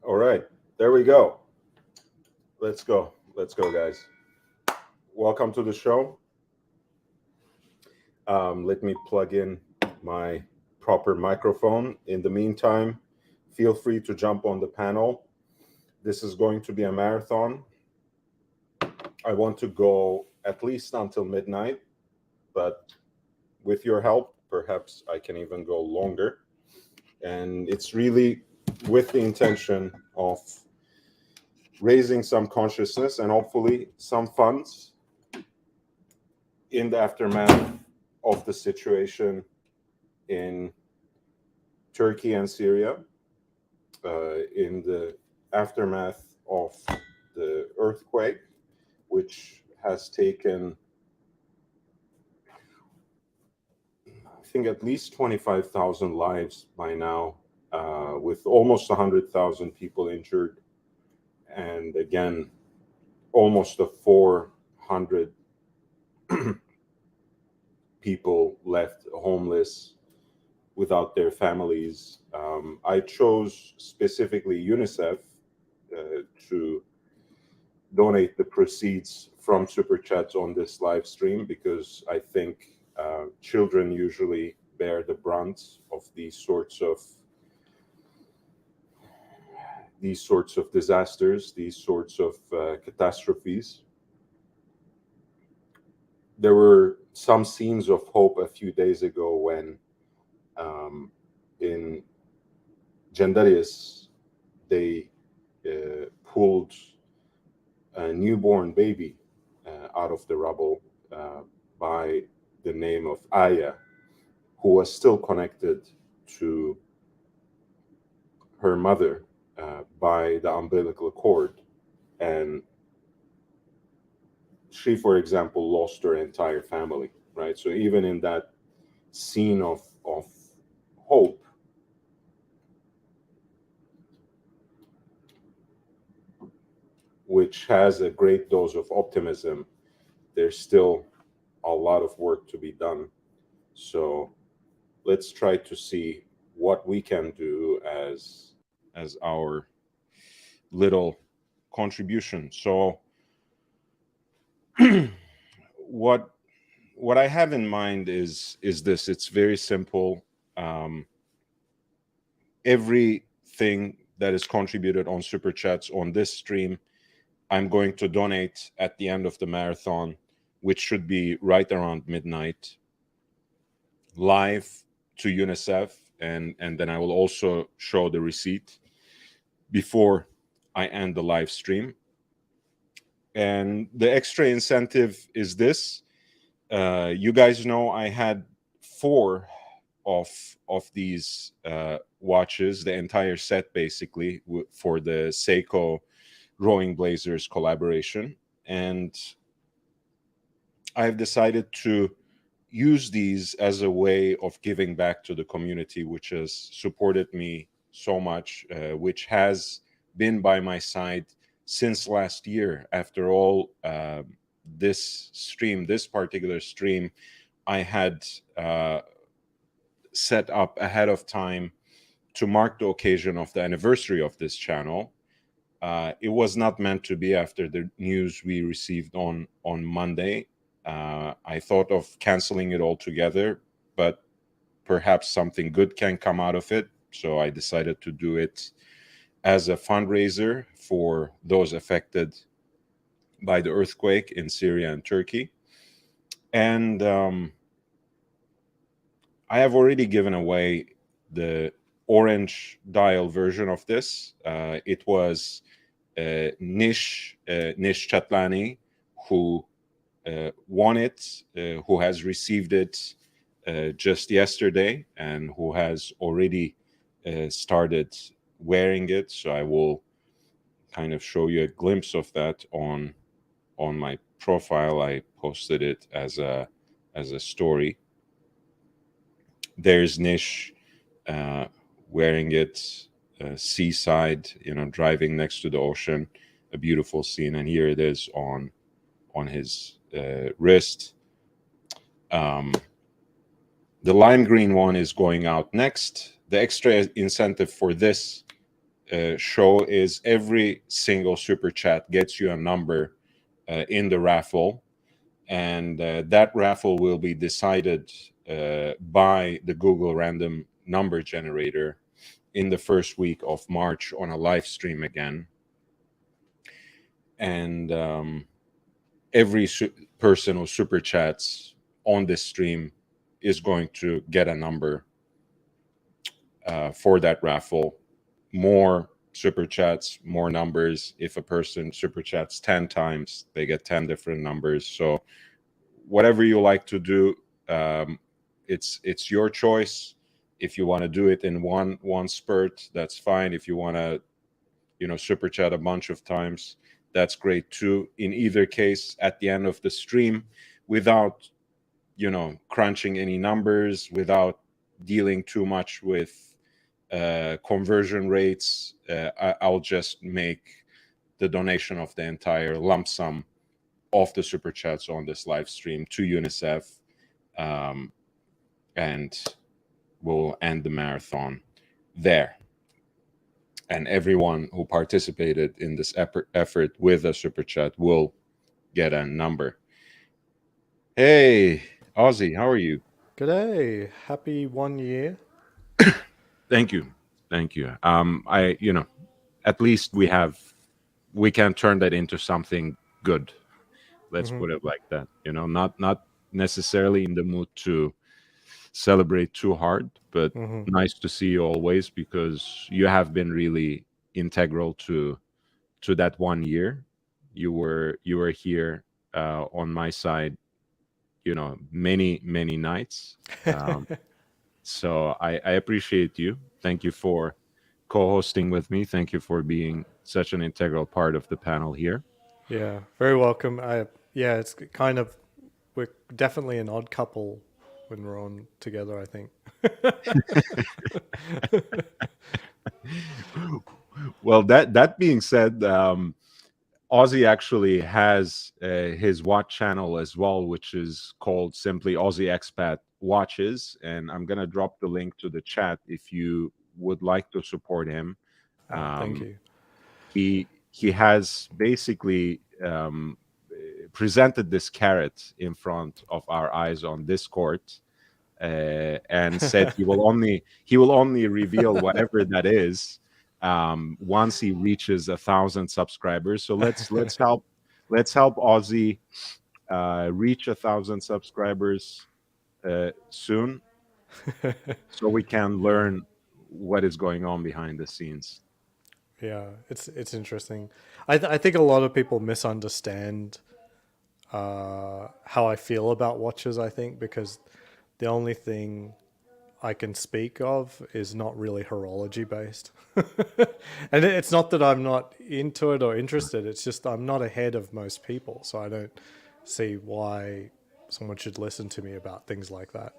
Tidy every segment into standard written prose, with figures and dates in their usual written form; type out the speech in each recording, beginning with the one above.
All right, there we go. Let's go. Let's go, guys. Welcome to the show. Let me plug in my proper microphone. In the meantime, feel free to jump on the panel. This is going to be a marathon. I want to go at least until midnight, but with your help, perhaps I can even go longer. And it's really with the intention of raising some consciousness and hopefully some funds in the aftermath of the situation in Turkey and Syria, in the aftermath of the earthquake, which has taken, I think, at least 25,000 lives by now, with almost 100,000 people injured. And again, almost a 400 people left homeless without their families. I chose specifically UNICEF to donate the proceeds from Super Chats on this live stream because I think children usually bear the brunt of these sorts of disasters, these sorts of catastrophes. There were some scenes of hope a few days ago when in Gendarius they pulled a newborn baby out of the rubble by the name of Aya, who was still connected to her mother by the umbilical cord. And she, for example, lost her entire family, right? So even in that scene of hope, which has a great dose of optimism, there's still a lot of work to be done. So let's try to see what we can do as our little contribution. So what I have in mind is this. It's very simple. Everything that is contributed on Super Chats on this stream, I'm going to donate at the end of the marathon, which should be right around midnight, live to UNICEF, and then I will also show the receipt before I end the live stream. And the extra incentive is this. You guys know I had 4 of these watches, the entire set basically, for the Seiko Rowing Blazers collaboration. And I've decided to use these as a way of giving back to the community, which has supported me so much, which has been by my side since last year. After all, this particular stream, I had set up ahead of time to mark the occasion of the anniversary of this channel. It was not meant to be after the news we received on Monday. I thought of canceling it altogether, but perhaps something good can come out of it. So I decided to do it as a fundraiser for those affected by the earthquake in Syria and Turkey. And I have already given away the orange dial version of this. It was Nish Chatlani who won it, who has received it just yesterday, and who has already started wearing it. So I will kind of show you a glimpse of that on my profile. I posted it as a story. There's Nish wearing it seaside, driving next to the ocean, a beautiful scene. And here it is on his wrist. The lime green one is going out next. The extra incentive for this show is every single super chat gets you a number in the raffle, and that raffle will be decided by the Google random number generator in the first week of March on a live stream again. And every person who super chats on this stream is going to get a number for that raffle. More super chats, more numbers. If a person super chats 10 times, they get 10 different numbers. So whatever you like to do, it's your choice. If you want to do it in one spurt, that's fine. If you want to, super chat a bunch of times, that's great too. In either case, at the end of the stream, without crunching any numbers, without dealing too much with conversion rates, I'll just make the donation of the entire lump sum of the super chats on this live stream to UNICEF, and we'll end the marathon there. And everyone who participated in this effort with a super chat will get a number. Hey, Ozzy, how are you? G'day, happy 1 year. Thank you. At least we can turn that into something good. Let's Hmm. put it like that. Not necessarily in the mood to celebrate too hard, but Hmm. nice to see you always, because you have been really integral to that 1 year. You were here on my side, many nights. So I appreciate you. Thank you for co-hosting with me. Thank you for being such an integral part of the panel here. Yeah, very welcome. Yeah, it's kind of we're definitely an odd couple when we're on together, I think. Well, that being said, Aussie actually has his watch channel as well, which is called simply Aussie Expat Watches, and I'm gonna drop the link to the chat if you would like to support him. Thank Um, you. he has basically presented this carrot in front of our eyes on Discord, and said he will only reveal whatever that is once he reaches 1,000 subscribers. So let's help Aussie reach 1,000 subscribers soon, so we can Yeah, learn what is going on behind the scenes. yeah, it's interesting. I think a lot of people misunderstand how I feel about watches. I think because the only thing I can speak of is not really horology based. And it's not that I'm not into it or interested, it's just I'm not ahead of most people. So I don't see why someone should listen to me about things like that.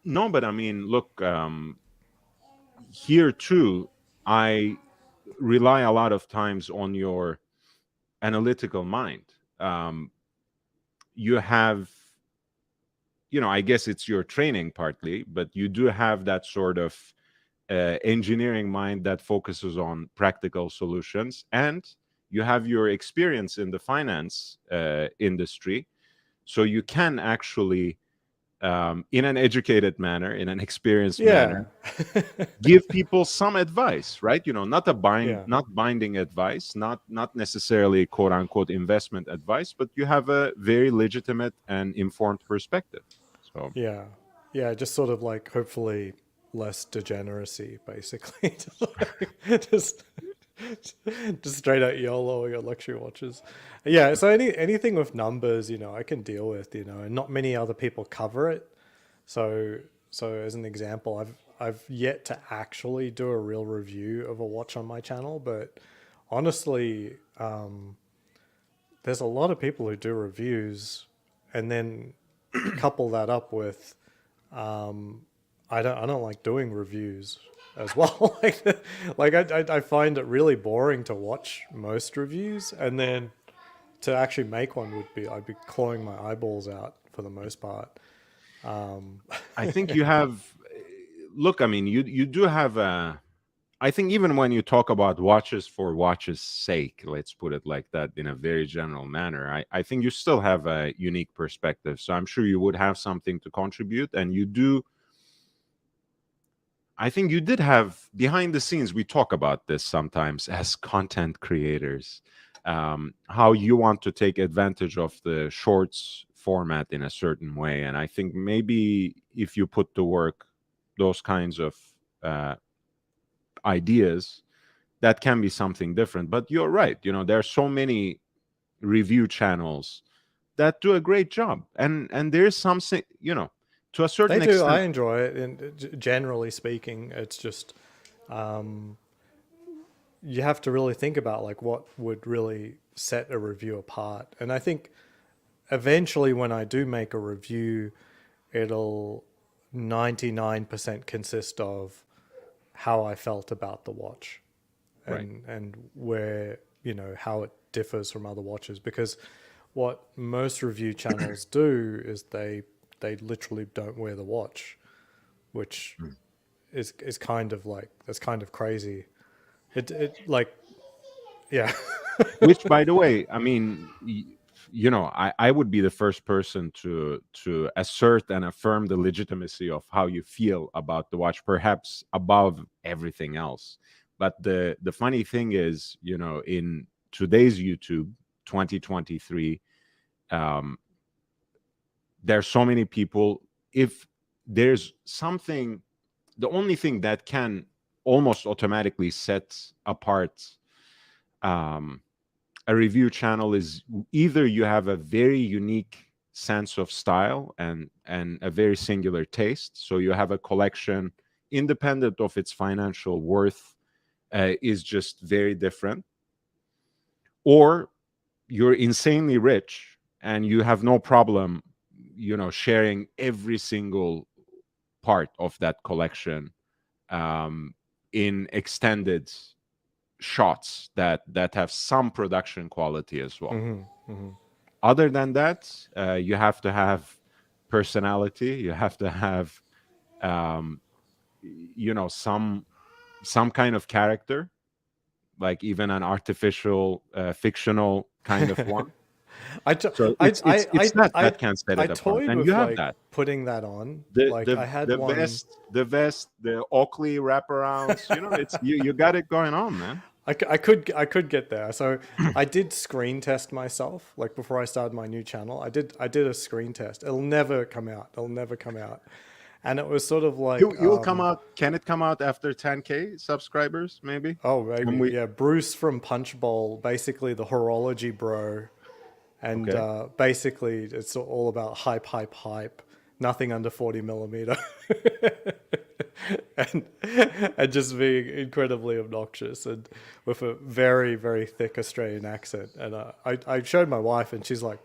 No, but I mean, look, here too, I rely a lot of times on your analytical mind. Um, you have, I guess it's your training partly, but you do have that sort of engineering mind that focuses on practical solutions, and you have your experience in the finance industry, so you can actually, in an educated manner, in an experienced Yeah. manner, give people some advice, right? Not Yeah. not binding advice, not necessarily quote unquote investment advice, but you have a very legitimate and informed perspective. So Yeah. Yeah. Just sort of like hopefully less degeneracy, basically. just just straight out YOLO your luxury watches. Yeah, so anything with numbers, I can deal with, and not many other people cover it. So so as an example, I've yet to actually do a real review of a watch on my channel, but honestly, there's a lot of people who do reviews, and then couple that up with I don't like doing reviews as well. I find it really boring to watch most reviews, and then to actually make one I'd be clawing my eyeballs out for the most part. I think you have, look, I mean, you do have I think even when you talk about watches for watches' sake, let's put it like that in a very general manner, I think you still have a unique perspective. So I'm sure you would have something to contribute, and you do. I think you did have behind the scenes. We talk about this sometimes as content creators, how you want to take advantage of the shorts format in a certain way. And I think maybe if you put to work those kinds of uh, ideas, that can be something different. But you're right. There are so many review channels that do a great job, and there's something, to a They certain do. I extent. enjoy it, and generally speaking, it's just you have to really think about like what would really set a review apart. And I think eventually, when I do make a review, it'll 99% consist of how I felt about the watch, Right. and where, how it differs from other watches. Because what most review channels do is they literally don't wear the watch, which is kind of like, that's kind of crazy. It like, yeah. Which, by the way, I mean, I would be the first person to assert and affirm the legitimacy of how you feel about the watch, perhaps above everything else. But the funny thing is, in today's YouTube 2023, um, there's so many people. If there's something, the only thing that can almost automatically set apart um, a review channel is either you have a very unique sense of style and a very singular taste, so you have a collection independent of its financial worth, is just very different, or you're insanely rich and you have no problem sharing every single part of that collection um, in extended shots that have some production quality as well. Hmm. Hmm. Other than that, you have to have personality. You have to have um, some kind of character, like even an artificial fictional kind of one. I, t- So it's that I that can set I it apart, toyed and you with have like that. putting that on. the Like the I had the one. vest, the Oakley wraparounds. It's you got it going on, man. I could get there. So I did screen test myself. Like before I started my new channel, I did a screen test. It'll never come out. It'll never come out. And it was sort of like, You'll come out. Can it come out after 10K subscribers? Maybe. oh When maybe, we yeah, Bruce from Punch Bowl, basically the horology bro, and Okay. basically it's all about hype, hype, hype. Nothing under 40 millimeter, and and just being incredibly obnoxious and with a very very thick Australian accent. And I showed my wife, and she's like,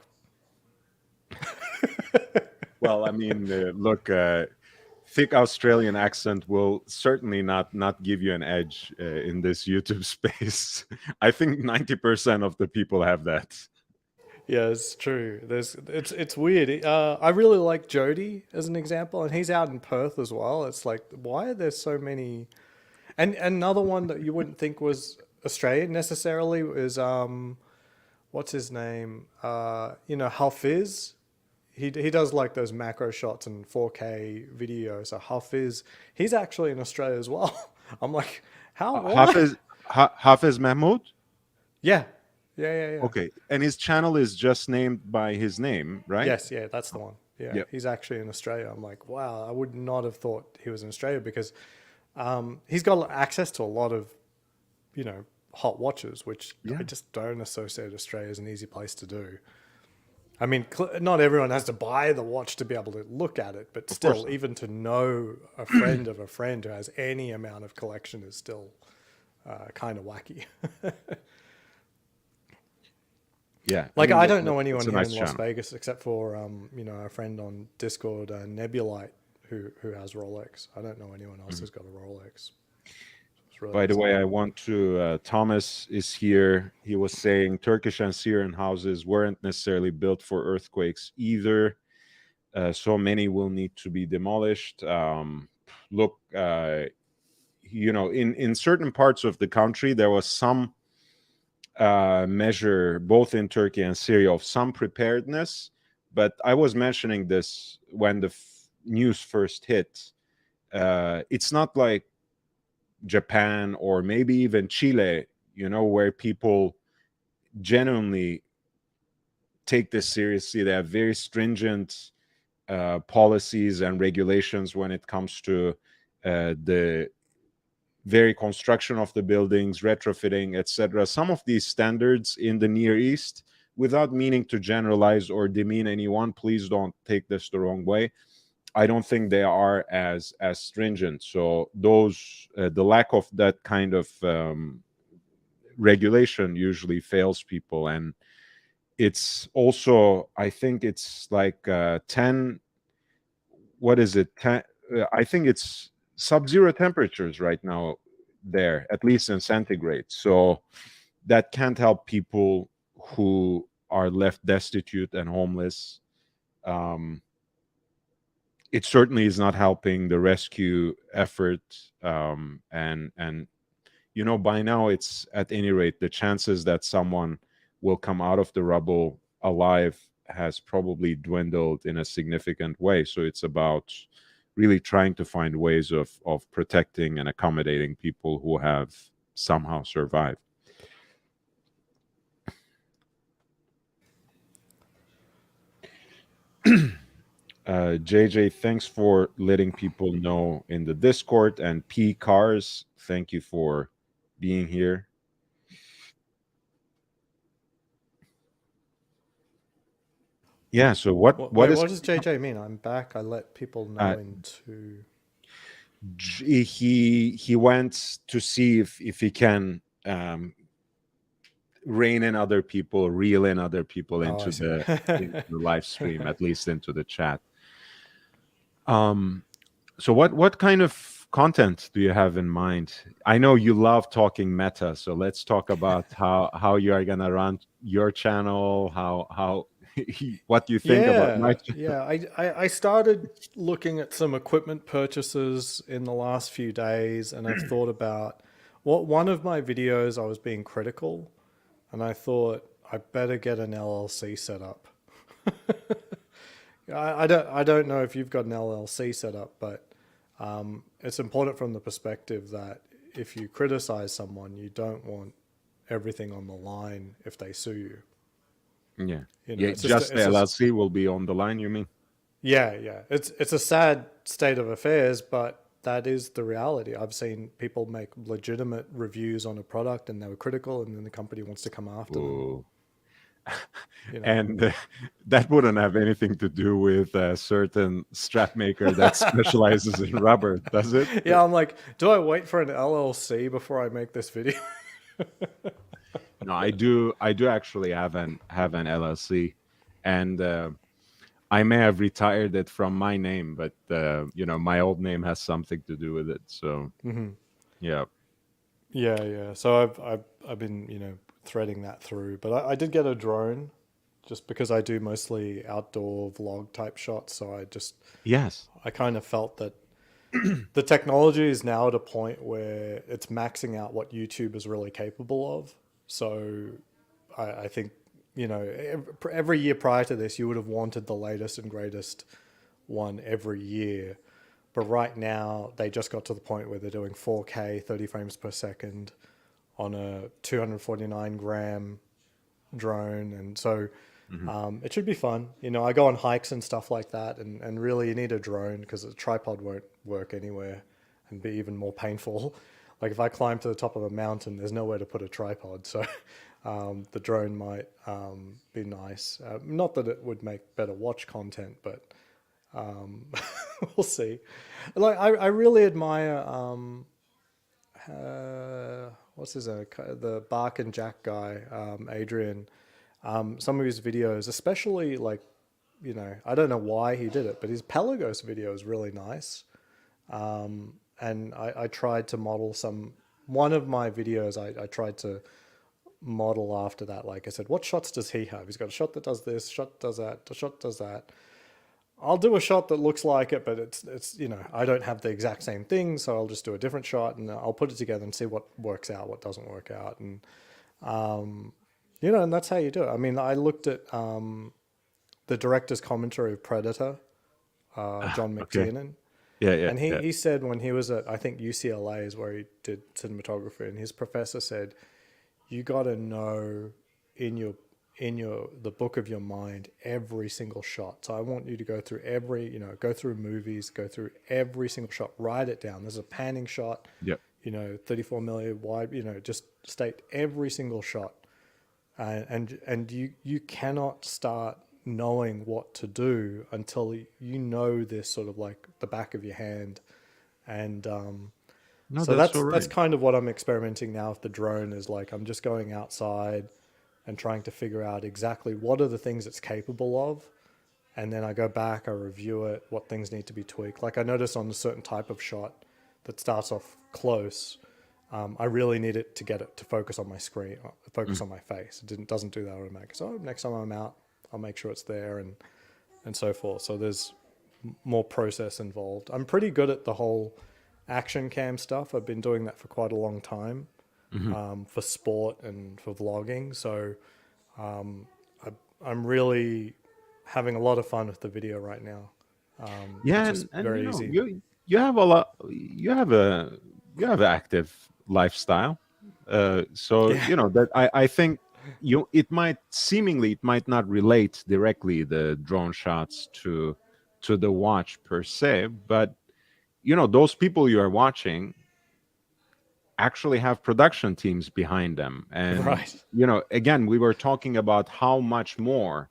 Well, I mean, look, thick Australian accent will certainly not give you an edge in this YouTube space. I think 90% of the people have that. yeah, it's true. It's weird. I really like Jody as an example, and he's out in Perth as well. It's like, why are there so many? And another one that you wouldn't think was Australian necessarily is what's his name? Hafiz. He does like those macro shots and 4K video. So Hafiz, he's actually in Australia as well. I'm like, how? Why? Hafiz Mahmoud. Yeah, yeah. Okay, and his channel is just named by his name, right? Yes, yeah, that's the one. Yeah, Yep. he's actually in Australia. I'm like, wow, I would not have thought he was in Australia because he's got access to a lot of, hot watches, which I Yeah, just don't associate Australia as an easy place to do. I mean, not everyone has to buy the watch to be able to look at it, but of course still, not. even to know a friend of a friend who has any amount of collection is still kind of wacky. Yeah, I Like, mean, I don't know it's anyone a here nice in Las channel. Vegas except for, a friend on Discord, Nebulite, who has Rolex. I don't know anyone else Mhm. who's got a Rolex. It's really By the way, bizarre. I want to. Thomas is here. He was saying Turkish and Syrian houses weren't necessarily built for earthquakes either. So many will need to be demolished. Look, in certain parts of the country there was some measure, both in Turkey and Syria, of some preparedness. But I was mentioning this when the news first hit. It's not like Japan or maybe even Chile, where people genuinely take this seriously. They have very stringent policies and regulations when it comes to the very construction of the buildings, retrofitting, etc. Some of these standards in the Near East, without meaning to generalize or demean anyone, please don't take this the wrong way, I don't think they are as stringent. So those the lack of that kind of regulation usually fails people. And it's also, I think it's like 10, what is it, 10, I think it's sub-zero temperatures right now there, at least in centigrade. So that can't help people who are left destitute and homeless. It certainly is not helping the rescue effort. And by now, it's, at any rate, the chances that someone will come out of the rubble alive has probably dwindled in a significant way. So it's about really trying to find ways of protecting and accommodating people who have somehow survived. JJ, thanks for letting people know in the Discord. And P Cars, thank you for being here. Yeah. So what Wait, is what does JJ mean? I'm back. I let people know into. He went to see if he can rein in other people, reel in other people Oh, I into see. into the live stream, at least into the chat. So what kind of content do you have in mind? I know you love talking meta, so let's talk about how you are gonna run your channel, how what you think about my channel. Yeah. I started looking at some equipment purchases in the last few days, and I've thought about what one of my videos I was being critical, and I thought I better get an LLC set up. I don't know if you've got an LLC set up, but it's important from the perspective that if you criticize someone, you don't want everything on the line if they sue you. Yeah, You know, yeah. it's just Just the LLC will be on the line, you mean? yeah. It's a sad state of affairs, but that is the reality. I've seen people make legitimate reviews on a product and they were critical, and then the company wants to come after them. Ooh. You know. And that wouldn't have anything to do with a certain strap maker that specializes in rubber, does it? Yeah, I'm like, do I wait for an LLC before I make this video? No, I do actually have an LLC, and I may have retired it from my name, but my old name has something to do with it. So yeah. Yeah. So I've been threading that through, but I did get a drone, just because I do mostly outdoor vlog type shots. So Yes. I kind of felt that the technology is now at a point where it's maxing out what YouTube is really capable of. So I think every year prior to this, you would have wanted the latest and greatest one every year. But right now, they just got to the point where they're doing 4K, 30 frames per second on a 249-gram drone. And so it should be fun. I go on hikes and stuff like that. And really, you need a drone because a tripod won't work anywhere and be even more painful. Like if I climb to the top of a mountain, there's nowhere to put a tripod. So the drone might be nice. Not that it would make better watch content, but we'll see. Like I really admire what's his name, the Bark and Jack guy, Adrian. Some of his videos, especially like I don't know why he did it, but his Pelagos video is really nice. And I tried to model one of my videos. I tried to model after that. Like I said, what shots does he have? He's got a shot that does this, shot does that, a shot does that. I'll do a shot that looks like it, but it's I don't have the exact same thing, so I'll just do a different shot and I'll put it together and see what works out, what doesn't work out, and and that's how you do it. I mean, I looked at the director's commentary of Predator, John Okay. McTiernan, Yeah, yeah, and yeah. he said when he was at, I think, UCLA is where he did cinematography, and his professor said you got to know in your the book of your mind every single shot. So I want you to go through go through movies, go through every single shot, write it down. There's a panning shot, Yeah. 34 millimeter wide, just state every single shot. And you cannot start knowing what to do until you know this sort of like the back of your hand. And No, so that's so that's right. kind of what I'm experimenting now with the drone, is like I'm just going outside and trying to figure out exactly what are the things it's capable of, and then I go back, I review it, what things need to be tweaked. Like I notice on a certain type of shot that starts off close, I really need it to get it to focus on my screen, focus Mm. on my face. Doesn't do that automatically. So next time I'm out, I'll make sure it's there, and so forth. So there's more process involved. I'm pretty good at the whole action cam stuff. I've been doing that for quite a long time, Mhm. for sport and for vlogging. So I, I'm really having a lot of fun with the video right now. Yeah, It's just and very easy. you have a lot. You have an active lifestyle. So Yeah, that I think it might not relate directly the drone shots to the watch per se, but those people you are watching actually have production teams behind them. And right. again, we were talking about how much more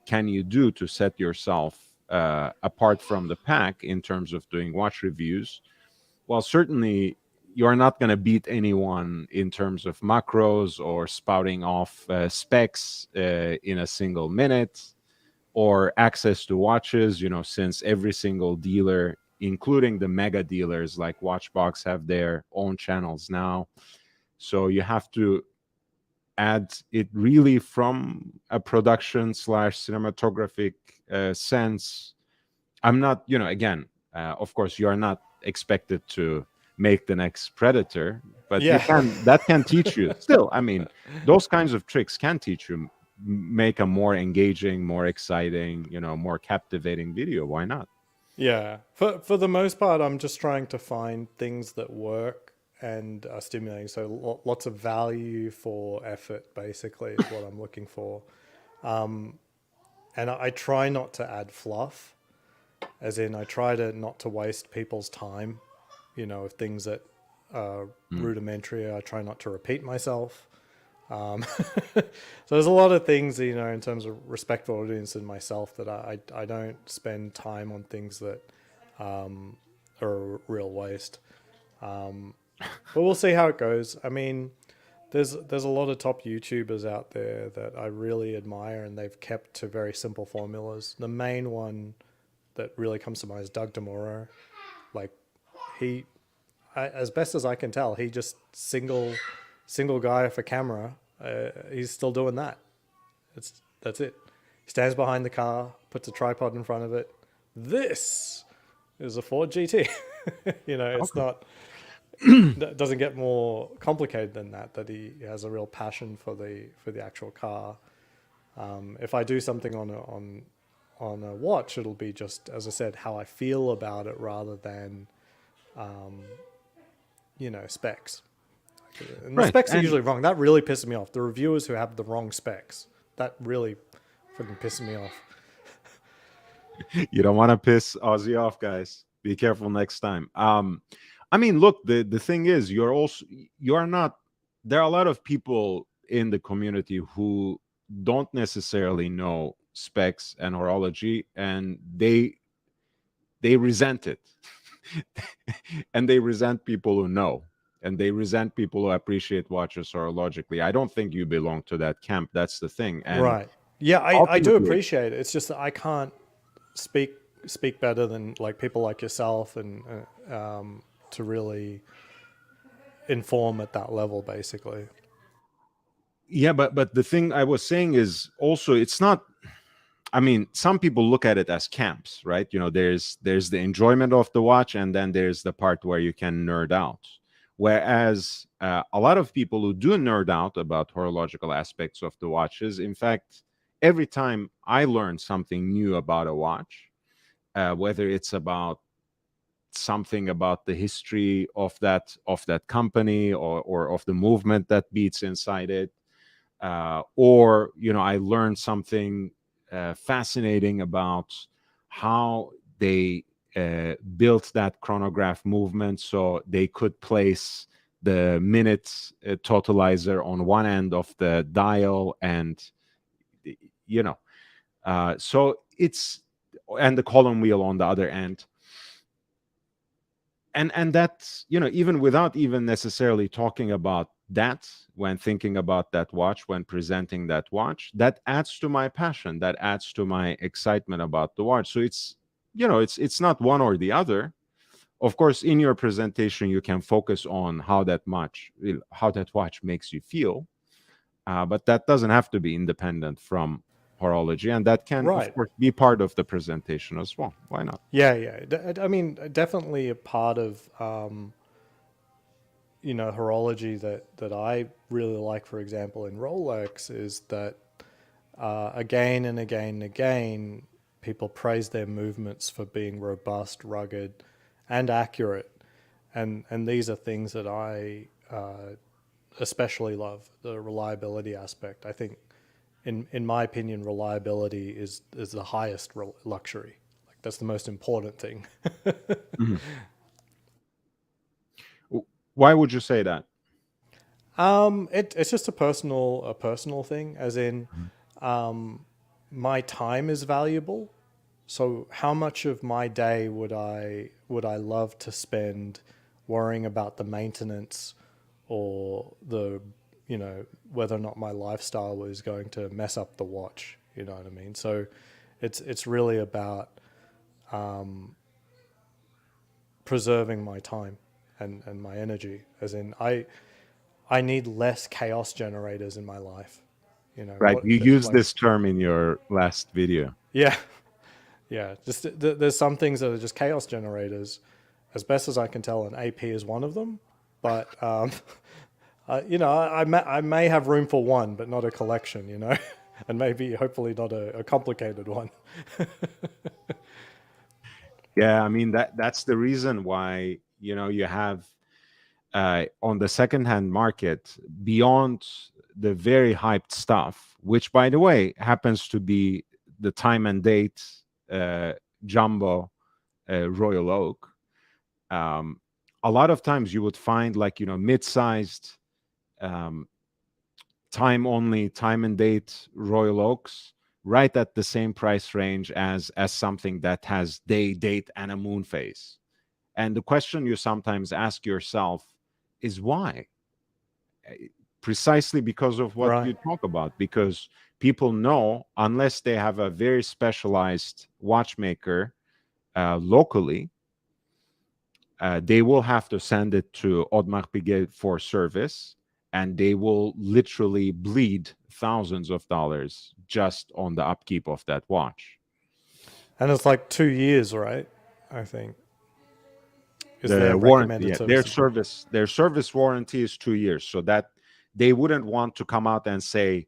can you do to set yourself apart from the pack in terms of doing watch reviews. Well, certainly you are not going to beat anyone in terms of macros or spouting off specs in a single minute, or access to watches, since every single dealer, including the mega dealers like Watchbox, have their own channels now. So you have to add it really from a production slash cinematographic sense. I'm not, again, of course, you are not expected to make the next Predator, but Yeah. that can teach you. Still, I mean, those kinds of tricks can teach you, make a more engaging, more exciting, more captivating video. Why not? Yeah. For the most part, I'm just trying to find things that work and are stimulating. So lots of value for effort, basically, is what I'm looking for. And I try not to add fluff, as in I try to not to waste people's time. With things that are Mm. rudimentary, I try not to repeat myself. So there's a lot of things, in terms of respect for audience and myself, that I don't spend time on things that are a real waste. But we'll see how it goes. I mean, there's a lot of top YouTubers out there that I really admire, and they've kept to very simple formulas. The main one that really comes to mind is Doug Demuro. Like he, as best as I can tell, he just single guy for camera. He's still doing that. That's it. He stands behind the car, puts a tripod in front of it. This is a Ford GT. It's Okay. not. It doesn't get more complicated than that. That he has a real passion for the actual car. If I do something on a watch, it'll be just, as I said, how I feel about it rather than specs. And the Right. specs are And usually wrong. That really pisses me off. The reviewers who have the wrong specs, that really fucking pisses me off. you don't want to piss Ozzy off, guys. Be careful next time. I mean, look, the thing is, you're not. There are a lot of people in the community who don't necessarily know specs and horology, and they resent it. And they resent people who know, and they resent people who appreciate watches horologically. I don't think you belong to that camp. That's the thing. And Right. Yeah, I do ultimately, appreciate it. It's just that I can't speak speak better than like people like yourself, and to really inform at that level, basically. yeah, but the thing I was saying is also, it's not. I mean, some people look at it as camps, right? There's the enjoyment of the watch, and then there's the part where you can nerd out. Whereas a lot of people who do nerd out about horological aspects of the watches, in fact, every time I learn something new about a watch, whether it's about something about the history of that company, or of the movement that beats inside it, or I learned something fascinating about how they built that chronograph movement so they could place the minute totalizer on one end of the dial, and you know so it's and the column wheel on the other end. And that's, even without even necessarily talking about that, when thinking about that watch, when presenting that watch, that adds to my passion, that adds to my excitement about the watch. So it's not one or the other. Of course, in your presentation you can focus on how that watch makes you feel, but that doesn't have to be independent from horology, and that can, of Right. course, be part of the presentation as well. Why not? Yeah, yeah. I mean, definitely a part of horology that I really like, for example, in Rolex, is that again and again and again, people praise their movements for being robust, rugged, and accurate, and these are things that I especially love. The reliability aspect. I think, in my opinion, reliability is the highest luxury. Like, that's the most important thing. Mhm. Why would you say that? It's just a personal thing, as in, my time is valuable. So how much of my day would I love to spend worrying about the maintenance, or whether or not my lifestyle was going to mess up the watch, you know what I mean? So it's really about preserving my time and my energy, as in I need less chaos generators in my life. You know Right. what? You used Like, this term in your last video. yeah, yeah. Just there's some things that are just chaos generators. As best as I can tell, an AP is one of them. But I may have room for one, but not a collection. And maybe hopefully not a complicated one. Yeah, I mean that's the reason why you have on the secondhand market, beyond the very hyped stuff, which by the way happens to be the time and date uh, jumbo Royal Oak. Um, a lot of times you would find, like, mid-sized, um, time and date Royal Oaks right at the same price range as something that has day, date, and a moon phase. And the question you sometimes ask yourself is why? Precisely because of what Right. you talk about, because people know, unless they have a very specialized watchmaker locally, they will have to send it to Audemars Piguet for service, and they will literally bleed thousands of dollars just on the upkeep of that watch. And it's like 2 years, right? I think is The their warranty, recommended yeah, service. their service warranty is 2 years, so that they wouldn't want to come out and say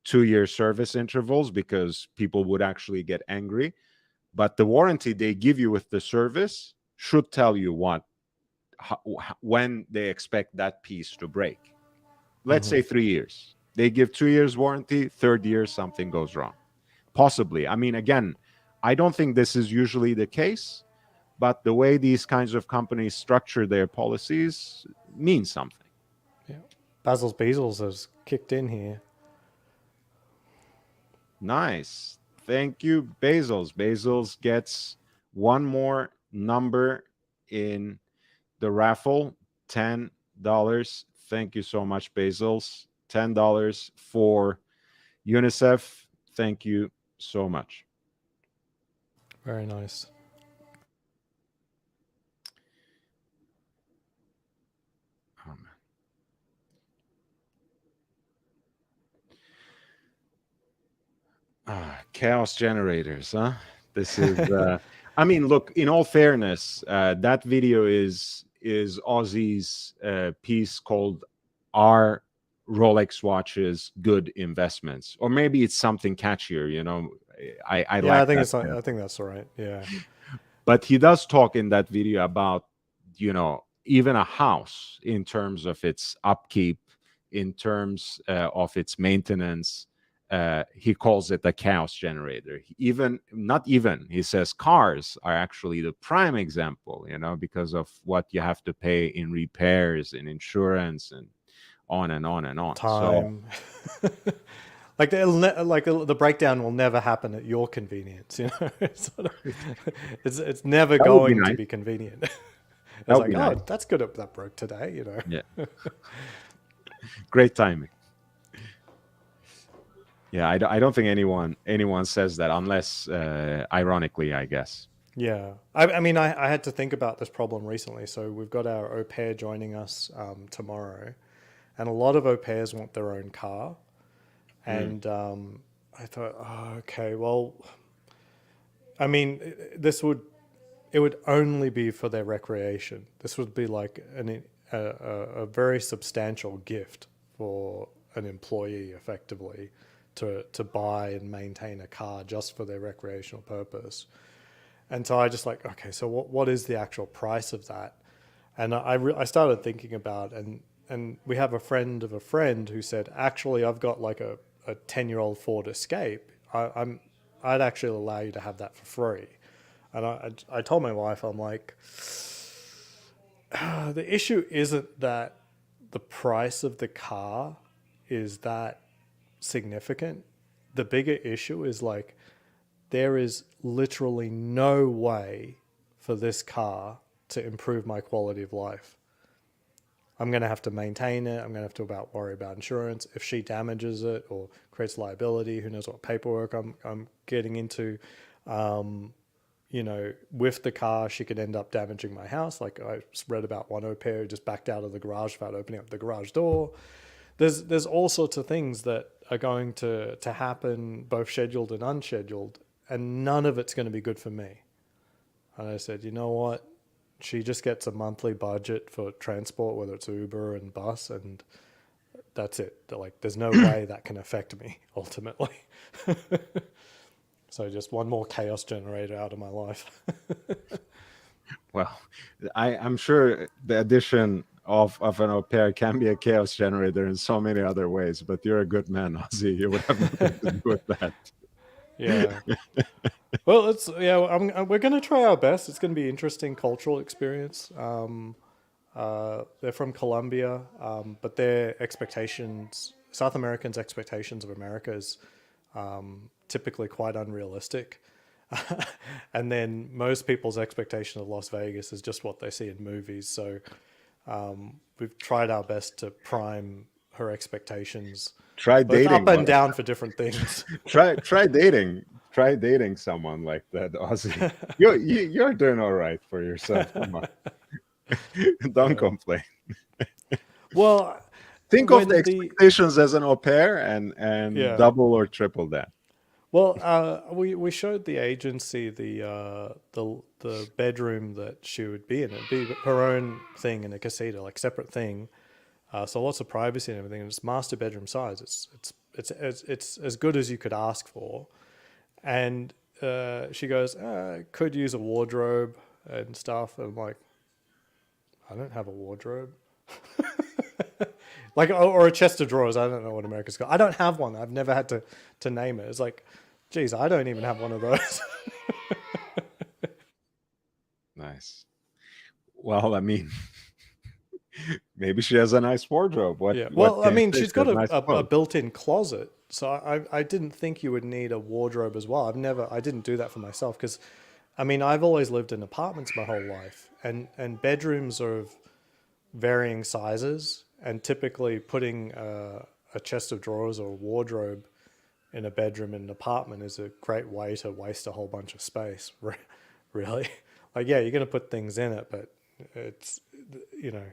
2-year service intervals, because people would actually get angry. But the warranty they give you with the service should tell you when they expect that piece to break. Let's say 3 years. They give 2 years warranty, third year, something goes wrong. Possibly. I mean, again, I don't think this is usually the case, but the way these kinds of companies structure their policies means something. Yeah. Basil's Bezels has kicked in here. Nice. Thank you, Bezos. Bezos gets one more number in the raffle, $10. Thank you so much, Bezos. $10 for UNICEF. Thank you so much. Very nice. Oh, Chaos generators, huh? This is. I mean, look. In all fairness, that video is Aussie's piece called "Are Rolex watches good investments?" Or maybe it's something catchier. You know, I Yeah, like that. I think that's all right. Yeah. But he does talk in that video about, even a house in terms of its upkeep, in terms of its maintenance. He calls it a chaos generator. Even not even he says cars are actually the prime example, because of what you have to pay in repairs and insurance and on and on and on. So Time. Like the breakdown will never happen at your convenience, you know. It's never that would be going to nice. be convenient. That It's would like, be oh, nice. that's good that broke today, you know. Yeah, great timing. Yeah, I don't think anyone says that unless, ironically, I guess. Yeah, I mean, I had to think about this problem recently. So we've got our au pair joining us tomorrow, and a lot of au pairs want their own car. Mm, And I thought, oh, okay, well, I mean, it would only be for their recreation. This would be like a very substantial gift for an employee, effectively, to buy and maintain a car just for their recreational purpose. And so I just like, okay, so what is the actual price of that? And I started thinking about, and we have a friend of a friend who said, actually, I've got like a 10-year-old Ford Escape. I'd actually allow you to have that for free. And I told my wife, I'm like, the issue isn't that the price of the car is that significant. The bigger issue is like, there is literally no way for this car to improve my quality of life. I'm going to have to maintain it. I'm going to have to worry about insurance. If she damages it or creates liability, who knows what paperwork I'm getting into. With the car, she could end up damaging my house. Like I read about one au pair who just backed out of the garage without opening up the garage door. There's all sorts of things that are going to happen, both scheduled and unscheduled, and none of it's going to be good for me. And I said, you know what? She just gets a monthly budget for transport, whether it's Uber and bus, and that's it. Like, there's no way that can affect me ultimately. So just one more chaos generator out of my life. well, I'm sure the addition of an au pair can be a chaos generator in so many other ways, but you're a good man, Ozzy. You would have nothing to do with that. Yeah. Well, we're going to try our best. It's going to be an interesting cultural experience. They're from Colombia, but their expectations, South Americans' expectations of America is typically quite unrealistic. And then most people's expectation of Las Vegas is just what they see in movies. So we've tried our best to prime her expectations, Try both up dating. and down for different things. Try dating. Try dating someone like that, Ozzy. You're doing all right for yourself. Come on, don't complain. Well, Think of the when the expectations as an au pair and yeah, double or triple that. well, we showed the agency the bedroom that she would be in. It'd be her own thing in a casita, like separate thing. So lots of privacy and everything. And it's master bedroom size. It's as good as you could ask for. And she goes, could use a wardrobe and stuff. And I'm like, I don't have a wardrobe. Like, or a chest of drawers. I don't know what America's got. I don't have one. I've never had to name it. It's like, geez, I don't even have one of those. Nice. Well, I mean, maybe she has a nice wardrobe. Yeah. What Well, I can you mean, say? she's She got has nice a clothes. built-in closet. So I didn't think you would need a wardrobe as well. I didn't do that for myself because, I mean, I've always lived in apartments my whole life, and bedrooms are of varying sizes, and typically putting a chest of drawers or a wardrobe in a bedroom in an apartment is a great way to waste a whole bunch of space. Really, like, yeah, you're going to put things in it, but it's, you know,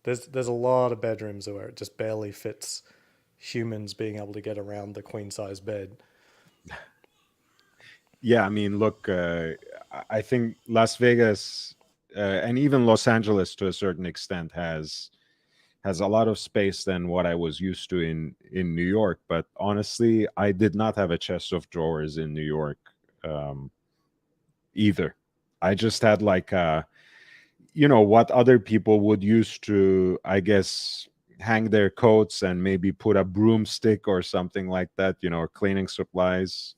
there's a lot of bedrooms where it just barely fits humans being able to get around the queen size bed. Yeah, I mean, look, I think Las Vegas and even Los Angeles to a certain extent has a lot of space than what I was used to in New York. But honestly, I did not have a chest of drawers in New York um, either. I just had like what other people would use to, I guess, hang their coats and maybe put a broomstick or something like that, or cleaning supplies.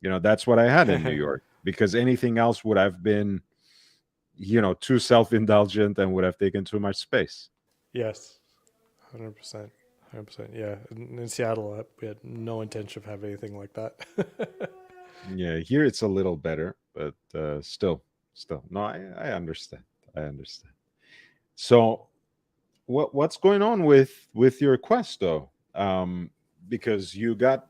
That's what I had in New York because anything else would have been, too self-indulgent and would have taken too much space. Yes, 100%. 100%. Yeah. In Seattle, we had no intention of having anything like that. Yeah, here it's a little better, but still, no, I understand. I understand. So, what's going on with your quest though? Because you got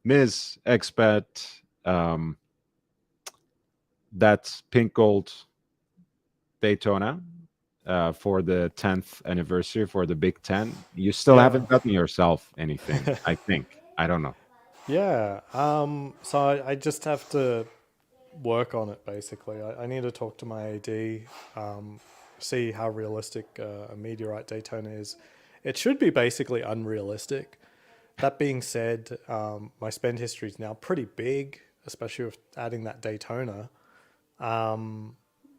Ms. Expat, um, that pink gold Daytona for the 10th anniversary for the Big Ten. You still Yeah. haven't gotten yourself anything, I think. I don't know. Yeah. So I just have to work on it basically. I need to talk to my AD, see how realistic a meteorite Daytona is. It should be basically unrealistic. That being said, my spend history is now pretty big, especially with adding that Daytona.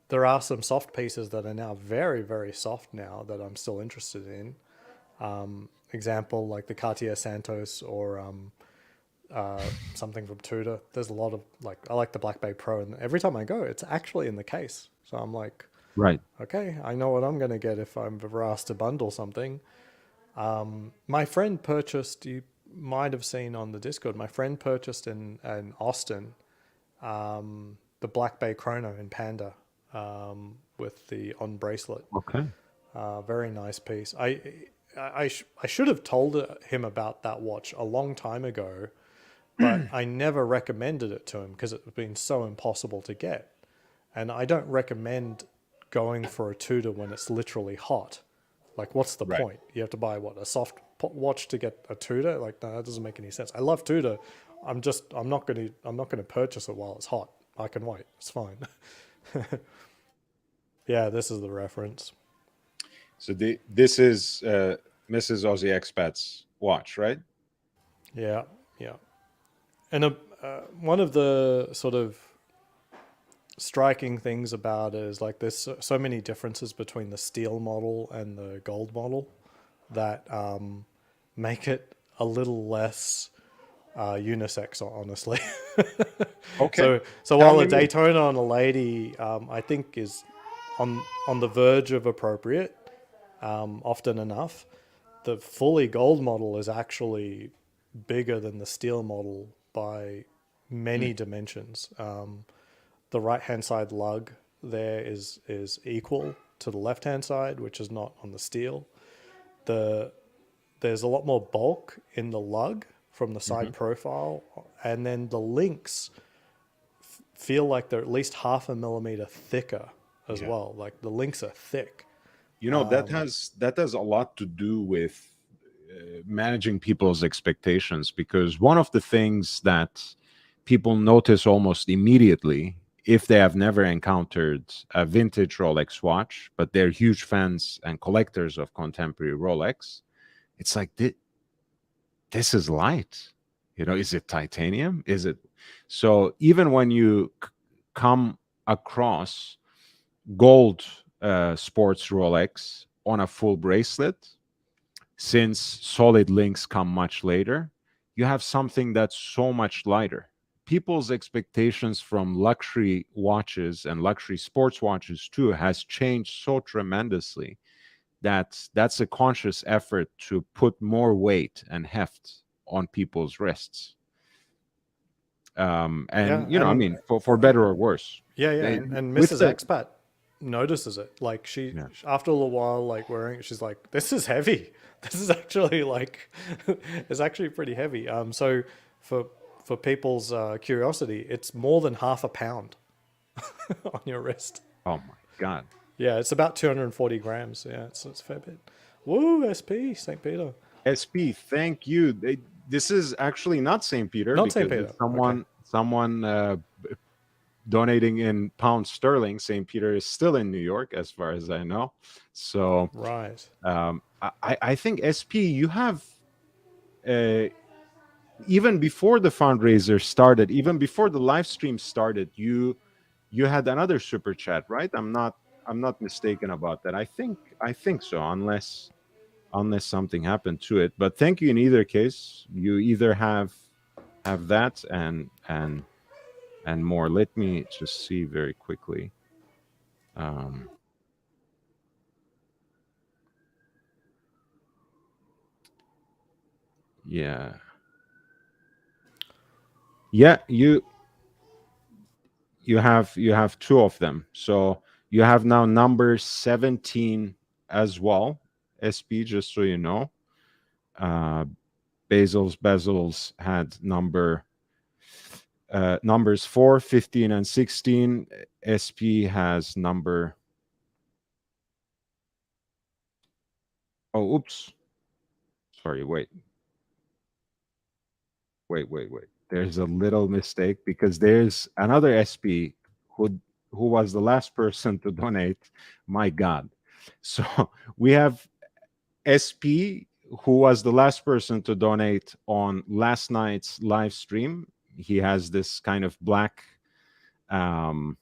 There are some soft pieces that are now very, very soft now that I'm still interested in. Example, like the Cartier Santos or something from Tudor. There's a lot of like, I like the Black Bay Pro, and every time I go, it's actually in the case. So I'm like, Right. okay, I know what I'm going to get if I'm ever asked to bundle something. My friend purchased, you might have seen on the Discord, my friend purchased in Austin the Black Bay Chrono in Panda with the on bracelet. Okay. Very nice piece. I should have told him about that watch a long time ago, but I never recommended it to him because it's been so impossible to get. And I don't recommend going for a Tudor when it's literally hot. Like, what's the Right. point? You have to buy what, a soft watch to get a Tudor? Like, no, that doesn't make any sense. I love Tudor. I'm not gonna purchase it while it's hot. I can wait. It's fine. Yeah, this is the reference. So this is Mrs. Aussie Expat's watch, right? Yeah, yeah. And one of the sort of striking things about it is like there's so many differences between the steel model and the gold model that make it a little less unisex, honestly. Okay. So Tell while a me more. Daytona on a lady, I think is on the verge of appropriate, often enough, the fully gold model is actually bigger than the steel model by Hmm. many dimensions. The right hand side lug there is equal to the left hand side, which is not on the steel. The There's a lot more bulk in the lug from the Hmm. side profile, and then the links feel like they're at least half a millimeter thicker as Yeah. well. Like the links are thick. That has a lot to do with managing people's expectations because one of the things that people notice almost immediately if they have never encountered a vintage Rolex watch, but they're huge fans and collectors of contemporary Rolex, it's like this is light. Is it titanium? Is it? So even when you come across gold sports Rolex on a full bracelet, since solid links come much later, you have something that's so much lighter. People's expectations from luxury watches and luxury sports watches too has changed so tremendously that that's a conscious effort to put more weight and heft on people's wrists. Yeah, And I and mean, for better or worse, yeah, yeah, they, and with Mrs. the Expat notices it. Like yeah. after a little while, like wearing it, she's like, "This is heavy. This is actually like, it's actually pretty heavy." So for for people's curiosity, it's more than half a pound on your wrist. Oh my god. Yeah, it's about 240 grams. Yeah, it's a fair bit. Woo, SP, St. Peter. SP, thank you. this is actually not St. Peter Not St. because Peter. it's Okay. someone donating in pounds sterling. St. Peter is still in New York, as far as I know. So Right. I think SP, you have uh, even before the fundraiser started, even before the live stream started, you had another super chat, right? I'm not mistaken about that. I think so, unless something happened to it. But thank you in either case. You either have that and more. Let me just see very quickly. Um, yeah, yeah. You have two of them. So you have now number 17 as well. SP, just so you know. Uh, Bezos had numbers 4, 15, and 16. SP has number. Oh, oops. Sorry. Wait. There's a little mistake because there's another SP who was the last person to donate. My God. So we have SP, who was the last person to donate on last night's live stream. He has this kind of um,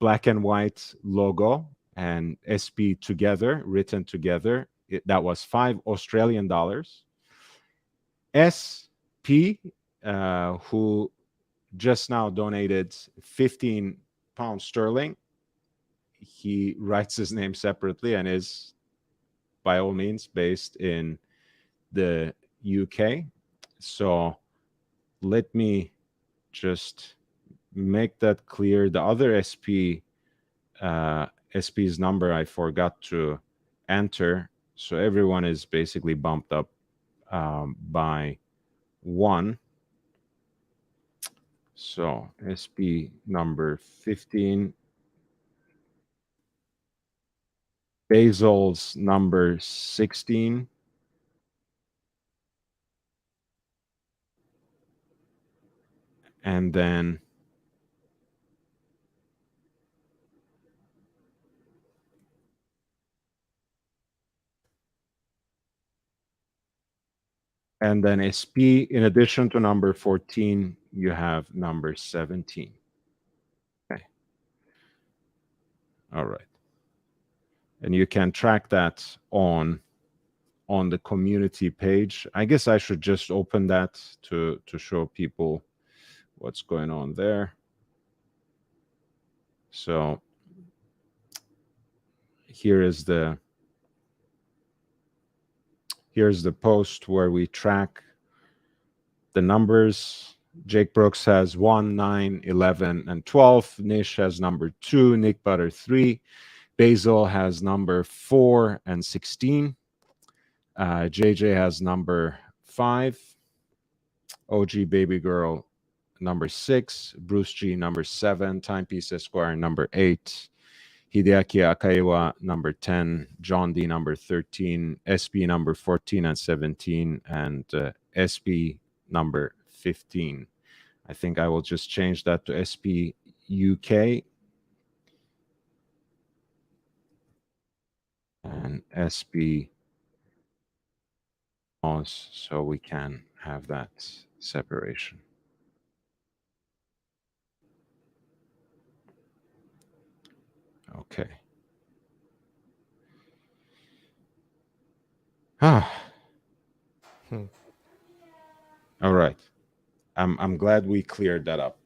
black and white logo and SP together, written together. That was $5 Australian. SP, who just now donated 15 pounds sterling. He writes his name separately and is by all means based in the UK. So let me just make that clear. The other SP's number I forgot to enter. So everyone is basically bumped up by one. So SP number 15, Basil's number 16, and then SP, in addition to number 14, you have number 17. Okay. All right. And you can track that on the community page. I guess I should just open that to show people what's going on there. So here's the post where we track the numbers. Jake Brooks has 1, 9, 11, and 12. Nish has number 2. Nick Butter 3. Basil has number 4 and 16. JJ has number 5. OG Baby Girl number 6. Bruce G number 7. Timepiece Esquire number 8. Hideaki Akaiwa number 10. John D number 13. SP number 14 and 17. And SP number 15. I think I will just change that to SP UK and SP Oz, so we can have that separation. Okay. Ah. All right. I'm glad we cleared that up.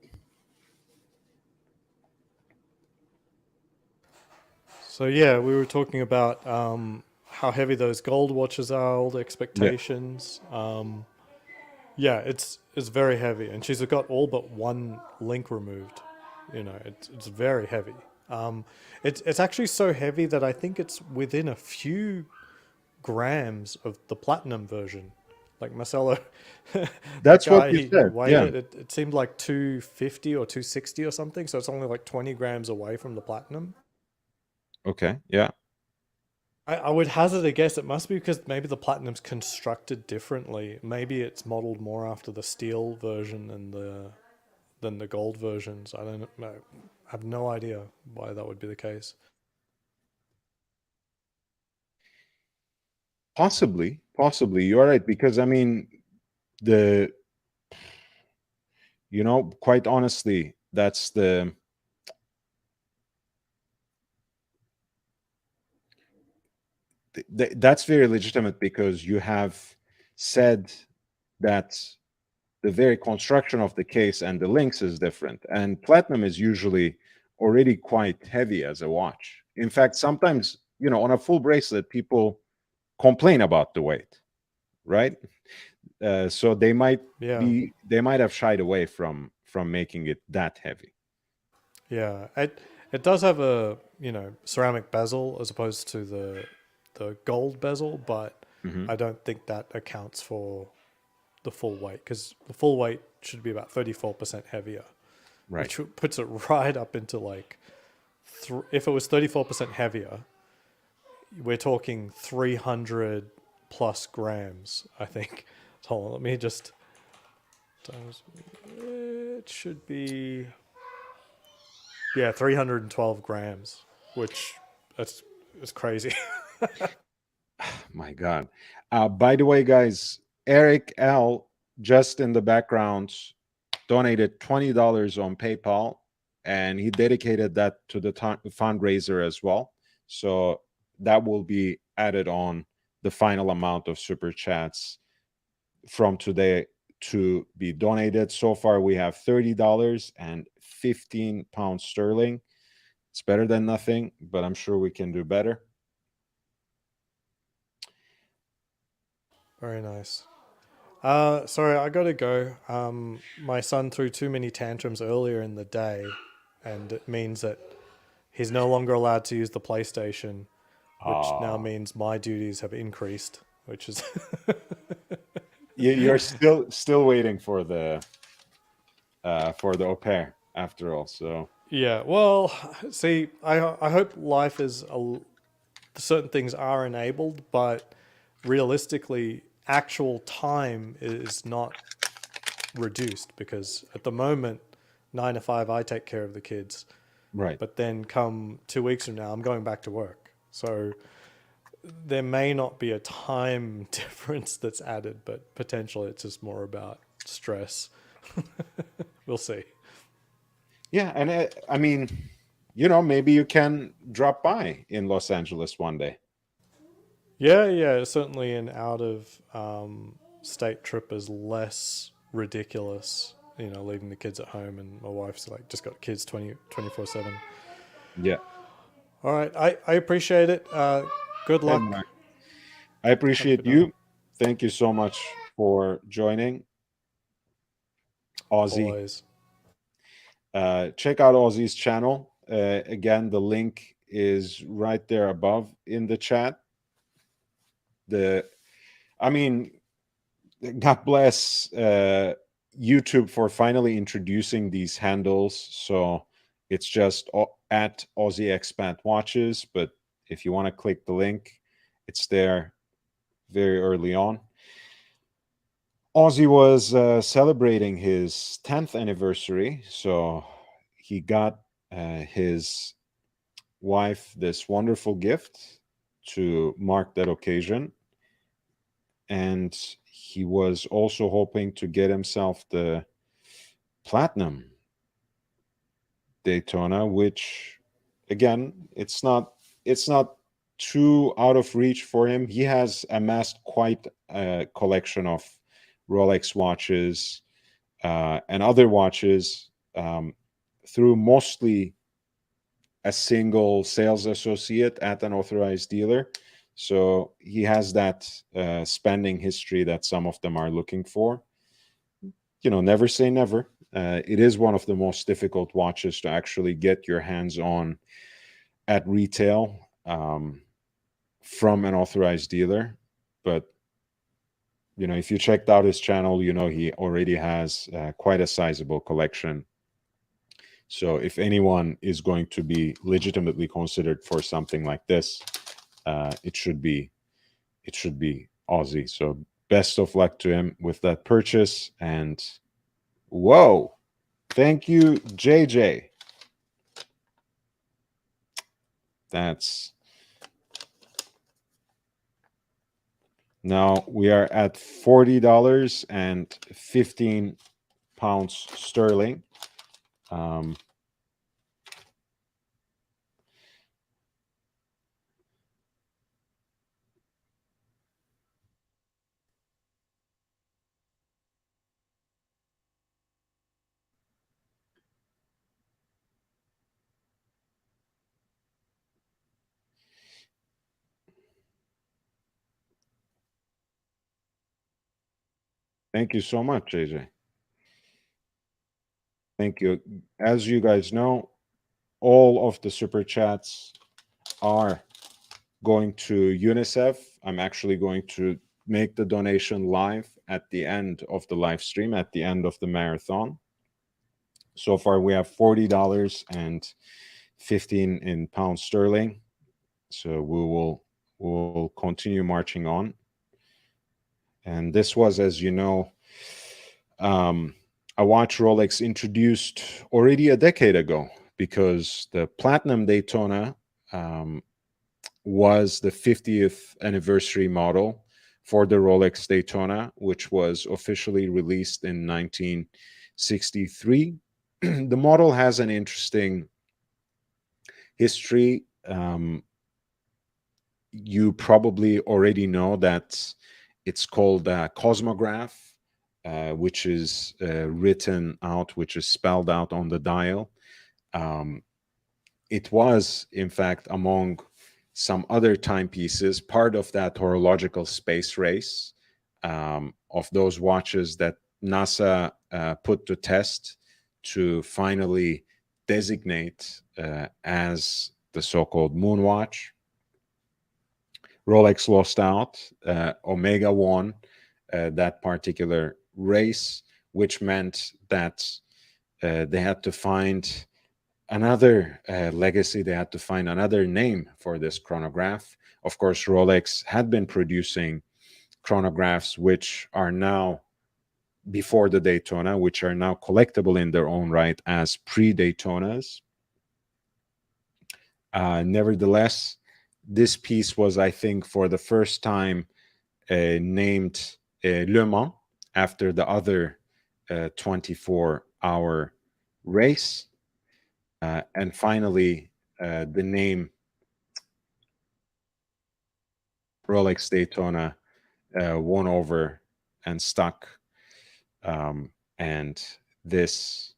So yeah, we were talking about how heavy those gold watches are, all the Yeah. expectations. Yeah, it's very heavy, and she's got all but one link removed. You know, it's very heavy. It's actually so heavy that I think it's within a few grams of the platinum version. Like Marcelo, that That's what guy, you he said. weighed Yeah. it. It seemed like 250 or 260 or something. So it's only like 20 grams away from the platinum. Okay. Yeah. I would hazard a guess it must be because maybe the platinum's constructed differently. Maybe it's modeled more after the steel version than the gold versions. I don't know. I have no idea why that would be the case. Possibly, you're right, because I mean, the quite honestly, that's very legitimate, because you have said that the very construction of the case and the links is different, and platinum is usually already quite heavy as a watch. In fact, sometimes, on a full bracelet, people complain about the weight, right? So Yeah, they might have shied away from making it that heavy. yeah. It does have a ceramic bezel as opposed to the gold bezel, but Hmm. I don't think that accounts for the full weight because the full weight should be about 34% heavier, Right. which puts it right up into like if it was 34% heavier, we're talking 300 plus grams, I think. Hold on, let me just times. It should be 312 grams, which that's crazy. My God. By the way, guys, Eric L. just in the background donated $20 on PayPal, and he dedicated that to the fundraiser as well. So that will be added on the final amount of super chats from today to be donated. So far, we have $30 and 15 pounds sterling. It's better than nothing, but I'm sure we can do better. Very nice. Sorry, I gotta go. My son threw too many tantrums earlier in the day, and it means that he's no longer allowed to use the PlayStation, which now Ah, means my duties have increased, which is you're still waiting for the au pair after all. So yeah. Well, see, I hope life is certain things are enabled, but realistically, actual time is not reduced because at the moment, 9 to 5, I take care of the kids. right. But then come 2 weeks from now, I'm going back to work. So there may not be a time difference that's added, but potentially it's just more about stress. We'll see. Yeah, and I mean, maybe you can drop by in Los Angeles one day. Yeah, yeah, certainly an out of state trip is less ridiculous. Leaving the kids at home and my wife's like just got kids 24/7. Yeah. All right, I appreciate it. Good Hey, luck. Mark. I Have a appreciate good night. you. Thank you so much for joining, Aussie. Always. Check out Aussie's channel. Again, the link is right there above in the chat. The, I mean, God bless YouTube for finally introducing these handles. So it's just at Aussie Expat Watches. But if you want to click the link, it's there very early on. Aussie was celebrating his 10th anniversary. So he got his wife this wonderful gift to mark that occasion. And he was also hoping to get himself the platinum Daytona, which again, it's not too out of reach for him. He has amassed quite a collection of Rolex watches and other watches through mostly a single sales associate at an authorized dealer. So he has that spending history that some of them are looking for. Never say never. It is one of the most difficult watches to actually get your hands on at retail from an authorized dealer. But if you checked out his channel, he already has quite a sizable collection. So if anyone is going to be legitimately considered for something like this, it should be Aussie. So best of luck to him with that purchase. And whoa, thank you, JJ. That's now we are at $40 and 15 pounds sterling. Thank you so much, JJ. Thank you. As you guys know, all of the super chats are going to UNICEF. I'm actually going to make the donation live at the end of the live stream, at the end of the marathon. So far, we have $40 and 15 in pounds sterling. So we'll continue marching on. And this was, as you know, a watch Rolex introduced already a decade ago, because the Platinum Daytona was the 50th anniversary model for the Rolex Daytona, which was officially released in 1963. The model has an interesting history. You probably already know that it's called Cosmograph, which is written out, which is spelled out on the dial. It was, in fact, among some other timepieces, part of that horological space race of those watches that NASA put to test to finally designate as the so-called moon watch. Rolex lost out. Omega won that particular race, which meant that they had to find another legacy. They had to find another name for this chronograph. Of course, Rolex had been producing chronographs which are now, before the Daytona, which are now collectible in their own right as pre-Daytonas. Nevertheless, this piece was, I think, for the first time named Le Mans, after the other 24-hour race. And finally, the name Rolex Daytona won over and stuck. And this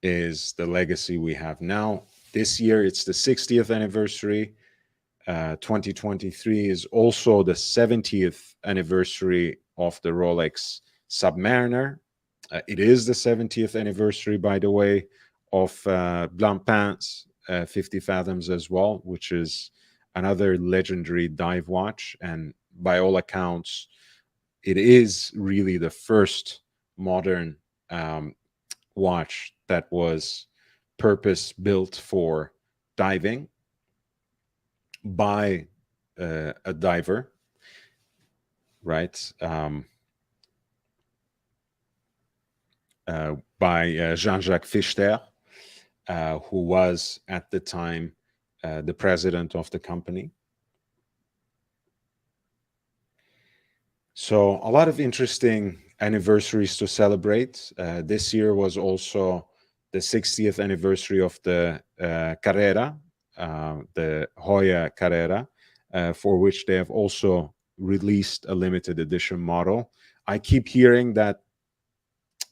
is the legacy we have now. This year, it's the 60th anniversary. 2023 is also the 70th anniversary of the Rolex Submariner. It is the 70th anniversary, by the way, of Blancpain's 50 Fathoms as well, which is another legendary dive watch. And by all accounts, it is really the first modern watch that was purpose built for diving by a diver, right? By Jean-Jacques Fichter, who was at the time the president of the company. So a lot of interesting anniversaries to celebrate. This year was also the 60th anniversary of the Carrera, the Hoya Carrera, for which they have also released a limited edition model. I keep hearing that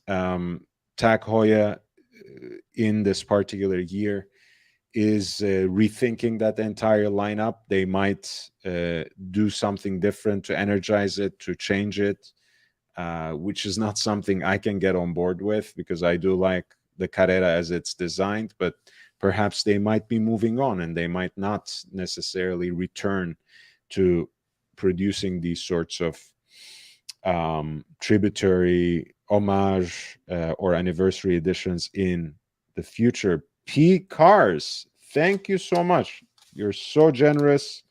Tag Heuer in this particular year is rethinking that entire lineup. They might do something different to energize it, to change it, which is not something I can get on board with, because I do like the Carrera as it's designed, but perhaps they might be moving on and they might not necessarily return to producing these sorts of tributary, homage, or anniversary editions in the future. P Cars, thank you so much. You're so generous.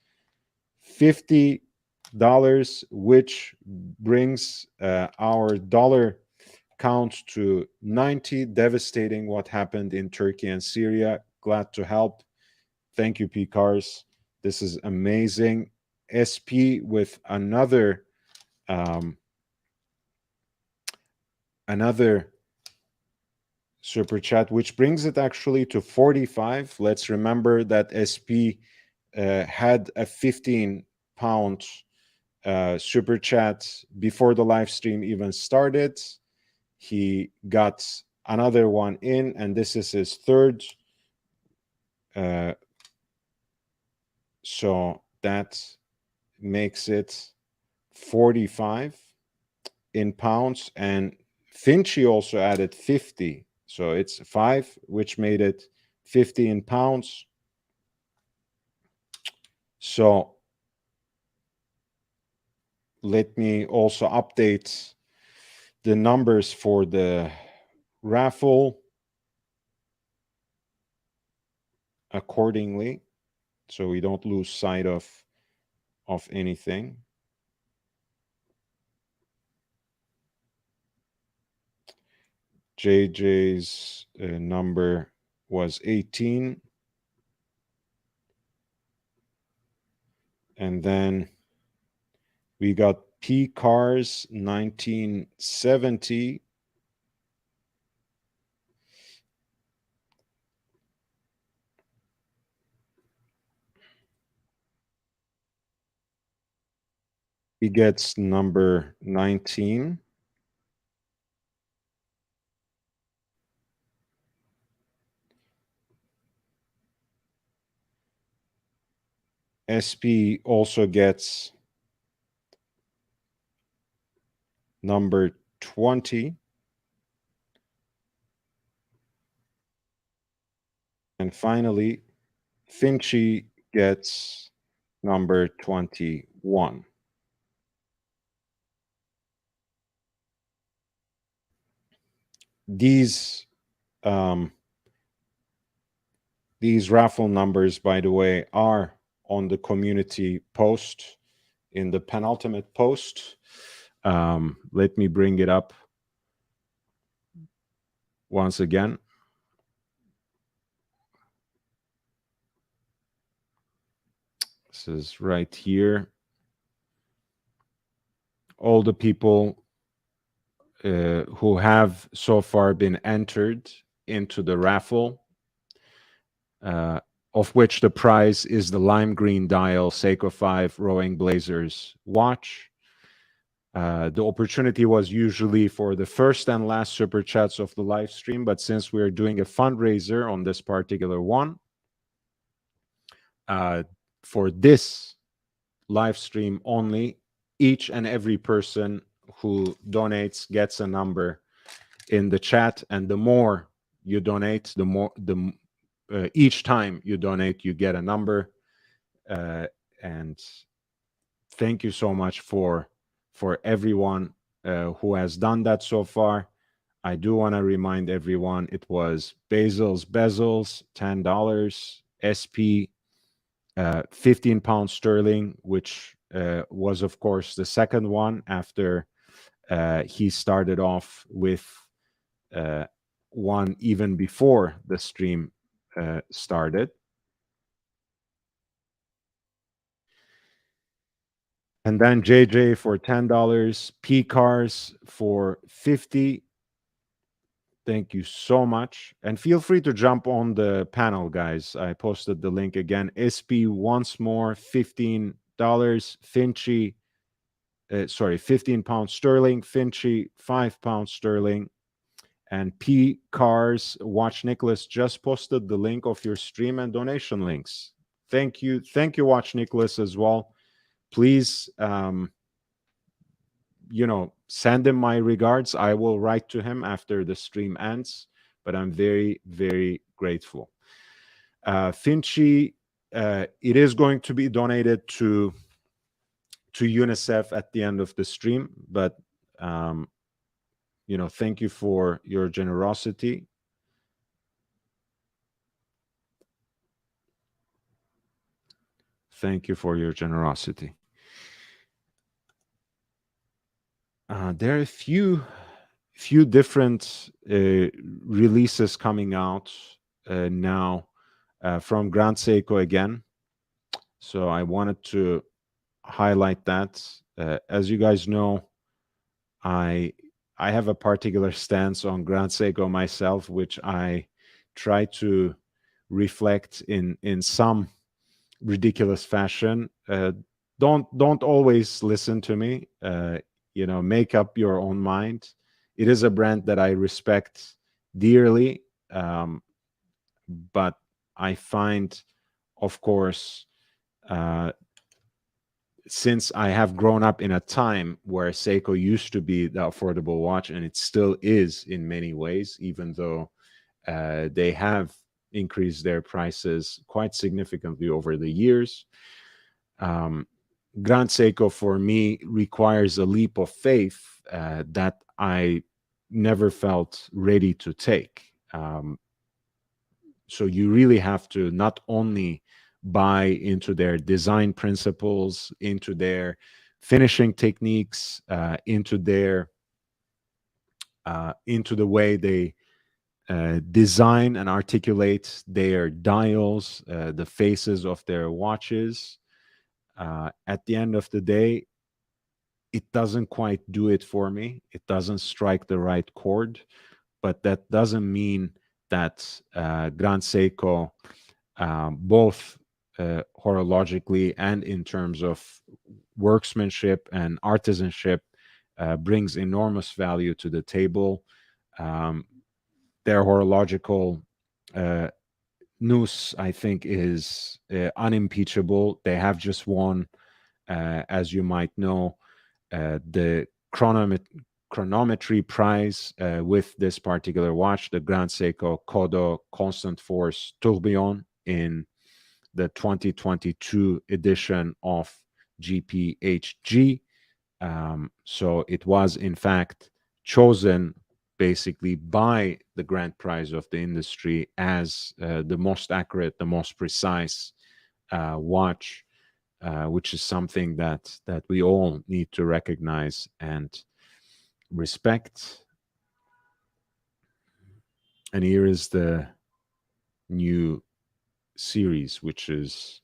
$50, which brings our dollar count to 90. Devastating what happened in Turkey and Syria. Glad to help. Thank you, P-Cars. This is amazing. SP with another super chat, which brings it actually to 45. Let's remember that SP had a 15-pound super chat before the live stream even started. He got another one in, and this is his third. So that makes it 45 in pounds. And Finchy also added 50. So it's 5, which made it 50 in pounds. So let me also update the numbers for the raffle accordingly, so we don't lose sight of anything. JJ's number was 18. And then we got P Cars 1970. He gets number 19. SP also gets number 20. And finally, Finchy gets number 21. These raffle numbers, by the way, are on the community post, in the penultimate post. Let me bring it up once again. This is right here. All the people who have so far been entered into the raffle, of which the prize is the lime green dial Seiko 5 Rowing Blazers watch. The opportunity was usually for the first and last super chats of the live stream, but since we're doing a fundraiser on this particular one, for this live stream only, each and every person who donates gets a number in the chat, and the more you donate, the more each time you donate, you get a number. And thank you so much for everyone who has done that so far. I do want to remind everyone it was Basil's Bezels, $10, SP, 15 pounds sterling, which was, of course, the second one after he started off with one even before the stream started. And then JJ for $10, P Cars for 50. Thank you so much. And feel free to jump on the panel, guys. I posted the link again. SP once more, $15. Finchy, 15 pounds sterling. Finchy, 5 pounds sterling. And P Cars, Watch Nicholas just posted the link of your stream and donation links. Thank you. Thank you, Watch Nicholas, as well. Please, send him my regards. I will write to him after the stream ends, but I'm very, very grateful. Finchy, it is going to be donated to UNICEF at the end of the stream, but thank you for your generosity. Thank you for your generosity. There are a few different releases coming out now from Grand Seiko again. So I wanted to highlight that. As you guys know, I have a particular stance on Grand Seiko myself, which I try to reflect in some ridiculous fashion. Don't always listen to me. Make up your own mind. It is a brand that I respect dearly, but I find, of course, uh, since I have grown up in a time where Seiko used to be the affordable watch, and it still is in many ways, even though they have increased their prices quite significantly over the years. Grand Seiko for me requires a leap of faith that I never felt ready to take. So you really have to not only buy into their design principles, into their finishing techniques, into the way they design and articulate their dials, the faces of their watches. At the end of the day, it doesn't quite do it for me. It doesn't strike the right chord, but that doesn't mean that Grand Seiko, both horologically and in terms of workmanship and artisanship, brings enormous value to the table. Their horological news, I think, is unimpeachable. They have just won, as you might know, the chronometry prize with this particular watch, the Grand Seiko Kodo Constant Force Tourbillon, in the 2022 edition of GPHG. So it was, in fact, chosen basically by the grand prize of the industry as the most accurate, the most precise watch, which is something that we all need to recognize and respect. And here is the new series, which is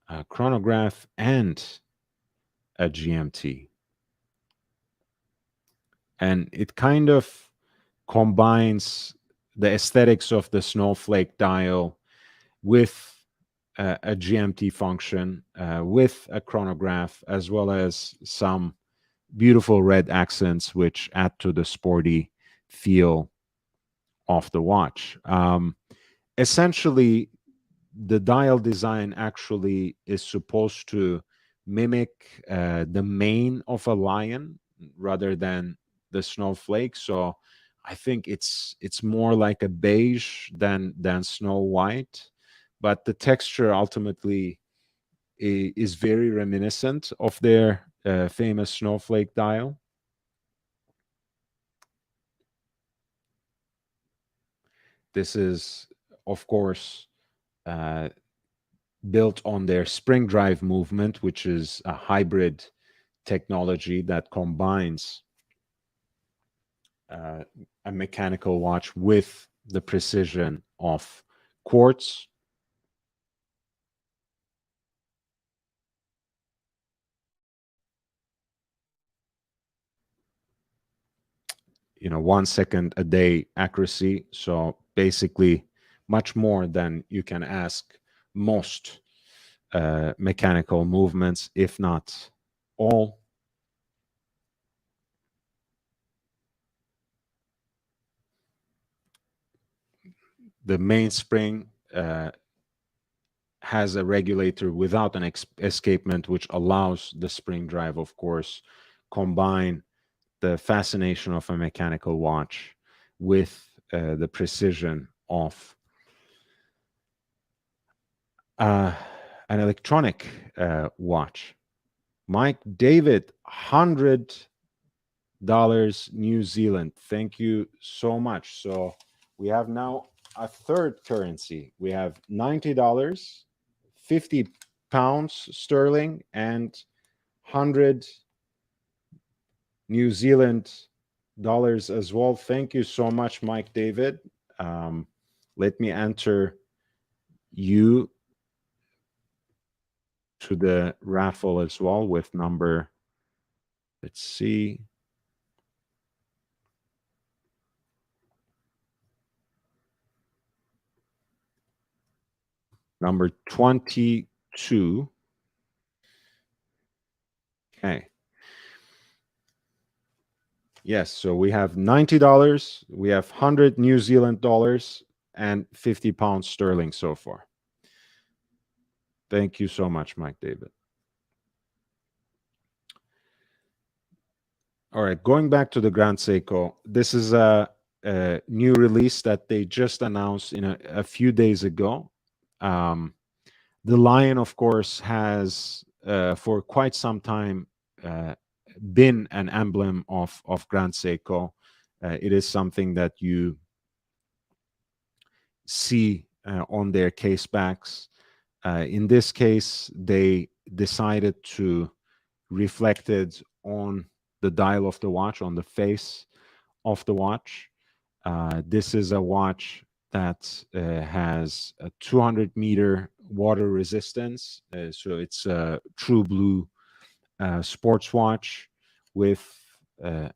a chronograph and a GMT. And it kind of combines the aesthetics of the snowflake dial with a GMT function, with a chronograph, as well as some beautiful red accents, which add to the sporty feel of the watch. Essentially, the dial design actually is supposed to mimic the mane of a lion rather than the snowflake. So I think it's more like a beige than snow white, but the texture ultimately is very reminiscent of their famous snowflake dial. This is, of course, uh, built on their spring drive movement, which is a hybrid technology that combines a mechanical watch with the precision of quartz. You know, 1 second a day accuracy. So basically, much more than you can ask most mechanical movements, if not all. The mainspring has a regulator without an escapement, which allows the spring drive, of course, combine the fascination of a mechanical watch with the precision of an electronic watch. Mike David, $100 New Zealand. Thank you so much. So we have now a third currency. We have $90, 50 pounds sterling and 100 New Zealand dollars as well. Thank you so much, Mike David. Let me enter you to the raffle as well with number, let's see, number 22. Okay. Yes, so we have $90, we have 100 New Zealand dollars, and 50 pounds sterling so far. Thank you so much, Mike David. All right, going back to the Grand Seiko, this is a new release that they just announced in a few days ago. The lion, of course, has for quite some time been an emblem of Grand Seiko. It is something that you see on their case backs. In this case, they decided to reflect it on the dial of the watch, on the face of the watch. This is a watch that has a 200-meter water resistance. So it's a true blue sports watch with a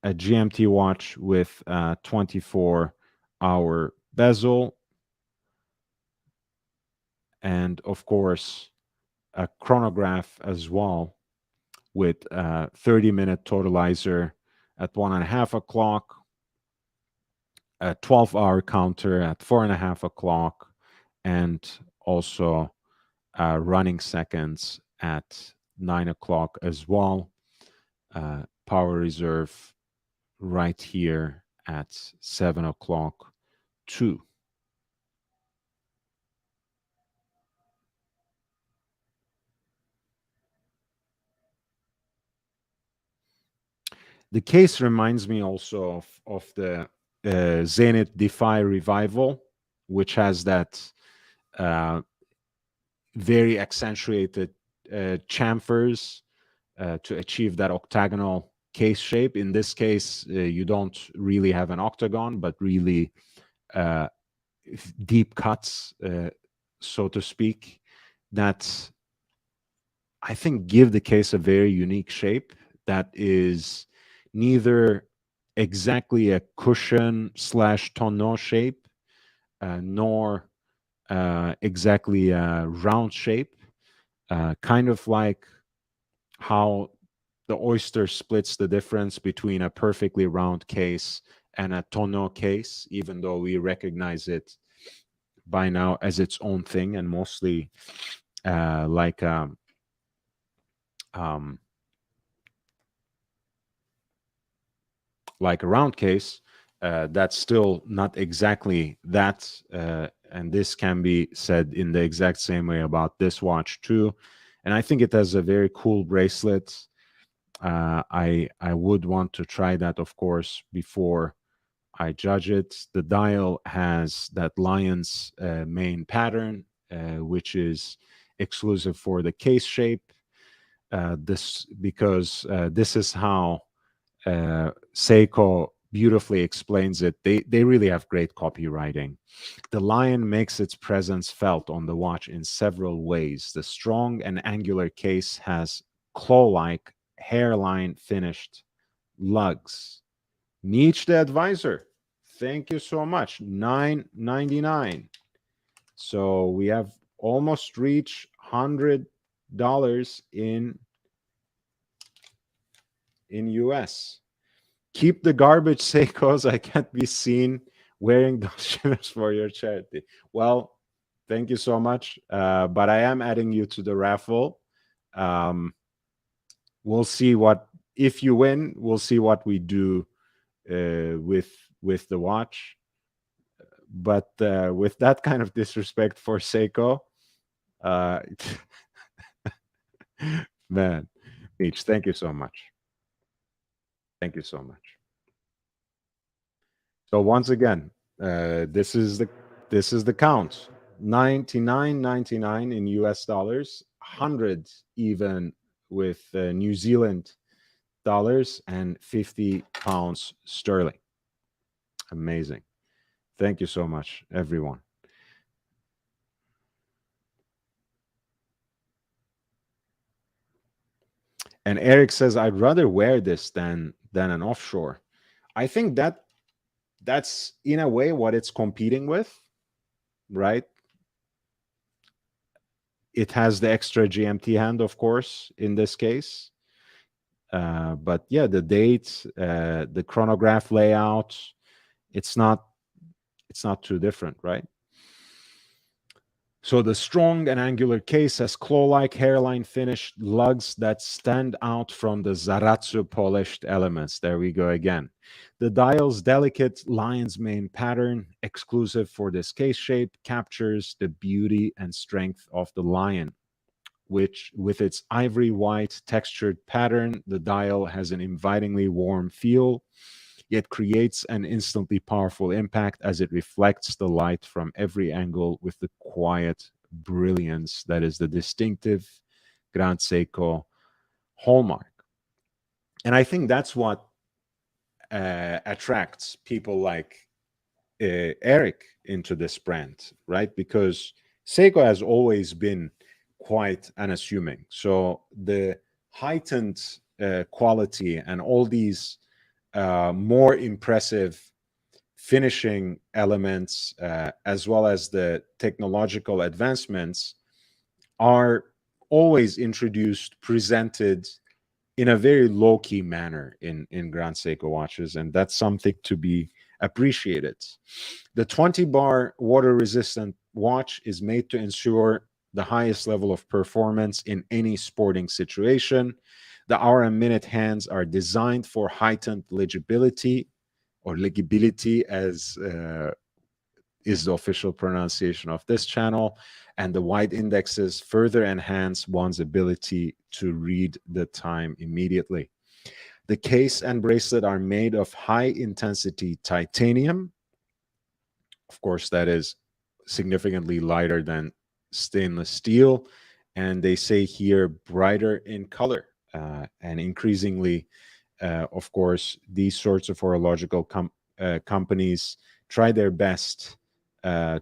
GMT watch with a 24-hour bezel. And of course, a chronograph as well with a 30-minute totalizer at 1.5 o'clock, a 12-hour counter at 4.5 o'clock, and also running seconds at 9 o'clock as well. Power reserve right here at 7 o'clock too. The case reminds me also of the Zenith Defy Revival, which has that very accentuated chamfers to achieve that octagonal case shape. In this case, you don't really have an octagon, but really deep cuts, so to speak, that I think give the case a very unique shape that is neither exactly a cushion / tonneau shape, nor exactly a round shape, kind of like how the oyster splits the difference between a perfectly round case and a tonneau case, even though we recognize it by now as its own thing and mostly like like a round case. That's still not exactly that, and this can be said in the exact same way about this watch too. And I think it has a very cool bracelet. I would want to try that, of course, before I judge it. The dial has that lion's mane pattern, which is exclusive for the case shape. This because this is how Seiko beautifully explains it. They really have great copywriting. The lion makes its presence felt on the watch in several ways. The strong and angular case has claw-like hairline finished lugs. Nietzsche the advisor. Thank you so much. $9.99. So we have almost reached $100 in US. Keep the garbage, Seikos. I can't be seen wearing those shoes for your charity. Well, thank you so much. But I am adding you to the raffle. We'll see what, if you win, we'll see what we do with the watch. But with that kind of disrespect for Seiko, man, Mitch, thank you so much. Thank you so much. So once again, this is the count. $99.99 in US dollars, 100 even with New Zealand dollars, and 50 pounds sterling. Amazing. Thank you so much, everyone. And Eric says, I'd rather wear this than an offshore. I think that's in a way what it's competing with, right? It has the extra GMT hand, of course, in this case. But yeah, the dates, the chronograph layout, it's not too different, right? So the strong and angular case has claw-like hairline finished lugs that stand out from the Zaratsu polished elements. There we go again. The dial's delicate lion's mane pattern, exclusive for this case shape, captures the beauty and strength of the lion, which, with its ivory white textured pattern, the dial has an invitingly warm feel, yet creates an instantly powerful impact as it reflects the light from every angle with the quiet brilliance that is the distinctive Grand Seiko hallmark. And I think that's what attracts people like Eric into this brand, right? Because Seiko has always been quite unassuming. So the heightened quality and all these more impressive finishing elements, as well as the technological advancements, are always introduced, presented in a very low-key manner in Grand Seiko watches, and that's something to be appreciated. The 20-bar water-resistant watch is made to ensure the highest level of performance in any sporting situation. The hour and minute hands are designed for heightened legibility, or legibility as is the official pronunciation of this channel, and the wide indexes further enhance one's ability to read the time immediately. The case and bracelet are made of high-intensity titanium. Of course, that is significantly lighter than stainless steel, and they say here brighter in color, and increasingly, of course, these sorts of horological companies try their best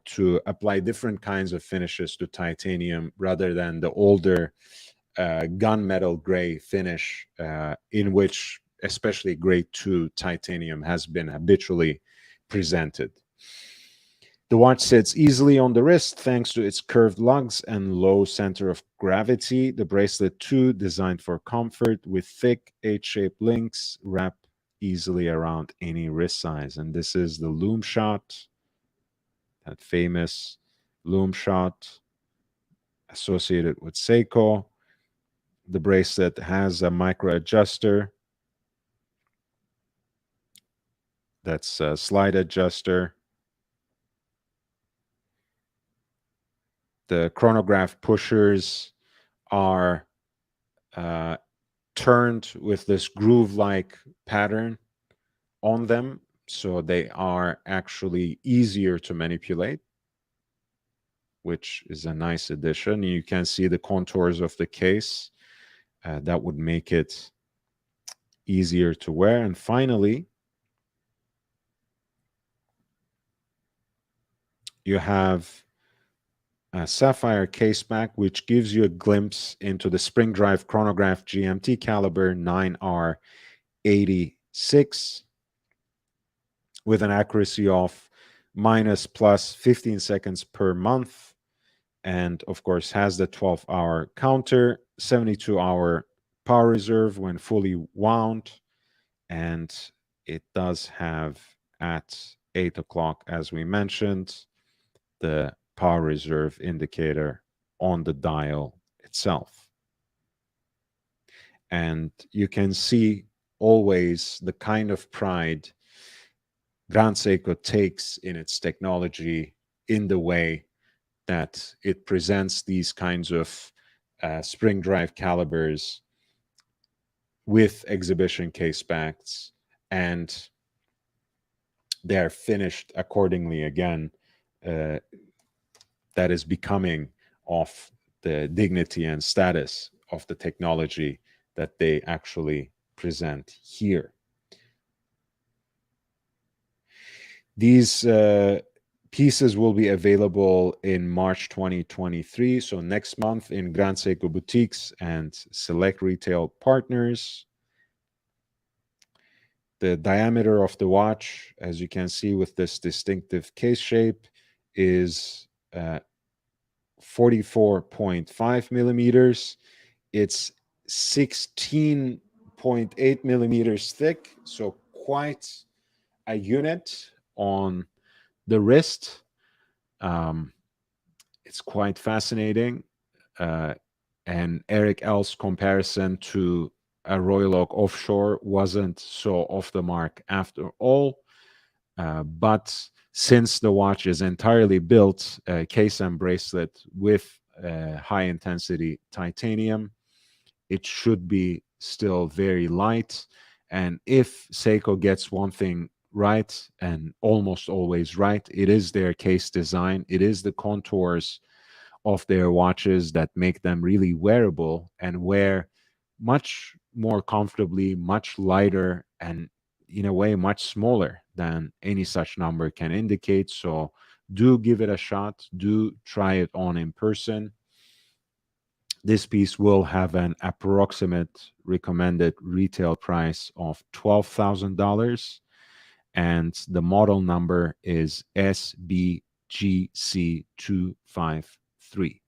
to apply different kinds of finishes to titanium rather than the older gunmetal gray finish, in which especially grade 2 titanium has been habitually presented. The watch sits easily on the wrist thanks to its curved lugs and low center of gravity. The bracelet, too, designed for comfort with thick H-shaped links, wrap easily around any wrist size. And this is the loom shot, that famous loom shot associated with Seiko. The bracelet has a micro adjuster. That's a slide adjuster. The chronograph pushers are turned with this groove-like pattern on them, so they are actually easier to manipulate, which is a nice addition. You can see the contours of the case. That would make it easier to wear. And finally, you have a sapphire case back, which gives you a glimpse into the spring drive chronograph GMT caliber 9R86 with an accuracy of minus plus 15 seconds per month, and of course has the 12-hour counter, 72-hour power reserve when fully wound, and it does have at 8 o'clock, as we mentioned, the power reserve indicator on the dial itself. And you can see always the kind of pride Grand Seiko takes in its technology, in the way that it presents these kinds of spring drive calibers with exhibition case backs, and they're finished accordingly again, that is becoming of the dignity and status of the technology that they actually present here. These pieces will be available in March 2023, so next month in Grand Seiko boutiques and select retail partners. The diameter of the watch, as you can see with this distinctive case shape, is 44.5 millimeters. It's 16.8 millimeters thick, so quite a unit on the wrist. It's quite fascinating. And Eric L's comparison to a Royal Oak offshore wasn't so off the mark after all. But since the watch is entirely built case and bracelet with high intensity titanium, it should be still very light. And if Seiko gets one thing right, and almost always right, it is their case design, it is the contours of their watches that make them really wearable and wear much more comfortably, much lighter, and in a way much smaller than any such number can indicate. So do give it a shot, do try it on in person. This piece will have an approximate recommended retail price of $12,000, and the model number is SBGC253.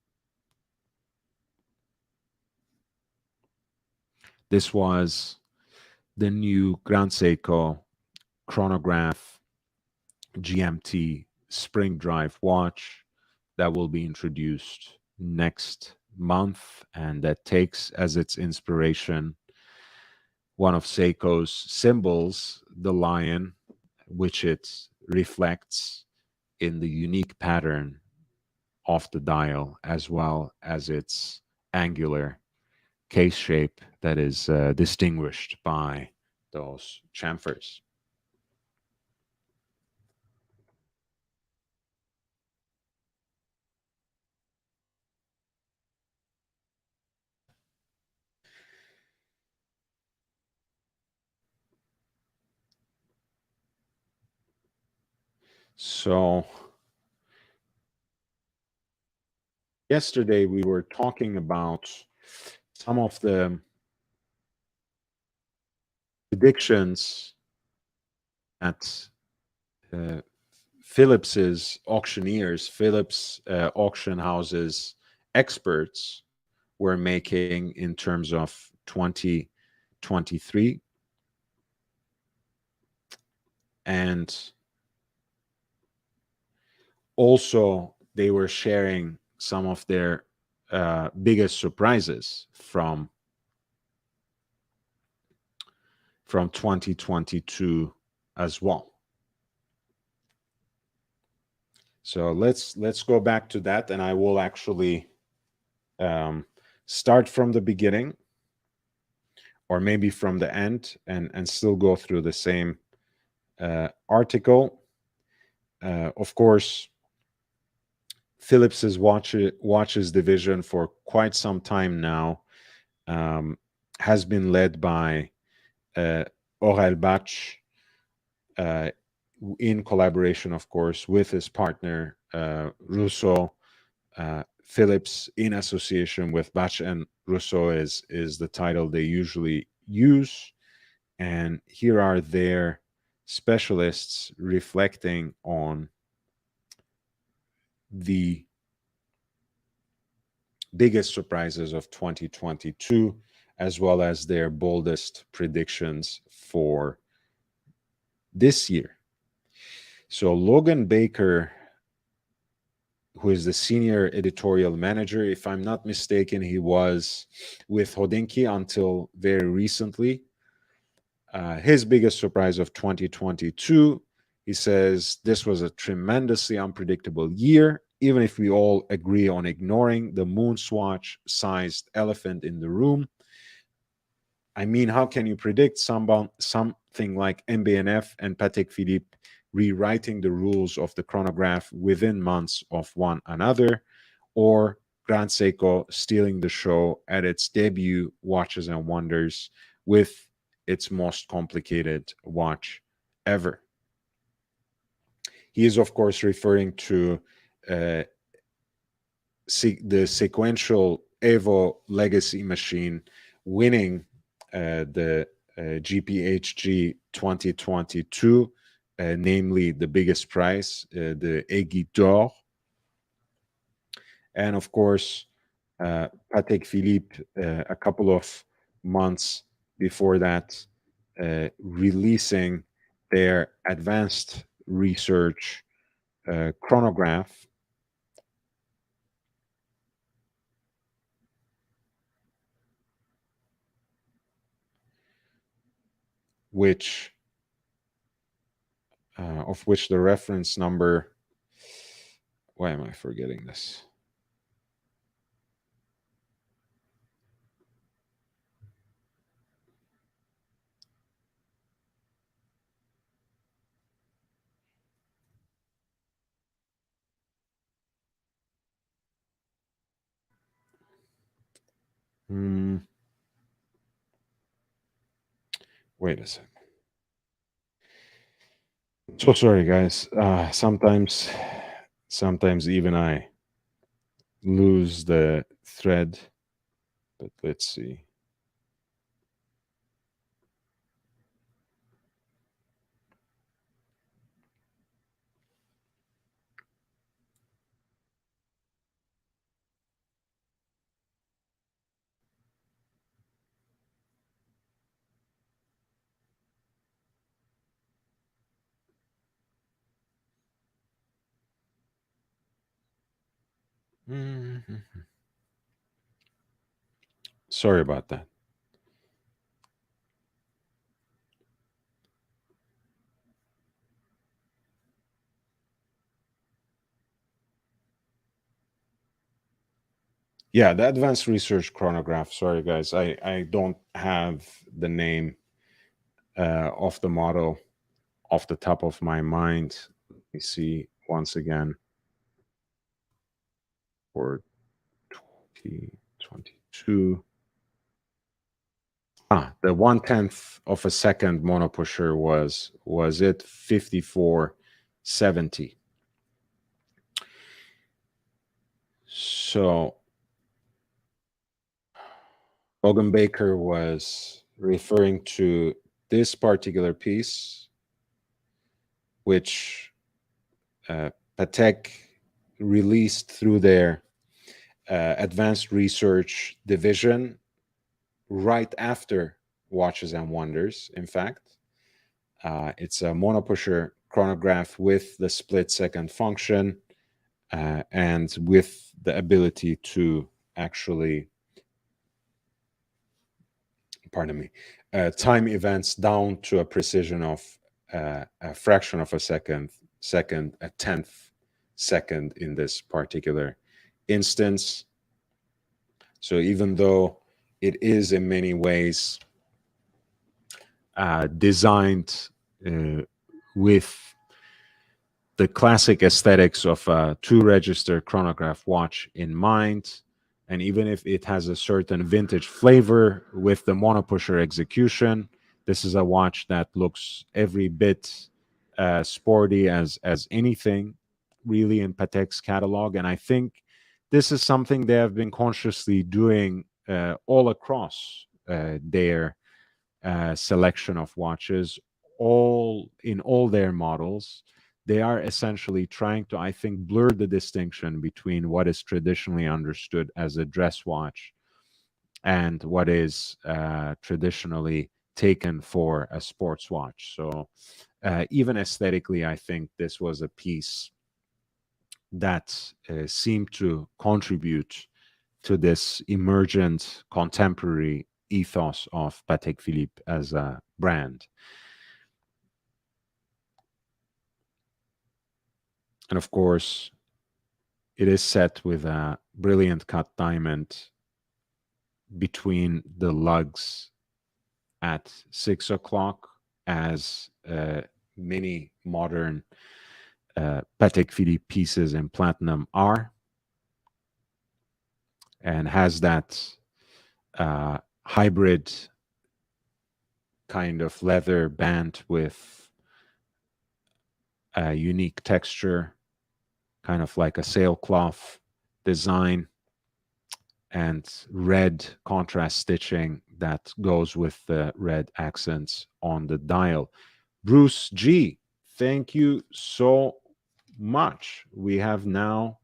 This was the new Grand Seiko chronograph GMT spring drive watch that will be introduced next month, and that takes as its inspiration one of Seiko's symbols, the lion, which it reflects in the unique pattern of the dial, as well as its angular case shape that is distinguished by those chamfers. So yesterday we were talking about some of the predictions at Philips's auctioneers, Philips auction houses experts were making in terms of 2023. And also they were sharing some of their biggest surprises from 2022 as well. So let's go back to that, and I will actually start from the beginning, or maybe from the end, and still go through the same article. Of course, Philips's watches division for quite some time now has been led by Aurel Bach, in collaboration, of course, with his partner Rousseau. Philips, in association with Bach and Rousseau, is the title they usually use. And here are their specialists reflecting on the biggest surprises of 2022, as well as their boldest predictions for this year. So Logan Baker, who is the senior editorial manager, if I'm not mistaken, he was with Hodinkee until very recently. His biggest surprise of 2022, he says, this was a tremendously unpredictable year, even if we all agree on ignoring the moon swatch-sized elephant in the room. I mean, how can you predict something like MBNF and Patek Philippe rewriting the rules of the chronograph within months of one another, or Grand Seiko stealing the show at its debut Watches and Wonders with its most complicated watch ever. He is, of course, referring to uh, the sequential Evo legacy machine winning the GPHG 2022, namely the biggest prize, the Aiguille d'Or. And of course, Patek Philippe, a couple of months before that, releasing their advanced research chronograph, which of which the reference number, why am I forgetting this? Wait a second. So sorry, guys. Sometimes even I lose the thread, but let's see. Sorry about that. Yeah, the advanced research chronograph. Sorry, guys. I don't have the name of the model off the top of my mind. Let me see once again for 2022. The 1/10 of a second monopusher was it 5470. So Logan Baker was referring to this particular piece, which Patek released through their advanced research division right after Watches and Wonders. In fact, it's a monopusher chronograph with the split second function and with the ability to actually, pardon me, time events down to a precision of a fraction of a second, a tenth second in this particular instance. So even though it is in many ways designed with the classic aesthetics of a two-register chronograph watch in mind, and even if it has a certain vintage flavor with the monopusher execution, this is a watch that looks every bit sporty as anything really in Patek's catalog. And I think this is something they have been consciously doing all across their selection of watches, all in all their models. They are essentially trying to, I think, blur the distinction between what is traditionally understood as a dress watch and what is traditionally taken for a sports watch. So even aesthetically, I think this was a piece that seemed to contribute to this emergent contemporary ethos of Patek Philippe as a brand. And of course, it is set with a brilliant cut diamond between the lugs at 6 o'clock as many modern Patek Philippe pieces in platinum are, and has that hybrid kind of leather band with a unique texture, kind of like a sailcloth design, and red contrast stitching that goes with the red accents on the dial. Bruce G, thank you so much. We have now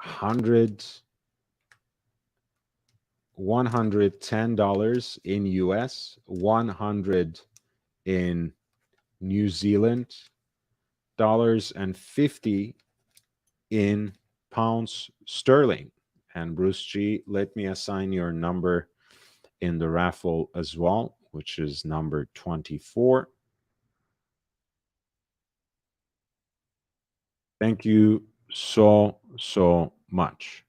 $110 in US, 100 in New Zealand dollars, and 50 in pounds sterling. And Bruce G, let me assign your number in the raffle as well, which is number 24. Thank you so much.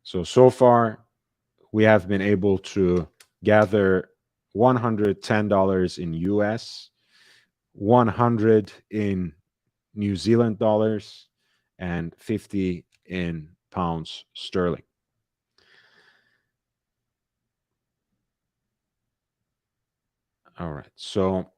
So far, we have been able to gather $110 in US, 100 in New Zealand dollars, and 50 in pounds sterling. All right, so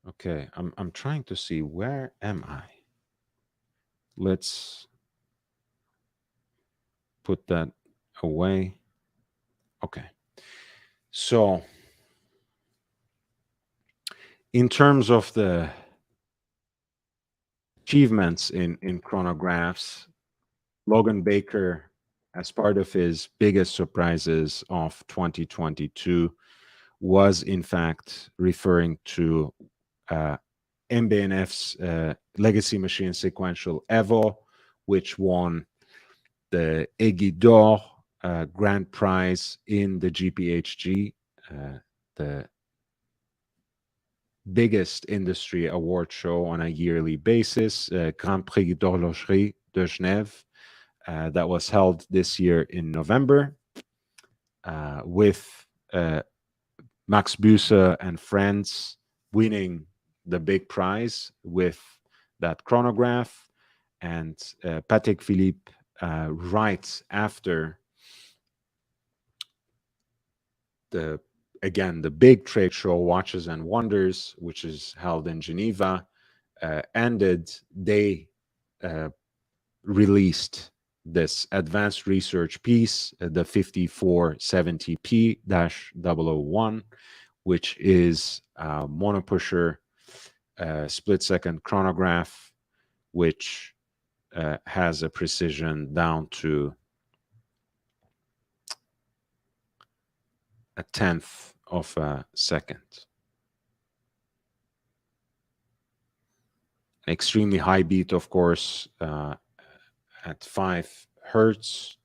okay, I'm trying to see, where am I? Let's put that away. Okay. So in terms of the achievements in chronographs, Logan Baker, as part of his biggest surprises of 2022, was in fact referring to MBNF's Legacy Machine Sequential Evo, which won the Aiguille d'Or Grand Prize in the GPHG, the biggest industry award show on a yearly basis, Grand Prix d'Horlogerie de Genève, that was held this year in November, with Max Büsser and friends winning the big prize with that chronograph, and Patek Philippe right after the big trade show Watches and Wonders, which is held in Geneva, ended. They released this advanced research piece, the 5470P-001, which is a monopusher split-second chronograph, which has a precision down to a tenth of a second. An extremely high beat, of course, at 5 hertz.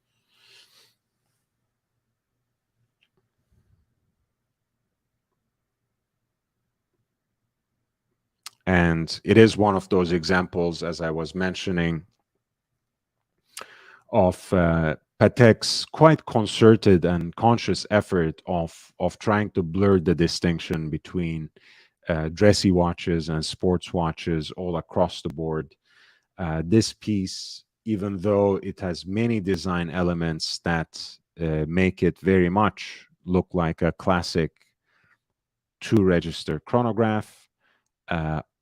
And it is one of those examples, as I was mentioning, of Patek's quite concerted and conscious effort of trying to blur the distinction between dressy watches and sports watches all across the board. This piece, even though it has many design elements that make it very much look like a classic 2-register chronograph,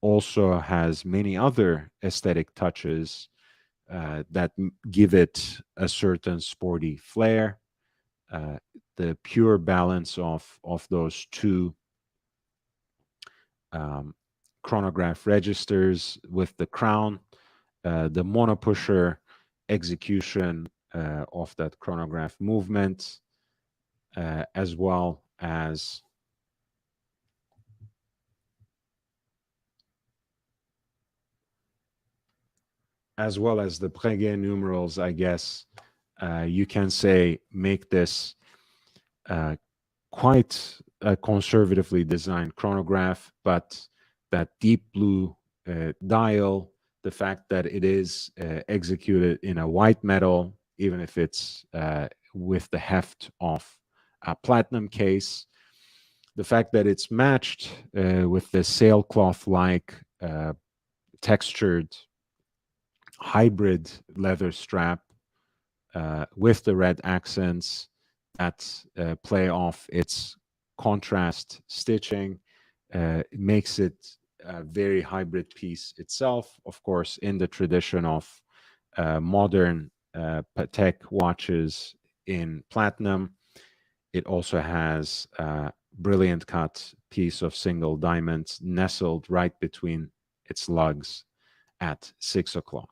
also has many other aesthetic touches that give it a certain sporty flair. The pure balance of those two chronograph registers with the crown, the monopusher execution of that chronograph movement, as well as the Breguet numerals, I guess you can say, make this quite a conservatively designed chronograph, but that deep blue dial, the fact that it is executed in a white metal, even if it's with the heft of a platinum case, the fact that it's matched with the sailcloth like textured hybrid leather strap with the red accents that play off its contrast stitching, makes it a very hybrid piece itself, of course, in the tradition of modern Patek watches in platinum. It also has a brilliant cut piece of single diamonds nestled right between its lugs at 6 o'clock.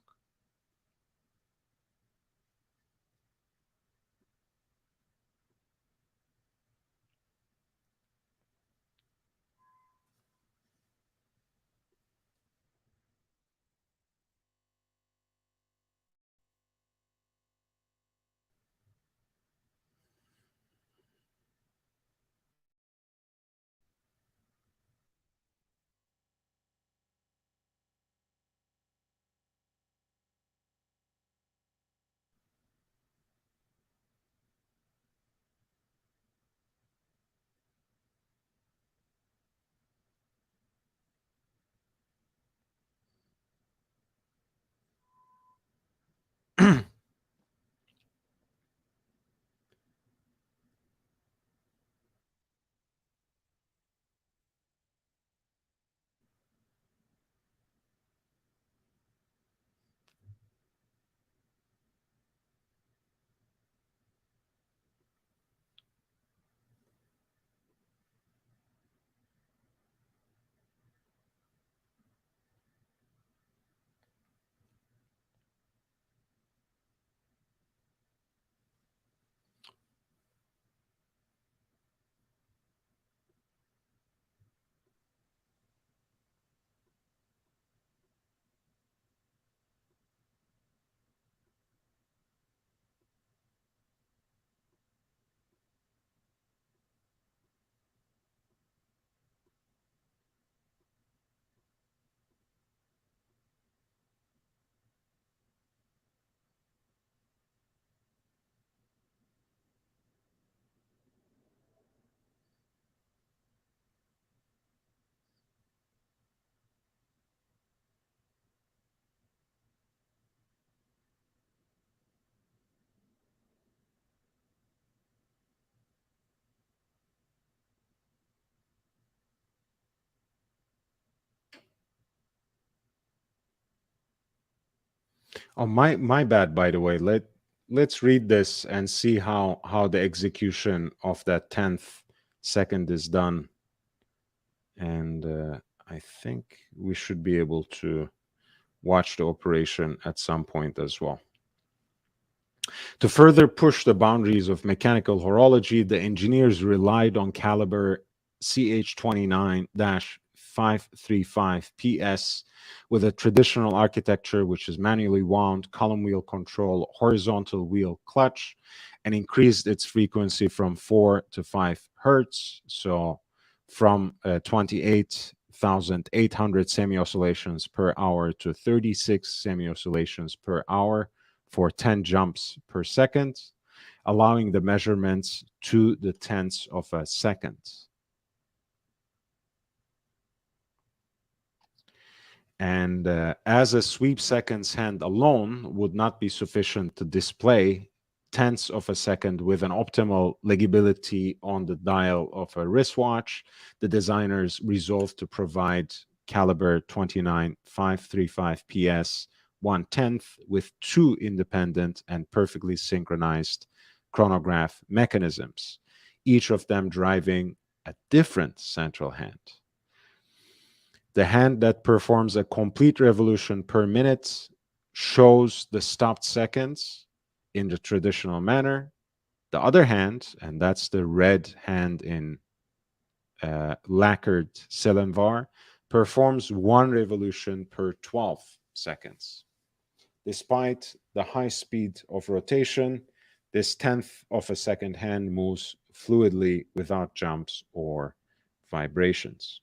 Oh, my bad, by the way. Let's read this and see how the execution of that 10th second is done. And I think we should be able to watch the operation at some point as well. To further push the boundaries of mechanical horology, the engineers relied on caliber CH29 535 PS with a traditional architecture, which is manually wound, column wheel control, horizontal wheel clutch, and increased its frequency from 4 to 5 hertz. So from 28,800 semi oscillations per hour to 36 semi oscillations per hour for 10 jumps per second, allowing the measurements to the tenths of a second. And as a sweep seconds hand alone would not be sufficient to display tenths of a second with an optimal legibility on the dial of a wristwatch, the designers resolved to provide caliber 29 535 PS 1/10 with two independent and perfectly synchronized chronograph mechanisms, each of them driving a different central hand. The hand that performs a complete revolution per minute shows the stopped seconds in the traditional manner. The other hand, and that's the red hand in lacquered Selenvar, performs one revolution per 12 seconds. Despite the high speed of rotation, This tenth of a second hand moves fluidly without jumps or vibrations.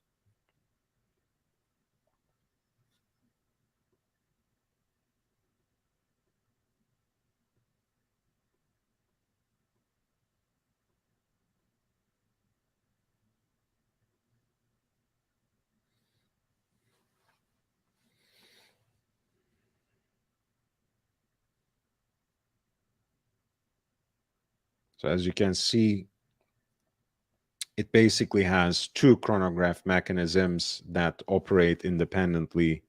So as you can see, it basically has two chronograph mechanisms that operate independently,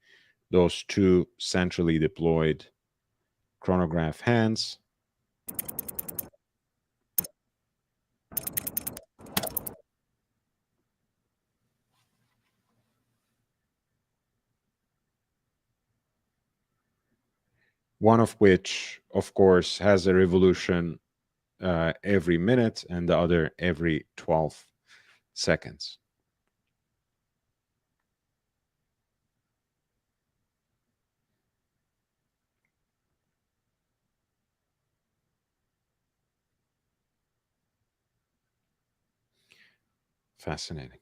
those two centrally deployed chronograph hands. One of which, of course, has a revolution every minute and the other every 12 seconds. Fascinating.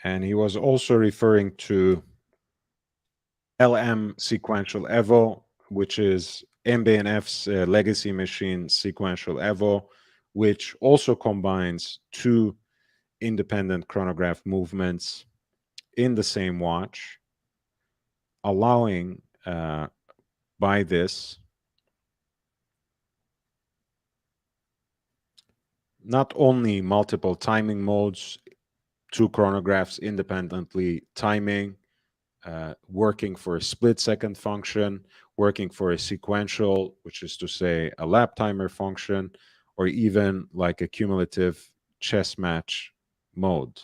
And he was also referring to LM sequential Evo, which is MBNF's legacy machine sequential Evo, which also combines two independent chronograph movements in the same watch, allowing by this not only multiple timing modes, two chronographs independently timing, working for a split second function, working for a sequential, which is to say a lap timer function, or even like a cumulative chess match mode,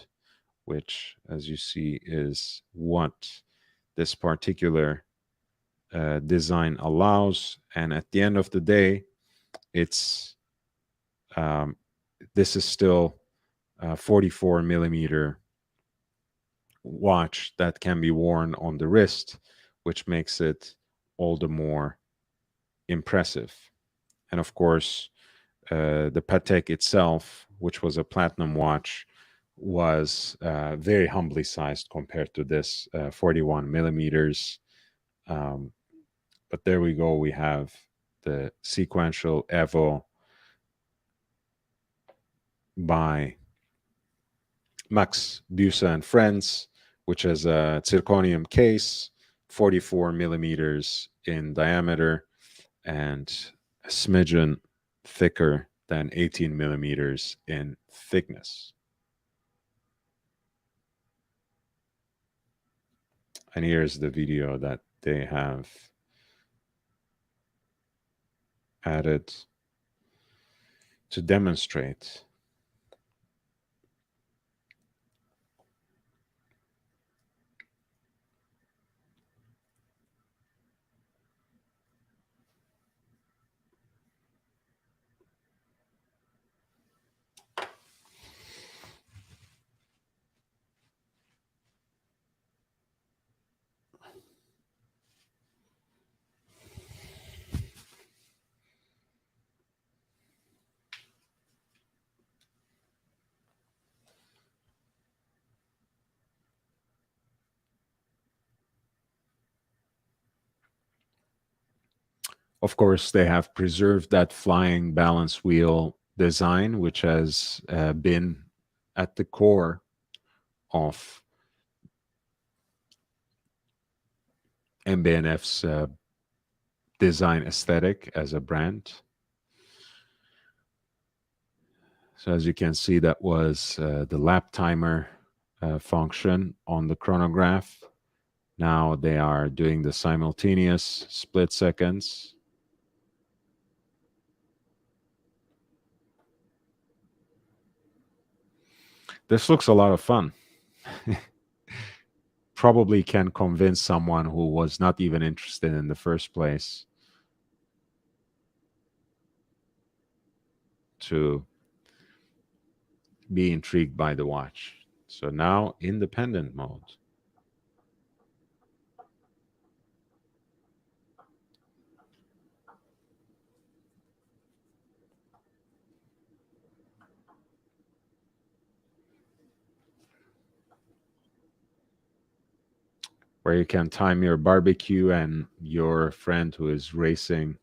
which, as you see, is what this particular design allows. And at the end of the day, it's this is still a 44 millimeter watch that can be worn on the wrist, which makes it all the more impressive. And of course, the Patek itself, which was a platinum watch, was very humbly sized compared to this 41 millimeters. But there we go. We have the sequential Evo by Max Busa and Friends, which has a zirconium case, 44 millimeters in diameter, and a smidgen thicker than 18 millimeters in thickness. And here's the video that they have added to demonstrate. Of course, they have preserved that flying balance wheel design, which has been at the core of MBNF's design aesthetic as a brand. So as you can see, that was the lap timer function on the chronograph. Now they are doing the simultaneous split seconds. This looks a lot of fun. Probably can convince someone who was not even interested in the first place to be intrigued by the watch. So now independent mode. Where you can time your barbecue and your friend who is racing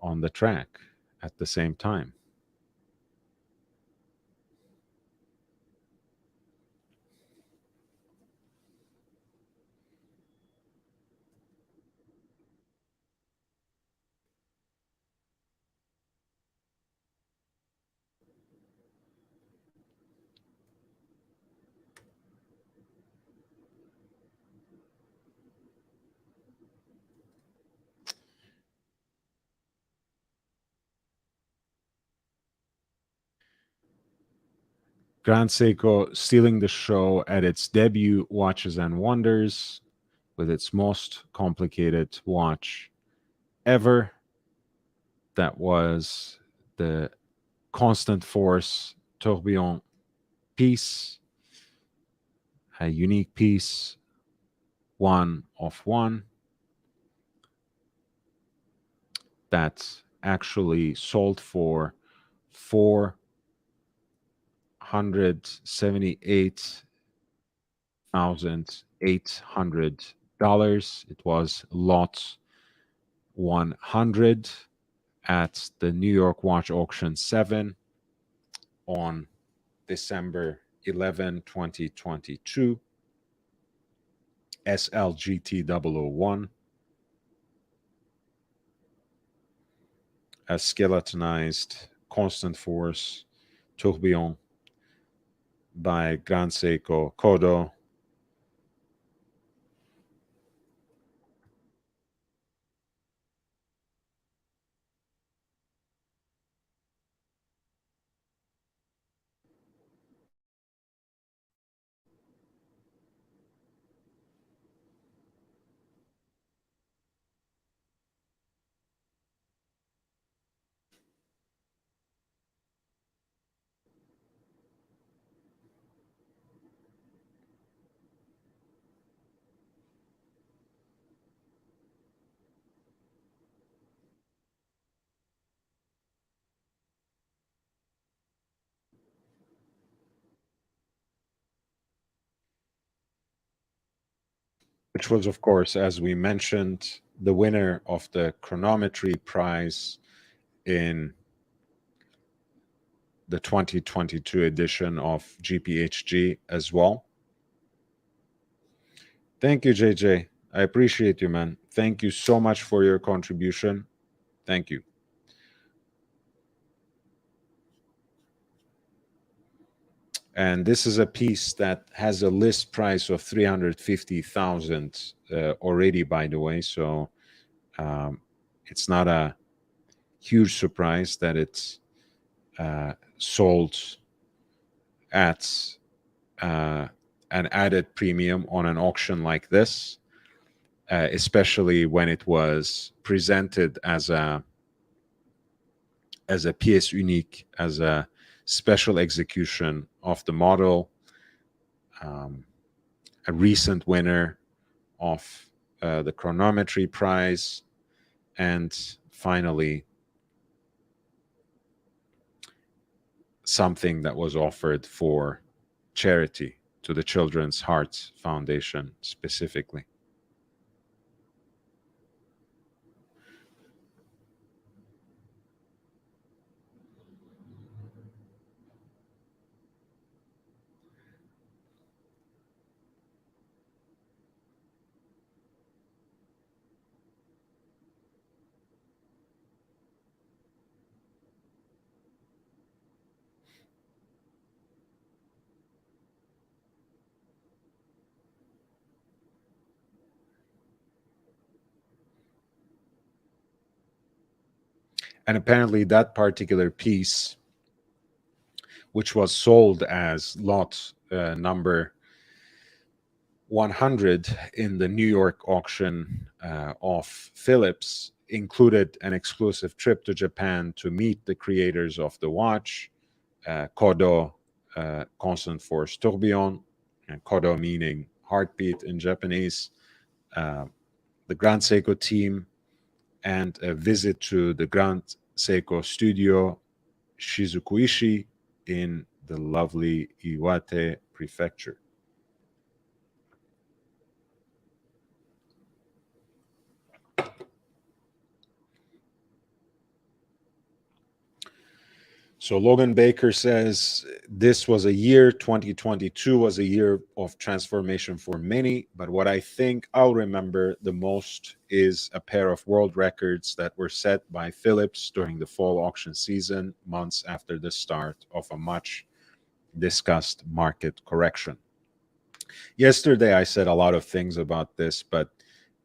on the track at the same time. Grand Seiko stealing the show at its debut Watches and Wonders with its most complicated watch ever. That was the Constant Force Tourbillon piece, a unique piece, one of one, that actually sold for $478,800. It was lot 100 at the New York Watch Auction 7 on December 11, 2022. SLGT 001, a skeletonized Constant Force Tourbillon by Grand Seiko Kodo. Which was, of course, as we mentioned, the winner of the chronometry prize in the 2022 edition of GPHG as well. Thank you, JJ. I appreciate you, man. Thank you so much for your contribution. Thank you. And this is a piece that has a list price of 350,000 already, by the way. So it's not a huge surprise that it's sold at an added premium on an auction like this, especially when it was presented as a pièce unique, as a special execution of the model, a recent winner of the chronometry prize, and finally something that was offered for charity to the Children's Heart Foundation specifically. And apparently that particular piece, which was sold as lot number 100 in the New York auction of Philips, included an exclusive trip to Japan to meet the creators of the watch, Kodo, consonant for tourbillon, and Kodo meaning heartbeat in Japanese, uh, the Grand Seiko team, and a visit to the Grand Seiko studio, Shizukuishi, in the lovely Iwate prefecture. So Logan Baker says this was a year, 2022 was a year of transformation for many, but what I think I'll remember the most is a pair of world records that were set by Philips during the fall auction season, months after the start of a much discussed market correction. Yesterday, I said a lot of things about this, but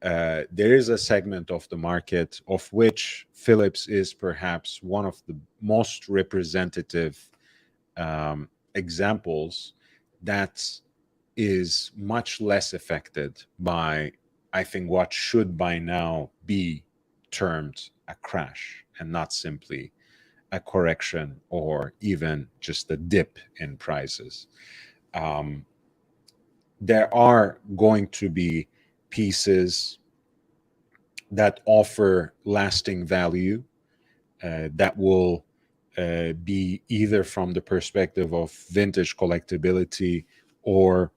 there is a segment of the market of which Philips is perhaps one of the most representative examples that is much less affected by, I think, what should by now be termed a crash and not simply a correction or even just a dip in prices. There are going to be pieces that offer lasting value that will be either from the perspective of vintage collectability or,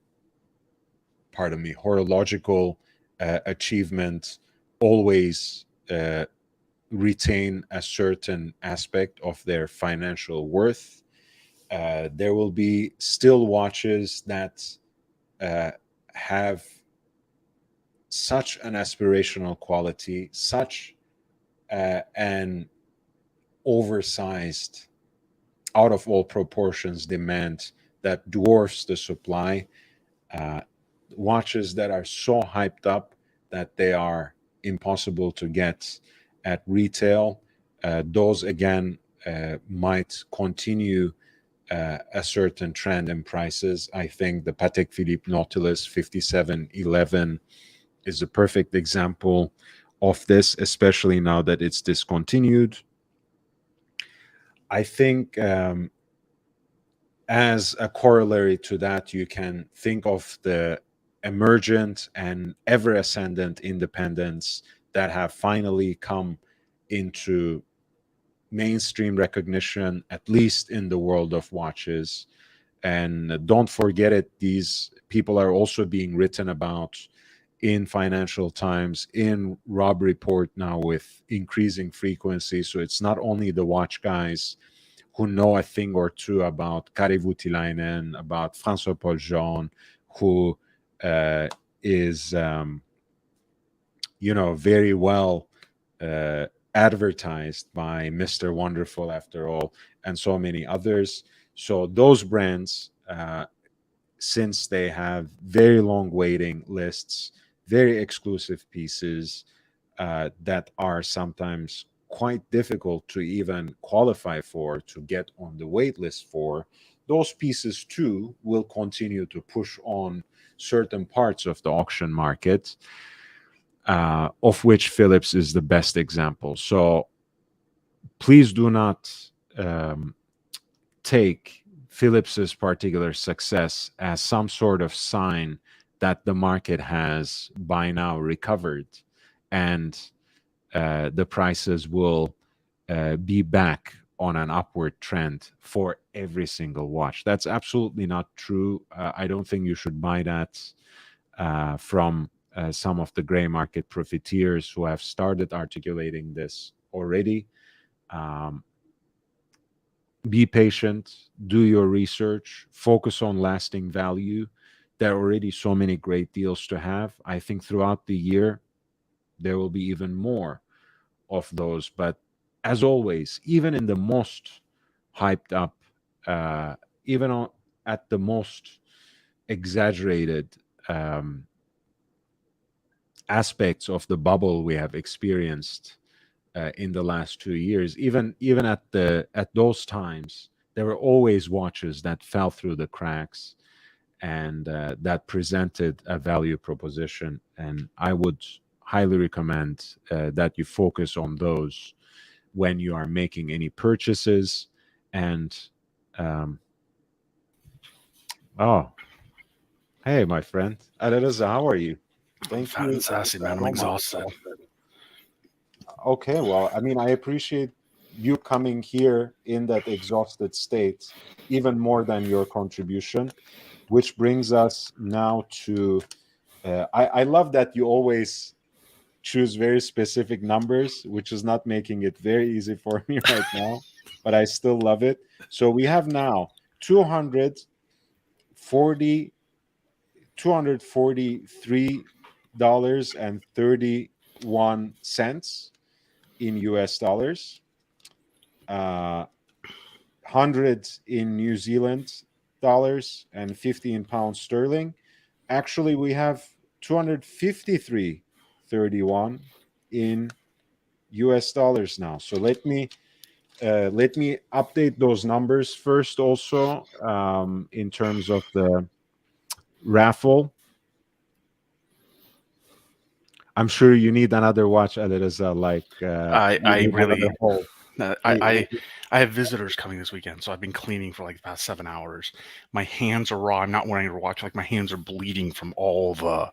pardon me, horological achievement, always retain a certain aspect of their financial worth. There will be still watches that have such an aspirational quality, such an oversized, out of all proportions demand that dwarfs the supply. Uh, Watches that are so hyped up that they are impossible to get at retail. Those again might continue a certain trend in prices. I think the Patek Philippe Nautilus 5711 is a perfect example of this, especially now that it's discontinued. I think as a corollary to that, you can think of the emergent and ever ascendant independents that have finally come into mainstream recognition, at least in the world of watches. And don't forget it, these people are also being written about in Financial Times, in Rob Report now with increasing frequency. So it's not only the watch guys who know a thing or two about Kari Voutilainen, about François Paul Jean, who is, very well advertised by Mr. Wonderful, after all, and so many others. So those brands, since they have very long waiting lists, very exclusive pieces that are sometimes quite difficult to even qualify for, to get on the wait list for, those pieces too will continue to push on certain parts of the auction market, of which Philips is the best example. So please do not take Philips's particular success as some sort of sign that the market has by now recovered and the prices will be back on an upward trend for every single watch. That's absolutely not true. I don't think you should buy that from some of the gray market profiteers who have started articulating this already. Be patient, do your research, focus on lasting value. There are already so many great deals to have. I think throughout the year, there will be even more of those. But as always, even in the most hyped up, even at the most exaggerated aspects of the bubble we have experienced in the last 2 years. Even at those times, there were always watches that fell through the cracks and that presented a value proposition. And I would highly recommend that you focus on those when you are making any purchases. And um, oh, hey, my friend, Alireza, how are you? I'm Thank fat and you sassy, man. I'm so much. exhausted. Okay, well, I mean, I appreciate you coming here in that exhausted state even more than your contribution, which brings us now to. I love that you always choose very specific numbers, which is not making it very easy for me right now, but I still love it. So we have now 240 $243.31 in US dollars, 100 in New Zealand dollars, and 50 in pounds sterling. Actually, we have 253.31 in US dollars now. So let me update those numbers first also, in terms of the raffle. I'm sure you need another watch, Alireza, like you I need another really, hole. I, Hey, I, I have visitors coming this weekend, so I've been cleaning for like the past 7 hours. My hands are raw. I'm not wearing a watch. Like my hands are bleeding from all the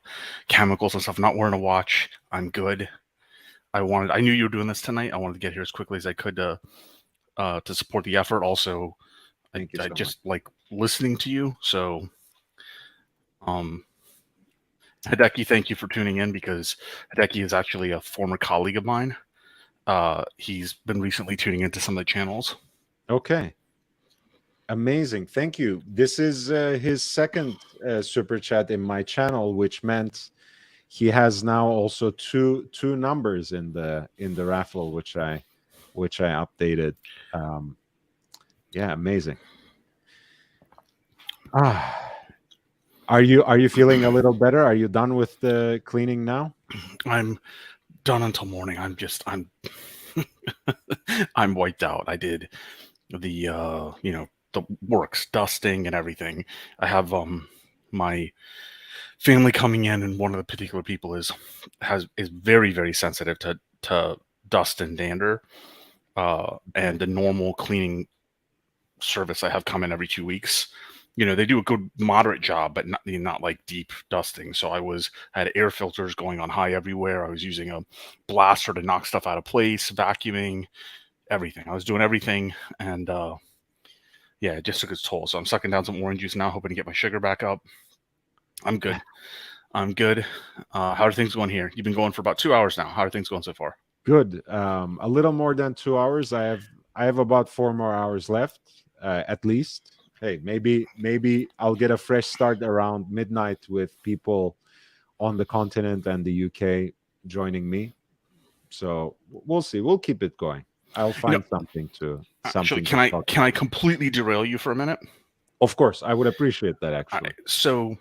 chemicals and stuff. I'm not wearing a watch. I'm good. I knew you were doing this tonight. I wanted to get here as quickly as I could to support the effort. Also, thank you I so much. just like listening to you. So, um, Hideki, thank you for tuning in, because Hideki is actually a former colleague of mine. He's been recently tuning into some of the channels. Okay. Amazing. Thank you. This is his second super chat in my channel, which meant he has now also two numbers in the raffle, which I updated. Yeah, amazing. Ah, are you feeling a little better? Are you done with the cleaning now? I'm done until morning. I'm I'm wiped out. I did the the works, dusting and everything. I have my family coming in, and one of the particular people is very, very sensitive to dust and dander. And the normal cleaning service I have come in every 2 weeks. They do a good moderate job, but not like deep dusting. So I had air filters going on high everywhere. I was using a blaster to knock stuff out of place, vacuuming, everything. I was doing everything, and yeah, it just took its toll. So I'm sucking down some orange juice now, hoping to get my sugar back up. I'm good. I'm good. How are things going here? You've been going for about 2 hours now. How are things going so far? Good. A little more than 2 hours. I have about 4 more hours left, at least. Hey, maybe I'll get a fresh start around midnight with people on the continent and the UK joining me. So we'll see. We'll keep it going. I'll You know, find something actually, to talk can I about. completely derail you for a minute? Of course, I would appreciate that actually. So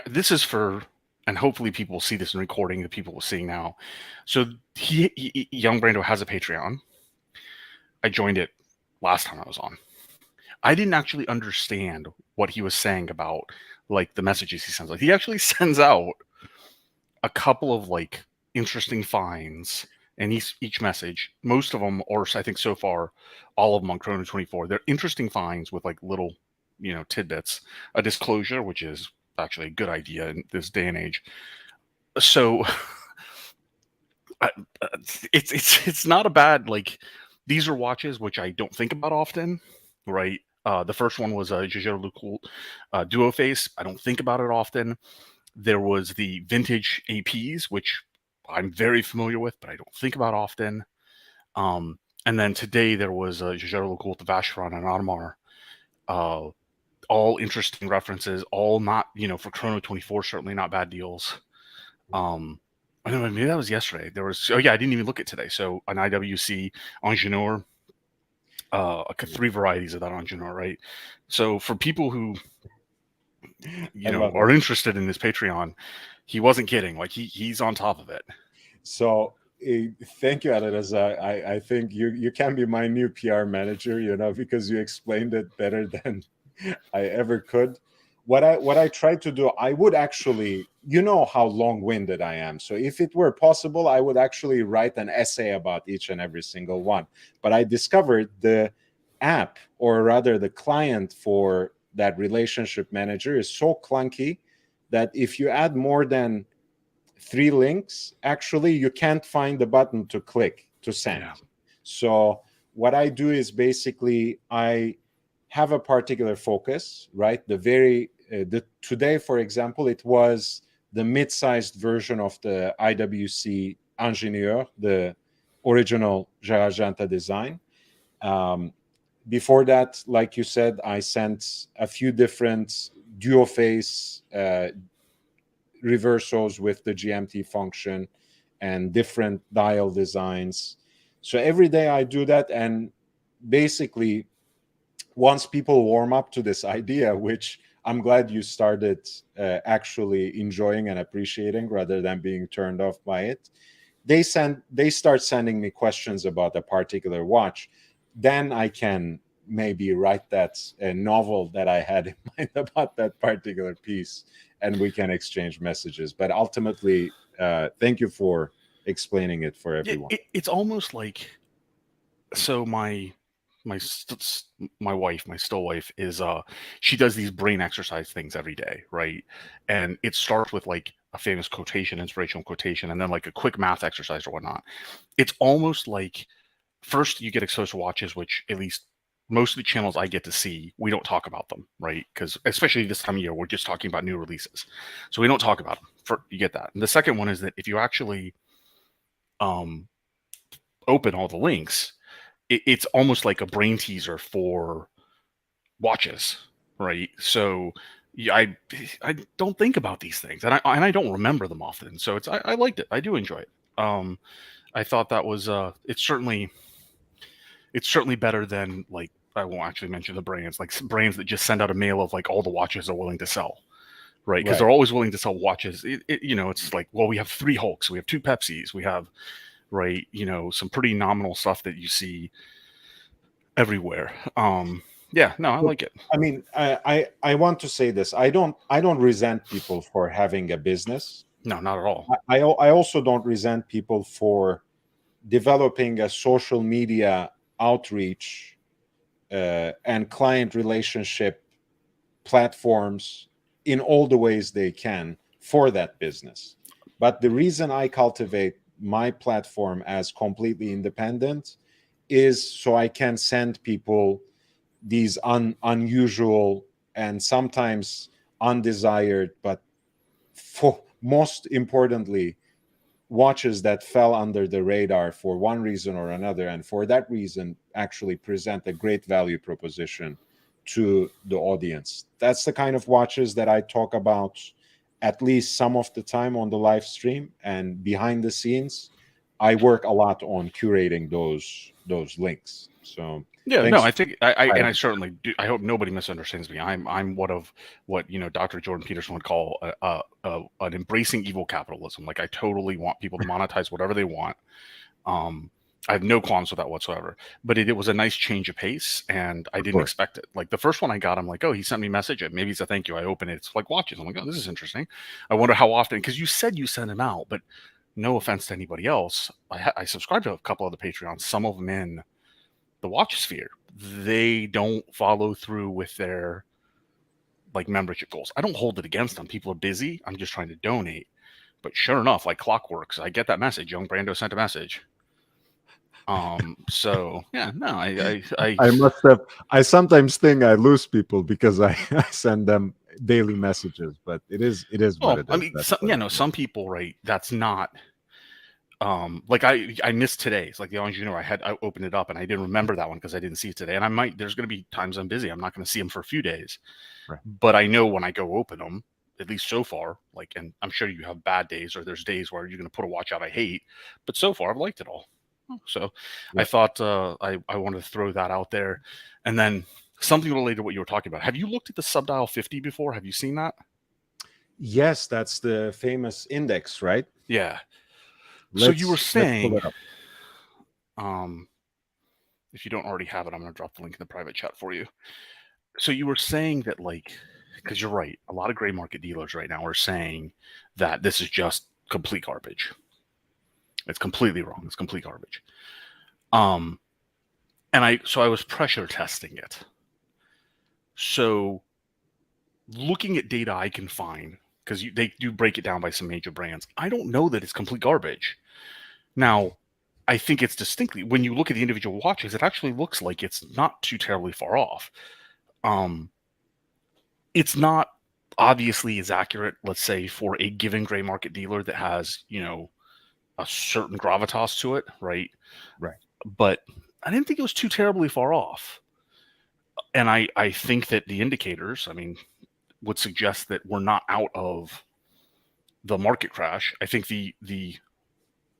this is for, and hopefully people will see this in recording that people will see now. So Young Brando has a Patreon. I joined it last time I was on. I didn't actually understand what he was saying about like the messages he sends. Like he actually sends out a couple of like interesting finds, and each message, most of them, or I think so far, all of them on Chrono 24, they're interesting finds with like little, tidbits, a disclosure, which is actually a good idea in this day and age. So it's not a bad, like, these are watches which I don't think about often, right? The first one was a Jaeger LeCoultre Duo Face. I don't think about it often. There was the vintage APs, which I'm very familiar with, but I don't think about often. And then today there was a Jaeger LeCoultre Vacheron and Audemars. All interesting references, all not, for Chrono 24, certainly not bad deals. I don't know, maybe that was yesterday. There was, oh yeah, I didn't even look at today. So an IWC Ingenieur, 3 varieties of that Ingenieur, right? So for people who, I love are it. interested in this Patreon, he wasn't kidding. Like he's on top of it. So Thank you, Alireza. I think you can be my new PR manager, because you explained it better than I ever could. What I try to do, I would actually, how long-winded I am. So if it were possible, I would actually write an essay about each and every single one. But I discovered the app, or rather the client for that relationship manager, is so clunky that if you add more than 3 links, actually you can't find the button to click to send. Yeah. So what I do is basically I have a particular focus, right? Today, for example, it was the mid-sized version of the IWC Ingenieur, the original Gérard Janta design. Before that, like you said, I sent a few different dual face reversals with the GMT function and different dial designs. So every day I do that. And basically, once people warm up to this idea, which I'm glad you started actually enjoying and appreciating rather than being turned off by it, they start sending me questions about a particular watch. Then I can maybe write that novel that I had in mind about that particular piece, and we can exchange messages. But ultimately, thank you for explaining it for everyone. It's almost like, so my wife, my still wife, is she does these brain exercise things every day, right? And it starts with like a famous quotation, inspirational quotation, and then like a quick math exercise or whatnot. It's almost like first you get exposed to watches, which at least most of the channels I get to see, we don't talk about them, right? Because especially this time of year, we're just talking about new releases, so we don't talk about them. You get that. And the second one is that if you actually open all the links, it's almost like a brain teaser for watches, right? So yeah, I don't think about these things, and I don't remember them often. So I liked it. I do enjoy it. I thought that was it's certainly better than, like, I won't actually mention the brands, like brands that just send out a mail of like all the watches they're willing to sell, right? Because they're always willing to sell watches. It's like, well, we have 3 Hulks, we have 2 Pepsis, we have, right, some pretty nominal stuff that you see everywhere. Yeah, no, I like it. I mean, I want to say this. I don't resent people for having a business. No, not at all. I also don't resent people for developing a social media outreach and client relationship platforms in all the ways they can for that business. But the reason I cultivate my platform as completely independent is so I can send people these unusual and sometimes undesired, but most importantly, watches that fell under the radar for one reason or another, and for that reason actually present a great value proposition to the audience. That's the kind of watches that I talk about at least some of the time on the live stream, and behind the scenes I work a lot on curating those links. So yeah, thanks. no, I think I certainly do. I hope nobody misunderstands me. I'm what Dr. Jordan Peterson would call an embracing evil capitalism. Like, I totally want people to monetize whatever they want. I have no qualms with that whatsoever. But it was a nice change of pace, and I didn't expect it. Like, the first one I got, I'm like, oh, he sent me a message. Maybe it's a thank you. I open it. It's like watches. I'm like, oh, this is interesting. I wonder how often, because you said you sent them out, but no offense to anybody else, I subscribe to a couple of the Patreons, some of them in the watch sphere. They don't follow through with their like membership goals. I don't hold it against them. People are busy. I'm just trying to donate. But sure enough, like clockworks, I get that message. Young Brando sent a message. So yeah, no, I must have. I sometimes think I lose people because I send them daily messages, but it is what it is. I mean, some people, right? That's not. Like I missed today's, like the Ingenieur. I opened it up and I didn't remember that one because I didn't see it today. And there's going to be times I'm busy. I'm not going to see them for a few days, right. But I know when I go open them, at least so far, like, and I'm sure you have bad days or there's days where you're going to put a watch out I hate, but so far I've liked it all. So yeah. I thought I wanted to throw that out there. And then something related to what you were talking about. Have you looked at the Subdial 50 before? Have you seen that? Yes, that's the famous index, right? Yeah. So you were Let's pull saying, it up. if you don't already have it, I'm going to drop the link in the private chat for you. So you were saying that, like, because you're right, a lot of gray market dealers right now are saying that this is just complete garbage. It's completely wrong. It's complete garbage. And I was pressure testing it. So looking at data I can find, because they do break it down by some major brands, I don't know that it's complete garbage. Now, I think it's distinctly, when you look at the individual watches, it actually looks like it's not too terribly far off. It's not obviously as accurate, let's say, for a given gray market dealer that has, a certain gravitas to it, right? Right. But I didn't think it was too terribly far off. And I think that the indicators, I mean, would suggest that we're not out of the market crash. I think the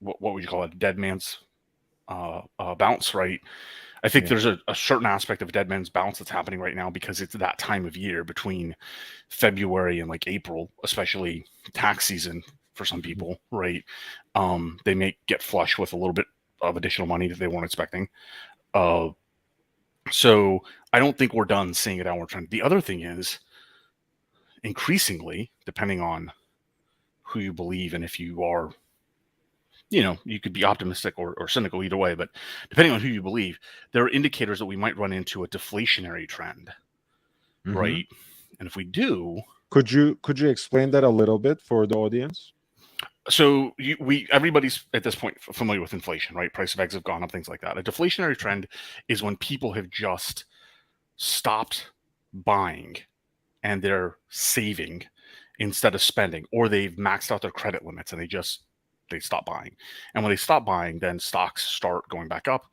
what would you call it, dead man's bounce, right? I think there's a certain aspect of dead man's bounce that's happening right now because it's that time of year between February and like April, especially tax season for some people, right? They may get flush with a little bit of additional money that they weren't expecting. So I don't think we're done seeing a downward trend. The other thing is, increasingly, depending on who you believe and if you are, you could be optimistic or cynical either way, but depending on who you believe, there are indicators that we might run into a deflationary trend, right? And if we do, could you explain that a little bit for the audience? So everybody's at this point familiar with inflation, right? Price of eggs have gone up, things like that. A deflationary trend is when people have just stopped buying and they're saving instead of spending, or they've maxed out their credit limits and they stop buying. And when they stop buying, then stocks start going back up,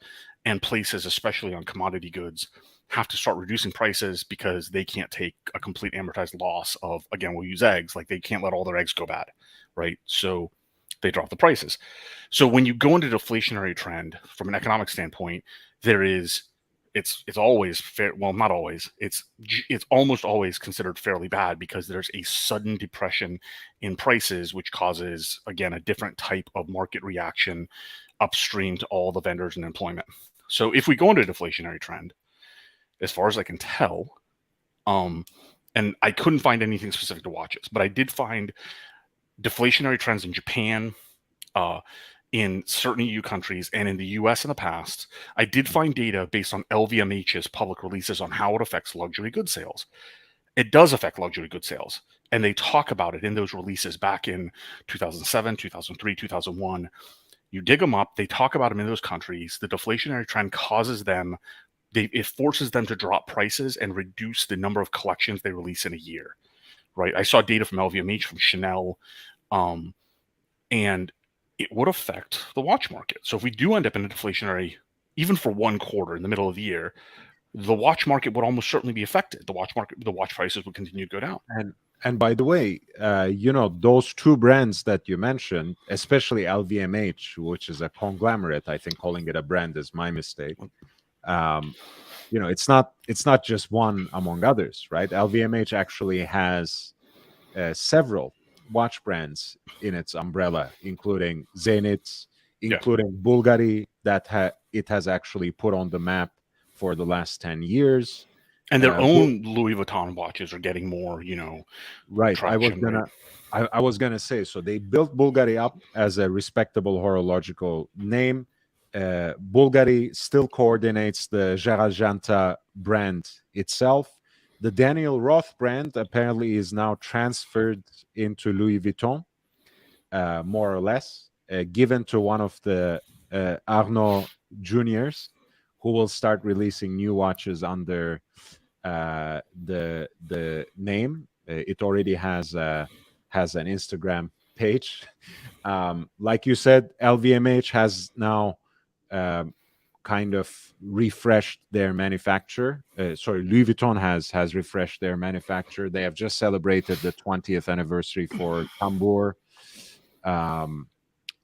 and places, especially on commodity goods, have to start reducing prices because they can't take a complete amortized loss of, again, we'll use eggs, like they can't let all their eggs go bad, right? So they drop the prices. So when you go into deflationary trend from an economic standpoint, it's always fair. Well, not always. It's almost always considered fairly bad because there's a sudden depression in prices, which causes, again, a different type of market reaction upstream to all the vendors and employment. So if we go into a deflationary trend, as far as I can tell, and I couldn't find anything specific to watches, but I did find deflationary trends in Japan, in certain EU countries, and in the US in the past. I did find data based on LVMH's public releases on how it affects luxury good sales. It does affect luxury good sales, and they talk about it in those releases back in 2007, 2003, 2001. You dig them up, they talk about them in those countries. The deflationary trend causes them, it forces them to drop prices and reduce the number of collections they release in a year, right? I saw data from LVMH, from Chanel, and it would affect the watch market. So if we do end up in a deflationary, even for one quarter in the middle of the year, the watch market would almost certainly be affected. The watch prices would continue to go down. And by the way, those two brands that you mentioned, especially LVMH, which is a conglomerate, I think calling it a brand is my mistake. It's not just one among others, right? LVMH actually has several watch brands in its umbrella, including Zenit, including Bulgari, that it has actually put on the map for the last 10 years. And their own Louis Vuitton watches are getting more, right. traction, I was gonna say, so they built Bulgari up as a respectable horological name. Bulgari still coordinates the Gerald Janta brand itself. The Daniel Roth brand apparently is now transferred into Louis Vuitton, more or less, given to one of the Arnaud Juniors, who will start releasing new watches under the name. It already has an Instagram page. Like you said, LVMH has now kind of refreshed their manufacture. Louis Vuitton has refreshed their manufacture. They have just celebrated the 20th anniversary for Tambour.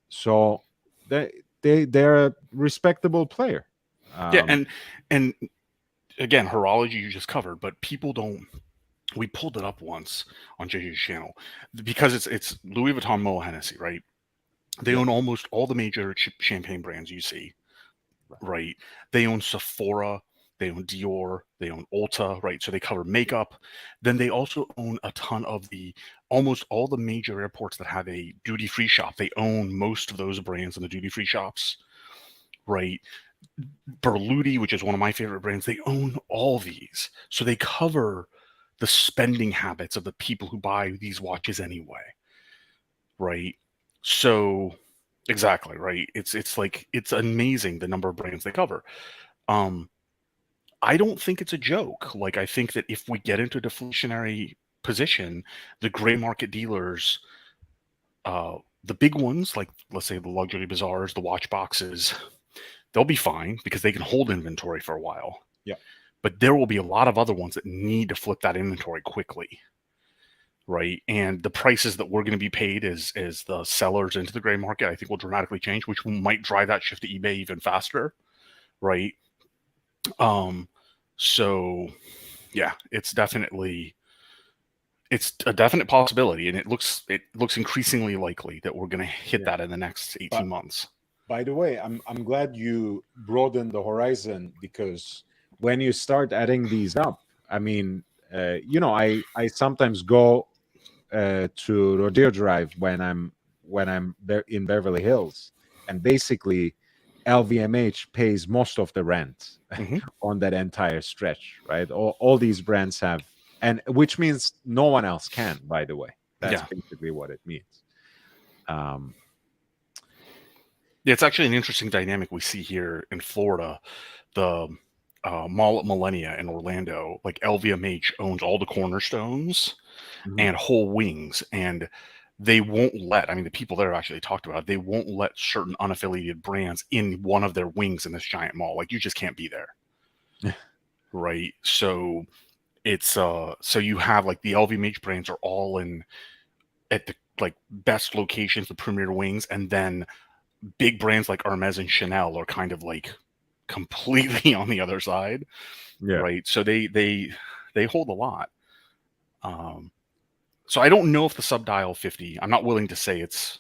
So they're a respectable player. And again, horology you just covered, but people don't. We pulled it up once on JJ's channel because it's Louis Vuitton Moët Hennessy, right? They own almost all the major champagne brands you see, right? They own Sephora, they own Dior, they own Ulta, right? So they cover makeup. Then they also own a ton of almost all the major airports that have a duty-free shop. They own most of those brands in the duty-free shops, right? Berluti, which is one of my favorite brands, they own all these. So they cover the spending habits of the people who buy these watches anyway, right? So exactly, right. It's like it's amazing the number of brands they cover. I don't think it's a joke. Like I think that if we get into a deflationary position, the gray market dealers, the big ones, like let's say the luxury bazaars, the watch boxes, they'll be fine because they can hold inventory for a while. Yeah. But there will be a lot of other ones that need to flip that inventory quickly. Right. And the prices that we're going to be paid as the sellers into the gray market, I think will dramatically change, which might drive that shift to eBay even faster. Right. So yeah, it's a definite possibility, and it looks increasingly likely that we're going to hit that in the next 18 months. By the way, I'm glad you broadened the horizon, because when you start adding these up, I mean, I sometimes go to Rodeo Drive when I'm in Beverly Hills, and basically LVMH pays most of the rent on that entire stretch, right? All these brands have, and which means no one else can, by the way. That's basically what it means. Yeah, it's actually an interesting dynamic we see here in Florida. The mall at Millennia in Orlando, like LVMH owns all the cornerstones and whole wings, and they won't let, I mean, the people there actually talked about it, they won't let certain unaffiliated brands in one of their wings in this giant mall. Like, you just can't be there. Right? So it's so you have like the LVMH brands are all in at the like best locations, the premier wings, and then big brands like Hermes and Chanel are kind of like completely on the other side. Right? So they hold a lot. So I don't know if the subdial 50, I'm not willing to say it's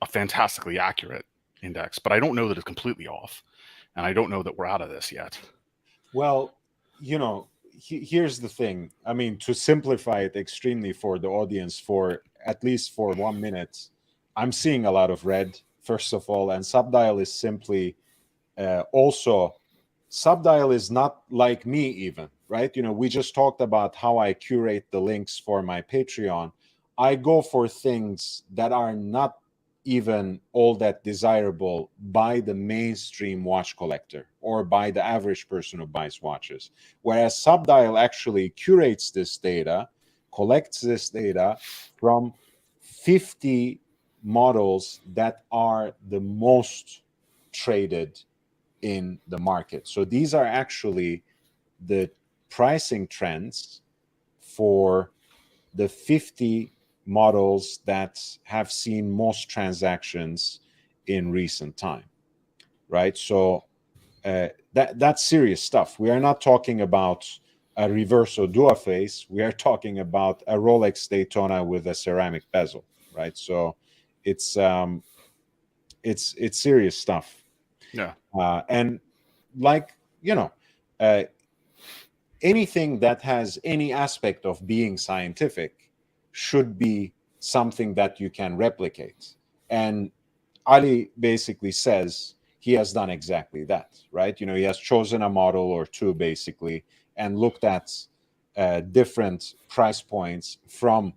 a fantastically accurate index, but I don't know that it's completely off. And I don't know that we're out of this yet. Well, here's the thing. I mean, to simplify it extremely for the audience, for at least for 1 minute, I'm seeing a lot of red, first of all, and subdial is simply also, subdial is not like me even, right? We just talked about how I curate the links for my Patreon. I go for things that are not even all that desirable by the mainstream watch collector or by the average person who buys watches. Whereas subdial actually curates this data, collects this data from 50 models that are the most traded in the market. So these are actually the pricing trends for the 50 models that have seen most transactions in recent time, right? So that's serious stuff. We are not talking about a Reverso Duoface. We are talking about a Rolex Daytona with a ceramic bezel, right? So it's serious stuff. Yeah. And like, anything that has any aspect of being scientific should be something that you can replicate. And Ali basically says he has done exactly that, right? He has chosen a model or two basically and looked at different price points from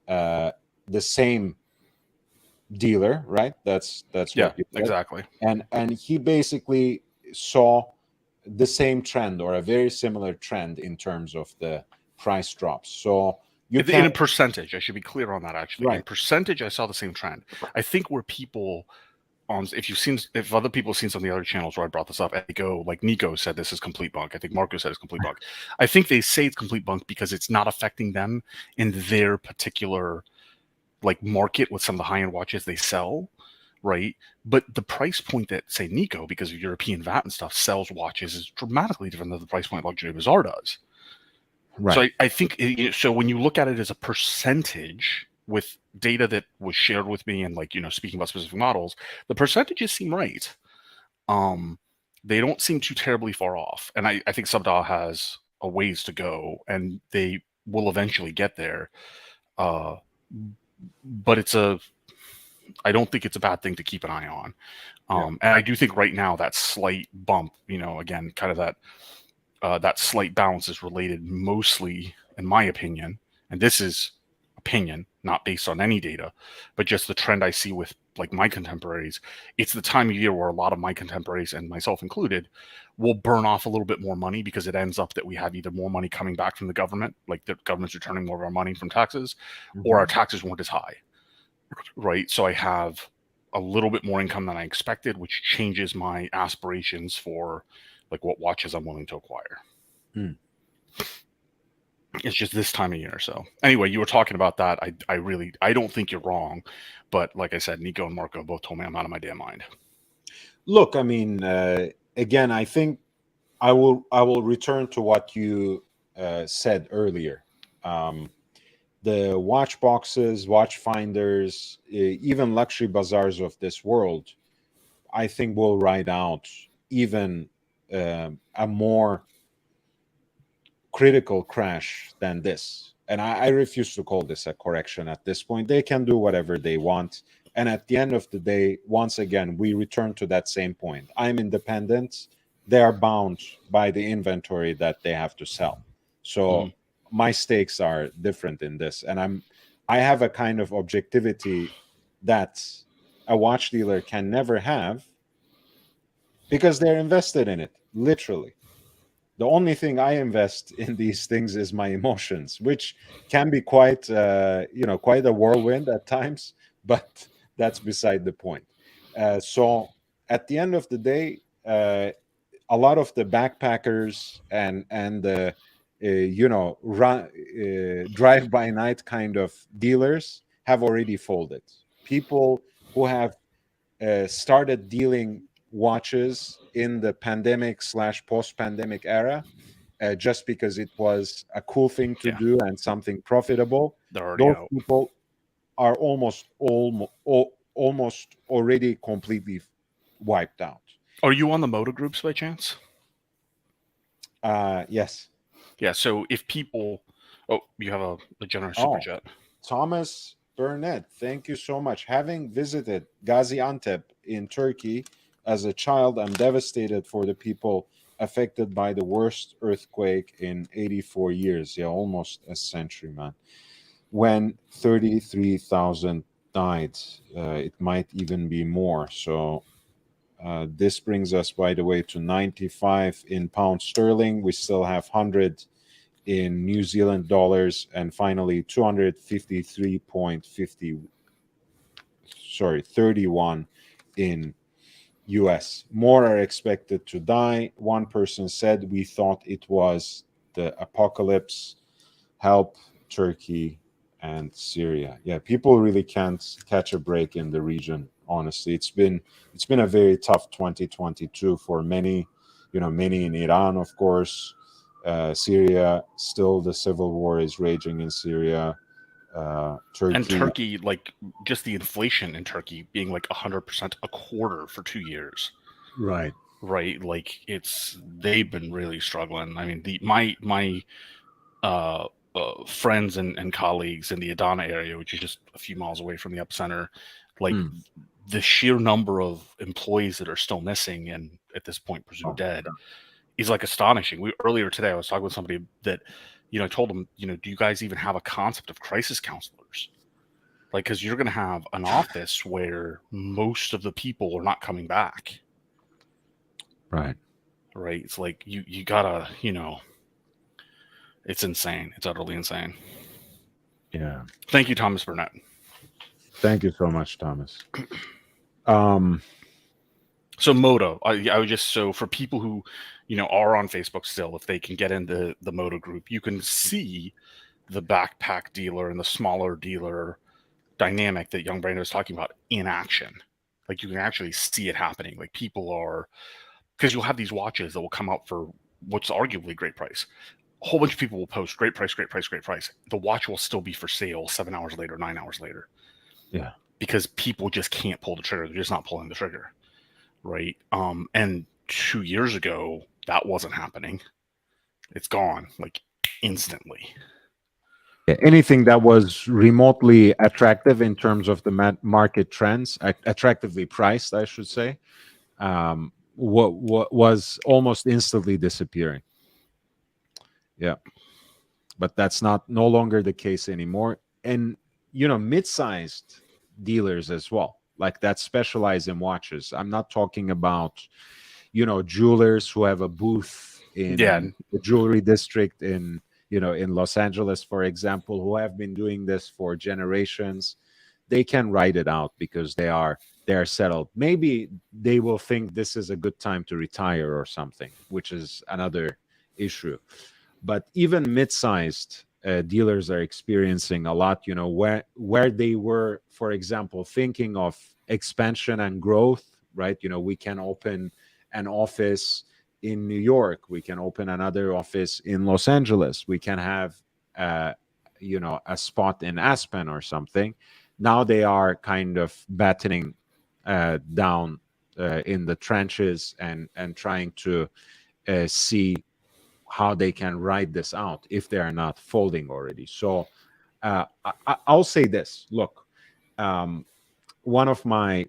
the same dealer, right? That's what you said. Exactly. And he basically saw the same trend or a very similar trend in terms of the price drops. So in a percentage, I should be clear on that actually. Right. In percentage, I saw the same trend. I think where people if other people have seen some of the other channels where I brought this up, they go like Nico said this is complete bunk. I think Marco said it's complete bunk. I think they say it's complete bunk because it's not affecting them in their particular like market with some of the high-end watches they sell, right? But the price point that, say, Nico, because of European VAT and stuff, sells watches is dramatically different than the price point Luxury Bazaar does. Right. So I think, so when you look at it as a percentage, with data that was shared with me and like, speaking about specific models, the percentages seem right. They don't seem too terribly far off. And I think Subdial has a ways to go, and they will eventually get there. But I don't think it's a bad thing to keep an eye on. And I do think right now that slight bump, again, kind of that slight bounce is related mostly, in my opinion, and this is opinion, not based on any data, but just the trend I see with like my contemporaries. It's the time of year where a lot of my contemporaries, and myself included, will burn off a little bit more money because it ends up that we have either more money coming back from the government, like the government's returning more of our money from taxes, or our taxes weren't as high, right? So I have a little bit more income than I expected, which changes my aspirations for like what watches I'm willing to acquire. It's just this time of year. So anyway, you were talking about that. I don't think you're wrong, but like I said, Nico and Marco both told me I'm out of my damn mind. Look, I mean, again, I think I will return to what you said earlier. The watch boxes, watch finders, even luxury bazaars of this world, I think will ride out even a more critical crash than this. And I refuse to call this a correction at this point. They can do whatever they want. And at the end of the day, once again, we return to that same point. I'm independent. They are bound by the inventory that they have to sell. So my stakes are different in this. And I have a kind of objectivity that a watch dealer can never have because they're invested in it, literally. The only thing I invest in these things is my emotions, which can be quite a whirlwind at times, but that's beside the point. So at the end of the day, a lot of the backpackers and the drive by night kind of dealers have already folded. People who have started dealing watches in the pandemic / post-pandemic era just because it was a cool thing to do and something profitable. They're already Those out. people are almost already completely wiped out. Are you on the Moto groups by chance? Yes. Yeah, so if people... Oh, you have a generous super chat. Thomas Burnett, thank you so much. Having visited Gaziantep in Turkey as a child, I'm devastated for the people affected by the worst earthquake in 84 years. Yeah, almost a century, man. When 33,000 died, it might even be more. So this brings us, by the way, to 95 in pound sterling. We still have 100 in New Zealand dollars, and finally 31 in US. More are expected to die. One person said, we thought it was the apocalypse. Help Turkey and Syria. Yeah, people really can't catch a break in the region, honestly. It's been a very tough 2022 for many, many in Iran, of course. Syria, still the civil war is raging in Syria. Turkey. And Turkey, like just the inflation in Turkey being like 100% a quarter for 2 years. Right. Like they've been really struggling. I mean, my friends and colleagues in the Adana area, which is just a few miles away from the epicenter, like the sheer number of employees that are still missing and at this point presumed dead is like astonishing. Earlier today, I was talking with somebody that, I told them, do you guys even have a concept of crisis counselors? Like, because you're going to have an office where most of the people are not coming back. Right. It's like you gotta, it's insane. It's utterly insane. Yeah. Thank you, Thomas Burnett. Thank you so much, Thomas. So Moto, I would just, so for people who, are on Facebook still, if they can get into the Moto group, you can see the backpack dealer and the smaller dealer dynamic that Young Brandon was talking about in action. Like you can actually see it happening. Like people are, because you'll have these watches that will come out for what's arguably a great price. a whole bunch of people will post great price, great price, great price. The watch will still be for sale 7 hours later, 9 hours later. Yeah. Because people just can't pull the trigger. They're just not pulling the trigger. Right. And 2 years ago, that wasn't happening. It's gone like instantly. Anything that was remotely attractive in terms of the market trends, attractively priced, I should say, what was almost instantly disappearing. Yeah, but that's no longer the case anymore. And mid-sized dealers as well, like that specialize in watches. I'm not talking about jewelers who have a booth in the jewelry district in Los Angeles, for example, who have been doing this for generations. They can ride it out because they are settled. Maybe they will think this is a good time to retire or something, which is another issue. But even mid-sized dealers are experiencing a lot, where they were, for example, thinking of expansion and growth, right? We can open an office in New York, we can open another office in Los Angeles, we can have a spot in Aspen or something. Now they are kind of battening down in the trenches and trying to see how they can ride this out if they are not folding already. So I'll say this. Look, one of my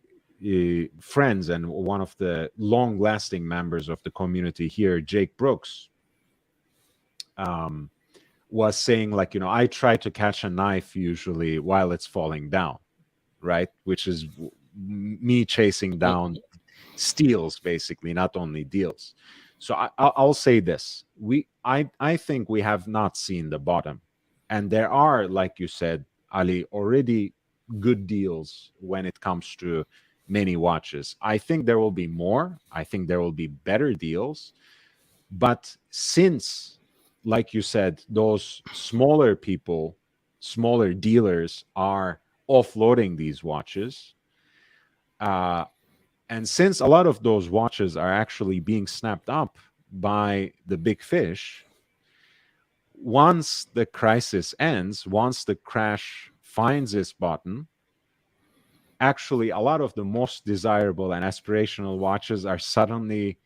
friends and one of the long-lasting members of the community here, Jake Brooks, was saying, like, I try to catch a knife usually while it's falling down, right? Which is me chasing down steals, basically, not only deals. So I'll say this: I think we have not seen the bottom, and there are, like you said, Ali, already good deals when it comes to many watches. I think there will be more. I think there will be better deals, but since, like you said, those smaller people, smaller dealers are offloading these watches, and since a lot of those watches are actually being snapped up by the big fish, once the crisis ends, once the crash finds its bottom, actually a lot of the most desirable and aspirational watches are suddenly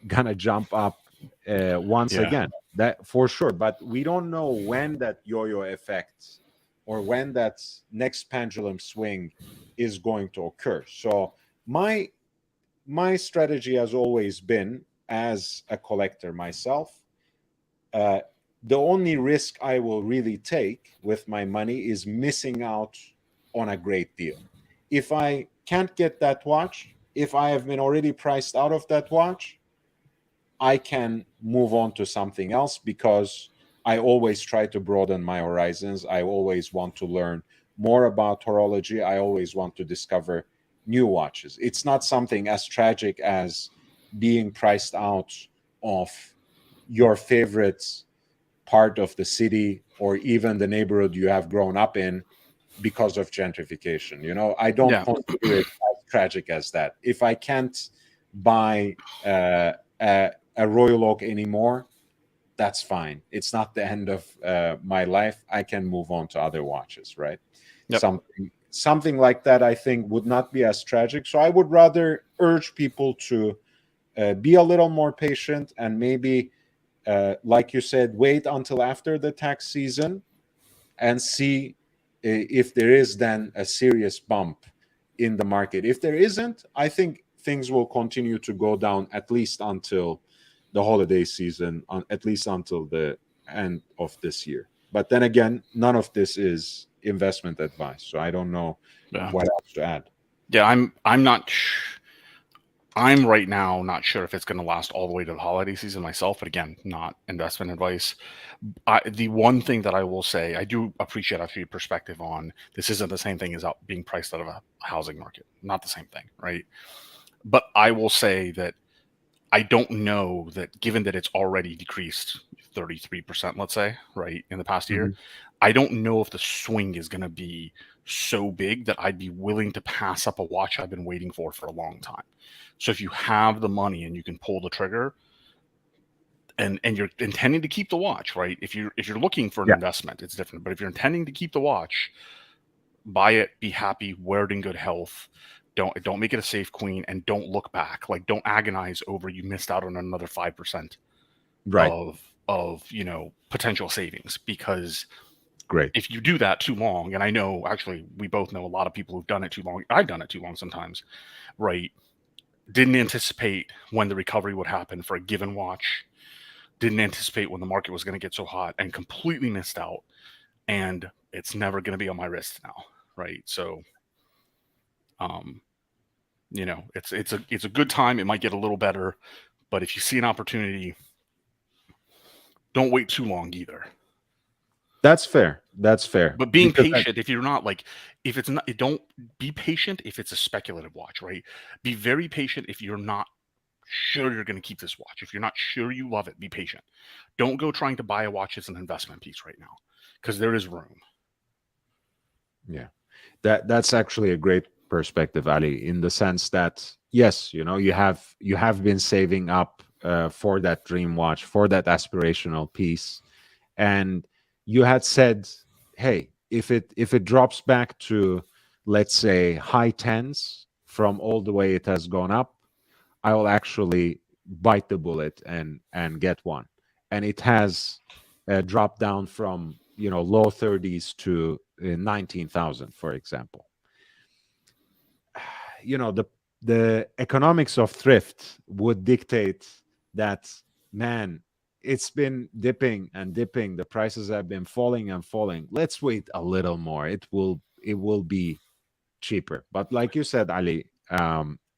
gonna jump up once again. That for sure. But we don't know when that yo-yo effect or when that next pendulum swing is going to occur. So my strategy has always been, as a collector myself, the only risk I will really take with my money is missing out on a great deal. If I can't get that watch, if I have been already priced out of that watch, I can move on to something else, because I always try to broaden my horizons. I always want to learn more about horology. I always want to discover new watches. It's not something as tragic as being priced out of your favorite part of the city or even the neighborhood you have grown up in because of gentrification. I don't consider it as tragic as that. If I can't buy a Royal Oak anymore, that's fine. It's not the end of my life. I can move on to other watches, right? Yep. Something like that, I think, would not be as tragic. So I would rather urge people to be a little more patient and maybe, like you said, wait until after the tax season and see if there is then a serious bump in the market. If there isn't, I think things will continue to go down at least until the holiday season, at least until the end of this year. But then again, none of this is investment advice, so I don't know what else to add. Yeah, I'm not. I'm right now not sure if it's going to last all the way to the holiday season myself, but again, not investment advice. The one thing that I will say, I do appreciate actually your perspective on this isn't the same thing as being priced out of a housing market. Not the same thing, right? But I will say that I don't know that, given that it's already decreased 33%, let's say, right, in the past year, I don't know if the swing is going to be so big that I'd be willing to pass up a watch I've been waiting for a long time. So if you have the money and you can pull the trigger, and you're intending to keep the watch, right? If you're looking for an Yeah. investment, it's different. But if you're intending to keep the watch, buy it, be happy, wear it in good health. Don't make it a safe queen, and don't look back. Like, don't agonize over you missed out on another 5% Right. of potential savings, because Great. if you do that too long, and I know actually we both know a lot of people who've done it too long. I've done it too long sometimes, right? Didn't anticipate when the recovery would happen for a given watch. Didn't anticipate when the market was going to get so hot, and completely missed out. And it's never going to be on my wrist now, right? So, it's a good time. It might get a little better, but if you see an opportunity, don't wait too long either. That's fair. That's fair. But being Because patient, if you're not like, if it's not, don't be patient if it's a speculative watch, right? Be very patient if you're not sure you're going to keep this watch. If you're not sure you love it, be patient. Don't go trying to buy a watch as an investment piece right now, because there is room. Yeah, that's actually a great perspective, Ali, in the sense that yes, you have been saving up for that dream watch, for that aspirational piece, and you had said, hey, if it drops back to, let's say, high tens from all the way it has gone up, I will actually bite the bullet and get one. And it has dropped down from low 30s to 19,000, for example. The economics of thrift would dictate that, man, it's been dipping and dipping. The prices have been falling and falling. Let's wait a little more. It will be cheaper. But like you said, Ali,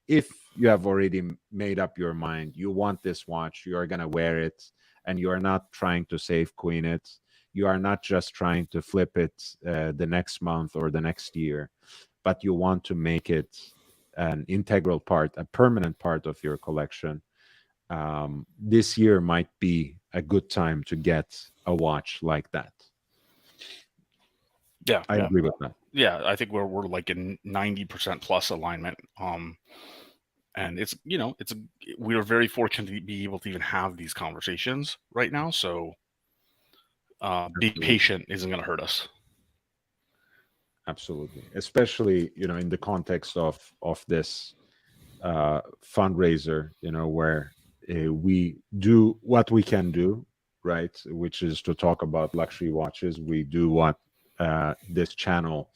if you have already made up your mind, you want this watch, you are going to wear it, and you are not trying to save queen it. You are not just trying to flip it the next month or the next year, but you want to make it an integral part, a permanent part of your collection. This year might be a good time to get a watch like that. Yeah, I agree with that. yeah. I think we're like in 90% plus alignment. And we are very fortunate to be able to even have these conversations right now. So, being patient isn't going to hurt us. Absolutely, especially in the context of this fundraiser, where we do what we can do, right, which is to talk about luxury watches. We do what this channel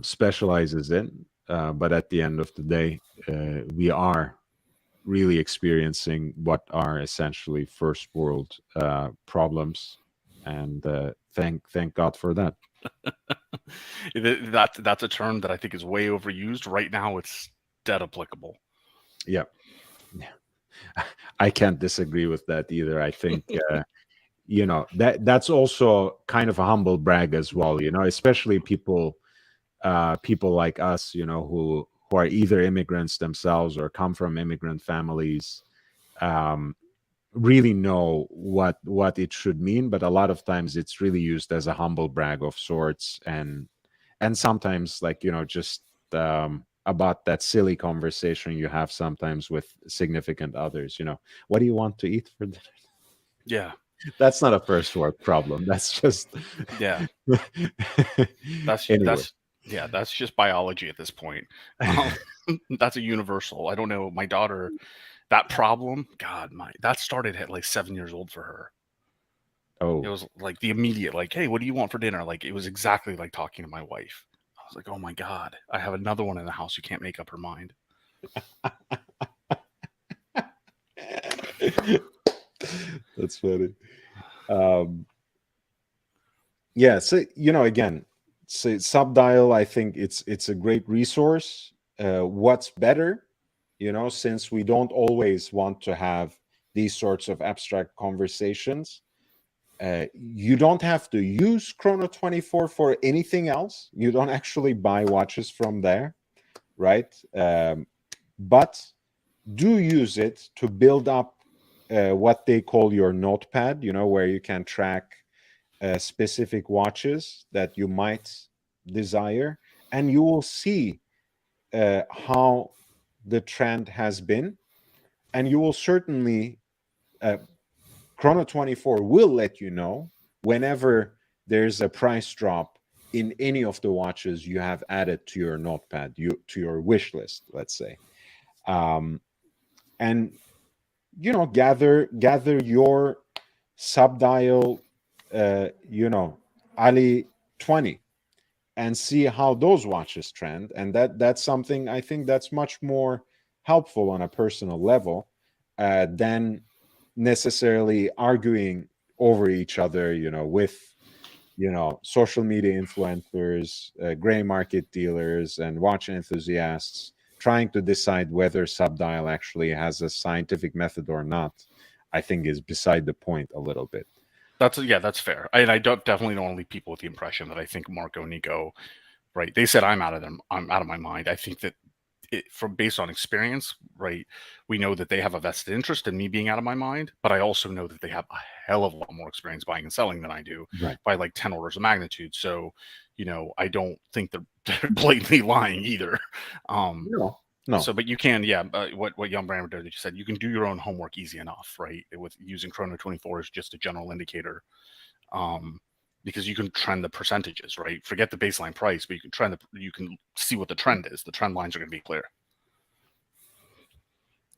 specializes in, but at the end of the day, we are really experiencing what are essentially first world problems, and thank God for that. That's a term that I think is way overused right now. It's dead applicable. Yeah. I can't disagree with that either. I think that's also kind of a humble brag as well, especially people like us, who are either immigrants themselves or come from immigrant families, really know what it should mean. But a lot of times it's really used as a humble brag of sorts, and sometimes, like, just about that silly conversation you have sometimes with significant others. What do you want to eat for dinner? Yeah, That's not a first world problem. That's just yeah. Anyway. That's just biology at this point. That's a universal. I don't know. My daughter, that problem, God, that started at like 7 years old for her. Oh, It was like the immediate, like, hey, what do you want for dinner? Like, it was exactly like talking to my wife. I was like, oh my God, I have another one in the house who can't make up her mind. that's funny. Yeah, so again, so Subdial, I think it's a great resource. What's better, since we don't always want to have these sorts of abstract conversations, you don't have to use Chrono24 for anything else. You don't actually buy watches from there, right? But do use it to build up what they call your notepad, where you can track specific watches that you might desire, and you will see how the trend has been, and you will certainly Chrono 24 will let you know whenever there's a price drop in any of the watches you have added to your notepad, to your wish list, let's say. And gather your subdial, Ali 20, and see how those watches trend. And that's something I think that's much more helpful on a personal level than necessarily arguing over each other, with social media influencers, gray market dealers, and watch enthusiasts trying to decide whether subdial actually has a scientific method or not. I think is beside the point a little bit. That's fair. I definitely don't want to leave people with the impression that I think Marco, Nico, right? They said I'm out of my mind. I think that from based on experience, right? We know that they have a vested interest in me being out of my mind, but I also know that they have a hell of a lot more experience buying and selling than I do, Right. by like 10 orders of magnitude. So, I don't think they're blatantly lying either. No. So, but you can, what Young Brammer did, that you said, you can do your own homework easy enough, right? With using Chrono 24 as just a general indicator, because you can trend the percentages, right? Forget the baseline price, but you can see what the trend is. The trend lines are going to be clear.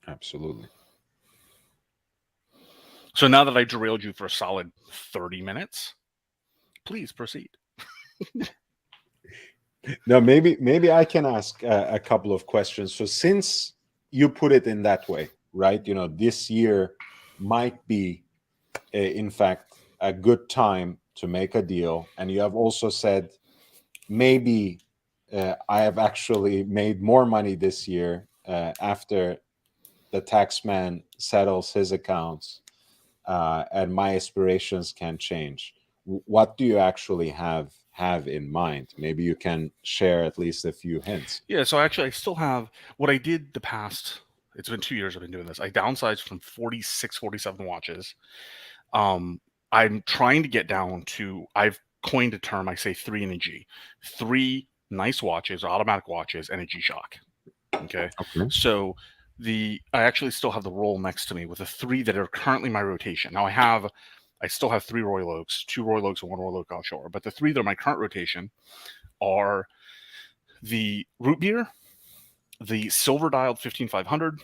Absolutely. So now that I derailed you for a solid 30 minutes, please proceed. No, maybe I can ask a couple of questions. So since you put it in that way, right? This year might be, in fact, a good time to make a deal, and you have also said maybe I have actually made more money this year after the tax man settles his accounts, and my aspirations can change. What do you actually have in mind? Maybe you can share at least a few hints. Yeah, so actually I still have what I did it's been 2 years I've been doing this. I downsized from 46, 47 watches. I'm trying to get down to, I've coined a term, I say 3 and a G. 3 nice watches, automatic watches, and a G-Shock. Okay. So I actually still have the roll next to me with the 3 that are currently my rotation. Now I still have 3 Royal Oaks, 2 Royal Oaks, and 1 Royal Oak offshore. But the 3 that are my current rotation are the Root Beer, the Silver Dialed 15500,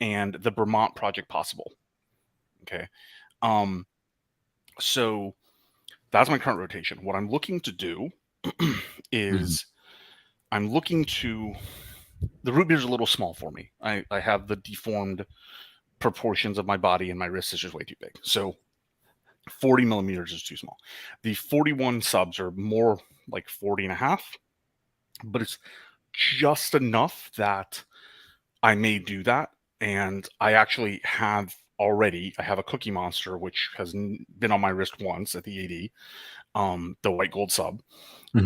and the Vermont Project Possible. Okay. So that's my current rotation. What I'm looking to do is I'm looking to, the root beer is a little small for me. I have the deformed proportions of my body, and my wrist is just way too big. So 40 millimeters is too small. The 41 subs are more like 40 and a half, but it's just enough that I may do that. And I actually have I have a Cookie Monster, which has been on my wrist once at the AD, the white gold sub.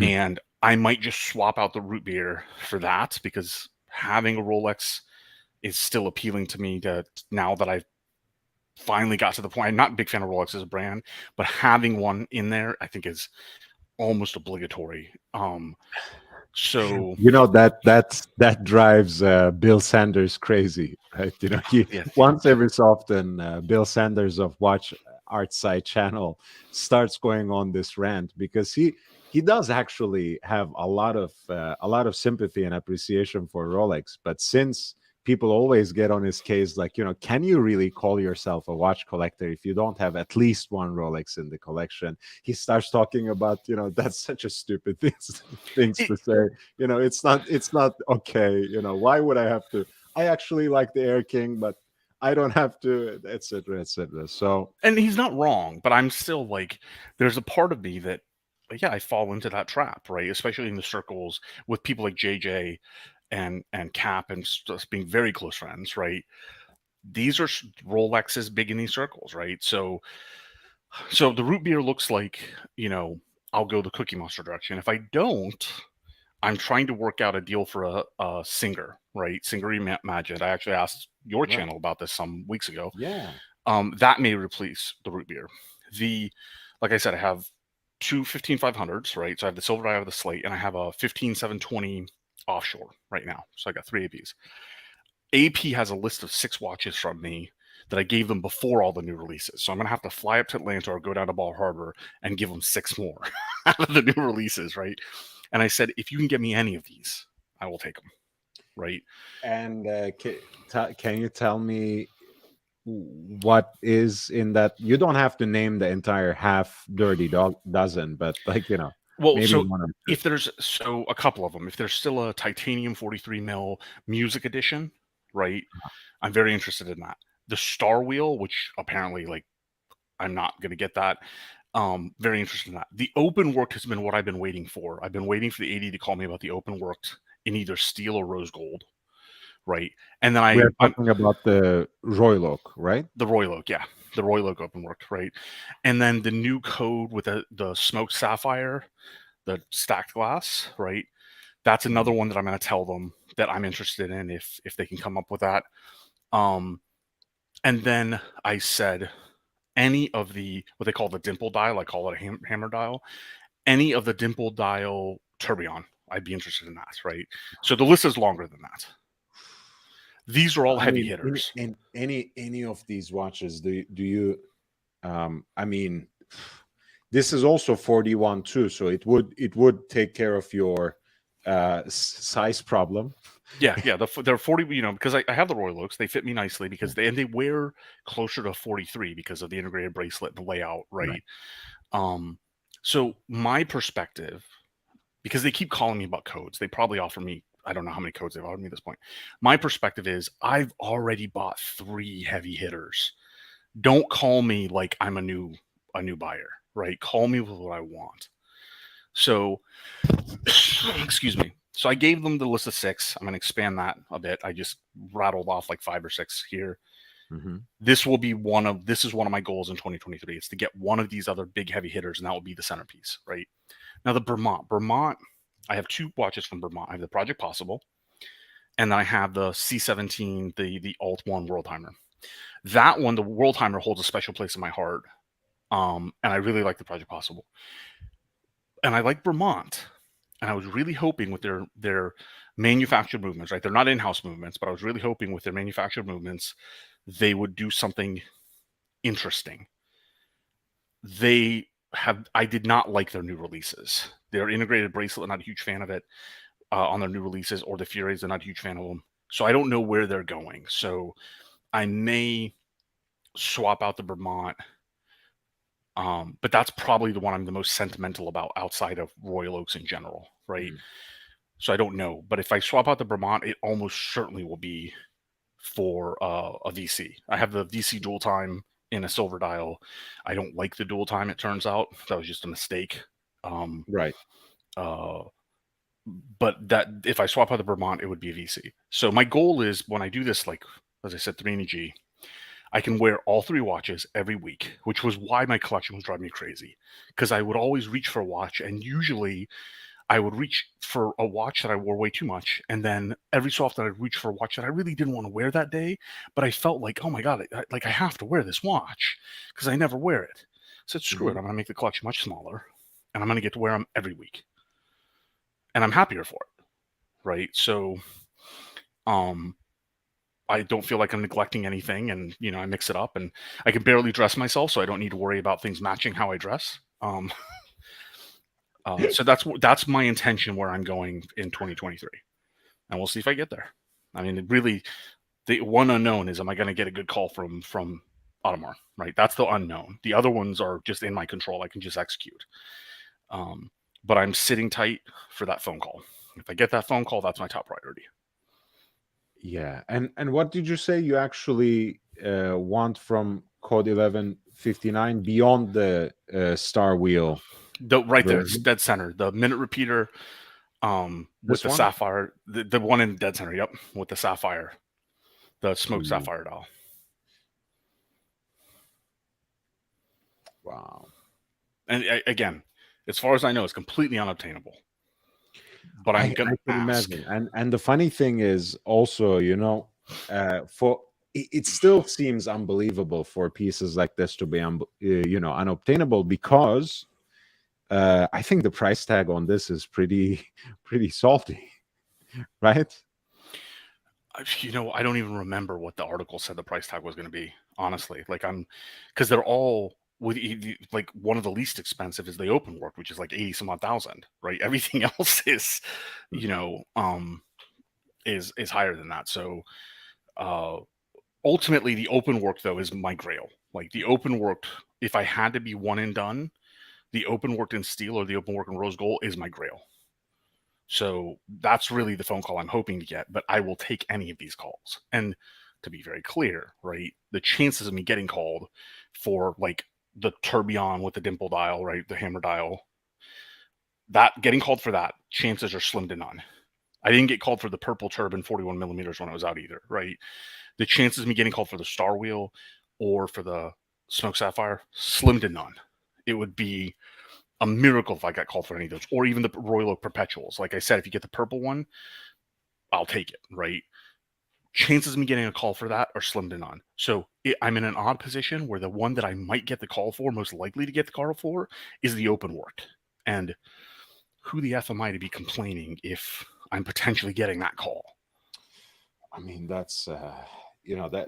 And I might just swap out the root beer for that, because having a Rolex is still appealing to me, now that I've finally got to the point. I'm not a big fan of Rolex as a brand, but having one in there, I think, is almost obligatory. So that drives Bill Sanders crazy, right? Once every so often, Bill Sanders of Watch Art Side channel starts going on this rant, because he does actually have a lot of sympathy and appreciation for Rolex, but since people always get on his case, like, can you really call yourself a watch collector if you don't have at least one Rolex in the collection? He starts talking about, that's such a stupid things to say. It's not okay. Why would I have to? I actually like the Air King, but I don't have to, etc., etc. So, and he's not wrong, but I'm still like, there's a part of me that, I fall into that trap, right? Especially in the circles with people like JJ and Cap, and just being very close friends, right? These are Rolexes big in these circles, right? So the root beer looks like, I'll go the Cookie Monster direction. If I don't, I'm trying to work out a deal for a Singer, right? Singer Imagine. I actually asked your channel about this some weeks ago. Yeah. That may replace the root beer. Like I said, I have 2 15500s, right? So I have the Silver Dial, the Slate, and I have a 15720 offshore right now. So I got 3 APs. AP has a list of 6 watches from me that I gave them before all the new releases. So I'm gonna have to fly up to Atlanta or go down to Bal Harbor and give them 6 more out of the new releases, right? And I said, if you can get me any of these, I will take them, right? And can you tell me what is in that? You don't have to name the entire half dirty dozen, but like, Well, maybe so one or two. if there's a couple of them, if there's still a titanium 43 mil music edition, right? I'm very interested in that. The Star Wheel, which apparently like I'm not going to get that. Very interested in that. The open work has been what I've been waiting for. I've been waiting for the 80 to call me about the open worked in either steel or rose gold, right? And then We're I'm talking about the Royal Oak, right? the Royal Oak, yeah, the Royal Oak open worked, right? And then the new code with the smoked sapphire, the stacked glass, right? That's another one that I'm going to tell them that I'm interested in if they can come up with that. And then I said any of the what they call the dimple dial, I call it a hammer dial, any of the dimple dial tourbillon, I'd be interested in that, right? So the list is longer than that. These are all heavy hitters. In any of these watches, do you? I mean, this is also 41 too, so it would take care of your size problem. Yeah, they're 40. Because I have the Royal Oaks, they fit me nicely because they wear closer to 43 because of the integrated bracelet and the layout, right? So my perspective, because they keep calling me about codes, they probably offer me, I don't know how many codes they've offered me at this point. My perspective is I've already bought 3 heavy hitters. Don't call me like I'm a new buyer, right? Call me with what I want. So, excuse me. So I gave them the list of 6. I'm going to expand that a bit. I just rattled off like 5 or 6 here. This is one of my goals in 2023. It's to get one of these other big heavy hitters, and that will be the centerpiece, right? Now the Vermont, I have 2 watches from Vermont. I have the Project Possible, and then I have the C17, the Alt 1 Worldheimer. That one, the Worldheimer, holds a special place in my heart, and I really like the Project Possible, and I like Vermont, and I was really hoping with their manufactured movements, right? They're not in-house movements, but I was really hoping with their manufactured movements, they would do something interesting. I did not like their new releases. Their integrated bracelet, not a huge fan of it on their new releases, or the Furies, I'm not a huge fan of them. So I don't know where they're going. So I may swap out the Vermont, but that's probably the one I'm the most sentimental about outside of Royal Oaks in general, right? So I don't know. But if I swap out the Vermont, it almost certainly will be for a VC. I have the VC dual time in a silver dial. I don't like the dual time, it turns out. That was just a mistake. Right. But that if I swap out the Vermont, it would be a VC. So my goal is when I do this, like, as I said, 3G, I can wear all 3 watches every week, which was why my collection was driving me crazy. Because I would always reach for a watch, and usually I would reach for a watch that I wore way too much, and then every so often I'd reach for a watch that I really didn't want to wear that day, but I felt like, oh my god, I have to wear this watch because I never wear it. So screw it, I'm going to make the collection much smaller, and I'm going to get to wear them every week, and I'm happier for it, right? So, I don't feel like I'm neglecting anything, and I mix it up, and I can barely dress myself, so I don't need to worry about things matching how I dress. So that's my intention where I'm going in 2023, and we'll see if I get there. I mean, really, the one unknown is, am I going to get a good call from Audemars, right? That's the unknown. The other ones are just in my control. I can just execute. But I'm sitting tight for that phone call. If I get that phone call, that's my top priority. Yeah, and what did you say you actually want from Code 1159 beyond the Star Wheel? Right there, it's dead center. The minute repeater with the sapphire, the one in dead center. Yep, with the sapphire, the smoked sapphire dial. Wow. And again, as far as I know, it's completely unobtainable. But I'm going to ask. Imagine. And the funny thing is also, for it still seems unbelievable for pieces like this to be unobtainable, because I think the price tag on this is pretty salty, right? I don't even remember what the article said the price tag was going to be. honestly. Like because they're all like one of the least expensive is the open work, which is like 80 some odd thousand, right? Everything else is, is higher than that. So ultimately the open work though is my grail. Like the open work, if I had to be one and done, the open work in steel or the open work in rose gold is my grail. So that's really the phone call I'm hoping to get, but I will take any of these calls. And to be very clear, right, the chances of me getting called for like the tourbillon with the dimple dial, right, the hammer dial, that getting called for that, chances are slim to none. I didn't get called for the purple turbine 41 millimeters when I was out either, right? The chances of me getting called for the star wheel or for the smoke sapphire, slim to none. It would be a miracle if I got called for any of those, or even the Royal Oak Perpetuals. Like I said, if you get the purple one, I'll take it, right? Chances of me getting a call for that are slim to none. So I'm in an odd position where the one that I might get the call for, most likely to get the call for, is the open work. And who the F am I to be complaining if I'm potentially getting that call? I mean, that's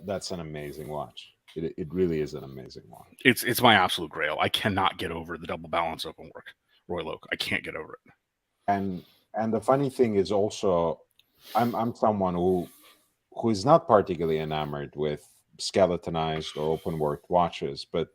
that's an amazing watch. It really is an amazing watch. It's my absolute grail. I cannot get over the double balance open work Royal Oak. I can't get over it. And the funny thing is also, I'm someone who is not particularly enamored with skeletonized or open work watches, but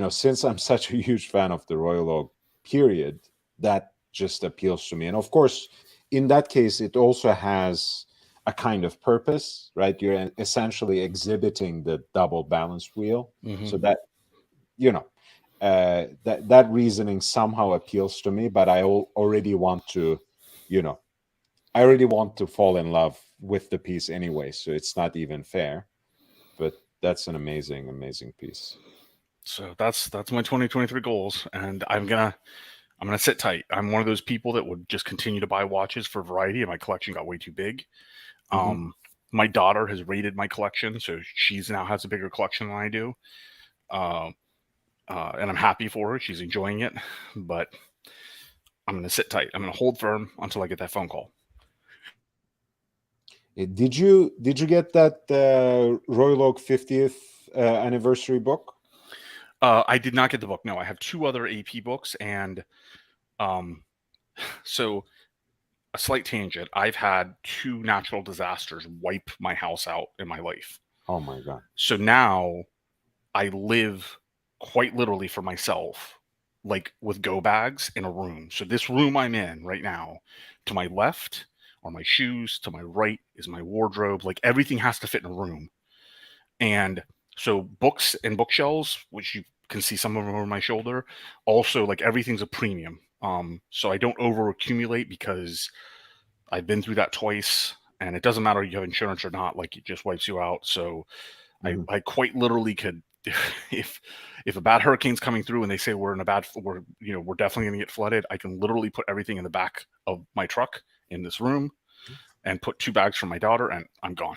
since I'm such a huge fan of the Royal Oak period, that just appeals to me. And of course, in that case, it also has a kind of purpose, right? You're essentially exhibiting the double balance wheel, so that that reasoning somehow appeals to me. But I already want to, I already want to fall in love with the piece anyway, so it's not even fair. But that's an amazing, amazing piece. So that's my 2023 goals, and I'm gonna sit tight. I'm one of those people that would just continue to buy watches for variety, and my collection got way too big. My daughter has raided my collection, so she's now has a bigger collection than I do, and I'm happy for her. She's enjoying it, but I'm gonna sit tight. I'm gonna hold firm until I get that phone call. Did you get that Royal Oak 50th anniversary book? I did not get the book. No, I have 2 other AP books, and so a slight tangent. I've had 2 natural disasters wipe my house out in my life. Oh my God. So now I live quite literally for myself, like with go bags in a room. So this room I'm in right now, to my left are my shoes, to my right is my wardrobe. Like everything has to fit in a room. And so books and bookshelves, which you can see some of them over my shoulder, also like everything's a premium. So I don't over accumulate because I've been through that twice, and it doesn't matter if you have insurance or not, like it just wipes you out. So I quite literally could, if a bad hurricane's coming through and they say we're definitely going to get flooded, I can literally put everything in the back of my truck in this room and put 2 bags for my daughter, and I'm gone.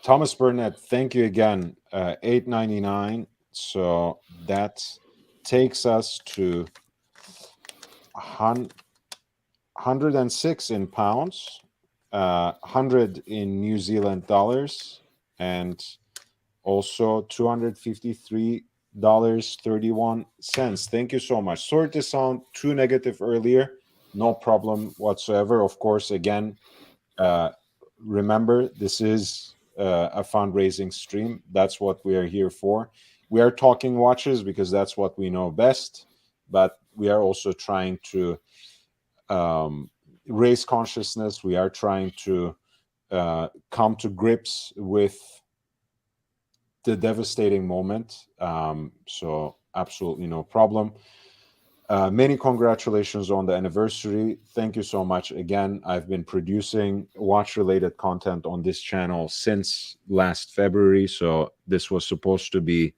Thomas Burnett, thank you again. $8.99. So that takes us to 106 in pounds, 100 in New Zealand dollars, and also $253.31. Thank you so much. Sorry to sound too negative earlier. No problem whatsoever. Of course, again, remember, this is a fundraising stream. That's what we are here for. We are talking watches because that's what we know best, but we are also trying to raise consciousness. We are trying to come to grips with the devastating moment. So absolutely no problem. Many congratulations on the anniversary. Thank you so much again. I've been producing watch-related content on this channel since last February, so this was supposed to be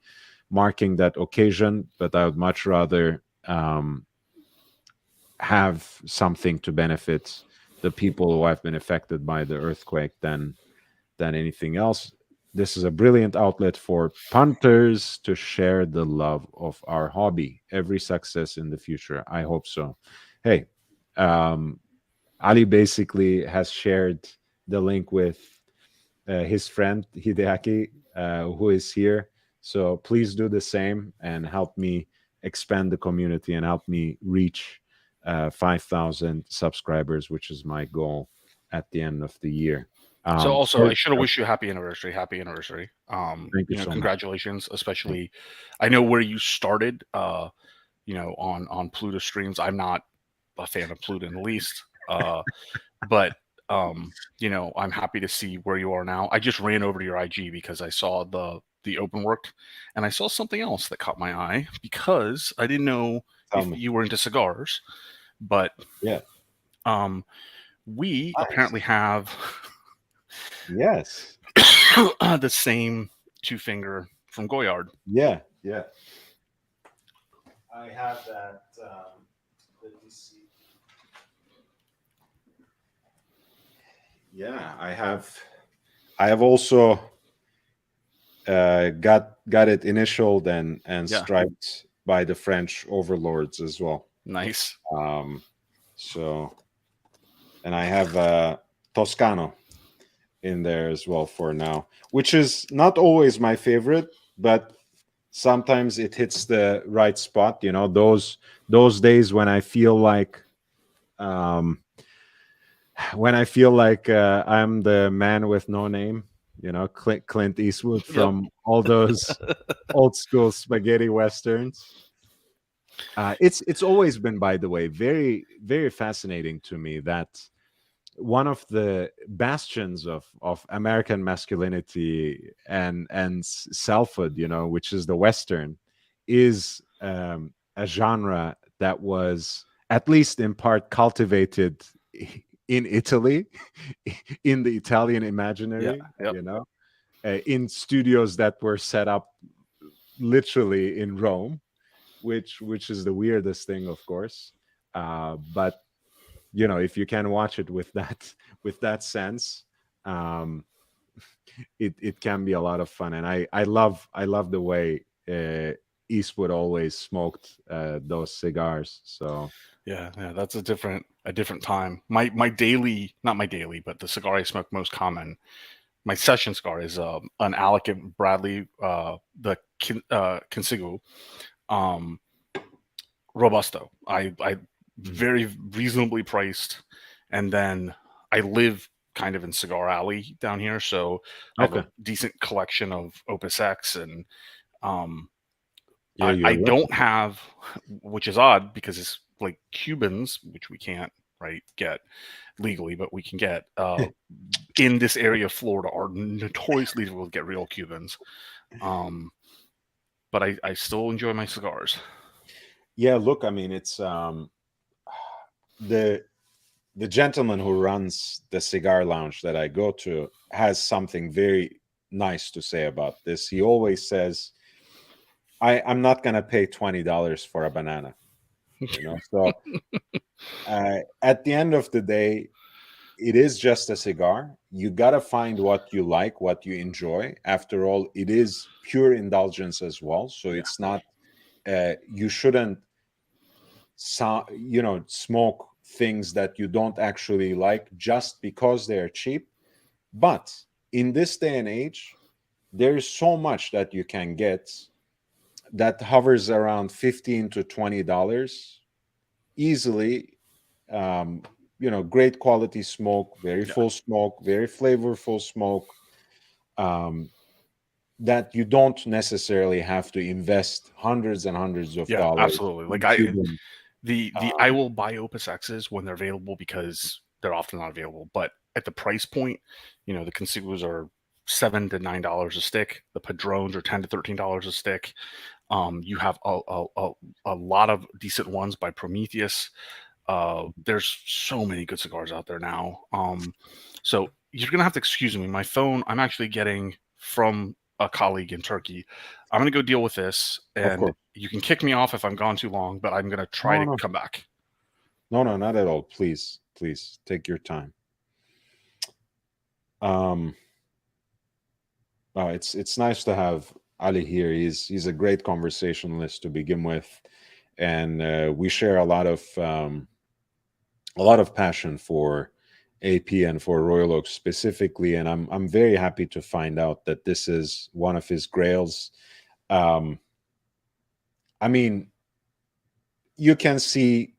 marking that occasion, but I would much rather have something to benefit the people who have been affected by the earthquake than anything else. This is a brilliant outlet for punters to share the love of our hobby. Every success in the future. I hope so. Hey, Ali basically has shared the link with his friend Hideaki, who is here. So please do the same and help me expand the community and help me reach 5,000 subscribers, which is my goal at the end of the year. So also, I should have oh, wished you a happy anniversary. Happy anniversary. thank you You know, so much. congratulations, especially. I know where you started. You know, on Pluto streams. I'm not a fan of Pluto in the least. But you know, I'm happy to see where you are now. I just ran over to your IG because I saw the open work, and I saw something else that caught my eye because I didn't know Tell if me. you were into cigars, but Yeah. We Nice. apparently have Yes. the same two finger from Goyard. Yeah. Yeah. I have that. Let me see. Yeah, I have. I have also got it initialed and Yeah. striped by the French overlords as well. Nice. So, and I have Toscano in there as well for now, which is not always my favorite, but sometimes it hits the right spot. You know, those days when I feel like I'm the man with no name, you know, Clint Eastwood from all those old school spaghetti westerns. It's always been, by the way, very very fascinating to me that one of the bastions of American masculinity and selfhood, you know, which is the Western, is a genre that was at least in part cultivated in Italy, in the Italian imaginary, you know, in studios that were set up literally in Rome, which is the weirdest thing, of course. But you know, if you can watch it with that sense, um, it can be a lot of fun. And I love the way Eastwood always smoked those cigars. So yeah, that's a different time. My daily, not my daily, but the cigar I smoke most common, my session cigar is an Alec and Bradley, the Consigo, Robusto. I very reasonably priced, and then I live kind of in Cigar Alley down here, so I have a decent collection of Opus X, and yeah, I don't have, which is odd because it's like Cubans, which we can't get legally, but we can get in this area of Florida are notoriously difficult to get real Cubans. But I still enjoy my cigars. Yeah, look, I mean, it's the gentleman who runs the cigar lounge that I go to has something very nice to say about this. He always says, I'm not gonna pay $20 for a banana. You know, so at the end of the day, it is just a cigar. You gotta find what you like, what you enjoy. After all, it is pure indulgence as well. So it's not. You shouldn't, smoke things that you don't actually like just because they're cheap. But in this day and age, there is so much that you can get that hovers around $15 to $20 easily. Great quality smoke, very full smoke, very flavorful smoke, that you don't necessarily have to invest hundreds and hundreds of dollars. Absolutely. Like I will buy Opus X's when they're available because they're often not available. But at the price point, you know, the Consigos are $7 to $9 a stick. The Padrones are $10 to $13 a stick. You have a lot of decent ones by Prometheus. There's so many good cigars out there now. So you're gonna have to excuse me. My phone, I'm actually getting from a colleague in Turkey. I'm gonna go deal with this, and you can kick me off if I'm gone too long, but I'm gonna try to come back. No, not at all. Please take your time. It's nice to have Ali here. He's a great conversationalist to begin with, and we share a lot of passion for AP and for Royal Oak specifically, and I'm very happy to find out that this is one of his grails. I mean, you can see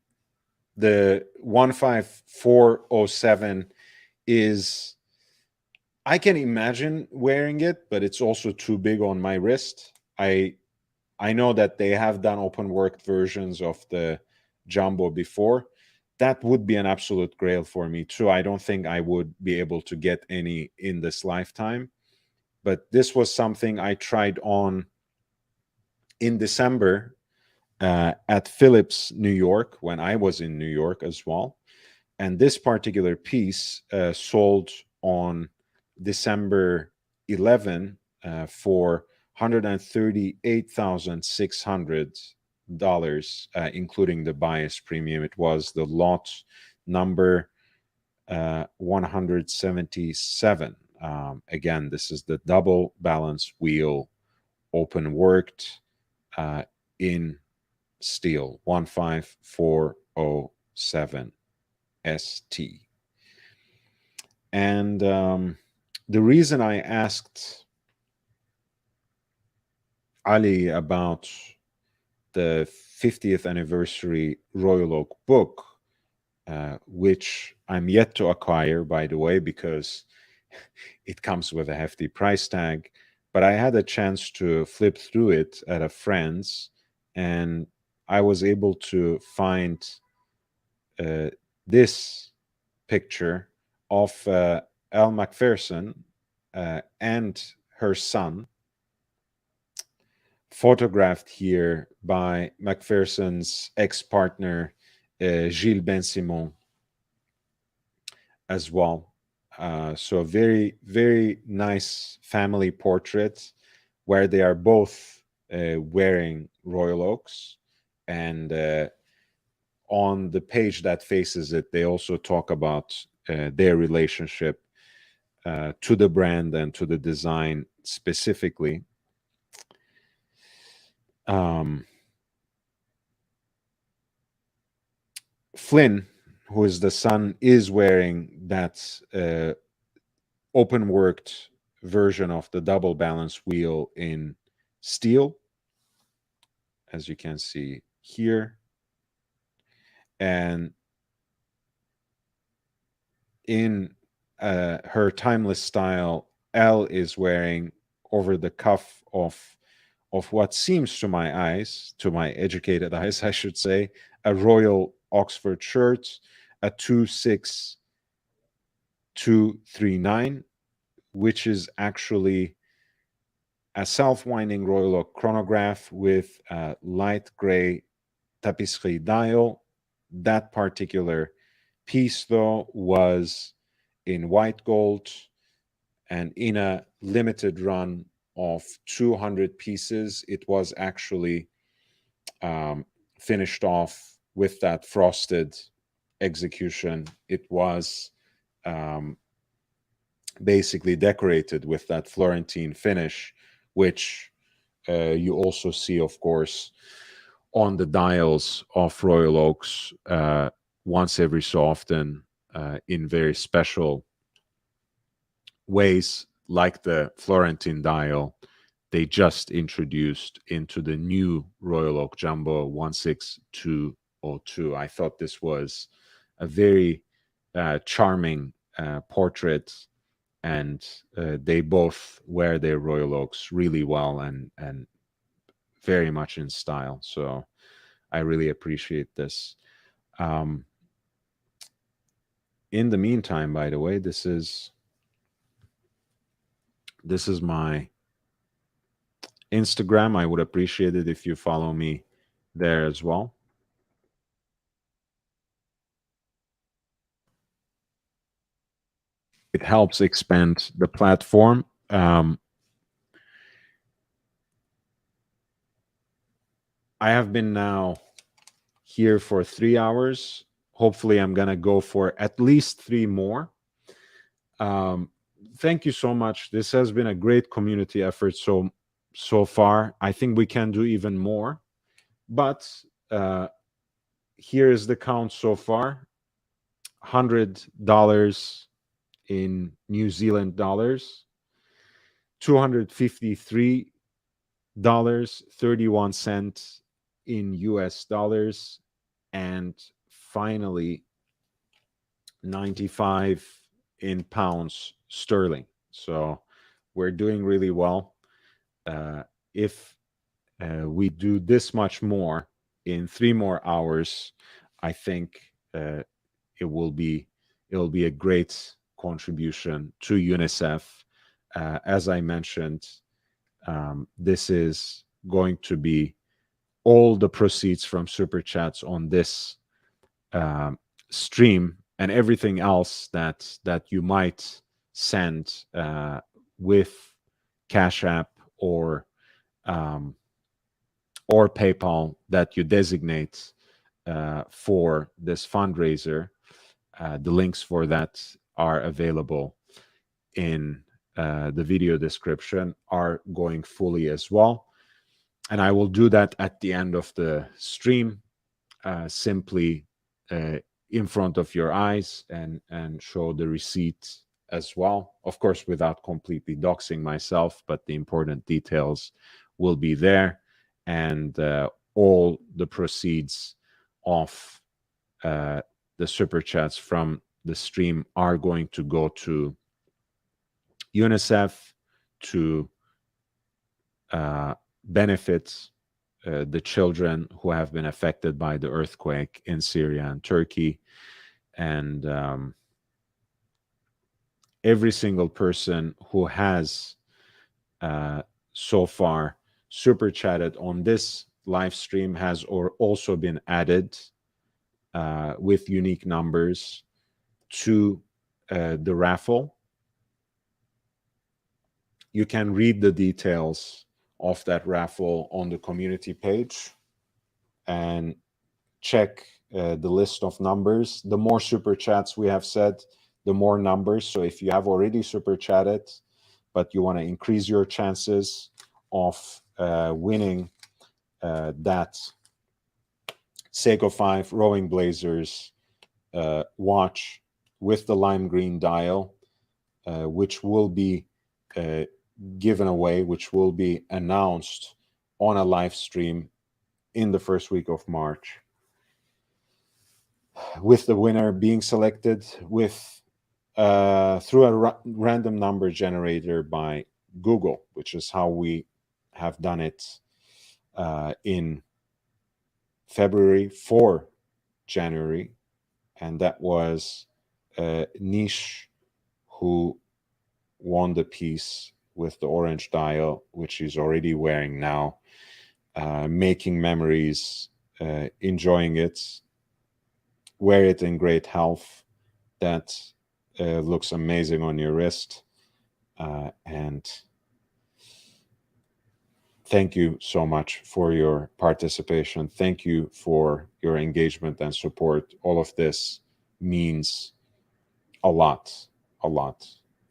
the 15407 is, I can imagine wearing it, but it's also too big on my wrist. I know that they have done open work versions of the Jumbo before. That would be an absolute grail for me too. I don't think I would be able to get any in this lifetime, but this was something I tried on in December at Philips, New York, when I was in New York as well. And this particular piece sold on December 11 for $138,600, including the bias premium. It was the lot number 177. Again, this is the double balance wheel, open worked in steel, 15407 ST. And the reason I asked Ali about the 50th anniversary Royal Oak book, which I'm yet to acquire, by the way, because it comes with a hefty price tag, but I had a chance to flip through it at a friend's, and I was able to find this picture of Elle Macpherson and her son, photographed here by Macpherson's ex-partner Gilles Ben-Simon as well. So a very, very nice family portrait where they are both wearing Royal Oaks. And on the page that faces it, they also talk about their relationship to the brand and to the design specifically. Flynn, who is the son, is wearing that open worked version of the double balance wheel in steel, as you can see here. And in her timeless style, Elle is wearing over the cuff of what seems to my eyes, to my educated eyes, I should say, a Royal Oxford shirt, a 26239, which is actually a self-winding Royal Oak chronograph with a light gray tapisserie dial. That particular piece, though, was in white gold, and in a limited run of 200 pieces, it was actually finished off with that frosted execution. It was basically decorated with that Florentine finish, which you also see, of course, on the dials of Royal Oaks once every so often in very special ways, like the Florentine dial they just introduced into the new Royal Oak Jumbo 16202. I thought this was a very charming portrait, and they both wear their Royal Oaks really well and very much in style. So I really appreciate this. In the meantime, by the way, this is my Instagram. I would appreciate it if you follow me there as well. It helps expand the platform. I have been now here for 3 hours. Hopefully, I'm going to go for at least 3 more. Thank you so much. This has been a great community effort so far. I think we can do even more. But here is the count so far. $100 in New Zealand dollars, $253.31 in US dollars, and finally 95 in pounds sterling. So we're doing really well. If we do this much more in 3 more hours, I think it will be a great contribution to UNICEF. As I mentioned, this is going to be all the proceeds from super chats on this stream, and everything else that you might send with Cash App or PayPal that you designate for this fundraiser. The links for that are available in the video description, are going fully as well. And I will do that at the end of the stream, simply in front of your eyes, and show the receipt as well. Of course, without completely doxing myself, but the important details will be there. And all the proceeds of the super chats from the stream are going to go to UNICEF to benefit the children who have been affected by the earthquake in Syria and Turkey. And every single person who has so far super chatted on this live stream has also been added with unique numbers to the raffle. You can read the details of that raffle on the community page and check the list of numbers. The more super chats we have said, the more numbers. So if you have already super chatted, but you want to increase your chances of winning that Seiko 5 Rowing Blazers watch with the lime green dial, which will be given away, which will be announced on a live stream in the first week of March, with the winner being selected with through a random number generator by Google, which is how we have done it in February for January. And that was Nish who won the piece with the orange dial, which he's already wearing now, making memories, enjoying it, wear it in great health. That looks amazing on your wrist. And thank you so much for your participation. Thank you for your engagement and support. All of this means a lot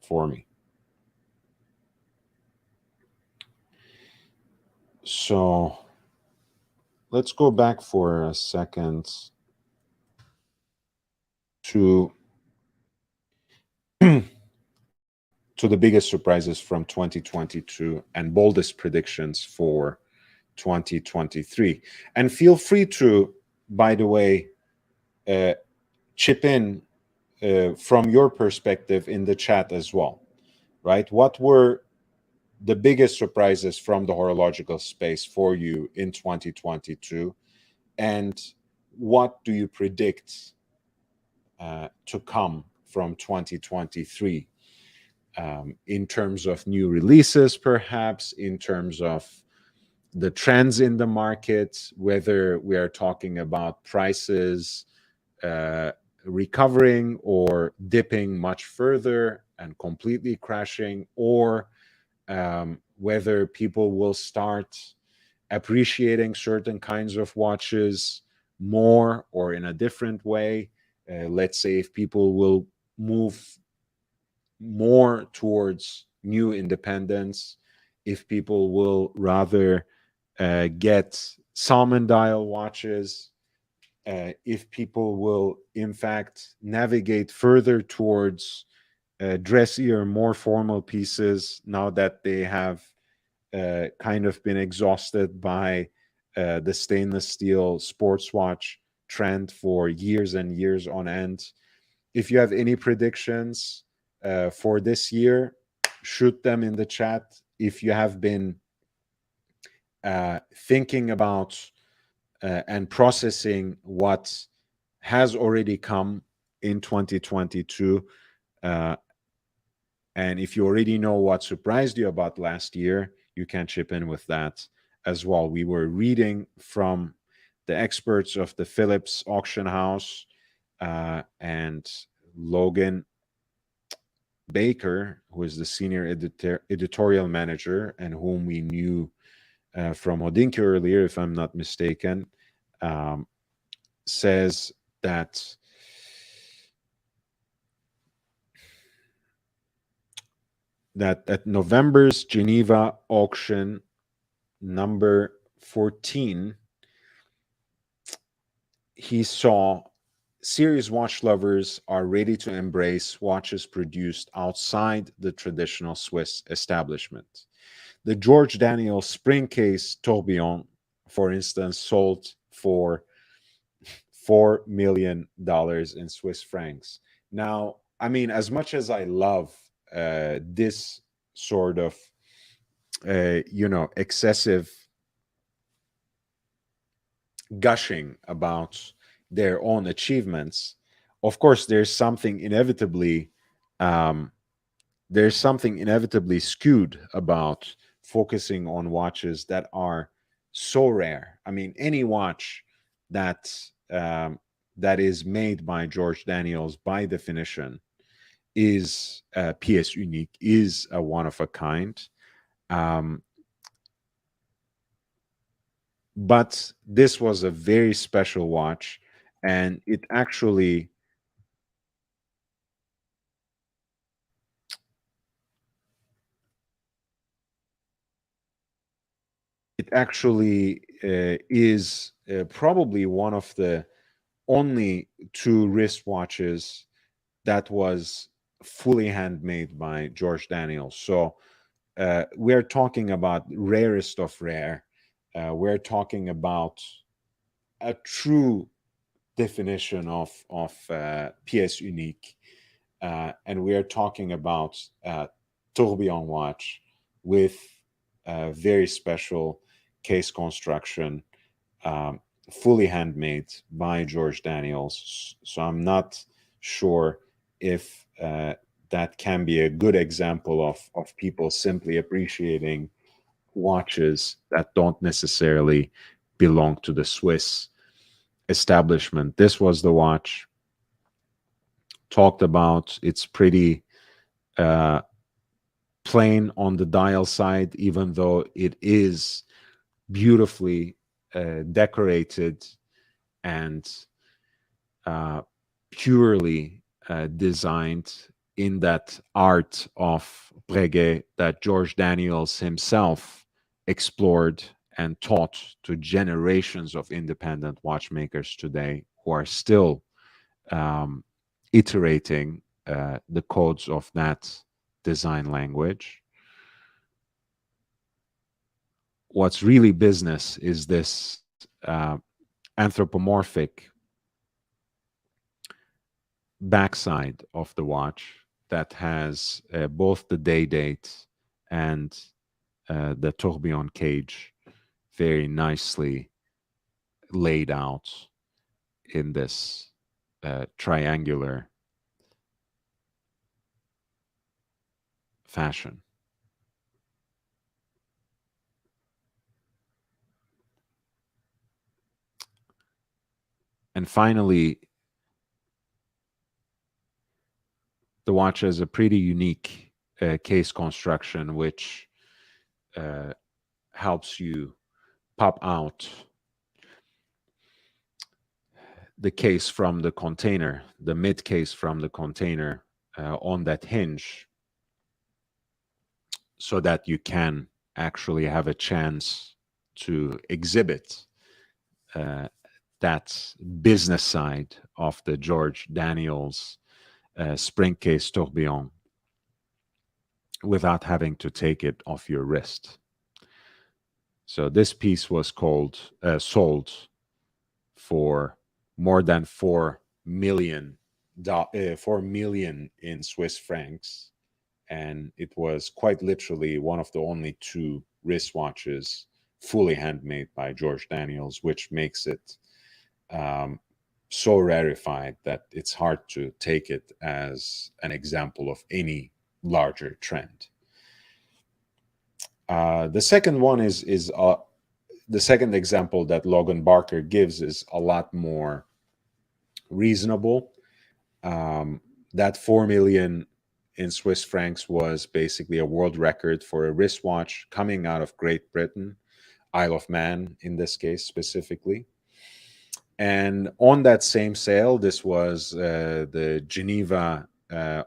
for me. So let's go back for a second to the biggest surprises from 2022 and boldest predictions for 2023. And feel free to, by the way, chip in from your perspective in the chat as well, right? What were the biggest surprises from the horological space for you in 2022? And what do you predict to come from 2023? In terms of new releases, perhaps, in terms of the trends in the market, whether we are talking about prices recovering or dipping much further and completely crashing, or whether people will start appreciating certain kinds of watches more or in a different way. Let's say if people will move more towards new independence, if people will rather get salmon dial watches, if people will, in fact, navigate further towards dressier, more formal pieces now that they have kind of been exhausted by the stainless steel sports watch trend for years and years on end. If you have any predictions for this year, shoot them in the chat. If you have been thinking about and processing what has already come in 2022, and if you already know what surprised you about last year, you can chip in with that as well. We were reading from the experts of the Phillips auction house, and Logan Baker, who is the senior editorial manager and whom we knew from Hodinke earlier, if I'm not mistaken, says that at November's Geneva auction number 14, he saw serious watch lovers are ready to embrace watches produced outside the traditional Swiss establishment. The George Daniel spring case tourbillon, for instance, sold for $4 million in Swiss francs. Now, I mean, as much as I love this sort of, excessive gushing about their own achievements, of course, there's something inevitably skewed about focusing on watches that are so rare. I mean, any watch that that is made by George Daniels, by definition, is a pièce unique, is a one of a kind. But this was a very special watch, and it actually is probably one of the only two wristwatches that was fully handmade by George Daniels. So we're talking about rarest of rare. We're talking about a true definition of pièce unique, and we're talking about tourbillon watch with very special case construction, fully handmade by George Daniels. So I'm not sure if that can be a good example of people simply appreciating watches that don't necessarily belong to the Swiss establishment. This was the watch talked about. It's pretty plain on the dial side, even though it is beautifully decorated and purely designed in that art of Breguet that George Daniels himself explored and taught to generations of independent watchmakers today who are still iterating the codes of that design language. What's really business is this anthropomorphic backside of the watch that has both the day date and the tourbillon cage very nicely laid out in this triangular fashion. And finally, the watch has a pretty unique case construction, which helps you pop out the case from the container, the mid case from the container on that hinge, so that you can actually have a chance to exhibit that business side of the George Daniels spring case tourbillon without having to take it off your wrist. So this piece was sold for more than 4 million in Swiss francs, and it was quite literally one of the only two wristwatches fully handmade by George Daniels, which makes it so rarefied that it's hard to take it as an example of any larger trend. The second one is the second example that Logan Barker gives is a lot more reasonable. That 4 million in Swiss francs was basically a world record for a wristwatch coming out of Great Britain, Isle of Man in this case specifically. And on that same sale, this was the Geneva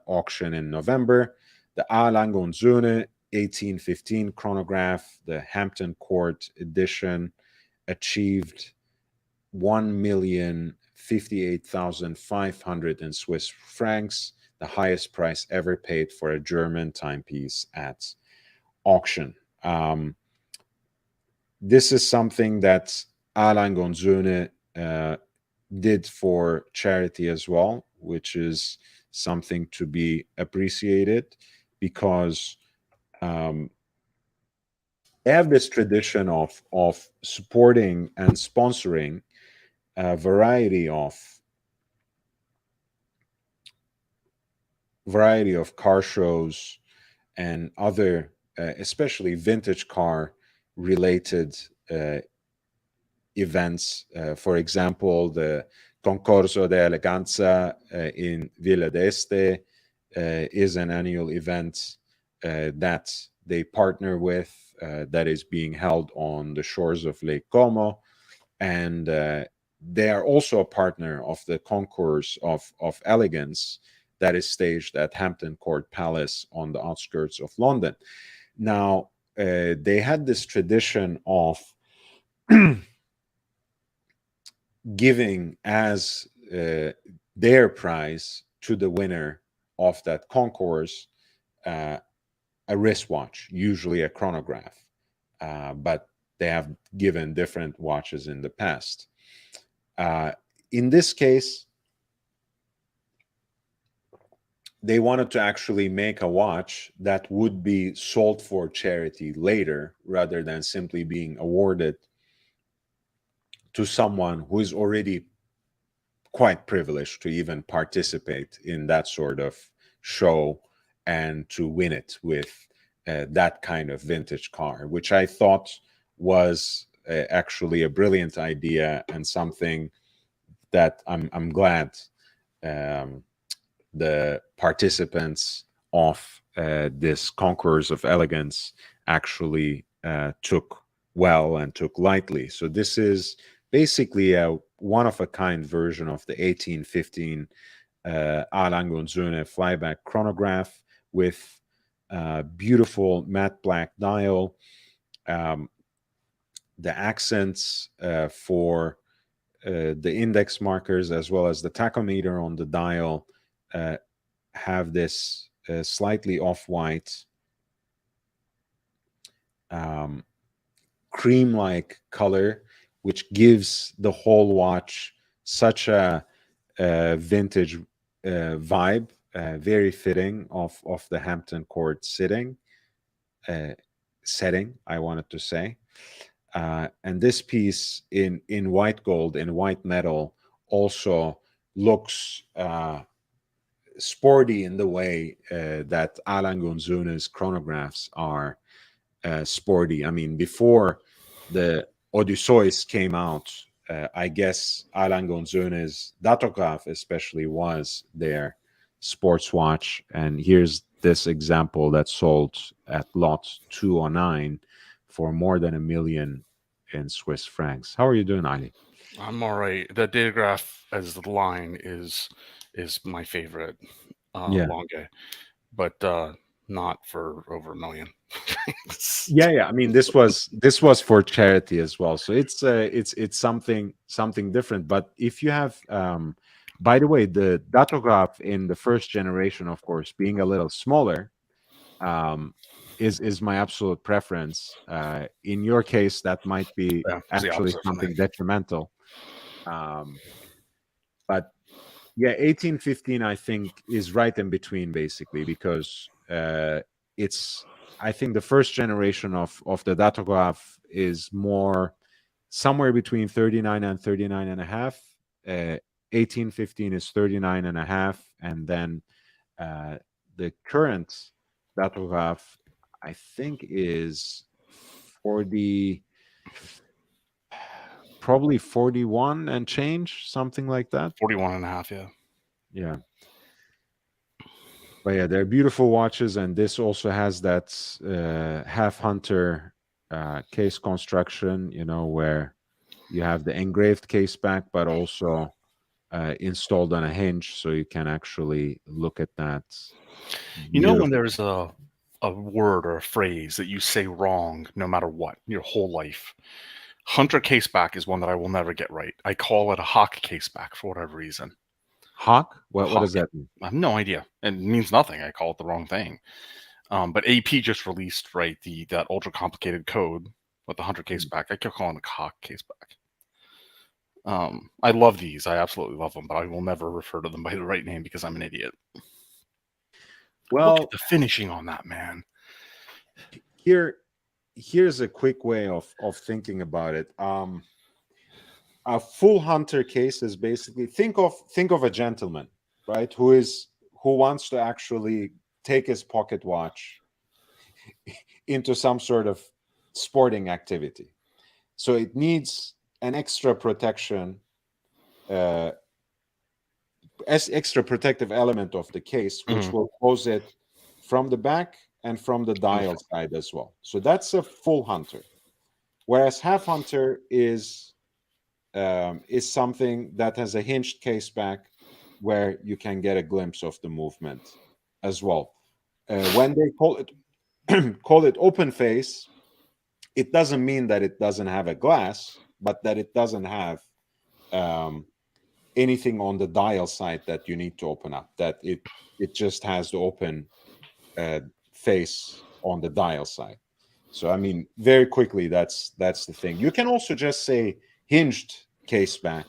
auction in November, the A. Lang und Söhne 1815 chronograph, the Hampton Court edition, achieved 1,058,500 in Swiss francs, the highest price ever paid for a German timepiece at auction. This is something that A. Lang und Söhne did for charity as well, which is something to be appreciated because they have this tradition of supporting and sponsoring a variety of car shows and other, especially vintage car related events. For example, the Concorso de Eleganza in Villa d'Este is an annual event that they partner with that is being held on the shores of Lake Como. And they are also a partner of the Concours of Elegance that is staged at Hampton Court Palace on the outskirts of London. Now, they had this tradition of giving as their prize to the winner of that concourse a wristwatch, usually a chronograph, but they have given different watches in the past. In this case, they wanted to actually make a watch that would be sold for charity later rather than simply being awarded to someone who is already quite privileged to even participate in that sort of show and to win it with that kind of vintage car, which I thought was actually a brilliant idea and something that I'm glad the participants of this Concours of Elegance actually took well and took lightly. So this is basically a one-of-a-kind version of the 1815 A. Lang und Söhne flyback chronograph with beautiful matte black dial. The accents for the index markers as well as the tachometer on the dial have this slightly off-white cream-like color, which gives the whole watch such a vintage vibe, very fitting of the Hampton Court setting, I wanted to say. And this piece in white gold, in white metal, also looks sporty in the way that A. Lang und Söhne's chronographs are sporty. I mean, before the Odysseus came out, I guess A. Lang und Söhne's Datograph especially was their sports watch. And here's this example that sold at lot 209 for more than 1 million in Swiss francs. How are you doing, Ali? I'm all right. The Datograph as the line is my favorite Yeah. Longue, but not for over $1 million. Yeah. I mean, this was for charity as well, so it's something different. But if you have, by the way, the datograph in the first generation, of course, being a little smaller, um, is my absolute preference. In your case, that might be Yeah, it's the actually opposite for me. something detrimental. Um, but yeah, 1815 I think is right in between, basically, because it's, I think the first generation of the datograph is more somewhere between 39 and 39 and a half. 1815 is 39 and a half, and then the current datograph, I think, is 40, probably 41 and change, something like that. 41.5, yeah. Yeah. But yeah, they're beautiful watches, and this also has that half hunter case construction, where you have the engraved case back, but also installed on a hinge, so you can actually look at that. You know, when Beautiful. there's a word or a phrase that you say wrong no matter what your whole life, hunter caseback is one that I will never get right. I call it a hawk caseback for whatever reason. Hawk? What does Hawk. that mean? I have no idea. It means nothing. I call it the wrong thing. But AP just released that ultra complicated code with the hunter caseback. I kept calling it a hawk caseback. I love these. I absolutely love them, but I will never refer to them by the right name because I'm an idiot. Look Well, at the finishing on that, man. here's a quick way of thinking about it. A full hunter case is basically, think of a gentleman, right, who wants to actually take his pocket watch into some sort of sporting activity. So it needs an extra protection, extra protective element of the case, which will close it from the back and from the dial side as well. So that's a full hunter. Whereas half hunter is something that has a hinged case back, where you can get a glimpse of the movement as well. When they call it open face, it doesn't mean that it doesn't have a glass, but that it doesn't have anything on the dial side that you need to open up. That it just has the open face on the dial side. So I mean, very quickly, that's the thing. You can also just say hinged case back.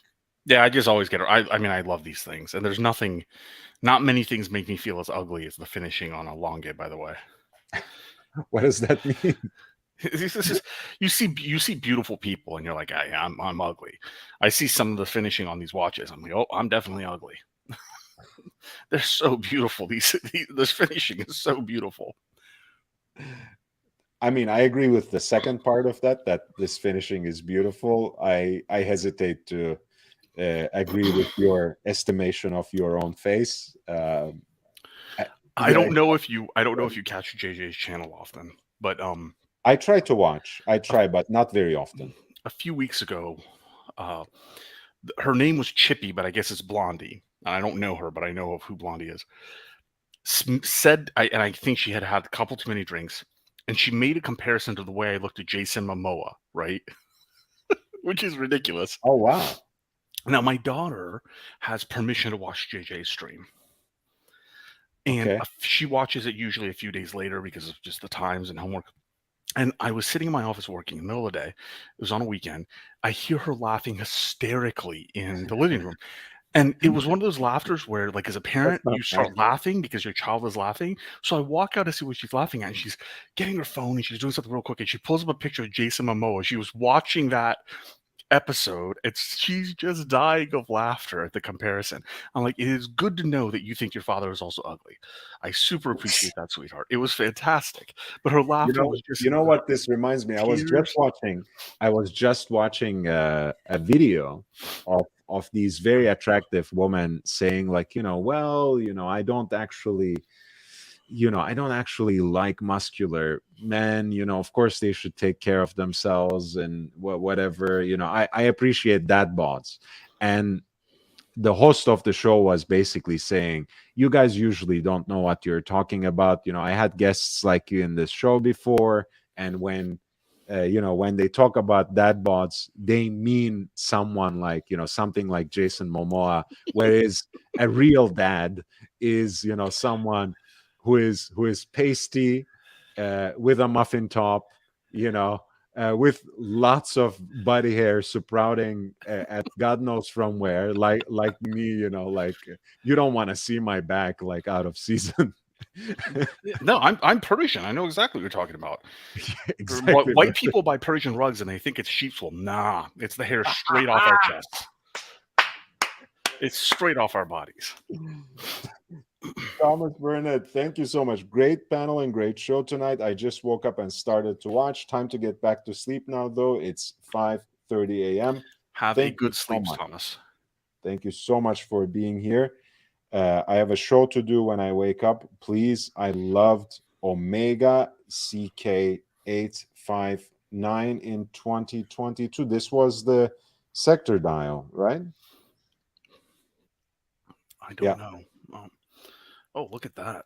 Yeah, I just always get it. I mean, I love these things, and there's not many things make me feel as ugly as the finishing on a Longue, by the way. What does that mean? You see beautiful people, and you're like, I'm ugly. I see some of the finishing on these watches. I'm like, oh, I'm definitely ugly. They're so beautiful. This finishing is so beautiful. I mean, I agree with the second part of that this finishing is beautiful. I hesitate to agree with your estimation of your own face. I don't know if you catch JJ's channel often, but I try to watch. But not very often. A few weeks ago, her name was Chippy, but I guess it's Blondie. And I don't know her, but I know of who Blondie is. I think she had a couple too many drinks, and she made a comparison to the way I looked at Jason Momoa, right? Which is ridiculous. Oh, wow. Now, my daughter has permission to watch JJ's stream. And she watches it usually a few days later because of just the times and homework. And I was sitting in my office working in the middle of the day. It was on a weekend. I hear her laughing hysterically in the living room. And it was one of those laughters where, like, as a parent, you start laughing because your child is laughing. So I walk out to see what she's laughing at, and she's getting her phone, and she's doing something real quick, and she pulls up a picture of Jason Momoa. She was watching that episode. She's just dying of laughter at the comparison. I'm like, it is good to know that you think your father is also ugly. I super appreciate that, sweetheart. It was fantastic. But her laughter was just, you know what this reminds me? I was just watching a video of these very attractive women saying, like, I don't actually like muscular men. Of course they should take care of themselves and whatever. I appreciate that bots. And the host of the show was basically saying, you guys usually don't know what you're talking about. I had guests like you in this show before, and when when they talk about dad bods, they mean someone like, something like Jason Momoa, whereas a real dad is, someone who is pasty, with a muffin top, you know with lots of body hair sprouting at God knows from where, like me, like, you don't want to see my back like out of season. No, I'm Persian. I know exactly what you're talking about. Exactly. White people buy Persian rugs and they think it's sheep's wool. Nah, it's the hair straight off our chests. It's straight off our bodies. Thomas Burnett, thank you so much. Great panel and great show tonight. I just woke up and started to watch. Time to get back to sleep now, though. It's 5:30 a.m. Have Thank a good you so sleep, much. Thomas. Thank you so much for being here. I have a show to do when I wake up. Please, I loved Omega CK859 in 2022. This was the sector dial, right? I don't know. Oh, look at that.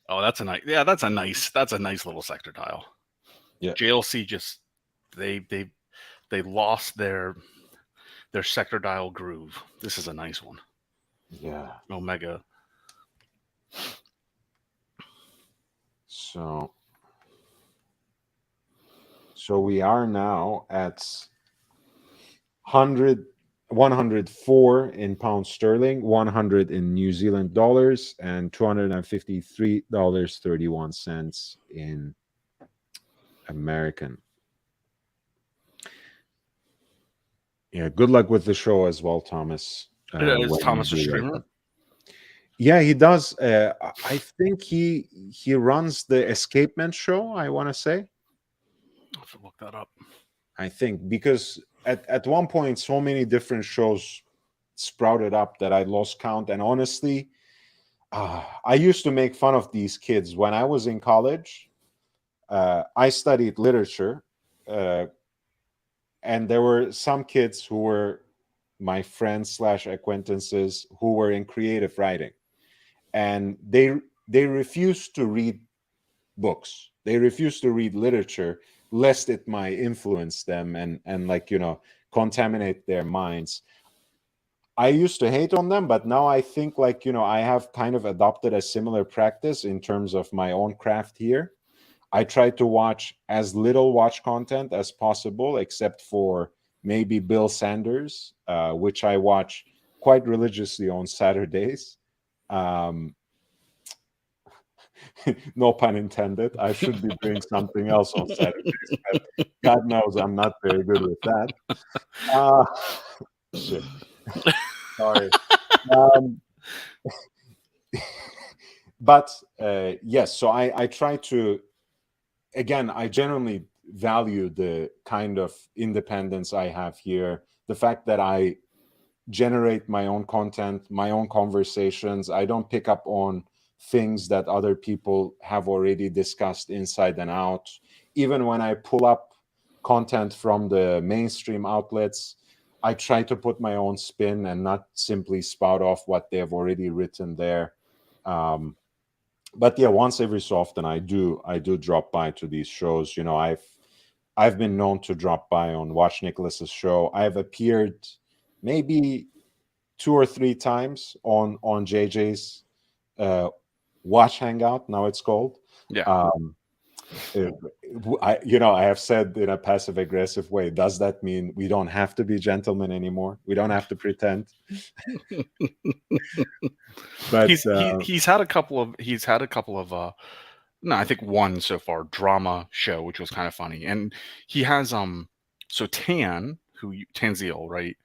Oh, that's a nice little sector dial. Yeah. JLC just they lost their sector dial groove. This is a nice one. Yeah. Omega. So we are now at 104 in pounds sterling, 100 in New Zealand dollars, and $253.31 in American. Yeah, good luck with the show as well, Thomas. Is Thomas a streamer? Yeah, he does. I think he runs the Escapement show, I want to say. I'll have to look that up. I think because at one point so many different shows sprouted up that I lost count. And honestly, I used to make fun of these kids when I was in college. I studied literature, and there were some kids who were my friends / acquaintances who were in creative writing, and they refused to read books. They refused to read literature lest it might influence them and like, contaminate their minds. I used to hate on them, but now I think like, I have kind of adopted a similar practice in terms of my own craft here. I try to watch as little watch content as possible, except for maybe Bill Sanders, which I watch quite religiously on Saturdays. No pun intended. I should be doing something else on Saturdays, but God knows I'm not very good with that. Shit. Sorry. But yes, so I try to, again, I genuinely value the kind of independence I have here. The fact that I generate my own content, my own conversations. I don't pick up on things that other people have already discussed inside and out. Even when I pull up content from the mainstream outlets, I try to put my own spin and not simply spout off what they have already written there. But yeah, once every so often I do drop by to these shows. I've been known to drop by on Watch Nicholas's show. I've appeared maybe 2 or 3 times on JJ's Watch Hangout, now it's called. Yeah. I have said in a passive aggressive way, does that mean we don't have to be gentlemen anymore? We don't have to pretend? But he's had a couple of no, I think one so far, drama show, which was kind of funny. And he has so Tanzil, right?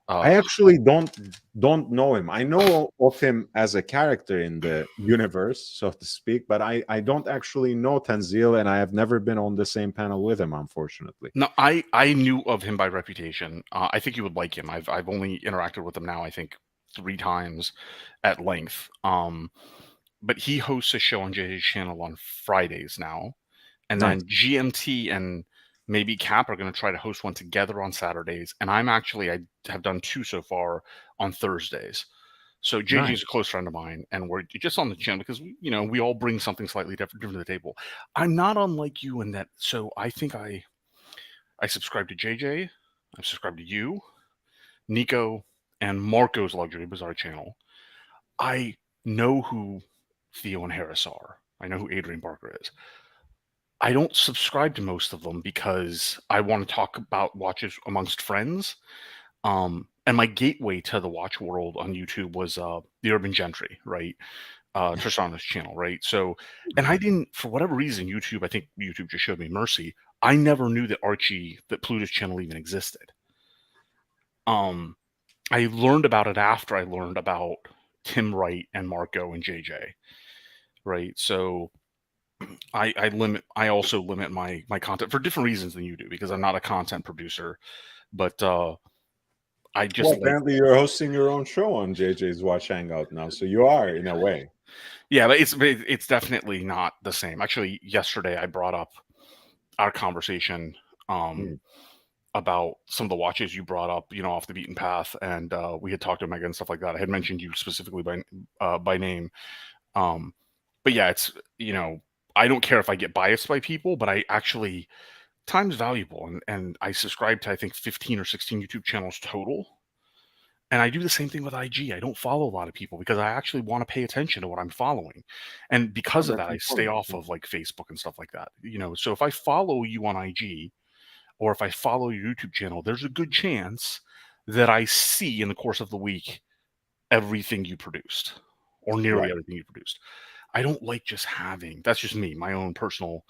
I actually don't know him. I know of him as a character in the universe, so to speak, but I don't actually know Tanzil, and I have never been on the same panel with him, unfortunately. No, I knew of him by reputation. I think you would like him. I've only interacted with him now, I think 3 times at length. But he hosts a show on JJ's channel on Fridays now, and Nice. then GMT and maybe Cap are going to try to host one together on Saturdays, and I have done 2 so far on Thursdays. So JJ is a close friend of mine, and we're just on the channel because we all bring something slightly different to the table. I'm not unlike you in that. So I think I subscribe to JJ, I subscribe to you, Nico, and Marco's Luxury Bazaar channel. I know who Theo and Harris are. I know who Adrian Barker is. I don't subscribe to most of them because I want to talk about watches amongst friends. And my gateway to the watch world on YouTube was the Urban Gentry, right? Trishana's channel, right? So, and I didn't, for whatever reason, I think YouTube just showed me mercy. I never knew that Pluto's channel even existed. I learned about it after I learned about Tim Wright and Marco and JJ, right? So I also limit my content for different reasons than you do, because I'm not a content producer, but I just apparently you're hosting your own show on JJ's Watch Hangout now, so you are in a way. Yeah, but it's definitely not the same. Actually, yesterday I brought up our conversation about some of the watches you brought up, off the beaten path, and we had talked to Megan and stuff like that. I had mentioned you specifically by name, but yeah, it's I don't care if I get biased by people, but I actually time's valuable, and I subscribe to I think 15 or 16 YouTube channels total. And I do the same thing with IG. I don't follow a lot of people because I actually want to pay attention to what I'm following. And because of that, I stay off of like Facebook and stuff like that. So if I follow you on IG or if I follow your YouTube channel, there's a good chance that I see in the course of the week everything you produced, or nearly everything you produced. I don't like just having, that's just me, my own personal,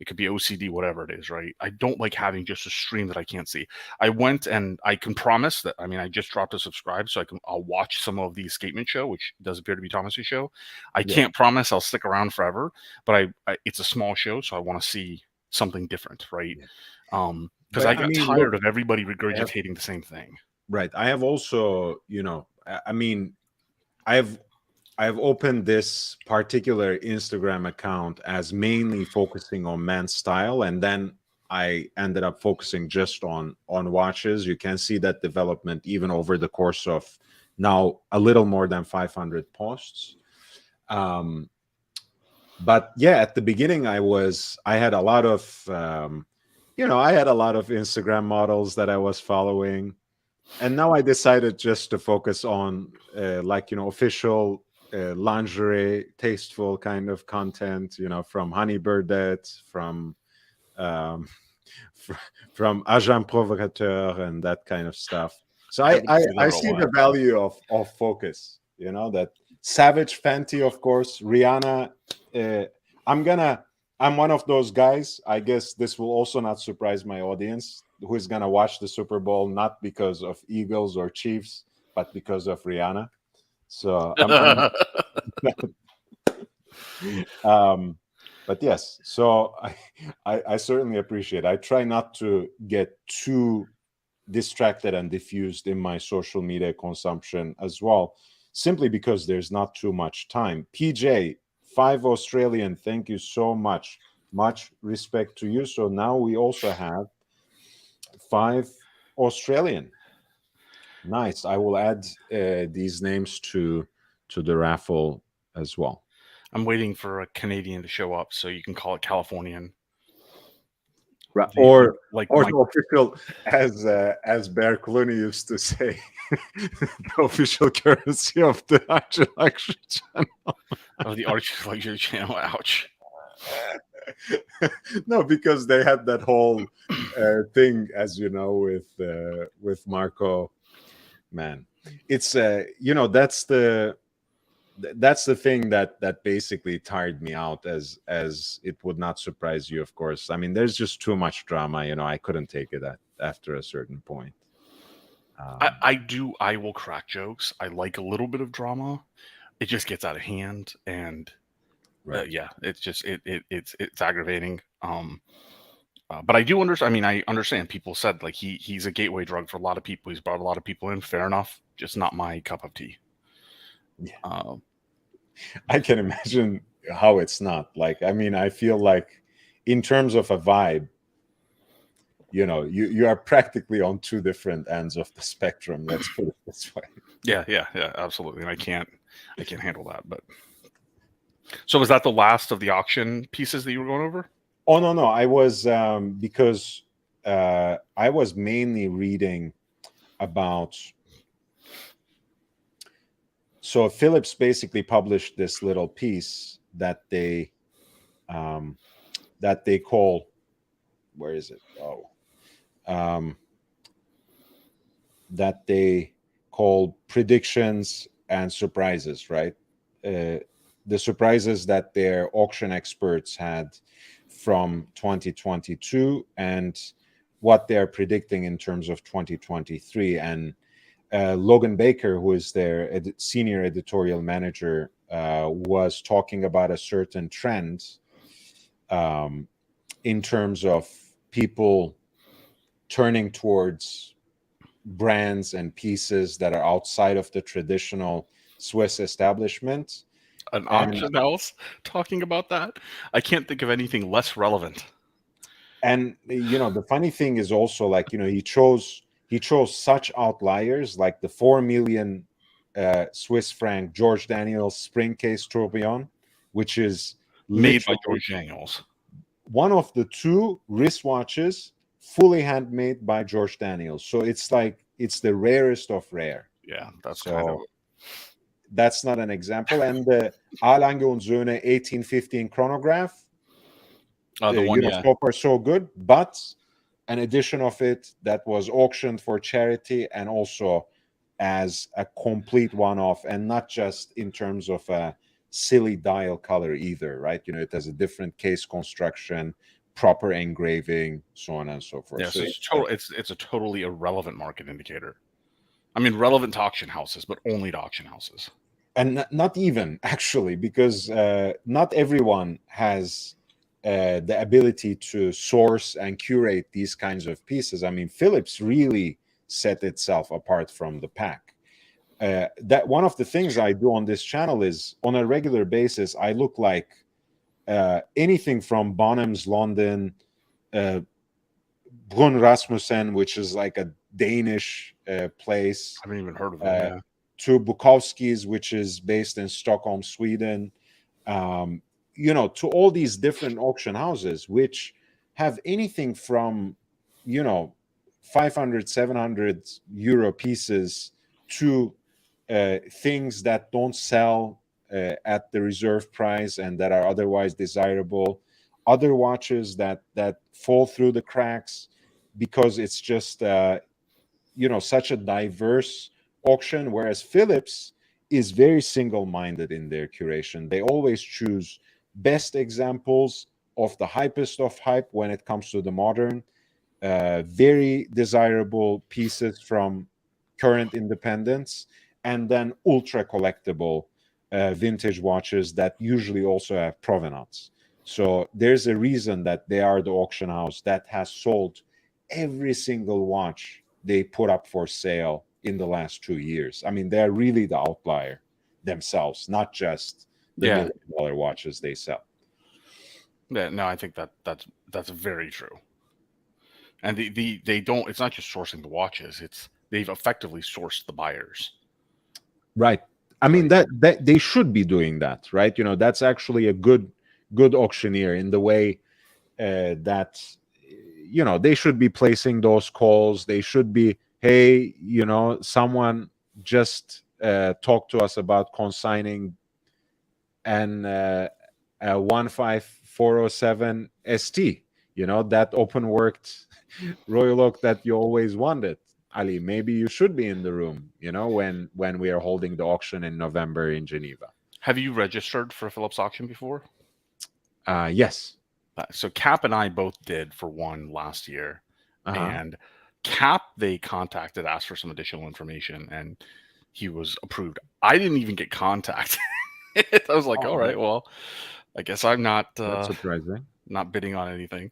it could be OCD, whatever it is, right? I don't like having just a stream that I can't see. I went and I can promise that, I just dropped a subscribe, so I'll watch some of the Escapement show, which does appear to be Thomas's show. I can't promise I'll stick around forever, but it's a small show, so I want to see something different, right? Because I got tired of everybody regurgitating the same thing. Right. I have also, I've opened this particular Instagram account as mainly focusing on men's style, and then I ended up focusing just on watches. You can see that development even over the course of now a little more than 500 posts. But yeah, at the beginning, I had a lot of, I had a lot of Instagram models that I was following. And now I decided just to focus on official lingerie, tasteful kind of content, from Honey Burdette, from Agent Provocateur and that kind of stuff. So I see the value of focus, that Savage Fenty, of course, Rihanna. I'm one of those guys. I guess this will also not surprise my audience, who is going to watch the Super Bowl not because of Eagles or Chiefs, but because of Rihanna. So, but yes, so I certainly appreciate it. I try not to get too distracted and diffused in my social media consumption as well, simply because there's not too much time. PJ, 5 Australian, thank you so much. Much respect to you. So now we also have 5 Australian. Nice. I will add these names to the raffle as well. I'm waiting for a Canadian to show up, so you can call it Californian. Right. Or official, as Bear Clooney used to say, the official currency of the Archie Luxury channel. Of the Archie Luxury channel. Ouch. No, because they had that whole thing, as you know, with Marco. Man, it's that's the thing that basically tired me out, as it would not surprise you, of course. There's just too much drama. I couldn't take it after a certain point. I will crack jokes. I like a little bit of drama. It just gets out of hand, and yeah, it's just it's aggravating. But I do understand. I understand. People said like he's a gateway drug for a lot of people. He's brought a lot of people in. Fair enough. Just not my cup of tea. Yeah. I can imagine how it's not. I feel like in terms of a vibe, you are practically on two different ends of the spectrum. Let's put it this way. Yeah, absolutely. And I can't handle that. But so was that the last of the auction pieces that you were going over? Oh no, I was because I was mainly reading about. So Philips basically published this little piece that they call, where is it? Oh, that they call predictions and surprises, right? The surprises that their auction experts had from 2022 and what they're predicting in terms of 2023. And Logan Baker, who is their senior editorial manager, was talking about a certain trend in terms of people turning towards brands and pieces that are outside of the traditional Swiss establishment. An auction house talking about that? I can't think of anything less relevant. And the funny thing is also, like, he chose such outliers, like the 4 million Swiss franc George Daniels spring case tourbillon, which is Made by George Daniels. One of the two wristwatches fully handmade by George Daniels. So it's the rarest of rare. Yeah, that's that's not an example. And the Alange und Söhne 1815 chronograph, the one, so far so good, but an edition of it that was auctioned for charity and also as a complete one-off, and not just in terms of a silly dial color either, right? It has a different case construction, proper engraving, so on and so forth. Yeah, so it's a totally irrelevant market indicator. I mean, relevant to auction houses, but only to auction houses. And not even, actually, because not everyone has the ability to source and curate these kinds of pieces. I mean, Philips really set itself apart from the pack. That one of the things I do on this channel is, on a regular basis, I look like anything from Bonham's London, Brun Rasmussen, which is like a Danish place. I haven't even heard of it. To Bukowski's, which is based in Stockholm, Sweden. To all these different auction houses, which have anything from 500, 700 euro pieces to things that don't sell at the reserve price and that are otherwise desirable, other watches that fall through the cracks because it's just such a diverse auction. Whereas Philips is very single-minded in their curation. They always choose best examples of the hypest of hype when it comes to the modern, very desirable pieces from current independents, and then ultra collectible vintage watches that usually also have provenance. So there's a reason that they are the auction house that has sold every single watch they put up for sale in the last 2 years. I mean, they're really the outlier themselves, not just the $1 million watches they sell. Yeah, no, I think that's very true. And they don't. It's not just sourcing the watches; they've effectively sourced the buyers. Right. I mean, that they should be doing that, right? That's actually a good auctioneer in the way that they should be placing those calls. They should be, hey, someone just talked to us about consigning an 15407 ST, that open worked Royal Oak that you always wanted. Ali, maybe you should be in the room, when we are holding the auction in November in Geneva. Have you registered for a Philips auction before? Yes. So Cap and I both did for one last year. And Cap, they contacted, asked for some additional information, and he was approved. I didn't even get contacted. I was like, all right, well, I guess I'm not that's surprising. Not bidding on anything.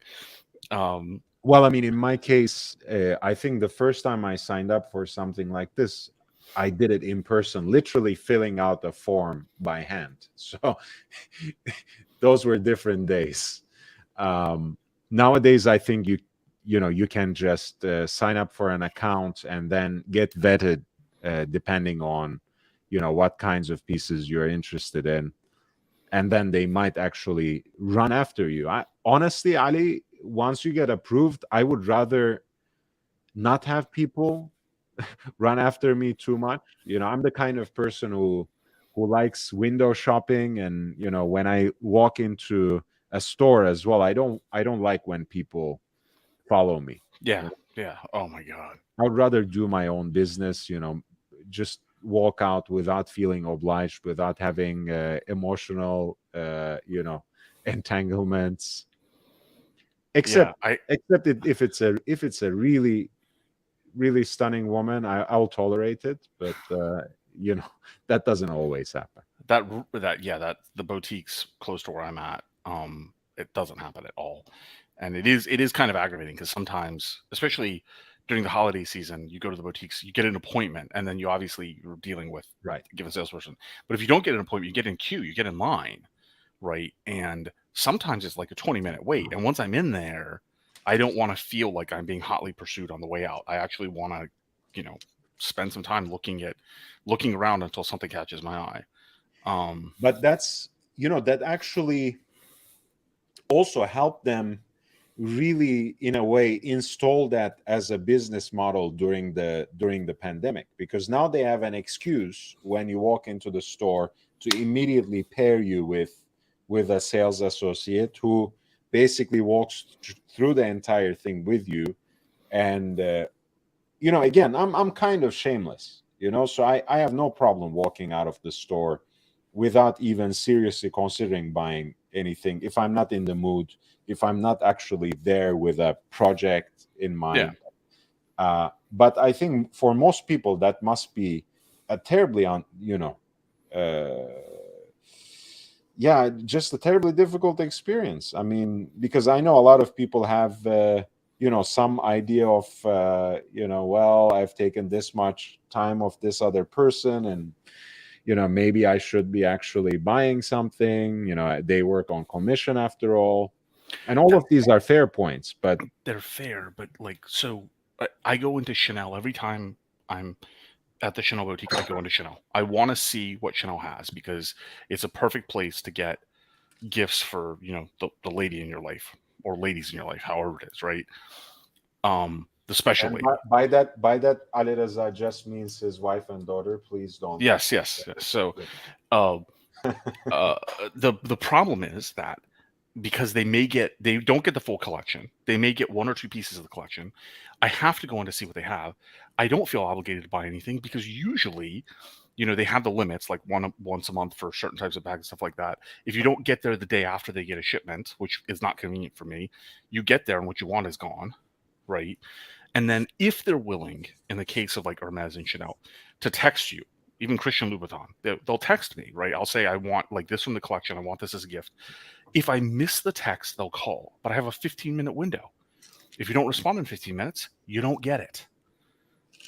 Well, I mean, in my case, I think the first time I signed up for something like this, I did it in person, literally filling out a form by hand. So those were different days. Nowadays, I think you can just sign up for an account and then get vetted depending on what kinds of pieces you're interested in, and then they might actually run after you. I honestly, Ali, once you get approved, I would rather not have people run after me too much. I'm the kind of person who likes window shopping, and when I walk into a store as well, I don't like when people follow me. Yeah. Yeah. Oh my God. I would rather do my own business, just walk out without feeling obliged, without having emotional, entanglements. Yeah. Except, if it's a really, really stunning woman, I'll tolerate it. But that doesn't always happen. that the boutiques close to where I'm at, it doesn't happen at all. And it is kind of aggravating because sometimes, especially during the holiday season, you go to the boutiques, you get an appointment, and then you're dealing with Right. a given salesperson. But if you don't get an appointment, you get in queue, you get in line, right? And sometimes it's like a 20-minute wait. And once I'm in there, I don't want to feel like I'm being hotly pursued on the way out. I actually want to, spend some time looking around until something catches my eye. But that actually also helped them really, in a way, install that as a business model during the pandemic, because now they have an excuse when you walk into the store to immediately pair you with a sales associate who basically walks through the entire thing with you. And again, I'm kind of shameless, so I have no problem walking out of the store without even seriously considering buying anything if I'm not in the mood, if I'm not actually there with a project in mind. But I think for most people that must be a terribly just a terribly difficult experience. I mean, because I know a lot of people have some idea of well, I've taken this much time of this other person, and maybe I should be actually buying something. They work on commission after all, and all of these are fair points. But They're fair, but so I go into Chanel every time I'm at the Chanel boutique. I go into Chanel. I want to see what Chanel has because it's a perfect place to get gifts for the lady in your life or ladies in your life, however it is, right? The special and lady. by that, Ali Reza just means his wife and daughter. Please don't. Yes. So, the problem is that because they don't get the full collection, they may get one or two pieces of the collection. I have to go in to see what they have. I don't feel obligated to buy anything because usually, they have the limits like once a month for certain types of bags and stuff like that. If you don't get there the day after they get a shipment, which is not convenient for me, you get there and what you want is gone, right? And then if they're willing, in the case of like Hermes and Chanel, to text you, even Christian Louboutin, they'll text me, right? I'll say, I want like this from the collection. I want this as a gift. If I miss the text, they'll call, but I have a 15-minute window. If you don't respond in 15 minutes, you don't get it.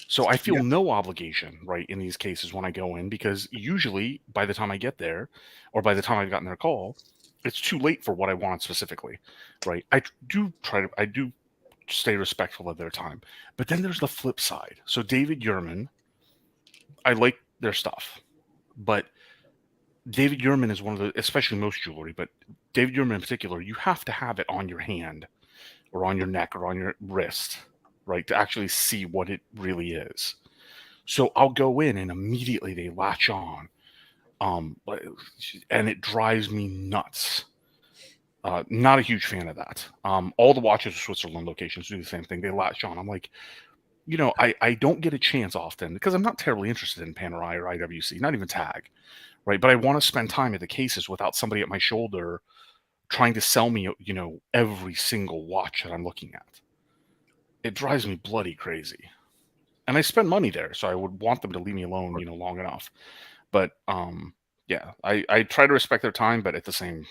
So I feel no obligation, right, in these cases when I go in, because usually by the time I get there or by the time I've gotten their call, it's too late for what I want specifically, right? I do stay respectful of their time. But then there's the flip side. So David Yurman, I like their stuff, but David Yurman is one of the, especially most jewelry, but David Yurman in particular, you have to have it on your hand or on your neck or on your wrist, right, to actually see what it really is. So I'll go in and immediately they latch on, and it drives me nuts. Not a huge fan of that. All the watches of Switzerland locations do the same thing. They latch on. I'm like, I don't get a chance often because I'm not terribly interested in Panerai or IWC, not even Tag, right? But I want to spend time at the cases without somebody at my shoulder trying to sell me, every single watch that I'm looking at. It drives me bloody crazy. And I spend money there, so I would want them to leave me alone, long enough. But yeah, I try to respect their time, but at the same,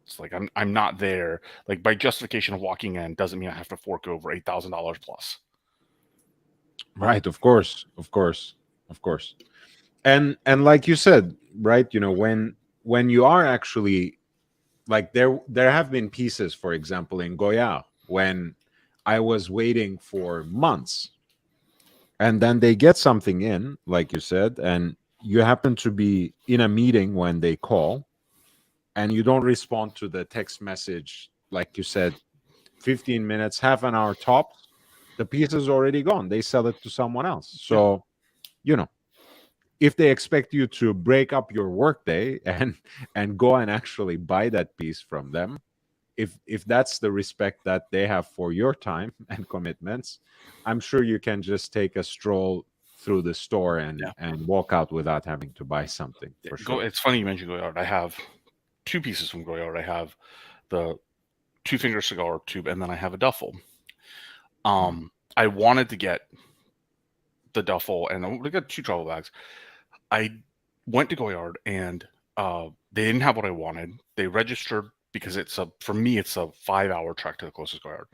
it's like I'm not there. Like by justification of walking in doesn't mean I have to fork over $8,000 plus. Right, of course. And like you said, right, when you are actually like there have been pieces, for example, in Goya when I was waiting for months. And then they get something in, like you said, and you happen to be in a meeting when they call, and you don't respond to the text message, like you said, 15 minutes, half an hour tops, the piece is already gone. They sell it to someone else. So, if they expect you to break up your workday and go and actually buy that piece from them, if that's the respect that they have for your time and commitments, I'm sure you can just take a stroll through the store and walk out without having to buy something, for sure. It's funny you mentioned Goyard. I have 2 pieces from Goyard. I have the 2-finger cigar tube, and then I have a duffel. I wanted to get the duffel, and I got 2 travel bags. I went to Goyard, and they didn't have what I wanted. They registered because for me it's a 5-hour trek to the closest Goyard.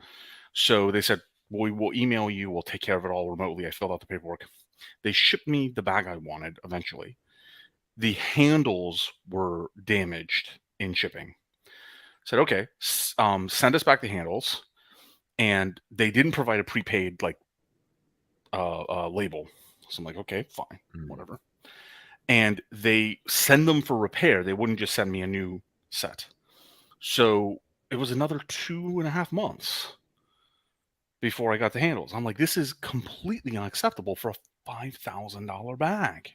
So they said, we will email you. We'll take care of it all remotely. I filled out the paperwork. They shipped me the bag I wanted eventually. The handles were damaged in shipping. Said, okay, send us back the handles. And they didn't provide a prepaid label. So I'm like, okay, fine, whatever. And they send them for repair. They wouldn't just send me a new set. So it was another 2.5 months before I got the handles. I'm like, this is completely unacceptable for a $5,000 bag.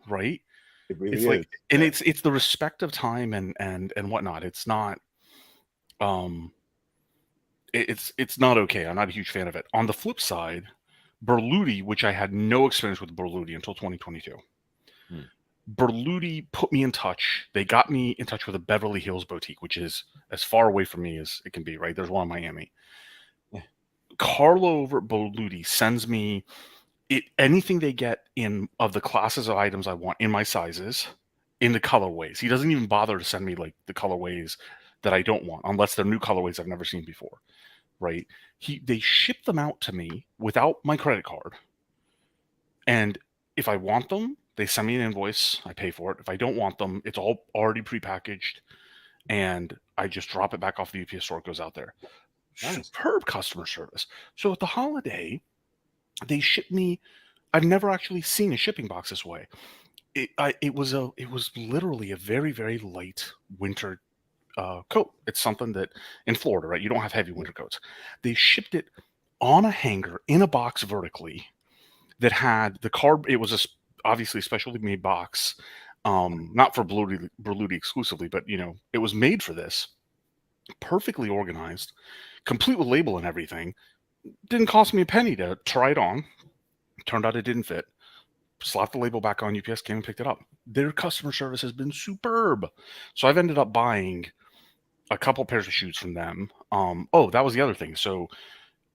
Right? It really It's is. like, and it's the respect of time and whatnot. It's not, it's not okay. I'm not a huge fan of it. On the flip side, Berluti, which I had no experience with Berluti until 2022. Berluti put me in touch. They got me in touch with a Beverly Hills boutique, which is as far away from me as it can be, right? There's one in Miami. Carlo over at Berluti sends me anything they get in of the classes of items I want in my sizes, in the colorways. He doesn't even bother to send me like the colorways that I don't want, unless they're new colorways I've never seen before, right? They ship them out to me without my credit card. And if I want them, they send me an invoice. I pay for it. If I don't want them, it's all already prepackaged, and I just drop it back off the UPS store. It goes out there. Nice. Superb customer service. So at the holiday, they shipped me. I've never actually seen a shipping box this way. It was literally a very, very light winter coat. It's something that in Florida, right? You don't have heavy winter coats. They shipped it on a hanger in a box vertically that had the card. It was obviously a specially made box, not for Berluti exclusively, but it was made for this. Perfectly organized, complete with label and everything. Didn't cost me a penny to try it on. Turned out it didn't fit. Slapped the label back on. UPS came and picked it up. Their customer service has been superb. So I've ended up buying a couple pairs of shoes from them. That was the other thing. So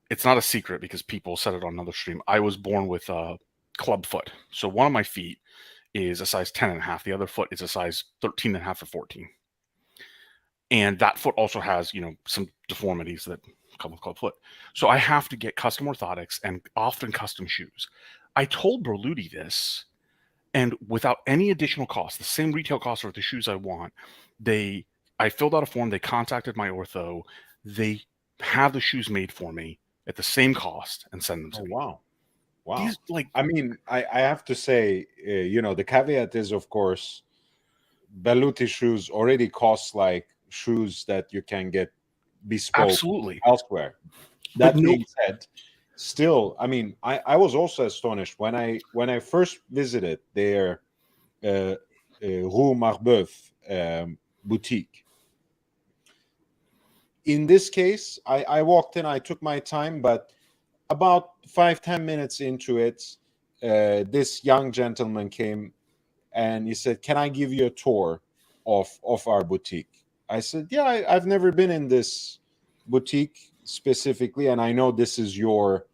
it's not a secret because people said it on another stream. I was born with club foot. So one of my feet is a size 10.5. The other foot is a size 13.5 or 14. And that foot also has, some deformities that come with club foot. So I have to get custom orthotics and often custom shoes. I told Berluti this, and without any additional cost, the same retail cost for the shoes I want, I filled out a form. They contacted my ortho. They have the shoes made for me at the same cost and send them to me. Wow. These, I have to say, the caveat is, of course, Berluti shoes already cost like shoes that you can get bespoke absolutely elsewhere. That being said, still, I was also astonished when I first visited their Rue Marbeuf boutique. In this case, I walked in, I took my time, but about 5-10 minutes into it, this young gentleman came and he said, "Can I give you a tour of our boutique?" I said, "Yeah, I've never been in this boutique specifically, and I know this is your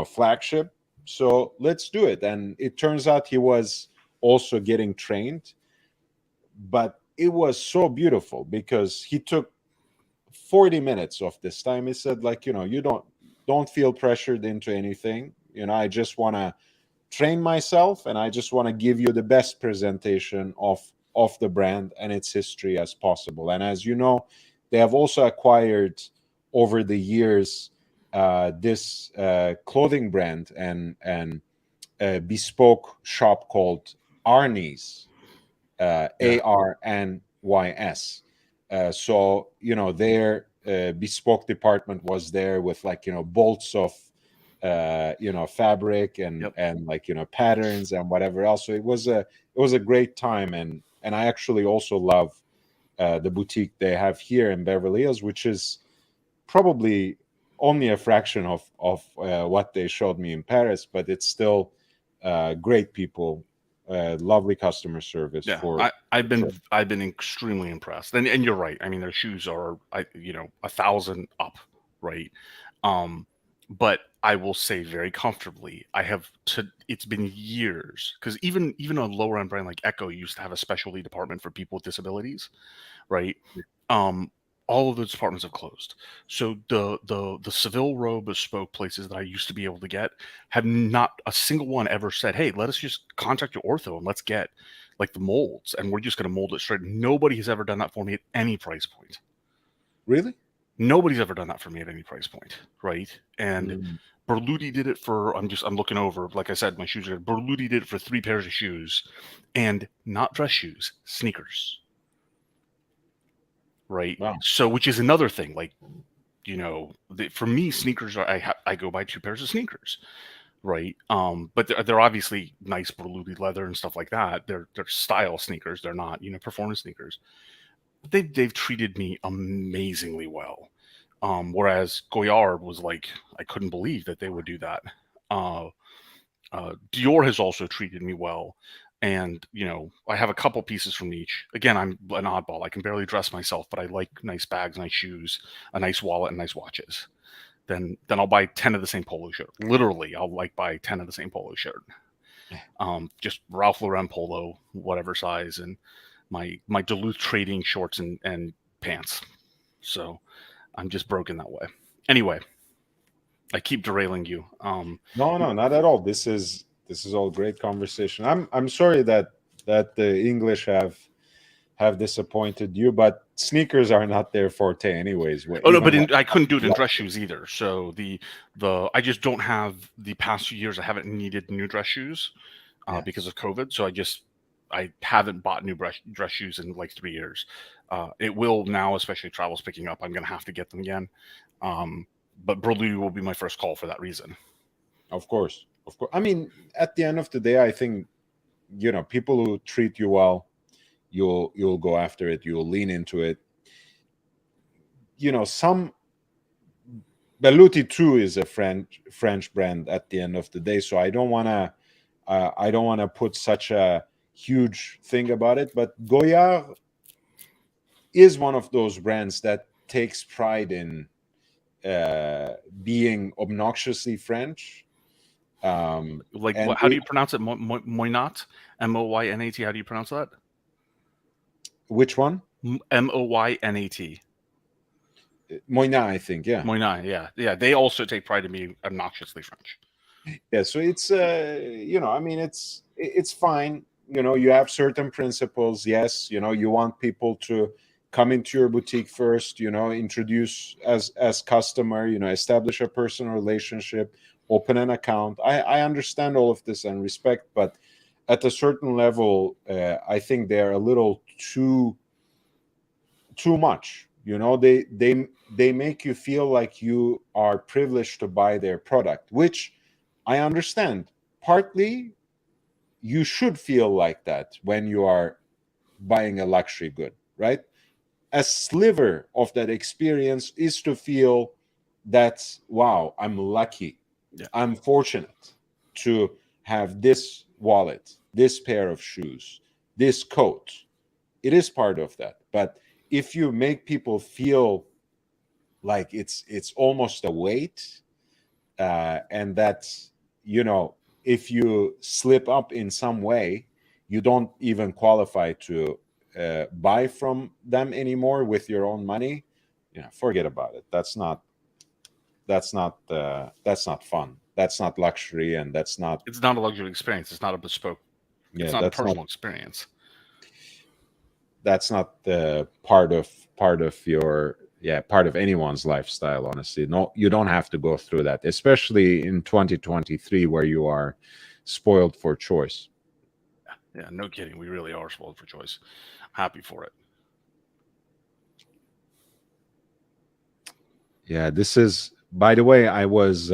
flagship, so let's do it." And it turns out he was also getting trained, but it was so beautiful because he took 40 minutes of this time. He said, you don't feel pressured into anything. I just want to train myself, and I just want to give you the best presentation of the brand and its history as possible. And as you know, they have also acquired over the years this clothing brand and bespoke shop called Arnie's, Arnys. So their bespoke department was there with bolts of fabric and Yep. patterns and whatever else. So it was a great time, and I actually also love the boutique they have here in Beverly Hills, which is probably only a fraction of what they showed me in Paris, but it's still great people, lovely customer service. Yeah, For I've been extremely impressed, and you're right. I mean, their shoes are 1,000 up, right? But I will say very comfortably, it's been years, because even a lower end brand like Echo used to have a specialty department for people with disabilities, right? Um, all of those departments have closed. So the Seville Row bespoke places that I used to be able to get have not a single one ever said, "Hey, let us just contact your ortho and let's get like the molds, and we're just going to mold it straight." Nobody has ever done that for me at any price point. Really? Nobody's ever done that for me at any price point, right? And Mm. Berluti did it for, I'm looking over, like I said, my shoes are, Berluti did it for 3 pairs of shoes, and not dress shoes, sneakers, right? Wow. So, which is another thing, like, for me, sneakers are, I go buy 2 pairs of sneakers, right? But they're obviously nice Berluti leather and stuff like that. They're style sneakers. They're not, performance sneakers. They've treated me amazingly well. Whereas Goyard was like, I couldn't believe that they would do that. Dior has also treated me well. And, I have a couple pieces from each. Again, I'm an oddball. I can barely dress myself, but I like nice bags, nice shoes, a nice wallet, and nice watches. Then I'll buy 10 of the same polo shirt. Literally, I'll buy 10 of the same polo shirt. Just Ralph Lauren polo, whatever size, and my Duluth trading shorts and pants. So I'm just broken that way. Anyway, I keep derailing you. No, not at all. This is all great conversation. I'm sorry that the English have disappointed you, but sneakers are not their forte anyways. Oh no, Even but I couldn't do it in dress shoes either. So the I just don't have, the past few years I haven't needed new dress shoes because of COVID. So I haven't bought new dress shoes in like 3 years. It will now, especially travel's picking up. I'm going to have to get them again. But Berluti will be my first call for that reason. Of course. I mean, at the end of the day, I think people who treat you well, you'll go after it. You'll lean into it. Some Belluti too is a French brand at the end of the day, so I don't wanna put such a huge thing about it. But Goyard is one of those brands that takes pride in being obnoxiously French. How do you pronounce it? Moynat? Moynat. How do you pronounce that? Which one? Moynat. Moynat, I think. Yeah. Moynat. Yeah. They also take pride in being obnoxiously French. Yeah. So it's I mean, it's fine. You have certain principles. Yes. You want people to come into your boutique first. Introduce as customer. Establish a personal relationship. Open an account. I understand all of this and respect, but at a certain level, I think they're a little too much. They make you feel like you are privileged to buy their product, which I understand. Partly, you should feel like that when you are buying a luxury good, right? A sliver of that experience is to feel that, wow, I'm lucky. Yeah. I'm fortunate to have this wallet, this pair of shoes, this coat. It is part of that. But if you make people feel like it's almost a weight, and that if you slip up in some way, you don't even qualify to buy from them anymore with your own money, forget about it. That's not fun. That's not luxury, and it's not a luxury experience. It's not a bespoke. It's not a personal experience. That's not part of your part of anyone's lifestyle, honestly. No, you don't have to go through that, especially in 2023 where you are spoiled for choice. Yeah, no kidding. We really are spoiled for choice. I'm happy for it. Yeah, this is, by the way, I was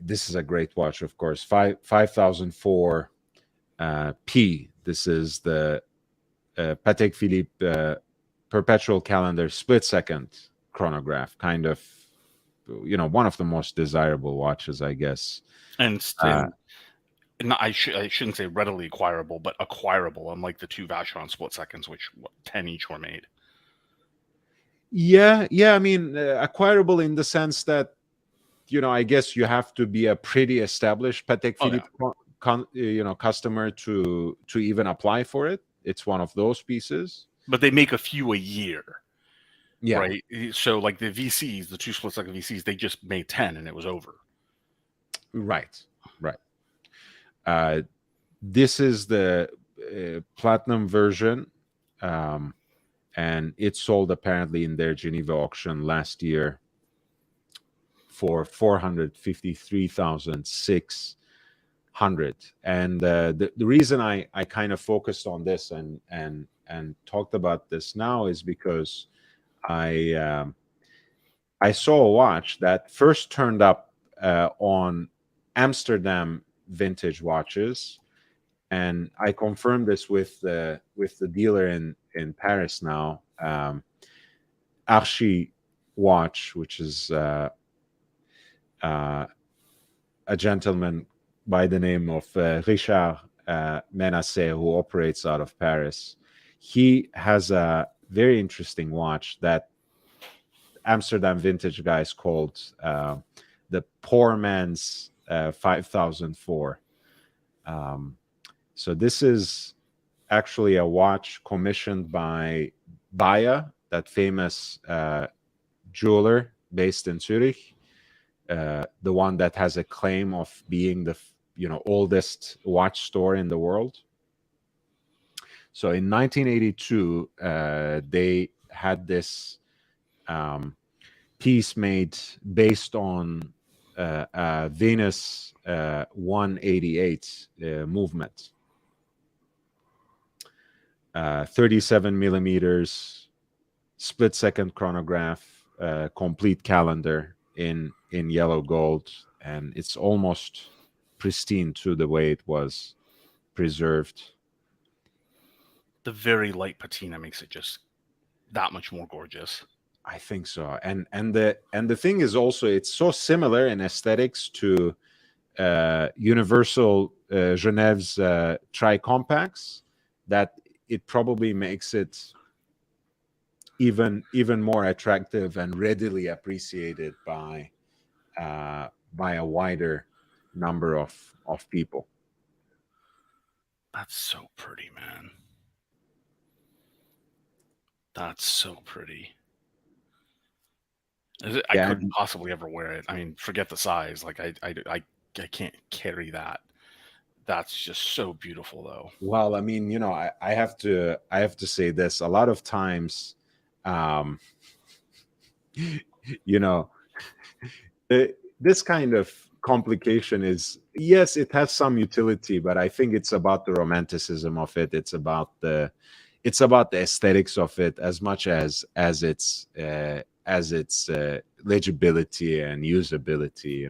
this is a great watch, of course. 5004 P. This is the Patek Philippe perpetual calendar split second chronograph, kind of, one of the most desirable watches, I guess. And I shouldn't say readily acquirable, but acquirable, unlike the two Vacheron split seconds, which 10 each were made. Yeah, I mean, acquirable in the sense that, I guess you have to be a pretty established Patek Philippe customer to even apply for it. It's one of those pieces. But they make a few a year. Yeah. Right. So like the VCs, the two split second VCs, they just made 10 and it was over. Right. This is the platinum version, and it sold apparently in their Geneva auction last year for 453,600. And the reason I kind of focused on this and talked about this now is because I saw a watch that first turned up on Amsterdam vintage watches, and I confirmed this with the dealer in Paris now. Archie Watch, which is a gentleman by the name of Richard Menasse, who operates out of Paris. He has a very interesting watch that Amsterdam vintage guys called the poor man's 5004. So this is actually a watch commissioned by Baya, that famous jeweler based in Zurich, the one that has a claim of being the oldest watch store in the world. So in 1982, they had this piece made based on Venus 188 movement. 37 millimeters, split second chronograph, complete calendar in yellow gold, and it's almost pristine to the way it was preserved. The very light patina makes it just that much more gorgeous. I think so, and the thing is also, it's so similar in aesthetics to Universal Geneve's tri-compacts that it probably makes it even more attractive and readily appreciated by a wider number of people. That's so pretty, man. That's so pretty. I couldn't possibly ever wear it. I mean, forget the size. Like I can't carry that. That's just so beautiful, though. Well, I mean, I have to say this. A lot of times, this kind of complication is, yes, it has some utility, but I think it's about the romanticism of it. It's about the aesthetics of it as much as its legibility and usability.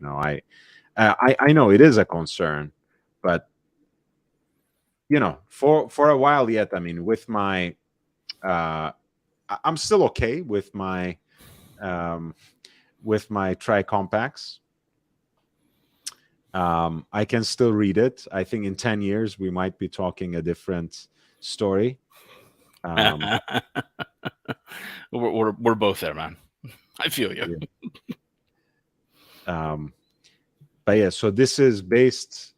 I know it is a concern, but for a while yet, I mean, with my I'm still okay with my tri-compacts. I can still read it. I think in 10 years we might be talking a different story. We're both there, man. I feel you. Yeah. But yeah, so this is based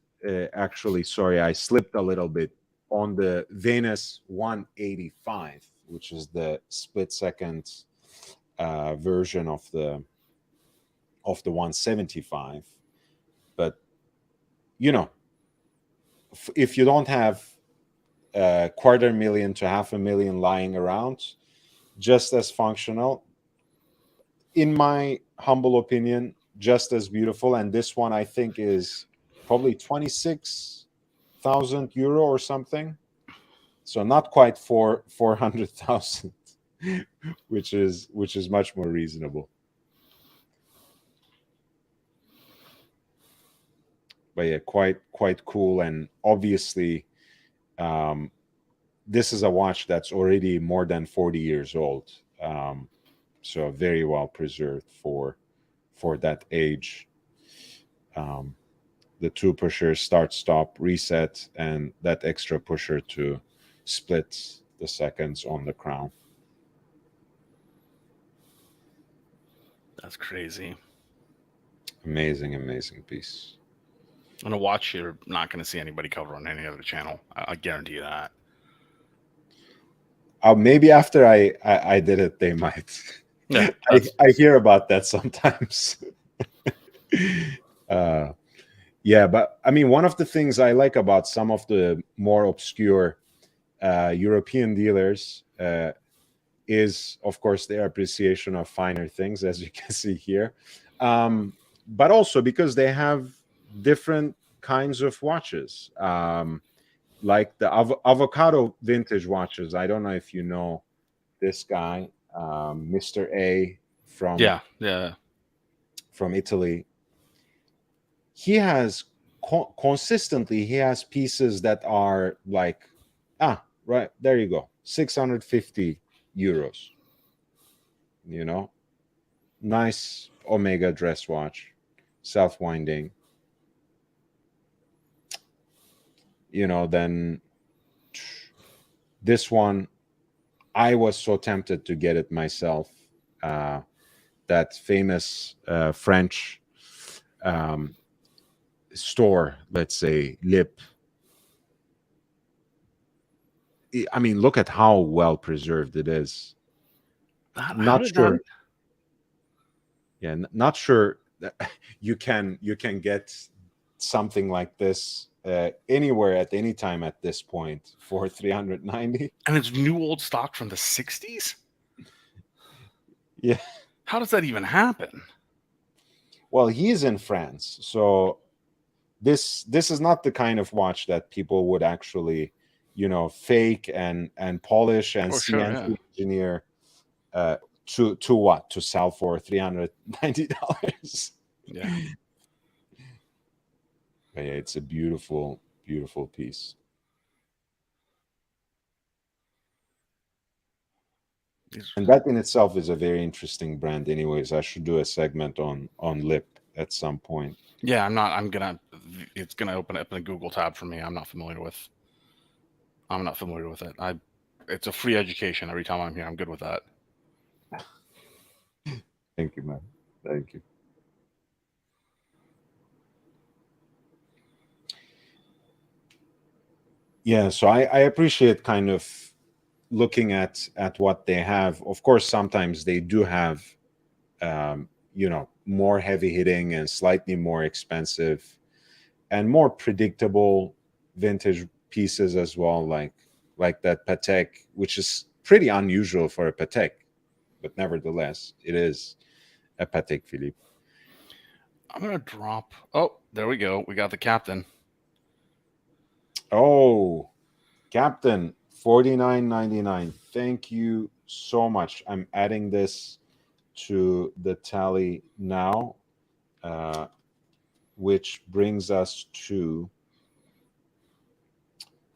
actually, sorry, I slipped a little bit, on the Venus 185, which is the split second version of the 175. But if you don't have $250,000 to $500,000 lying around, just as functional. In my humble opinion, just as beautiful. And this one, I think, is probably 26,000 euro or something. So not quite 400,000, which is much more reasonable. But yeah, quite cool. And obviously, this is a watch that's already more than 40 years old. So very well preserved for that age. The two pushers, start, stop, reset, and that extra pusher to split the seconds on the crown. That's crazy. Amazing piece. On a watch you're not going to see anybody cover on any other channel. I guarantee you that. Maybe after I did it, they might. Yeah, I hear about that sometimes. Yeah, but I mean, one of the things I like about some of the more obscure European dealers is, of course, their appreciation of finer things, as you can see here, but also because they have different kinds of watches, like the avocado vintage watches. I don't know if you know this guy, Mr. A from Italy. He has consistently, he has pieces that are like, right there you go, 650 euros. You know, nice Omega dress watch, self-winding. You know, then this one, I was so tempted to get it myself. That famous French store, let's say Lip. I mean, look at how well preserved it is. Not sure. Yeah, not sure that you can get something like this anywhere at any time at this point for 390. And it's new old stock from the 60s? Yeah. How does that even happen? Well, he's in France, so this is not the kind of watch that people would actually, you know, fake and polish and CNC engineer to what, to sell for $390. Yeah. But yeah, it's a beautiful piece. And that in itself is a very interesting brand anyways. I should do a segment on Lip at some point. Yeah, it's gonna open up in a Google tab for me. I'm not familiar with it. It's a free education every time I'm here. I'm good with that. Thank you, man. Thank you. Yeah, so I appreciate kind of looking at what they have. Of course, sometimes they do have, you know, more heavy hitting and slightly more expensive and more predictable vintage pieces as well, like that Patek, which is pretty unusual for a Patek, but nevertheless, it is a Patek Philippe. I'm gonna drop. Oh, there we go. We got the Captain. Oh, Captain, $49.99. Thank you so much. I'm adding this to the tally now, which brings us to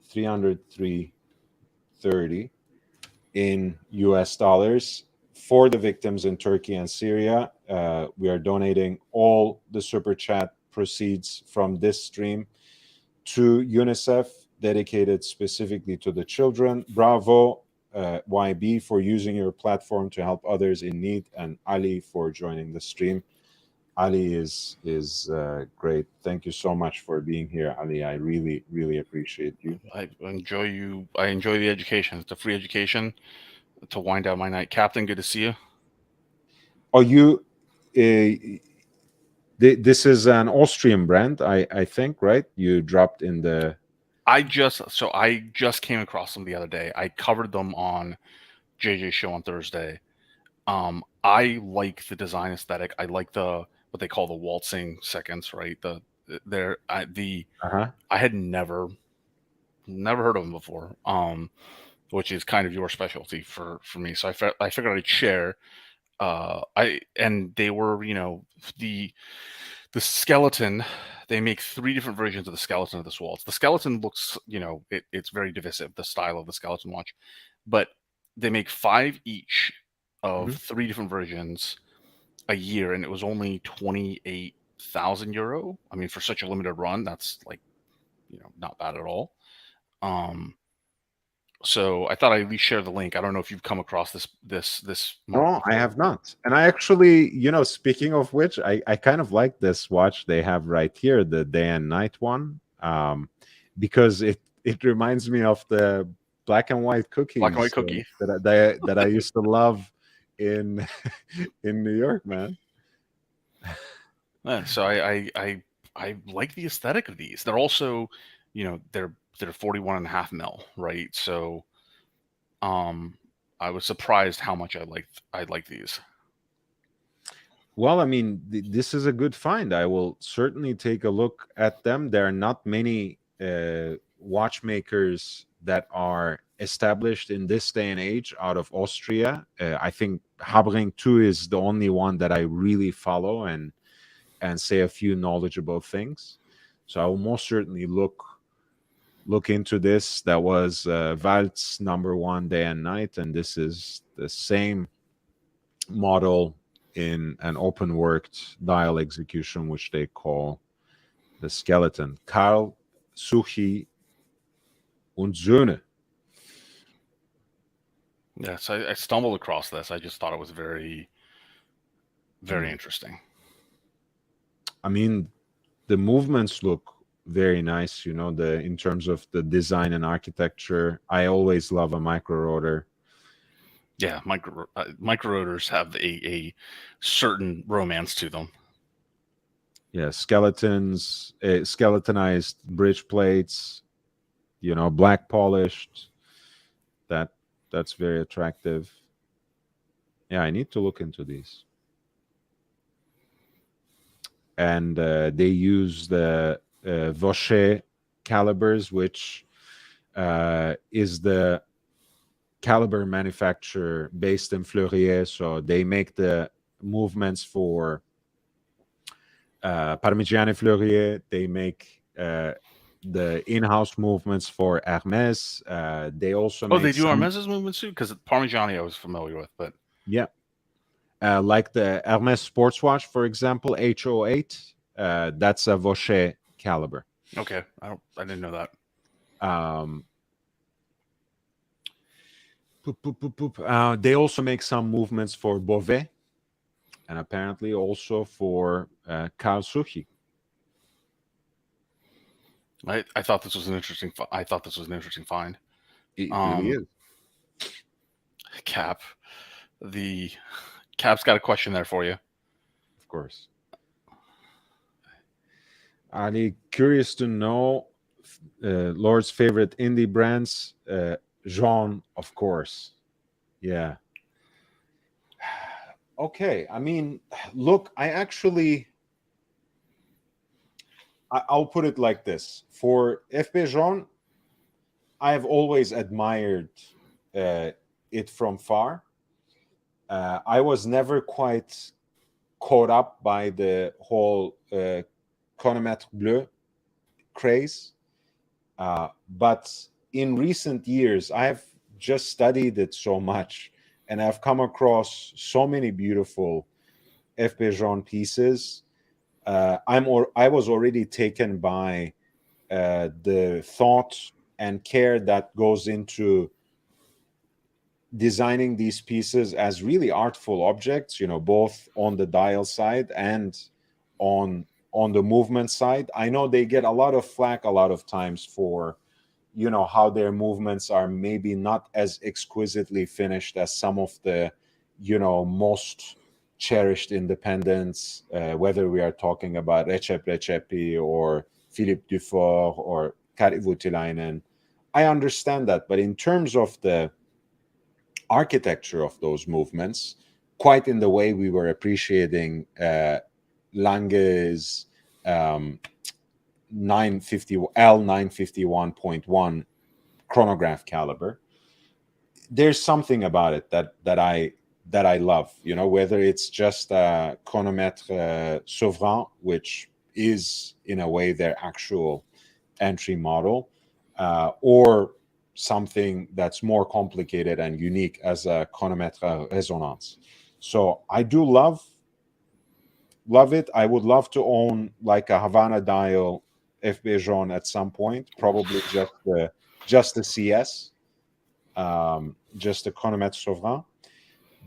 303.30 in US dollars for the victims in Turkey and Syria. We are donating all the super chat proceeds from this stream to UNICEF, dedicated specifically to the children. Bravo, YB, for using your platform to help others in need, and Ali for joining the stream. Ali is great. Thank you so much for being here, Ali. I really appreciate you. I enjoy the education. It's a free education to wind down my night. Captain, good to see you. Oh, you. This is an Austrian brand, I think, right? You dropped in the. I just came across them the other day. I covered them on JJ's show on Thursday. I like the design aesthetic. I like the what they call the waltzing seconds, right? I had never heard of them before. Which is kind of your specialty for me. So I figured I'd share. And they were, the skeleton. They make 3 different versions of the skeleton of this waltz. The skeleton looks, it's very divisive, the style of the skeleton watch, but they make 5 each of 3 different versions a year, and it was only 28,000 euro. I mean, for such a limited run, that's like, not bad at all. So I thought I'd at least share the link. I don't know if you've come across this. No, I have not. And I actually, speaking of which, I kind of like this watch they have right here, the day and night one, because it reminds me of the black and white cookies. Black and white cookie that I used to love in New York, man. Yeah, so I like the aesthetic of these. They're also, they're 41.5 mil, right? So, I was surprised how much I like these. Well, I mean, this is a good find. I will certainly take a look at them. There are not many watchmakers that are established in this day and age out of Austria. I think Habring 2 is the only one that I really follow and say a few knowledgeable things. So I will most certainly look into this. That was Waltz #1 day and night, and this is the same model in an open worked dial execution, which they call the skeleton. Karl Suchi und Söhne. Yes, I stumbled across this. I just thought it was very, very interesting. I mean, the movements look very nice, in terms of the design and architecture. I always love a micro rotor. Yeah, micro rotors have a certain romance to them. Yeah, skeletons, skeletonized bridge plates, black polished. That's very attractive. Yeah, I need to look into these. And they use the Vaucher calibers, which is the caliber manufacturer based in Fleurier. So they make the movements for Parmigiani Fleurier. They make the in-house movements for Hermes. They also make they do Hermes's movements too, because Parmigiani I was familiar with, but yeah, like the Hermes sports watch, for example, H08. That's a Vaucher caliber. Okay, I didn't know that. They also make some movements for Beauvais, and apparently also for Karl Suchi. I thought this was an interesting. I thought this was an interesting find. It really is. Cap, the Cap's got a question there for you. Of course. Ali, curious to know Lord's favorite indie brands. Jean, of course. Yeah. Okay. I mean, look, I'll put it like this. For FP Jean, I have always admired it from far. I was never quite caught up by the whole chronomètre bleu craze. But in recent years, I've just studied it so much, and I've come across so many beautiful FP Jean pieces. I was already taken by the thought and care that goes into designing these pieces as really artful objects, both on the dial side and on the movement side. I know they get a lot of flack a lot of times for how their movements are maybe not as exquisitely finished as some of the most cherished independents, whether we are talking about Recep Recepi or Philippe Dufour or Kari Voutilainen. I understand that, but in terms of the architecture of those movements, quite in the way we were appreciating Lange's 950 L951.1 chronograph caliber. There's something about it that I love, whether it's just a chronomètre Souverain, which is in a way their actual entry model, or something that's more complicated and unique as a chronomètre résonance. So I do love it. I would love to own like a Havana dial FB Jaune at some point, probably just the CS, just the chronomètre Souverain.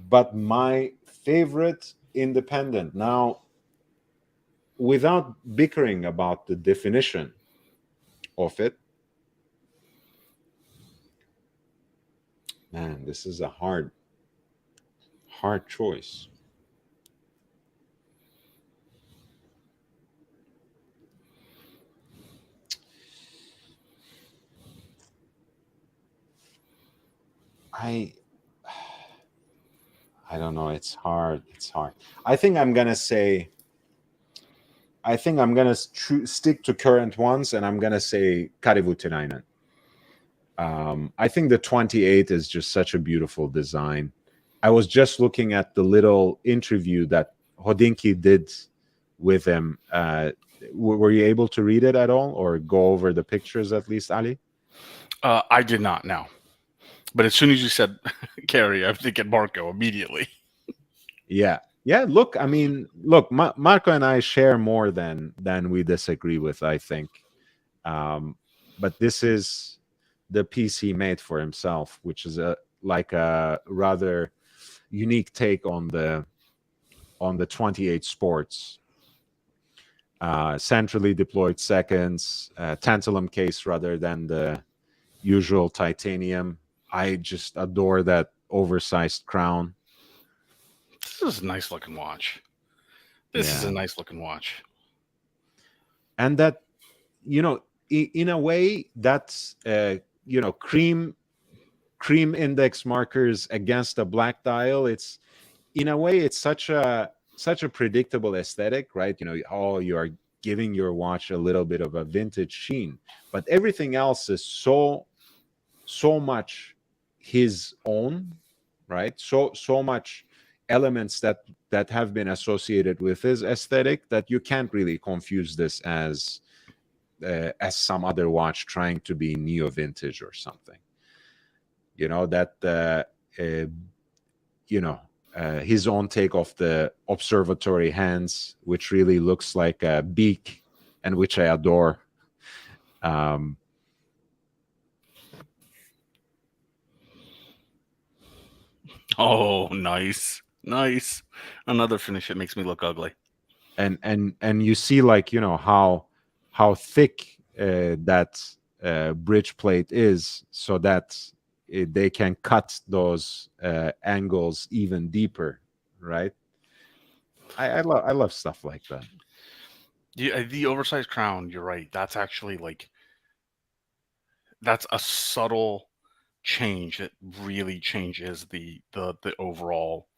But my favorite independent, now, without bickering about the definition of it, man, this is a hard choice. I don't know. It's hard. I think I'm gonna stick to current ones, and I'm gonna say Karivutinainen. I think the 28 is just such a beautiful design. I was just looking at the little interview that Hodinki did with him. Were you able to read it at all, or go over the pictures at least, Ali? I did not know. But as soon as you said Kerry, I'm thinking Marco immediately. Yeah. Look, Marco and I share more than we disagree with, I think. But this is the piece he made for himself, which is a rather unique take on the 28 sports. Centrally deployed seconds, tantalum case rather than the usual titanium. I just adore that oversized crown. This is a nice looking watch. And that, in a way, that's cream index markers against a black dial. It's, in a way, it's such a predictable aesthetic, right? You are giving your watch a little bit of a vintage sheen, but everything else is so much his own, right? So much elements that have been associated with his aesthetic that you can't really confuse this as some other watch trying to be neo vintage or something. His own take of the observatory hands, which really looks like a beak, and which I adore. Oh, nice. Another finish that makes me look ugly. And you see, how thick that bridge plate is, so that they can cut those angles even deeper, right? I love stuff like that. The oversized crown, you're right. That's actually that's a subtle change that really changes the overall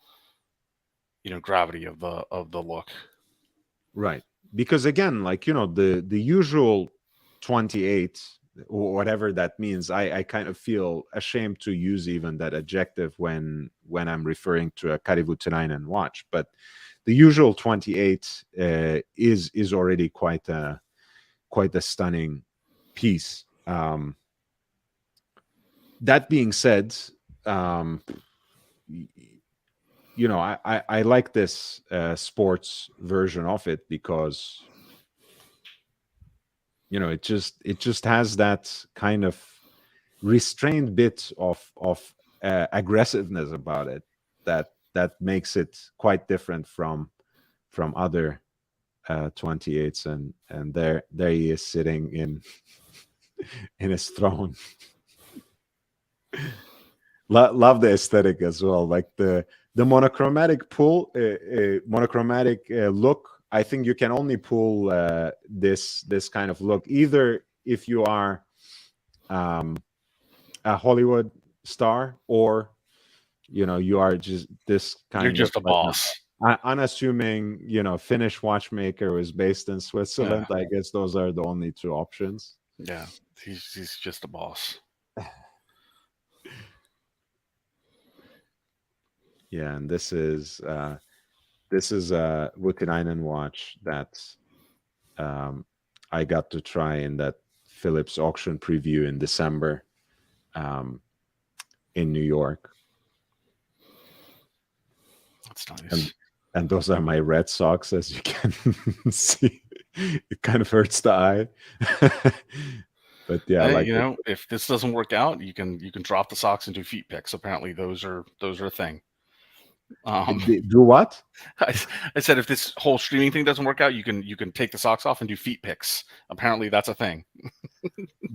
gravity of the look. Right, because again, the usual 28, whatever that means, I kind of feel ashamed to use even that adjective when I'm referring to a Karivutinainen watch, but the usual 28 is already quite a stunning piece. That being said, I like this sports version of it because it just has that kind of restrained bit of aggressiveness about it that makes it quite different from other 28s, and there he is sitting in his throne. Love the aesthetic as well, like the monochromatic pull, monochromatic look. I think you can only pull this kind of look either if you are a Hollywood star, or you are just this You're kind of just a like boss. unassuming, Finnish watchmaker who is based in Yeah. Switzerland. I guess those are the only two options. Yeah. He's just a boss. Yeah, and this is a Voutilainen watch that I got to try in that Philips auction preview in December um, in New York. That's nice. And those are my Red Sox, as you can see. It kind of hurts the eye. But yeah, Hey, like if this doesn't work out, you can drop the socks and do feet picks. Apparently, those are a thing. Do what? I said if this whole streaming thing doesn't work out, you can take the socks off and do feet picks. Apparently, that's a thing.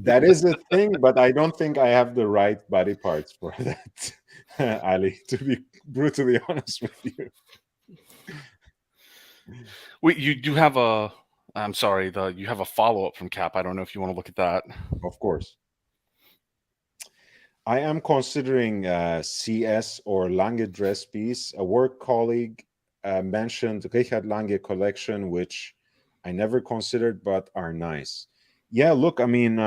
That is a thing, but I don't think I have the right body parts for that, Ali, to be brutally honest with you. Wait, you do have a. I'm sorry, you have a follow up from Cap. I don't know if you want to look at that. Of course. I am considering CS or Lange dress piece. A work colleague mentioned Richard Lange collection, which I never considered, but are nice. Yeah, look, I mean,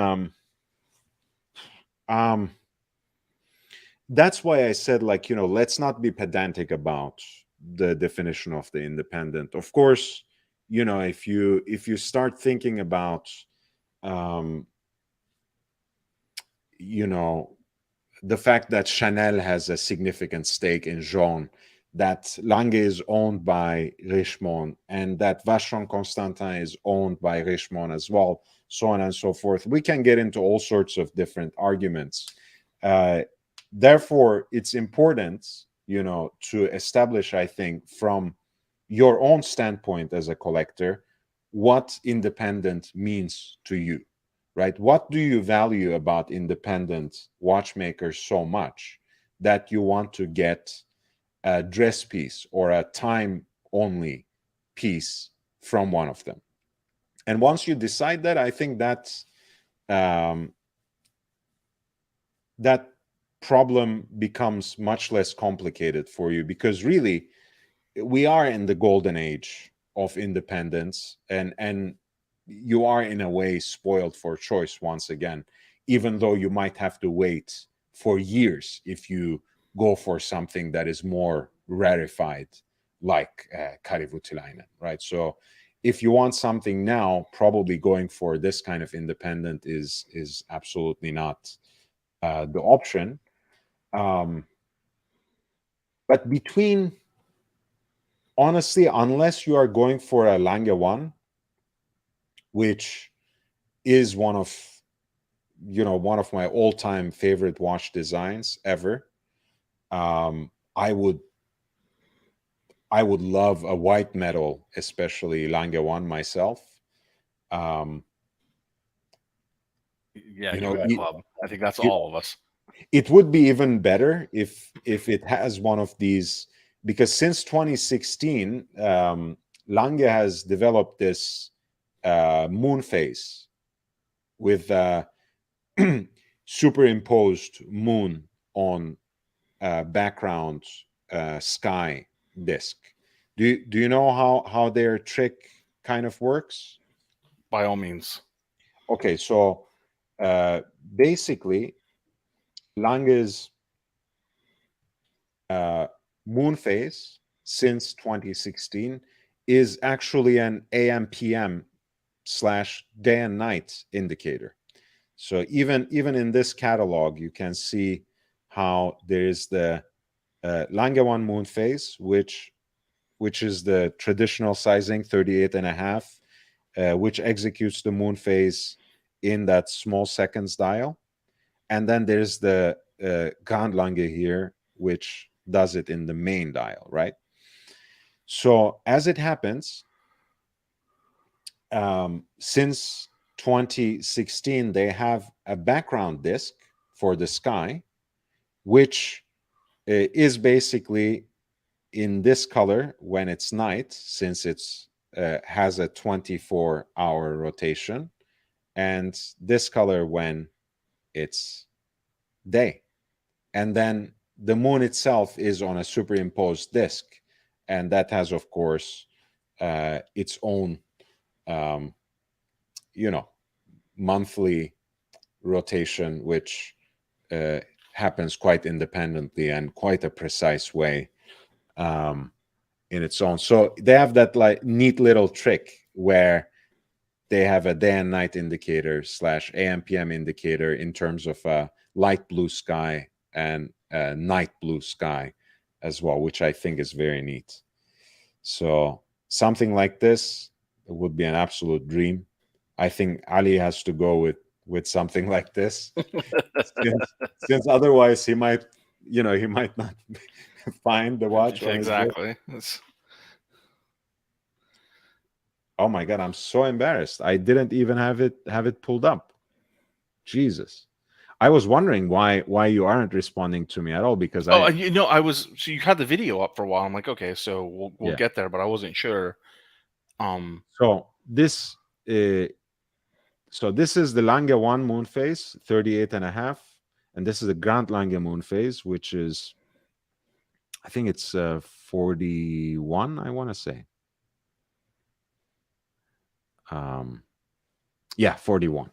that's why I said, like, let's not be pedantic about the definition of the independent. Of course, if you start thinking about, the fact that Chanel has a significant stake in Jaune, that Lange is owned by Richemont, and that Vacheron Constantin is owned by Richemont as well, so on and so forth. We can get into all sorts of different arguments. Therefore, it's important, to establish, I think, from your own standpoint as a collector, what independent means to you. Right? What do you value about independent watchmakers so much that you want to get a dress piece or a time only piece from one of them? And once you decide that, I think that's that problem becomes much less complicated for you, because really we are in the golden age of independence, and you are in a way spoiled for choice once again, even though you might have to wait for years if you go for something that is more rarefied, like Kari Voutilainen, right? So if you want something now, probably going for this kind of independent is absolutely not the option. But honestly, unless you are going for a Lange 1, which is one of my all-time favorite watch designs ever, I would love a white metal, especially Lange 1 myself. Yeah, you're in the club. I think that's all of us. It would be even better if it has one of these, because since 2016, Lange has developed this moon phase with superimposed moon on background sky disk. Do you know how their trick kind of works? By all means. Okay, so basically, Lange's moon phase since 2016 is actually an AM PM / day and night indicator. So even in this catalog, you can see how there is the Lange 1 moon phase, which is the traditional sizing, 38.5, which executes the moon phase in that small seconds dial. And then there's the Grand Lange here, which does it in the main dial, right? So as it happens, since 2016, they have a background disk for the sky, which is basically in this color when it's night, since it's has a 24-hour rotation, and this color when it's day. And then the moon itself is on a superimposed disk, and that has, of course, its own, monthly rotation, which happens quite independently and quite a precise way in its own. So they have that like neat little trick where they have a day and night indicator / AM PM indicator in terms of light blue sky and night blue sky as well, which I think is very neat. So something like this would be an absolute dream. I think Ali has to go with something like this, since otherwise he might not find the watch on his wrist. Exactly. Oh my God, I'm so embarrassed. I didn't even have it pulled up. Jesus. I was wondering why you aren't responding to me at all, because I was, so you had the video up for a while. I'm like, okay, so we'll Yeah. get there, but I wasn't sure. So this is the Lange 1 moon phase, 38.5, and this is the Grand Lange moon phase, which is, I think it's 41, I want to say. Yeah, 41.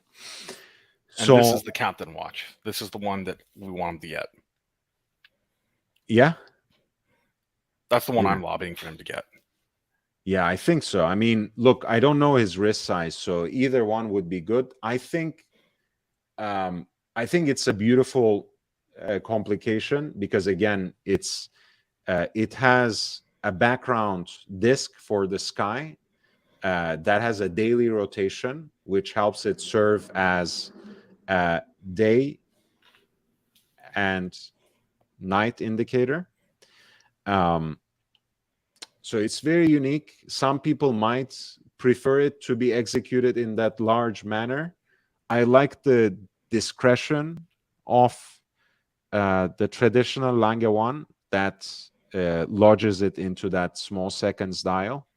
And so this is the Captain watch. This is the one that we want him to get. Yeah, That's the one Yeah. I'm lobbying for him to get. Yeah, I think so. I mean, look, I don't know his wrist size, so either one would be good. I think it's a beautiful complication, because again, it has a background disk for the sky that has a daily rotation, which helps it serve as a day and night indicator. So it's very unique. Some people might prefer it to be executed in that large manner. I like the discretion of the traditional Lange 1 that lodges it into that small seconds dial.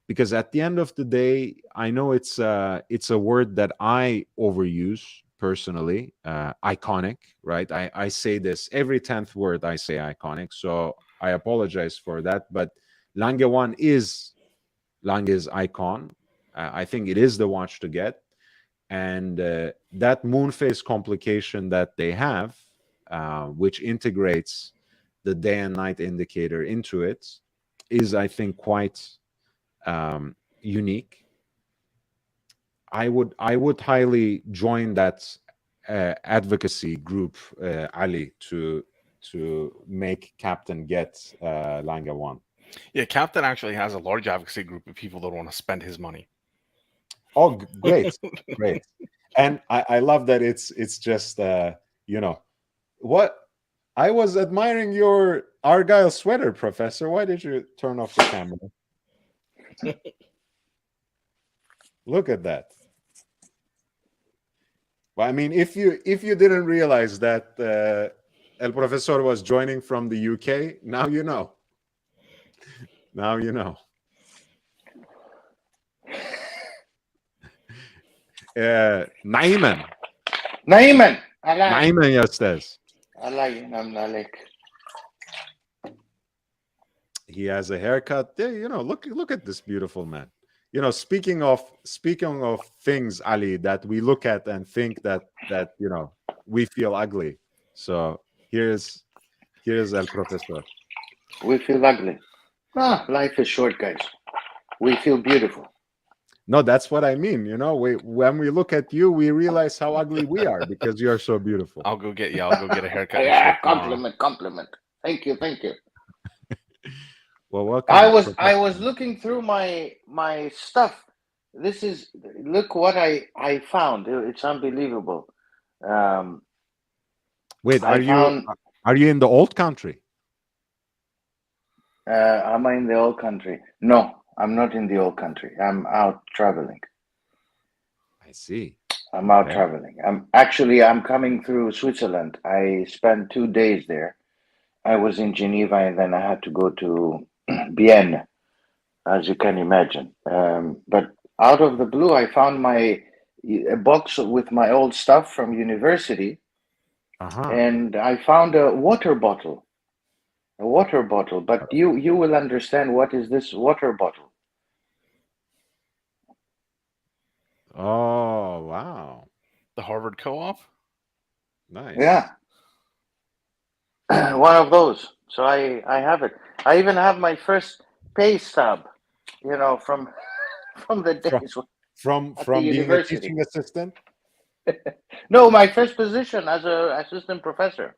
Because at the end of the day, I know it's a word that I overuse personally, iconic, right? I say this every 10th word, I say iconic. So I apologize for that. But Lange 1 is Lange's icon. I think it is the watch to get. And that moon phase complication that they have, which integrates the day and night indicator into it, is, I think, quite unique. I would highly join that advocacy group, Ali, to make Captain get Lange 1. Yeah, Captain actually has a large advocacy group of people that want to spend his money. Oh, great, great. And I love that it's just what I was admiring your Argyle sweater, Professor. Why did you turn off the camera? Look at that. Well, I mean, if you didn't realize that El Profesor was joining from the UK, now you know. Now you know. Naiman. Naiman. Naiman Yastes. He has a haircut. Yeah, look at this beautiful man. Speaking of things, Ali, that we look at and think that we feel ugly. So here's El Profesor. We feel ugly. Life is short, guys. We feel beautiful. No, that's what I mean. When we look at you, we realize how ugly we are because you are so beautiful. I'll go get a haircut. Yeah, compliment. Thank you. Well, welcome. I was looking through my stuff. Look what I found. It's unbelievable. Wait, are you in the old country? Am I in the old country? No, I'm not in the old country. I'm out traveling. I see. I'm out traveling. I'm coming through Switzerland. I spent 2 days there. I was in Geneva and then I had to go to Bienne, as you can imagine. But out of the blue, I found a box with my old stuff from university. Uh-huh. and I found a water bottle. A water bottle, but you will understand what is this water bottle. Oh, wow. The Harvard Co-op. Nice. Yeah, one of those. So I have it. I even have my first pay stub, from from the From days at the from being a university. teaching assistant? No, my first position as a assistant professor.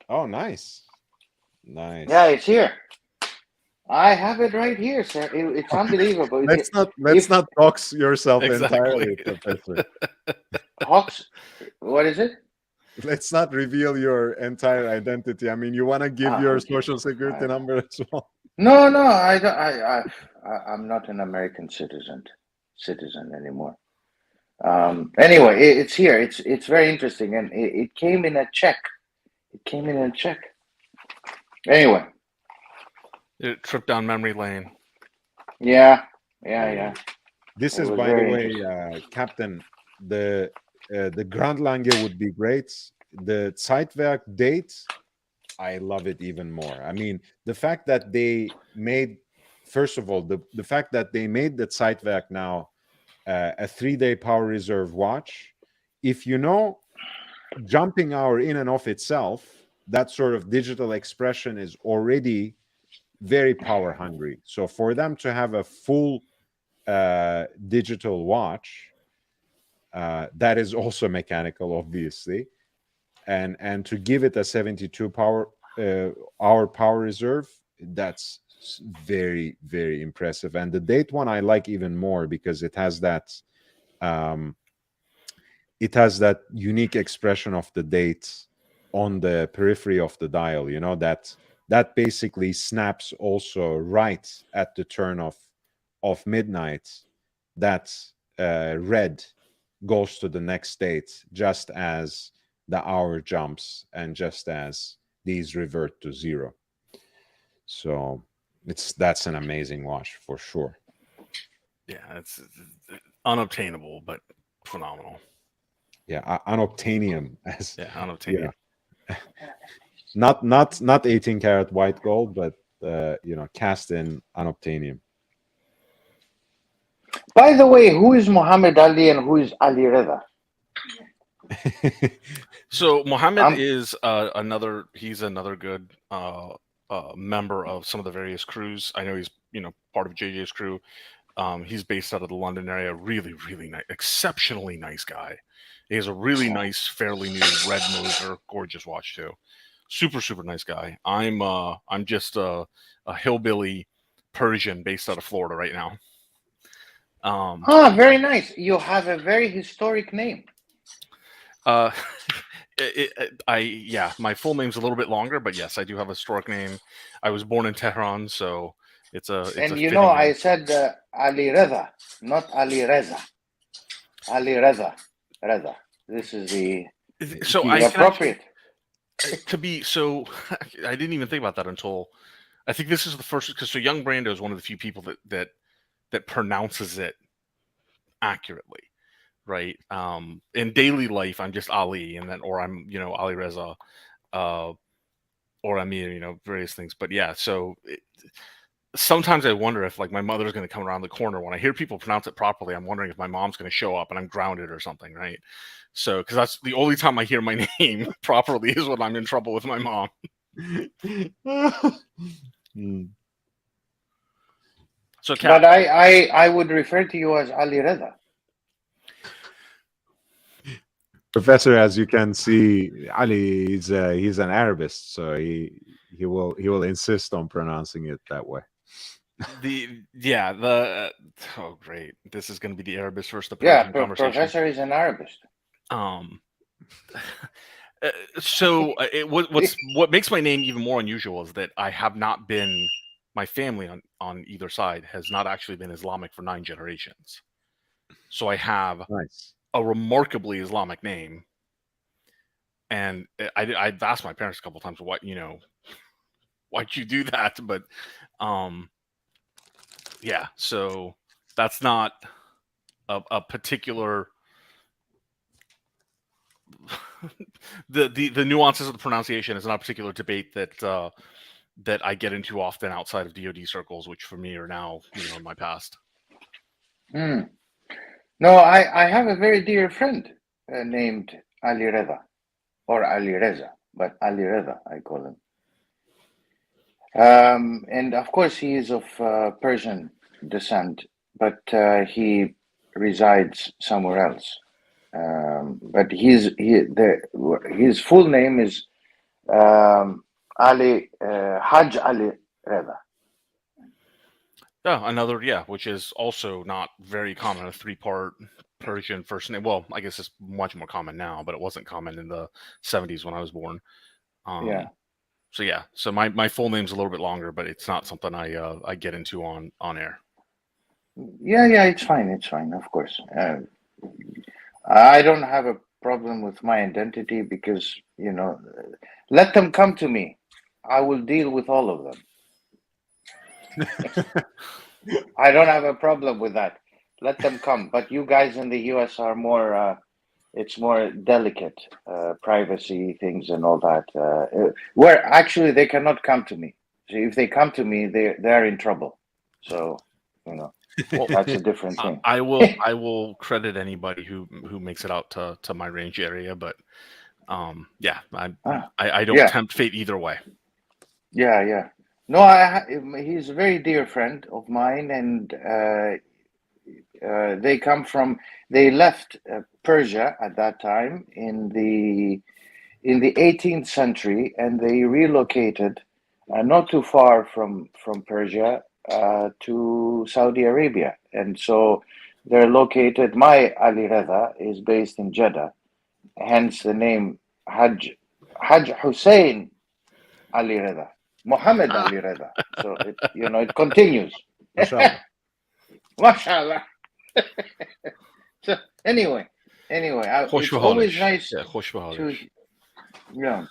Oh, nice. Nice. Yeah, it's here. I have it right here, sir. It's unbelievable. Let's If not dox yourself Exactly. entirely, Professor. Hawks, what is it? Let's not reveal your entire identity. I mean, you want to give your Okay. social security number as well? No, I don't. I'm not an American citizen anymore. Anyway, it's here. It's very interesting, and it came in a check. It came in a check. Anyway, Trip down memory lane. yeah. This It is, was by the very way, interesting. Captain, the Grundlange would be great. The Zeitwerk date, I love it even more. I mean, the fact that they made, first of all, the fact that they made the Zeitwerk now a 3-day power reserve watch. If you know, jumping hour in and of itself, that sort of digital expression is already very power hungry. So for them to have a full digital watch that is also mechanical, obviously, and to give it a 72 hour power reserve, that's very, very impressive. And the date one I like even more because um, it has that unique expression of the date on the periphery of the dial, that basically snaps also right at the turn of midnight. That red goes to the next date just as the hour jumps and just as these revert to zero. So that's an amazing watch for sure. Yeah, it's unobtainable, but phenomenal. Yeah, unobtainium, as Yeah, unobtainium. yeah, not 18 karat white gold, but cast in unobtainium. By the way, who is Muhammad Ali and who is Ali Reza? So Mohammed I'm is he's another good member of some of the various crews. I know he's part of JJ's crew. He's based out of the London area. Really, really nice, exceptionally nice guy. He has a really nice, fairly new red Moser, gorgeous watch too. Super, super nice guy. I'm just a hillbilly Persian based out of Florida right now. very nice. You have a very historic name. Uh, my full name's a little bit longer, but yes, I do have a historic name. I was born in Tehran, so it's a And fitting name. I said Ali Reza, not Ali Reza. Ali Reza. This is the appropriate. I didn't even think about that until I think this is the first, because so young Brando is one of the few people that pronounces it accurately, right? In daily life, I'm just Ali, and then or I'm Ali Reza, or I'm various things. But yeah, so sometimes I wonder if like my mother's going to come around the corner. When I hear people pronounce it properly, I'm wondering if my mom's going to show up and I'm grounded or something, right? So because that's the only time I hear my name properly is when I'm in trouble with my mom. So, but I would refer to you as Ali Reza. Professor, as you can see, Ali he's an Arabist, so he will insist on pronouncing it that way. Oh great, this is going to be the Arabist versus the Persian conversation. Professor is an Arabist. What makes my name even more unusual is that I have not been, my family on either side has not actually been Islamic for 9 generations. So I have a remarkably Islamic name. And I've asked my parents a couple of times, why'd you do that? But yeah, so that's not a particular the nuances of the pronunciation is not a particular debate that that I get into often outside of DoD circles, which for me are now in my past. Hmm. No, I have a very dear friend named Ali Reza, or Ali Reza, but Ali Reza, I call him. And of course, he is of Persian descent, but he resides somewhere else. But his full name is Ali Hajj Ali Reza. Yeah, which is also not very common. A 3-part Persian first name. Well, I guess it's much more common now, but it wasn't common in the 70s when I was born. Yeah. So my full name's a little bit longer, but it's not something I get into on air. Yeah, it's fine. It's fine, of course. I don't have a problem with my identity because, let them come to me. I will deal with all of them. I don't have a problem with that. Let them come. But you guys in the US are more, it's more delicate, privacy things and all that. Where actually they cannot come to me. So if they come to me, they're in trouble. So, Well, that's a different thing. I will credit anybody who makes it out to my range area, but I don't tempt fate either way. Yeah. No, he's a very dear friend of mine, and they left Persia at that time in the 18th century, and they relocated not too far from Persia to Saudi Arabia, and so they're located. My Ali Reza is based in Jeddah, hence the name Hajj Hussein Ali Reza, Muhammad Ali Reza. So it continues. Mashallah. Mashallah. So anyway, it's always nice to. Yeah.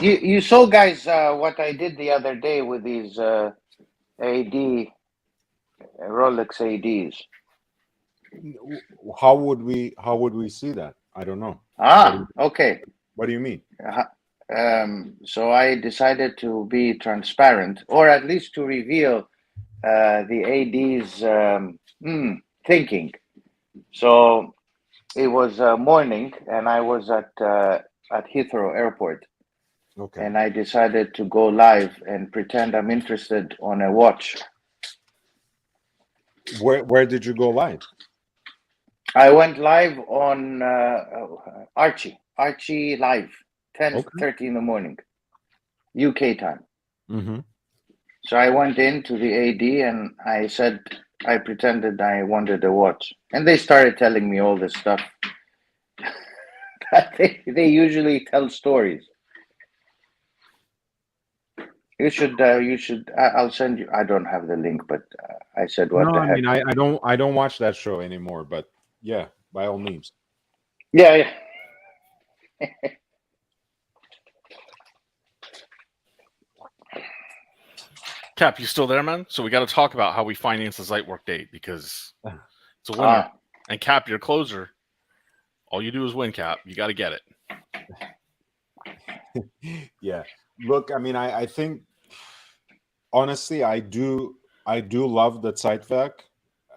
You saw, guys, what I did the other day with these AD Rolex ADs. How would we see that? I don't know. Okay. What do you mean? So I decided to be transparent, or at least to reveal the AD's thinking. So it was morning, and I was at Heathrow Airport. Okay. And I decided to go live and pretend I'm interested on a watch. Where did you go live? I went live on Archie Live, 10:30 in the morning, UK time. Mm-hmm. So I went into the AD and I pretended I wanted a watch, and they started telling me all this stuff. They usually tell stories. You should. I'll send you. I don't have the link, but I said, "What the heck?" I mean, I don't watch that show anymore. But yeah, by all means. Yeah. Cap, you still there, man? So we got to talk about how we finance the Zeitwerk date because it's a winner. And Cap, your closer. All you do is win, Cap. You got to get it. Yeah. Look, I mean, I think honestly, I do love the Zeitwerk,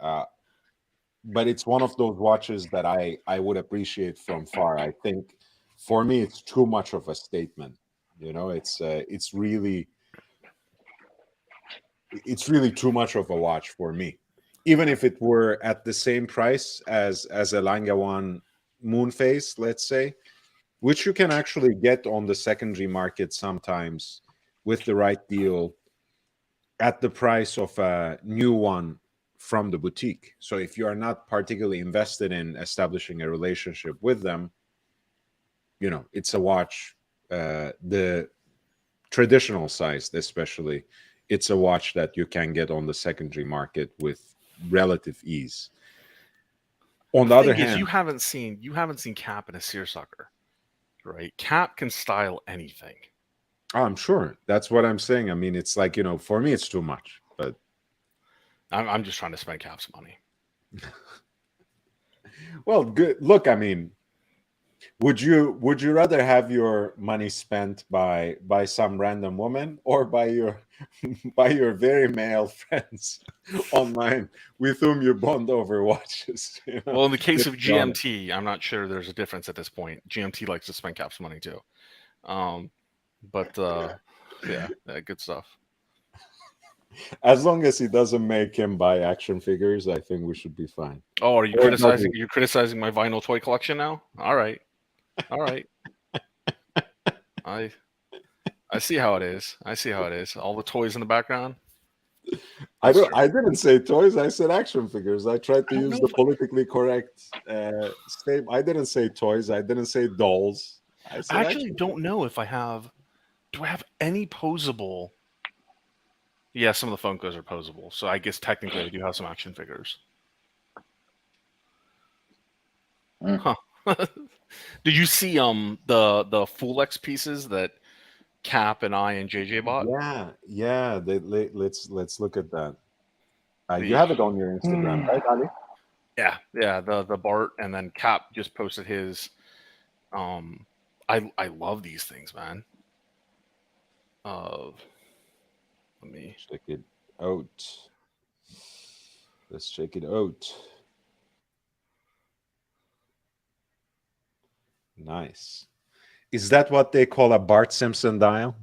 but it's one of those watches that I would appreciate from far. I think for me, it's too much of a statement. It's really too much of a watch for me. Even if it were at the same price as a Langawan Moonface, let's say, which you can actually get on the secondary market sometimes with the right deal at the price of a new one from the boutique. So if you are not particularly invested in establishing a relationship with them, it's a watch, the traditional size especially, it's a watch that you can get on the secondary market with relative ease. On the other hand, you haven't seen Cap in a seersucker, right? Cap can style anything. I'm sure. That's what I'm saying. I mean, it's like, for me, it's too much. But I'm just trying to spend Cap's money. Well, good. Look, I mean, Would you rather have your money spent by some random woman or by your by your very male friends online with whom you bond over watches? You know? Well, in the case of Let's be honest. GMT, I'm not sure there's a difference at this point. GMT likes to spend Cap's money too. But yeah, good stuff. As long as he doesn't make him buy action figures, I think we should be fine. Oh, are you Or criticizing? does You're criticizing my vinyl toy collection now? All right. I see how it is. I see how it is. All the toys in the background. I That's don't. true. I didn't say toys. I said action figures. I tried to I don't use know the if politically correct statement. I didn't say toys. I didn't say dolls. I I said actually action. don't know if I have. Do I have any posable? Yeah, some of the Funkos are posable, so I guess technically I do have some action figures. Mm. Huh. Did you see the Full X pieces that Cap and I and JJ bought? Yeah, yeah. Let's look at that. You The have it on your Instagram, right, Ali? yeah, the Bart, and then Cap just posted his. I love these things, man. Let me. Check it out. Let's check it out. Nice. Is that what they call a Bart Simpson dial?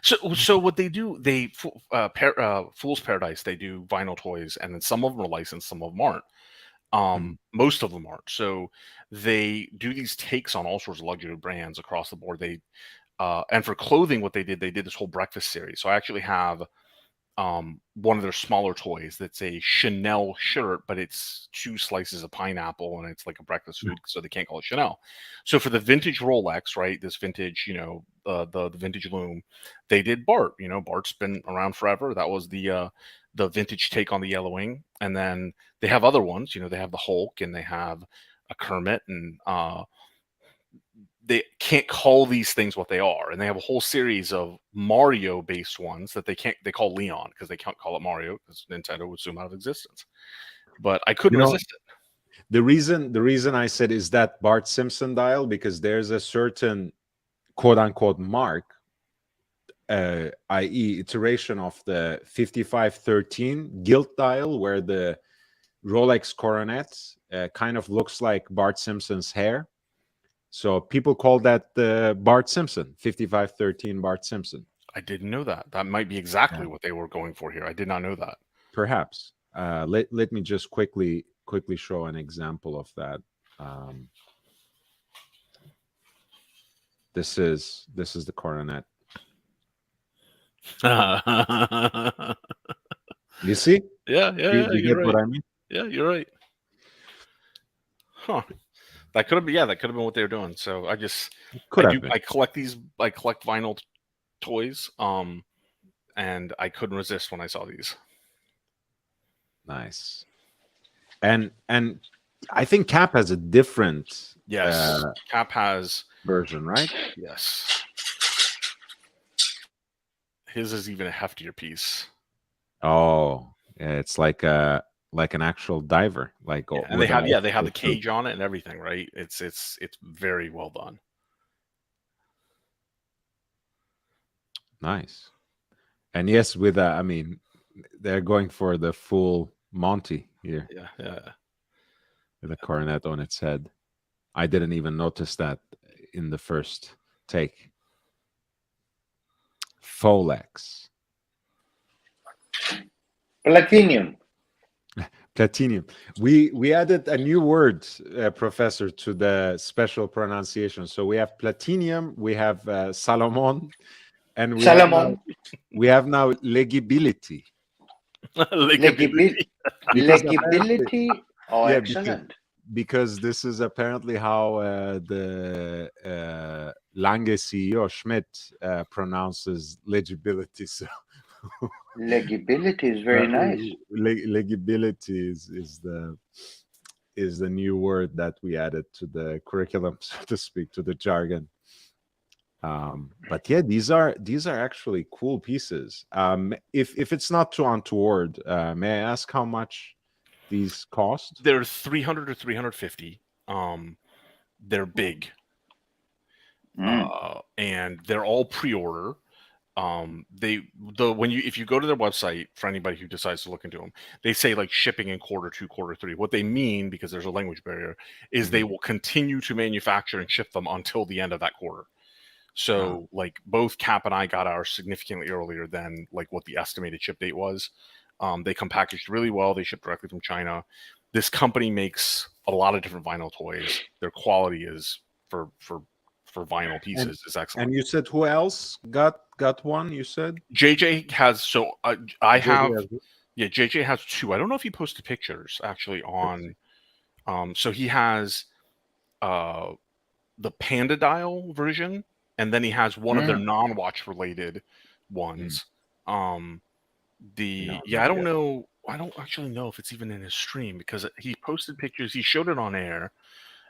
So what they do, Fool's Paradise, they do vinyl toys, and then some of them are licensed, some of them aren't. Most of them aren't. So they do these takes on all sorts of luxury brands across the board. And for clothing, what they did this whole breakfast series. So I actually have one of their smaller toys that's a Chanel shirt, but it's 2 slices of pineapple and it's like a breakfast food, so they can't call it Chanel. So for the vintage Rolex, right, this vintage, the vintage loom, they did Bart. Bart's been around forever. That was the vintage take on the yellowing, and then they have other ones. They have the Hulk and they have a Kermit, and they can't call these things what they are, and they have a whole series of Mario based ones that they call Leon because they can't call it Mario because Nintendo would assume out of existence. But I couldn't resist it. The reason I said is that Bart Simpson dial, because there's a certain quote unquote mark, i.e. iteration of the 5513 gilt dial where the Rolex coronet kind of looks like Bart Simpson's hair. So people call that the Bart Simpson, 5513 Bart Simpson. I didn't know that. That might be exactly what they were going for here. I did not know that. Perhaps. Let me just quickly show an example of that. This is the coronet. You see? Yeah, You get you're right. what I mean? Yeah, you're right. Huh. That could have been what they were doing. So I collect vinyl toys. And I couldn't resist when I saw these. Nice. And I think Cap has a different Cap has version, right? Yes. His is even a heftier piece. Oh, yeah, it's like an actual diver, and they have the cage on it and everything, right? It's very well done. Nice. And yes, with they're going for the full Monty here. Yeah. With a coronet on its head. I didn't even notice that in the first take. Folex. Platinum. Platinum. We added a new word, Professor, to the special pronunciation. So we have platinum, we have Salomon, and we have now legibility. Legibility. Oh, yeah, excellent. Because this is apparently how the Lange CEO Schmidt pronounces legibility. So legibility is very nice. Legibility is the new word that we added to the curriculum, so to speak, to the jargon. But yeah, these are actually cool pieces. If it's not too untoward, may I ask how much these cost? They're 300 or 350. They're big, Mm. and they're all pre-order. If you go to their website, for anybody who decides to look into them, they say like shipping in quarter 2, quarter 3. What they mean, because there's a language barrier, is they will continue to manufacture and ship them until the end of that quarter. So like both Cap and I got ours significantly earlier than like what the estimated ship date was. They come packaged really well. They ship directly from China. This company makes a lot of different vinyl toys. Their quality is for vinyl pieces is excellent. And you said who else got one? You said JJ has I JJ have as well? JJ has 2. I don't know if he posted pictures actually on so he has uh the Panda Dial version, and then he has one of their Mm. non-watch related ones. Um No, I not don't yet. know, I don't actually know if it's even in his stream, because he posted pictures, he showed it on air,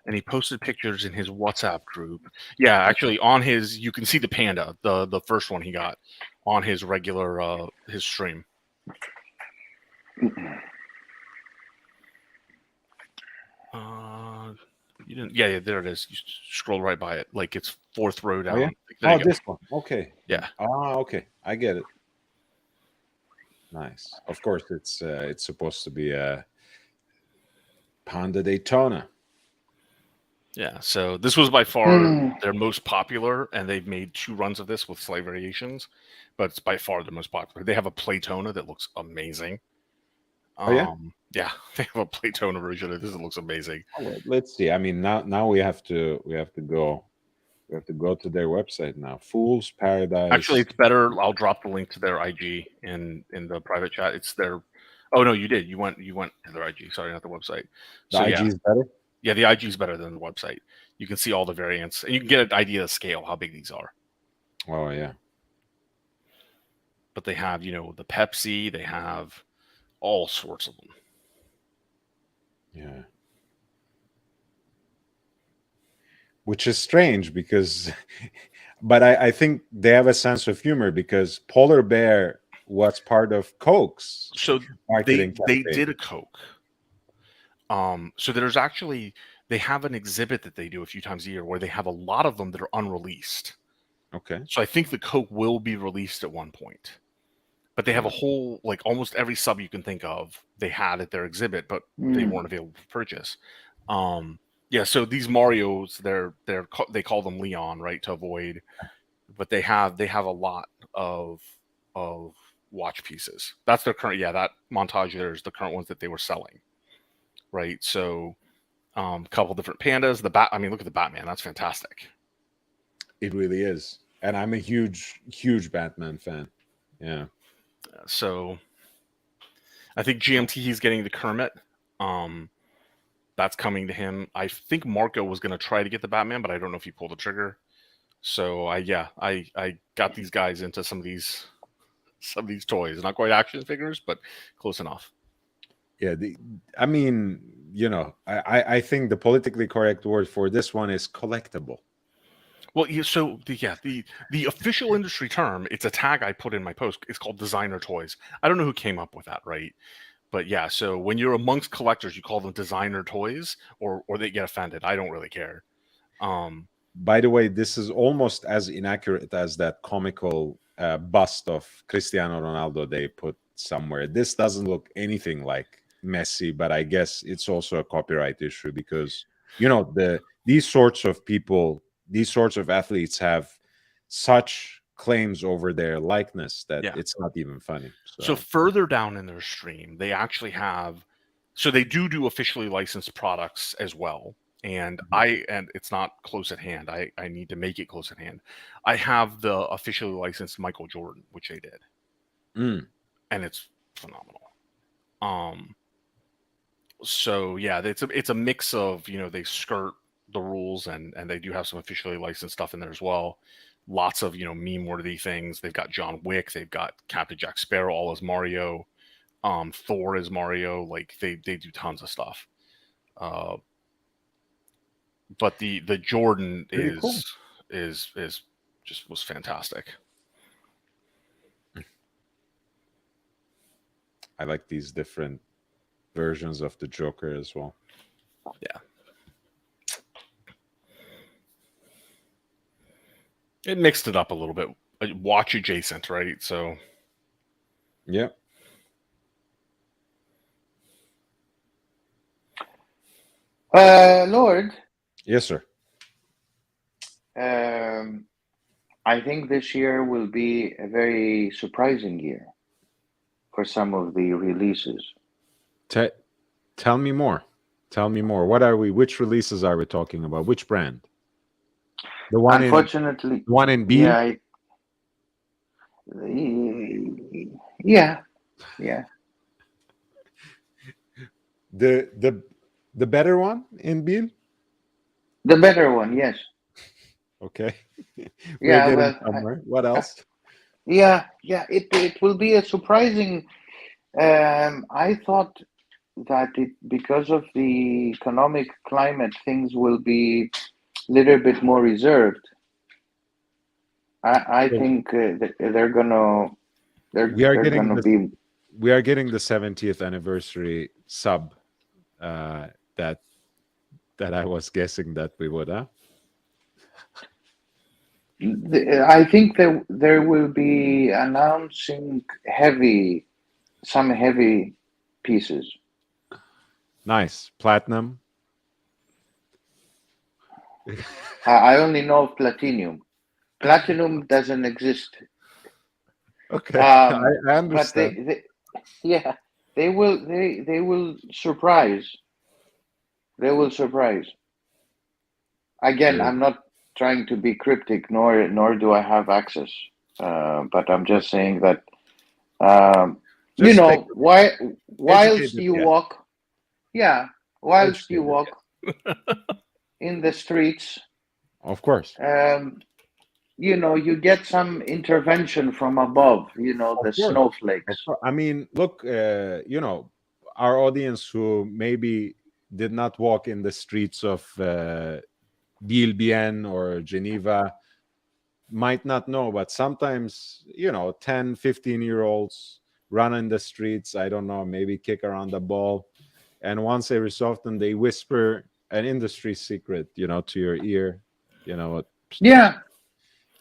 and he posted pictures in his WhatsApp group. Yeah, actually on his, you can see the Panda, the first one he got on his regular his stream. You didn't. Yeah, there it is. You scroll right by it, like it's 4th row down. Oh yeah. There you go. This one. Okay. Yeah. Okay. I get it. Nice. Of course, it's supposed to be a Panda Daytona. Yeah. So this was by far Mm. their most popular, and they've made 2 runs of this with slight variations, but it's by far the most popular. They have a Playtona that looks amazing. Oh yeah. Yeah, they have a Playtona version of this that looks amazing. Oh, well, let's see. I mean, now we have to go. We have to go to their website now. Fool's Paradise. Actually, it's better. I'll drop the link to their IG in the private chat. It's their. Oh no, you did. You went to their IG. Sorry, not the website. The So IG yeah, is better. yeah, the IG is better than the website. You can see all the variants, and you can get an idea of scale, how big these are. Oh yeah. But they have, the Pepsi. They have all sorts of them. Yeah. Which is strange because, but I think they have a sense of humor because Polar Bear was part of Coke's So marketing they campaign. did a Coke. So there's actually, they have an exhibit that they do a few times a year where they have a lot of them that are unreleased. Okay. So I think the Coke will be released at one point. But they have a whole, like almost every sub you can think of, they had at their exhibit, but they Mm. weren't available for purchase. Yeah, so these Marios, they call them Leon, right, to avoid, but they have a lot of watch pieces. That's their current, that montage there is the current ones that they were selling, right? So a couple different pandas. I mean, look at the Batman. That's fantastic. It really is, and I'm a huge Batman fan. Yeah. So I think GMT, he's getting the Kermit. That's coming to him. I think Marco was going to try to get the Batman, but I don't know if he pulled the trigger. So I got these guys into some of these toys. Not quite action figures, but close enough. Yeah. I mean, I think the politically correct word for this one is collectible. Well, the official industry term, it's a tag I put in my post. It's called designer toys. I don't know who came up with that, right? But yeah, so when you're amongst collectors, you call them designer toys, or they get offended. I don't really care. By the way, this is almost as inaccurate as that comical bust of Cristiano Ronaldo they put somewhere. This doesn't look anything like Messi, but I guess it's also a copyright issue because these sorts of people, these sorts of athletes have such claims over their likeness that it's not even funny. So further down in their stream, they actually have, so they do officially licensed products as well. And it's not close at hand. I need to make it close at hand. I have the officially licensed Michael Jordan, which they did. And it's phenomenal. So yeah, it's a mix of, they skirt the rules and they do have some officially licensed stuff in there as well. Lots of, meme worthy things. They've got John Wick, they've got Captain Jack Sparrow all as Mario, Thor as Mario. Like they do tons of stuff. But the Jordan Pretty cool. is just was fantastic. I like these different versions of the Joker as well. Yeah. It mixed it up a little bit. Watch adjacent, right? So Yeah. Lord, Yes, sir. I think this year will be a very surprising year for some of the releases. Tell me more. Tell me more. What are we? Which releases are we talking about? Which brand? The one Unfortunately, in Biel? Yeah, yeah. The better one in Biel? The better one, yes. Okay. We're Yeah, getting well, somewhere. What else? yeah. It will be a surprising. I thought that because of the economic climate, things will be a little bit more reserved. I So think they're gonna we are they're getting gonna the be. 70th anniversary sub that I was guessing that we would, huh? I think there will be announcing some heavy pieces. Nice. Platinum. I only know of platinum. Platinum doesn't exist. Okay. I But understand. yeah, they will surprise. They will surprise. Again, Very- I'm not trying to be cryptic, nor do I have access. But I'm just saying that you Just know, why whilst educated you guess. walk, yeah, whilst you Educated walk guess. in the streets, Of course. you know, you get some intervention from above. You know, Of the course. Of snowflakes. course. I mean, look, our audience who maybe did not walk in the streets of Biel or Geneva might not know, but sometimes, 10, 15-year-olds run in the streets, I don't know, maybe kick around the ball. And once every so often they whisper an industry secret, to your ear, Yeah,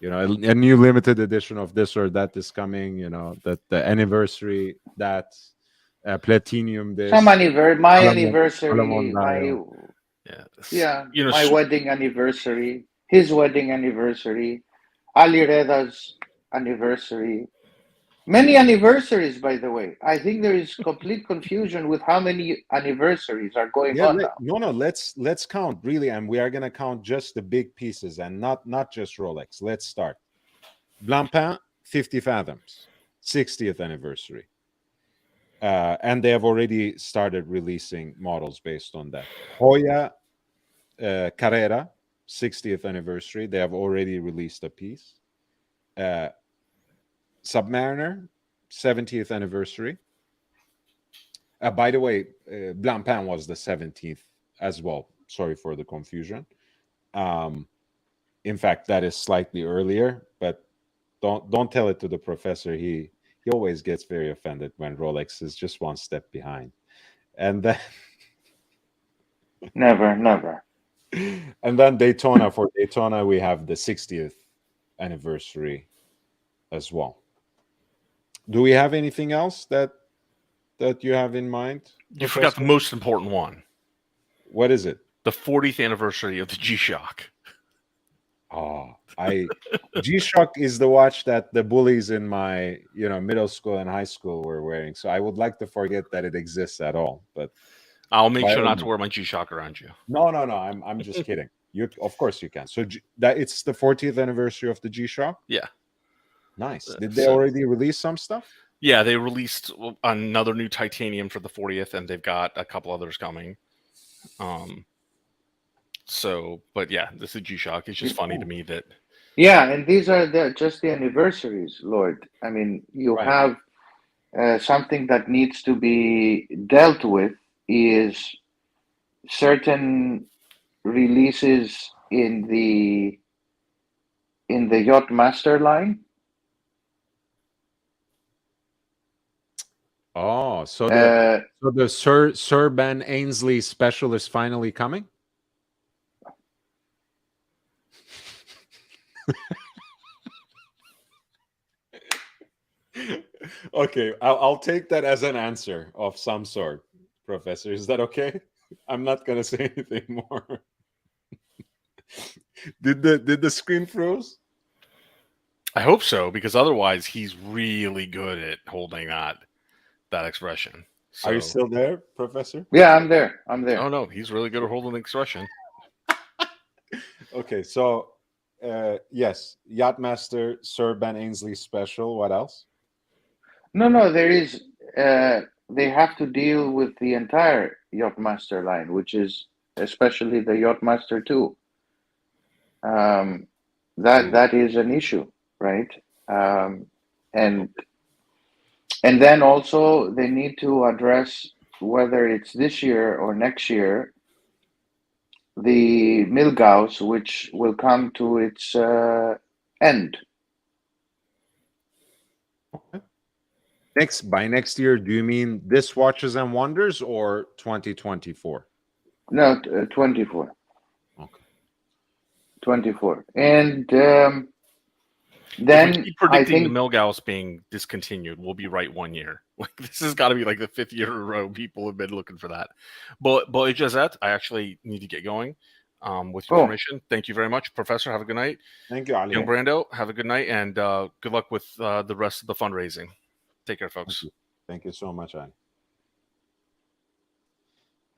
a new limited edition of this or that is coming, that the anniversary, that platinum, some this my Solomon anniversary, yeah, my wedding anniversary, his wedding anniversary, Ali Reda's anniversary. Many anniversaries, by the way. I think there is complete confusion with how many anniversaries are going on now. no, let's count really, and we are going to count just the big pieces and not just Rolex. Let's start. Blancpain 50 fathoms 60th anniversary, and they have already started releasing models based on that. Hoya Carrera 60th anniversary, they have already released a piece. Submariner 70th anniversary. By the way, Blancpain was the 17th as well. Sorry for the confusion. In fact, that is slightly earlier, but don't tell it to the professor. He always gets very offended when Rolex is just one step behind. And then Never. and then Daytona, for Daytona we have the 60th anniversary as well. Do we have anything else that you have in mind? You forgot the most important one. What is it? The 40th anniversary of the G-Shock. Oh, G-Shock is the watch that the bullies in my, middle school and high school were wearing. So I would like to forget that it exists at all. But I'll make sure not to wear my G-Shock around you. No. I'm just kidding. Of course you can. So that it's the 40th anniversary of the G-Shock? Yeah. Nice. Did they already release some stuff? Yeah, they released another new titanium for the 40th, and they've got a couple others coming. But yeah, this is G-Shock. It's just funny to me that. Yeah, and these are just the anniversaries, Lord. I mean, you have something that needs to be dealt with is certain releases in the Yacht Master line. Oh, so the Sir Ben Ainsley special is finally coming? Okay, I'll take that as an answer of some sort, Professor. Is that okay? I'm not gonna say anything more. Did the screen froze? I hope so, because otherwise he's really good at holding that expression. Are you So, still there, Professor? Yeah, I'm there. I'm there. oh no, he's really good at holding the expression. Okay, so yes, Yachtmaster Sir Ben Ainsley special. What else? No, there is. They have to deal with the entire Yachtmaster line, which is especially the Yachtmaster 2. That is an issue, right? Um, and and then also they need to address whether it's this year or next year the Milgauss, which will come to its end. Next year, do you mean this Watches and Wonders or 2024? No, 24. Okay. 24. And If we then keep I predicting the think, Milgauss being discontinued, we'll be right 1 year. Like this has got to be like the 5th year in a row people have been looking for that. But Josette, I actually need to get going. With your oh, permission, thank you very much, Professor. Have a good night. Thank you, Young Ali. Brando, have a good night, and good luck with the rest of the fundraising. Take care, Thank folks. you. Thank you so much, Ali.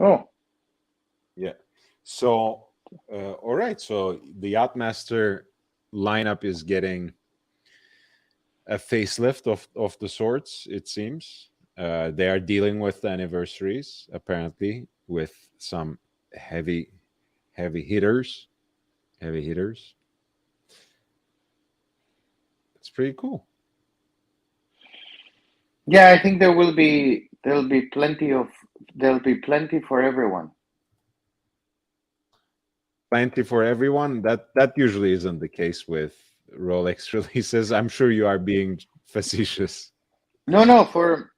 oh, Yeah. So, all right. So the Yachtmaster lineup is getting a facelift of the sorts. It seems they are dealing with the anniversaries, apparently, with some heavy, heavy hitters. Heavy hitters. It's pretty cool. yeah, I think there'll be plenty for everyone. Plenty for everyone. That usually isn't the case with Rolex releases. I'm sure you are being facetious. No, for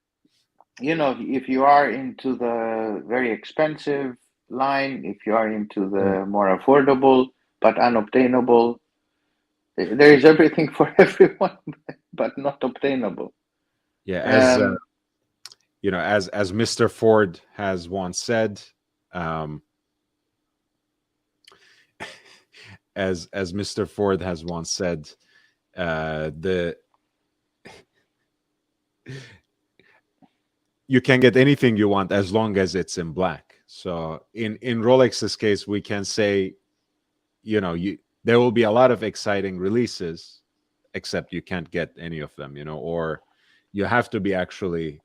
if you are into the very expensive line, if you are into Mm. the more affordable but unobtainable, there is everything for everyone, but not obtainable. Yeah, Um, as Mr. Ford has once said, um, as Mr. Ford has once said, the you can get anything you want as long as it's in black. So in Rolex's case, we can say, there will be a lot of exciting releases, except you can't get any of them, or you have to be actually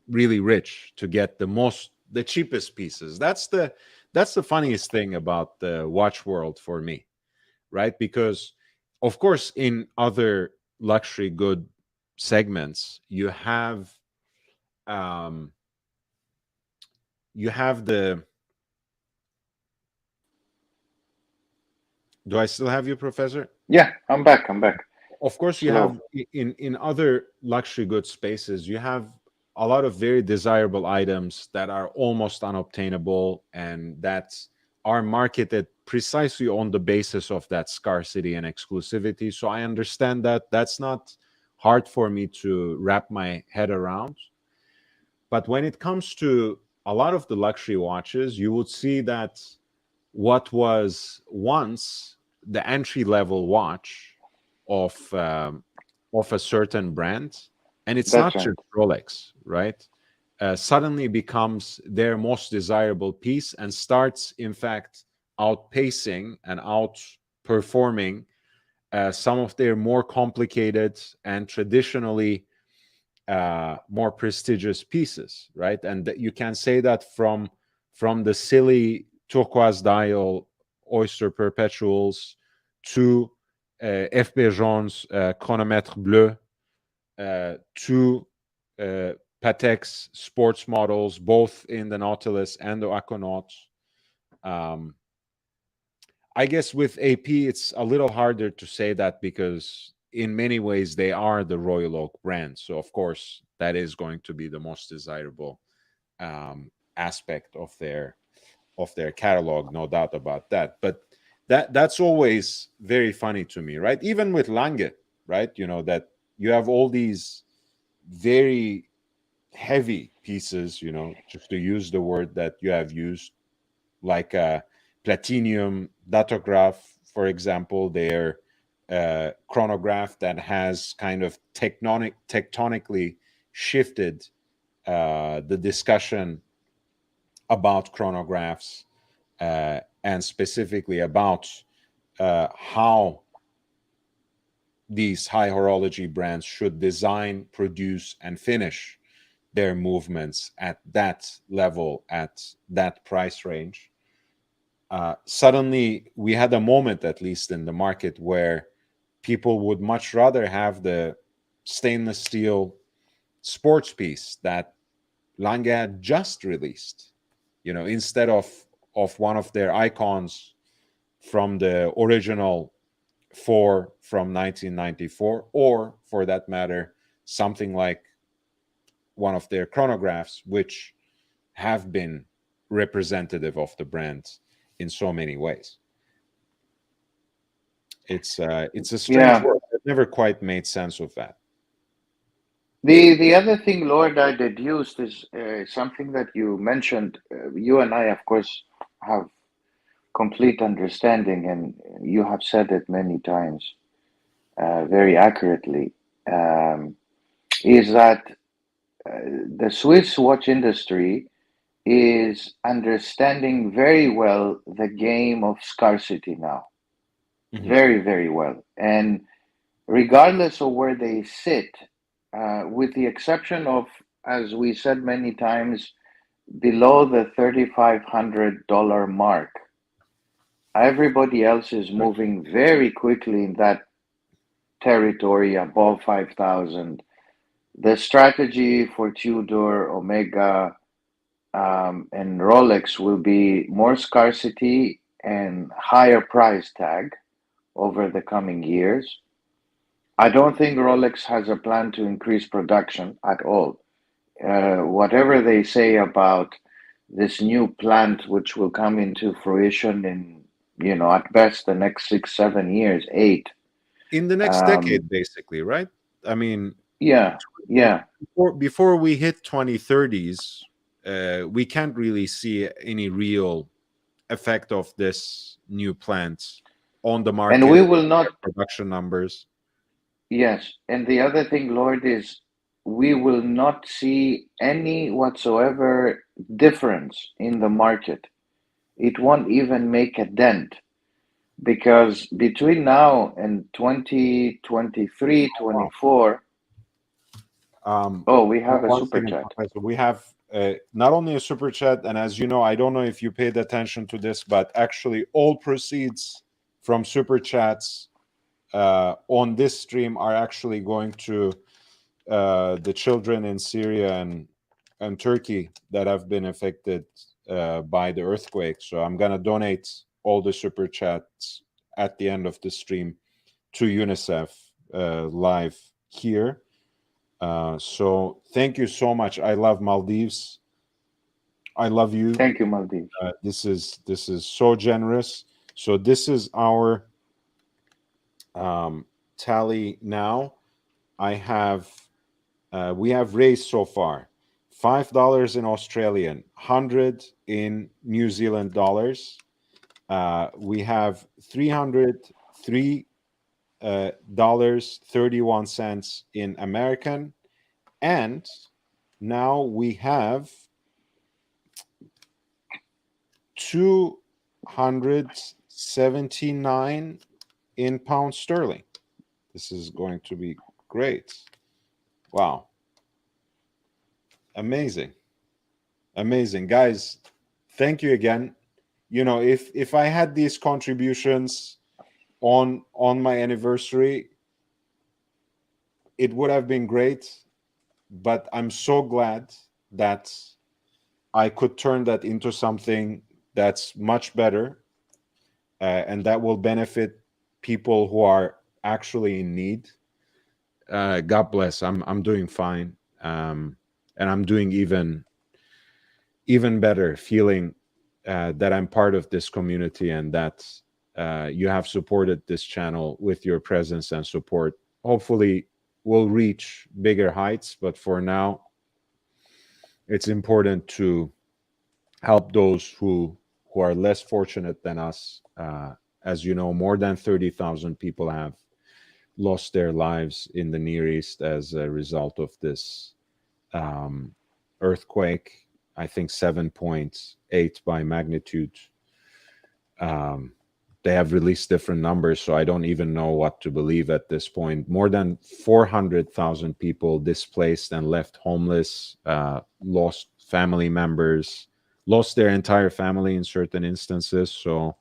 really rich to get the cheapest pieces. That's the funniest thing about the watch world for me, right? Because of course in other luxury good segments um you have the do I still have you, Professor? yeah, I'm back. I'm back. Of course you Slow. have in other luxury goods spaces, you have a lot of very desirable items that are almost unobtainable and that are marketed precisely on the basis of that scarcity and exclusivity. So I understand that that's not hard for me to wrap my head around. But when it comes to a lot of the luxury watches, you would see that what was once the entry level watch of a certain brand, and it's That's not right. just Rolex, right? Suddenly becomes their most desirable piece and starts, in fact, outpacing and outperforming some of their more complicated and traditionally more prestigious pieces, right? And you can say that from the silly turquoise dial oyster perpetuals to FB Jones chronomètre bleu to Patex's sports models, both in the Nautilus and the Aquanaut. Um, I guess with AP, it's a little harder to say that because in many ways they are the Royal Oak brand. So of course that is going to be the most desirable aspect of their catalog, no doubt about that. But that's always very funny to me, right? Even with Lange, right? You know, that you have all these very heavy pieces, you know, just to use the word that you have used, like a platinum datograph, for example, their chronograph that has kind of tectonically shifted the discussion about chronographs, and specifically about how these high horology brands should design, produce, and finish their movements at that level, at that price range. Suddenly, we had a moment, at least in the market, where people would much rather have the stainless steel sports piece that Lange had just released, you know, instead of one of their icons from the original four from 1994, or for that matter, something like one of their chronographs, which have been representative of the brand in so many ways. It's a strange Yeah. world. I've never quite made sense of that. The other thing, Lord, I deduced is something that you mentioned. You and I, of course, have complete understanding, and you have said it many times, very accurately. Is that the Swiss watch industry is understanding very well the game of scarcity now, Mhm. very, very well. And regardless of where they sit, with the exception of, as we said many times, below the $3,500 mark, everybody else is moving very quickly in that territory above 5,000. The strategy for Tudor, Omega, and Rolex will be more scarcity and higher price tag over the coming years. I don't think Rolex has a plan to increase production at all. Whatever they say about this new plant, which will come into fruition in, at best the next 6, 7 years, eight. In the next decade, basically, right? I mean, Yeah, yeah. before we hit 2030s, we can't really see any real effect of this new plant on the And we market, will not, production numbers. yes. And the other thing, Lord, is we will not see any whatsoever difference in the market. It won't even make a dent because between now and 2023, Wow. 24, we have a One super second, chat. Professor. We have not only a super chat, and as you know, I don't know if you paid attention to this, but actually, all proceeds from super chats on this stream are actually going to the children in Syria and Turkey that have been affected by the earthquake. So I'm gonna donate all the super chats at the end of the stream to UNICEF live here. So thank you so much. I love Maldives. I love you. Thank you, Maldives. This is so generous. So this is our tally now. I have we have raised so far $5 in Australian, 100 in New Zealand dollars. We have $303 dollars 31 cents in American, and now we have 279 in pound sterling. This is going to be great. Wow. Amazing. Amazing. Guys, thank you again. You know, if I had these contributions on my anniversary, it would have been great, but I'm so glad that I could turn that into something that's much better, and that will benefit people who are actually in need. God bless. I'm doing fine, and I'm doing even better, feeling that I'm part of this community and that you have supported this channel with your presence and support hopefully we'll reach bigger heights. But for now, it's important to help those who are less fortunate than us. As you know, more than 30,000 people have lost their lives in the Near East as a result of this earthquake. I think 7.8 by magnitude. They have released different numbers, so I don't even know what to believe at this point. More than 400,000 people displaced and left homeless, lost family members, lost their entire family in certain instances. So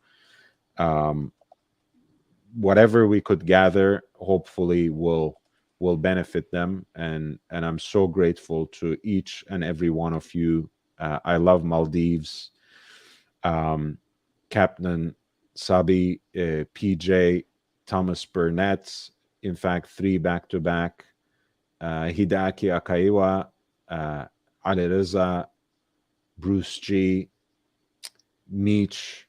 whatever we could gather, hopefully will benefit them. And I'm so grateful to each and every one of you. I love Maldives. Captain Sabi, PJ, Thomas Burnett, in fact, 3 back-to-back, Hideaki Akaiwa, Ali Reza, Bruce G, Meech,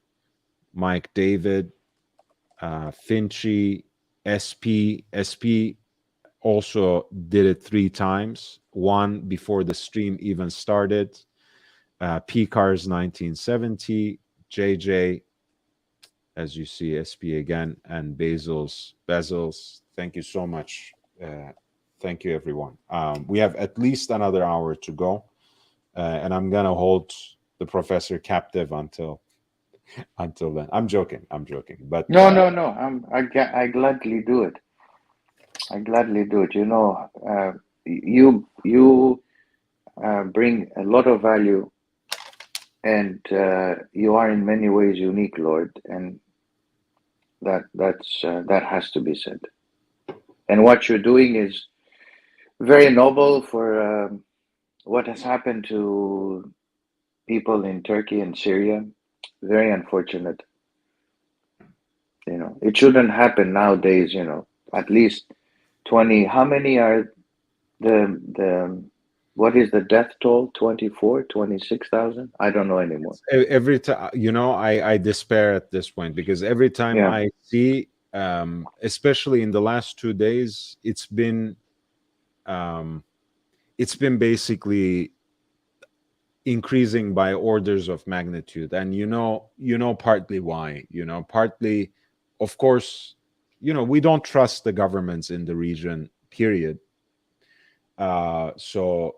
Mike David, Finchy, SP also did it 3 times, one before the stream even started, P-Cars 1970, JJ, as you see, SP again, and Bezos. Thank you so much. Thank you, everyone. We have at least another hour to go, and I'm gonna hold the professor captive until then. I'm joking. But No. I gladly do it. I gladly do it. You know, you bring a lot of value, and you are in many ways unique, Lord, and that has to be said. And what you're doing is very noble for what has happened to people in Turkey and Syria. Very unfortunate. You know, it shouldn't happen nowadays. You know, at least 20. How many are the what is the death toll? 24, 26,000? I don't know anymore. every time, I despair at this point, because every time Yeah. I see, especially in the last 2 days, it's been basically increasing by orders of magnitude. And partly why. Partly, of course, we don't trust the governments in the region, period. So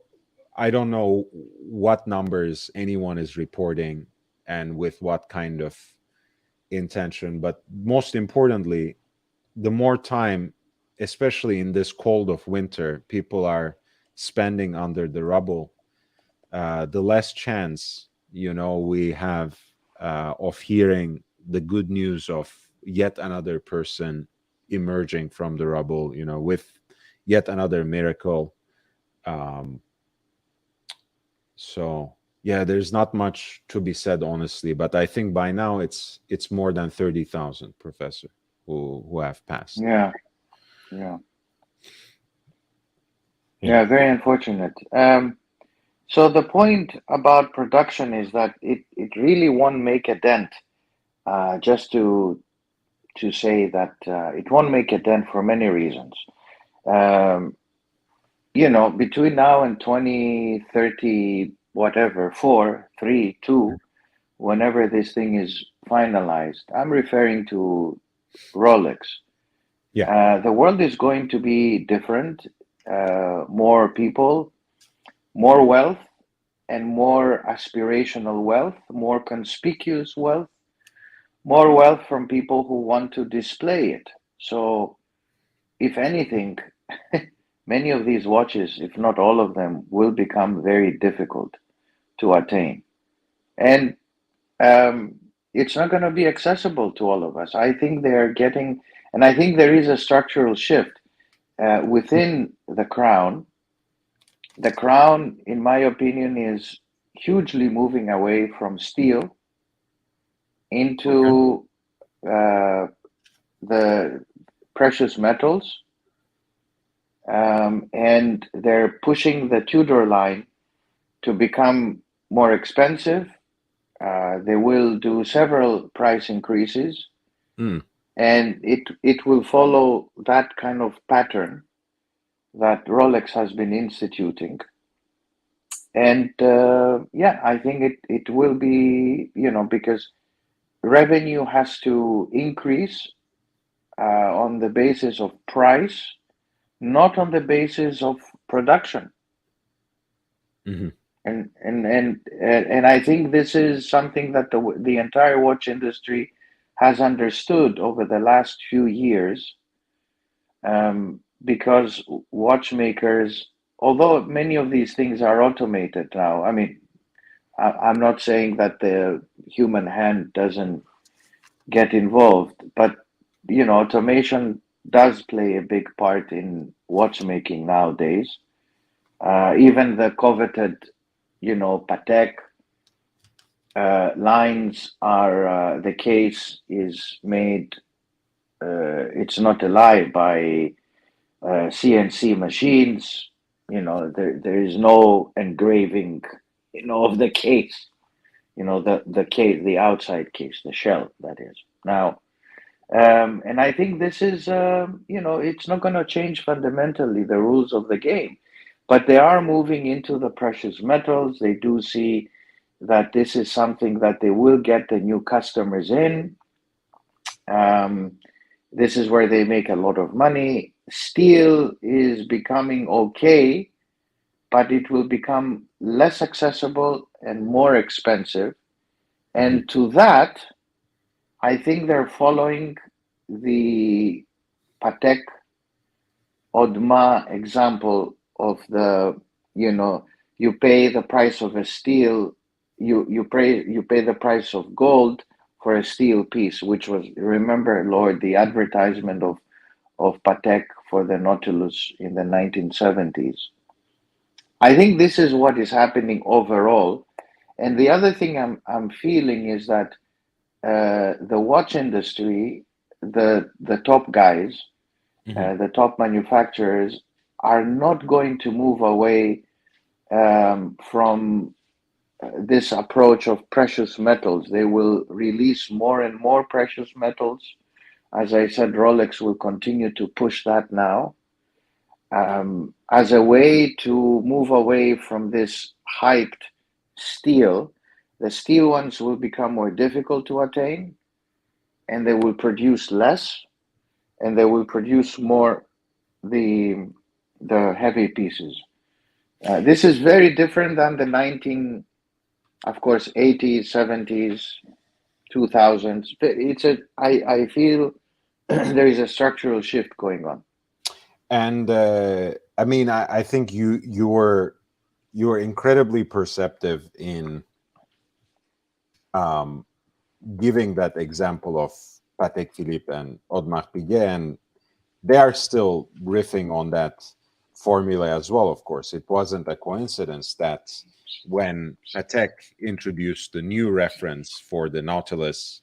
I don't know what numbers anyone is reporting and with what kind of intention. But most importantly, the more time, especially in this cold of winter, people are spending under the rubble, the less chance, we have of hearing the good news of yet another person emerging from the rubble, with yet another miracle. So yeah, there's not much to be said, honestly, but I think by now it's more than 30,000, Professor, who have passed. Yeah. Very unfortunate. So the point about production is that it really won't make a dent. Just to say that it won't make a dent for many reasons. Between now and 2030, whatever, 4, 3, 2, whenever this thing is finalized, I'm referring to Rolex. Yeah. The world is going to be different. More people, more wealth, and more aspirational wealth, more conspicuous wealth, more wealth from people who want to display it. So, if anything, many of these watches, if not all of them, will become very difficult to attain. And it's not going to be accessible to all of us. I think they're getting, and I think there is a structural shift within the crown. The crown, in my opinion, is hugely moving away from steel into the precious metals. And they're pushing the Tudor line to become more expensive. They will do several price increases. and it will follow that kind of pattern that Rolex has been instituting. And yeah, I think it will be, because revenue has to increase on the basis of price, not on the basis of production. Mhm. And I think this is something that the entire watch industry has understood over the last few years, because watchmakers, although many of these things are automated now, I mean, I'm not saying that the human hand doesn't get involved, but automation does play a big part in watchmaking nowadays. Even the coveted, Patek lines are the case is made. It's not a lie by CNC machines. There is no engraving, of the case. The case, the outside case, the shell, that is. Now, and I think this is, it's not going to change fundamentally the rules of the game, but they are moving into the precious metals. They do see that this is something that they will get the new customers in. This is where they make a lot of money. Steel is becoming okay, but it will become less accessible and more expensive. And to that, I think they're following the Patek Audemars example of you pay the price of a steel, you pay the price of gold for a steel piece, which was, remember, Lord, the advertisement of Patek for the Nautilus in the 1970s. I think this is what is happening overall. And the other thing I'm feeling is that the watch industry, the top guys, the top manufacturers are not going to move away from this approach of precious metals. They will release more and more precious metals. As I said, Rolex will continue to push that now, as a way to move away from this hyped steel. The steel ones will become more difficult to attain, and they will produce less, and they will produce more the heavy pieces. This is very different than the of course, 80s, 70s, 2000s. I feel there is a structural shift going on. And I mean, I think you were incredibly perceptive in giving that example of Patek Philippe and Audemars Piguet, and they are still riffing on that formula as well. Of course, it wasn't a coincidence that when Patek introduced the new reference for the Nautilus,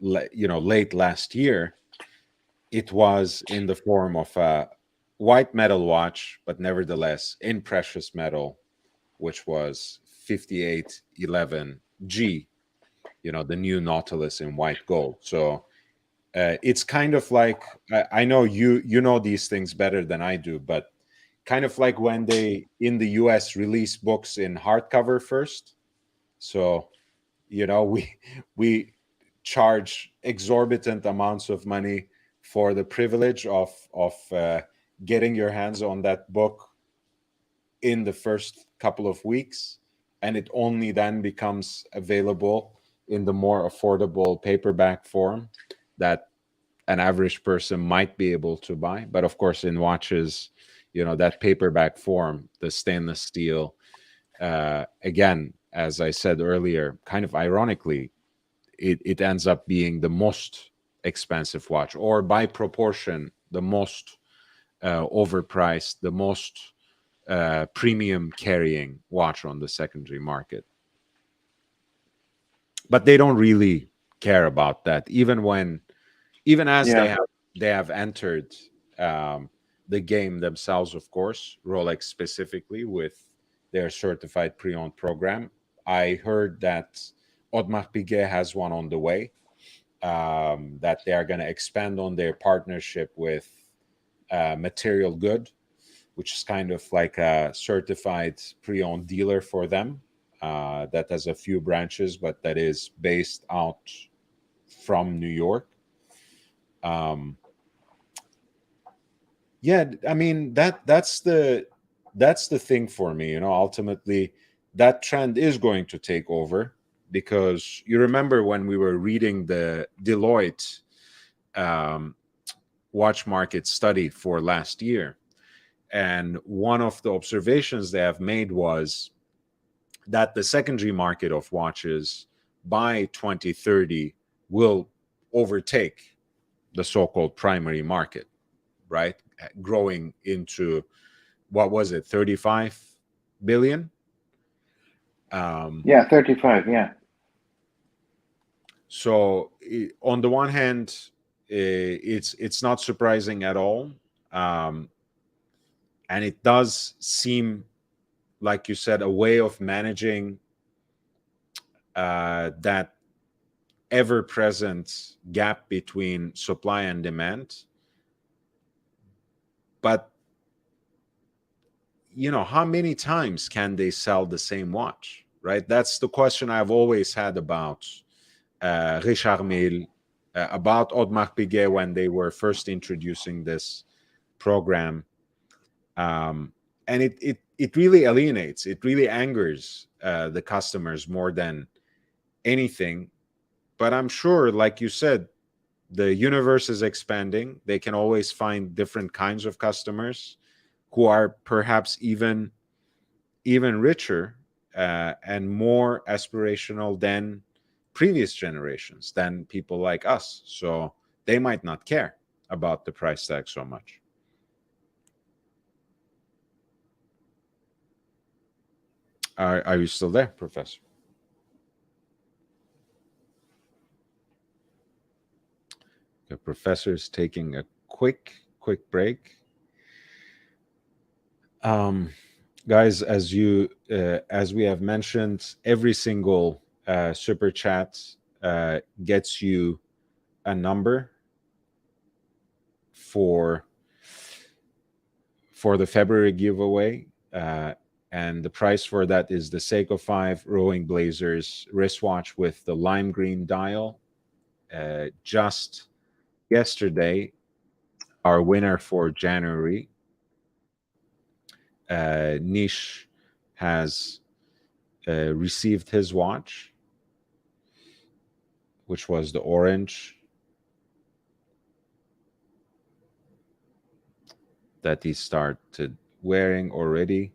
late last year, it was in the form of a white metal watch, but nevertheless in precious metal, which was 5811G, the new Nautilus in white gold. So it's kind of like, I know you know these things better than I do, but kind of like when they in the US release books in hardcover first. So we charge exorbitant amounts of money for the privilege of getting your hands on that book in the first couple of weeks, and it only then becomes available in the more affordable paperback form that an average person might be able to buy. But of course, in watches, that paperback form, the stainless steel, again, as I said earlier, kind of ironically, it ends up being the most expensive watch, or by proportion, the most overpriced, the most premium carrying watch on the secondary market. But they don't really care about that, even as Yeah. they have entered the game themselves. Of course, Rolex specifically with their certified pre-owned program. I heard that Audemars Piguet has one on the way. that they are going to expand on their partnership with Material Good, which is kind of like a certified pre-owned dealer for them that has a few branches, but that is based out from New York. Yeah, I mean that's the thing for me. Ultimately, that trend is going to take over, because you remember when we were reading the Deloitte watch market study for last year, and one of the observations they have made was that the secondary market of watches by 2030 will overtake the so-called primary market, right? Growing into, what was it, 35 billion? Yeah, 35. Yeah. So on the one hand, it's not surprising at all, and it does seem, like you said, a way of managing that ever-present gap between supply and demand. But how many times can they sell the same watch, right? That's the question I've always had about Richard Mille, about Audemars Piguet when they were first introducing this program. And it really alienates, it really angers the customers more than anything. But I'm sure, like you said, the universe is expanding. They can always find different kinds of customers who are perhaps even richer and more aspirational than previous generations, than people like us. So they might not care about the price tag so much. Are you still there, Professor? The professor is taking a quick break. Guys, as we have mentioned, every single super chat gets you a number for the February giveaway, and the prize for that is the Seiko 5 Rowing Blazers wristwatch with the lime green dial. Just yesterday, our winner for January, Nish, has received his watch, which was the orange that he started wearing already.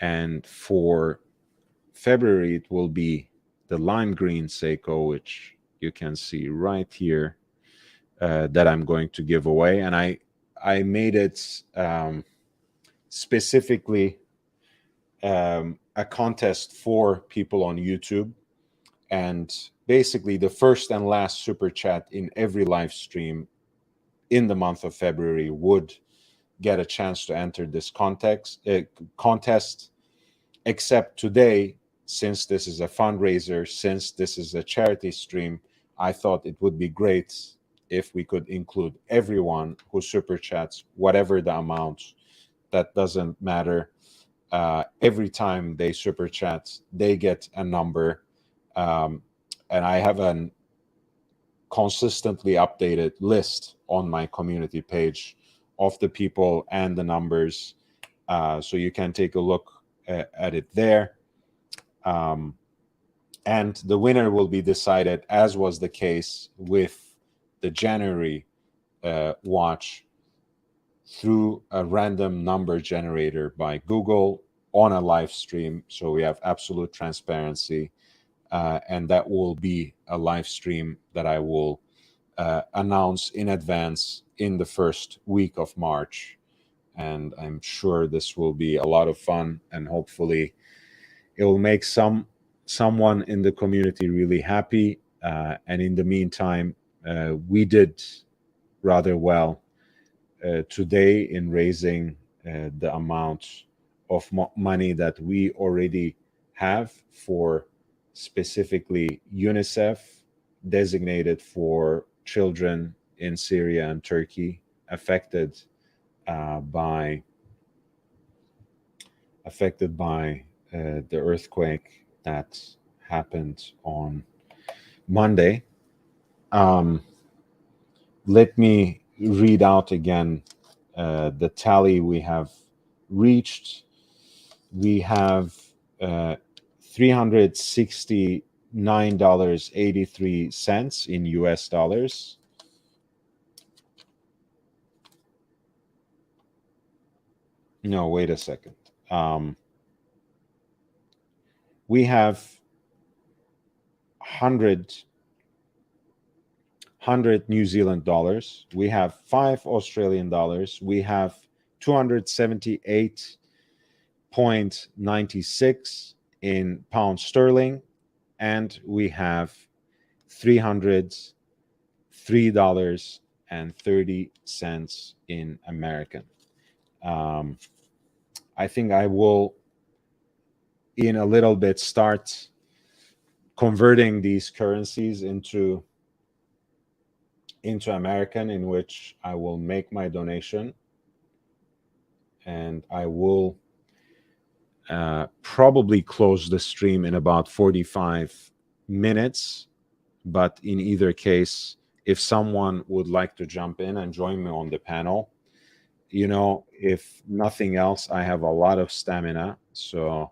And for February, it will be the lime green Seiko, which you can see right here, that I'm going to give away. And I made it specifically a contest for people on YouTube. And basically, the first and last super chat in every live stream in the month of February would get a chance to enter this contest, except today, since this is a fundraiser, since this is a charity stream, I thought it would be great if we could include everyone who super chats, whatever the amount. That doesn't matter. Every time they super chat, they get a number. And I have a consistently updated list on my community page of the people and the numbers. So you can take a look at it there. And the winner will be decided, as was the case with the January watch, through a random number generator by Google on a live stream. So we have absolute transparency. And that will be a live stream that I will announce in advance in the first week of March. And I'm sure this will be a lot of fun, and hopefully it will make someone in the community really happy. And in the meantime, we did rather well today in raising the amount of money that we already have for specifically UNICEF, designated for children in Syria and Turkey affected by the earthquake that happened on Monday. Let me read out again the tally we have reached. We have $369.83 in US dollars. No, wait a second. We have 100 New Zealand dollars. We have 5 Australian dollars. We have 278.96 in pound sterling, and we have $303.30 in American. I think I will, in a little bit, start converting these currencies into American, in which I will make my donation, and I will probably close the stream in about 45 minutes. But in either case, if someone would like to jump in and join me on the panel, if nothing else, I have a lot of stamina, so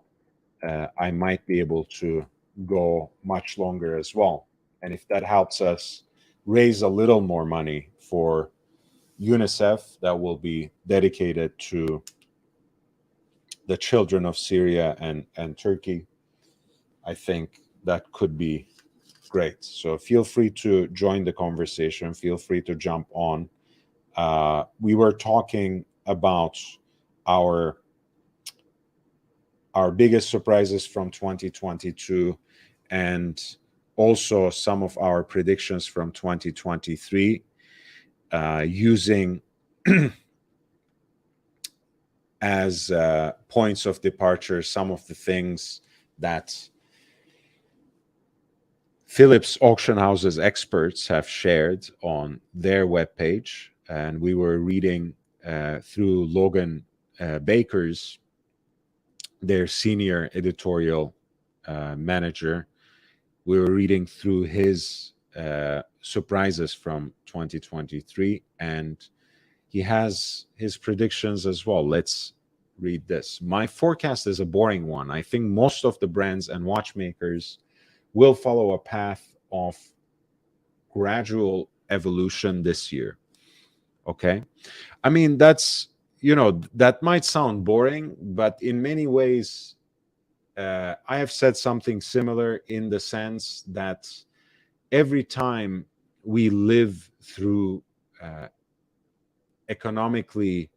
I might be able to go much longer as well. And if that helps us raise a little more money for UNICEF that will be dedicated to the children of Syria and Turkey, I think that could be great. So feel free to join the conversation. Feel free to jump on. We were talking about our biggest surprises from 2022, and also some of our predictions from 2023, using as points of departure some of the things that Philips Auction House's experts have shared on their webpage. And we were reading through Logan Baker's, their senior editorial manager. We were reading through his surprises from 2023, and he has his predictions as well. Let's read this. My forecast is a boring one. I think most of the brands and watchmakers will follow a path of gradual evolution this year. Okay. I mean, that's, that might sound boring, but in many ways, I have said something similar, in the sense that every time we live through economically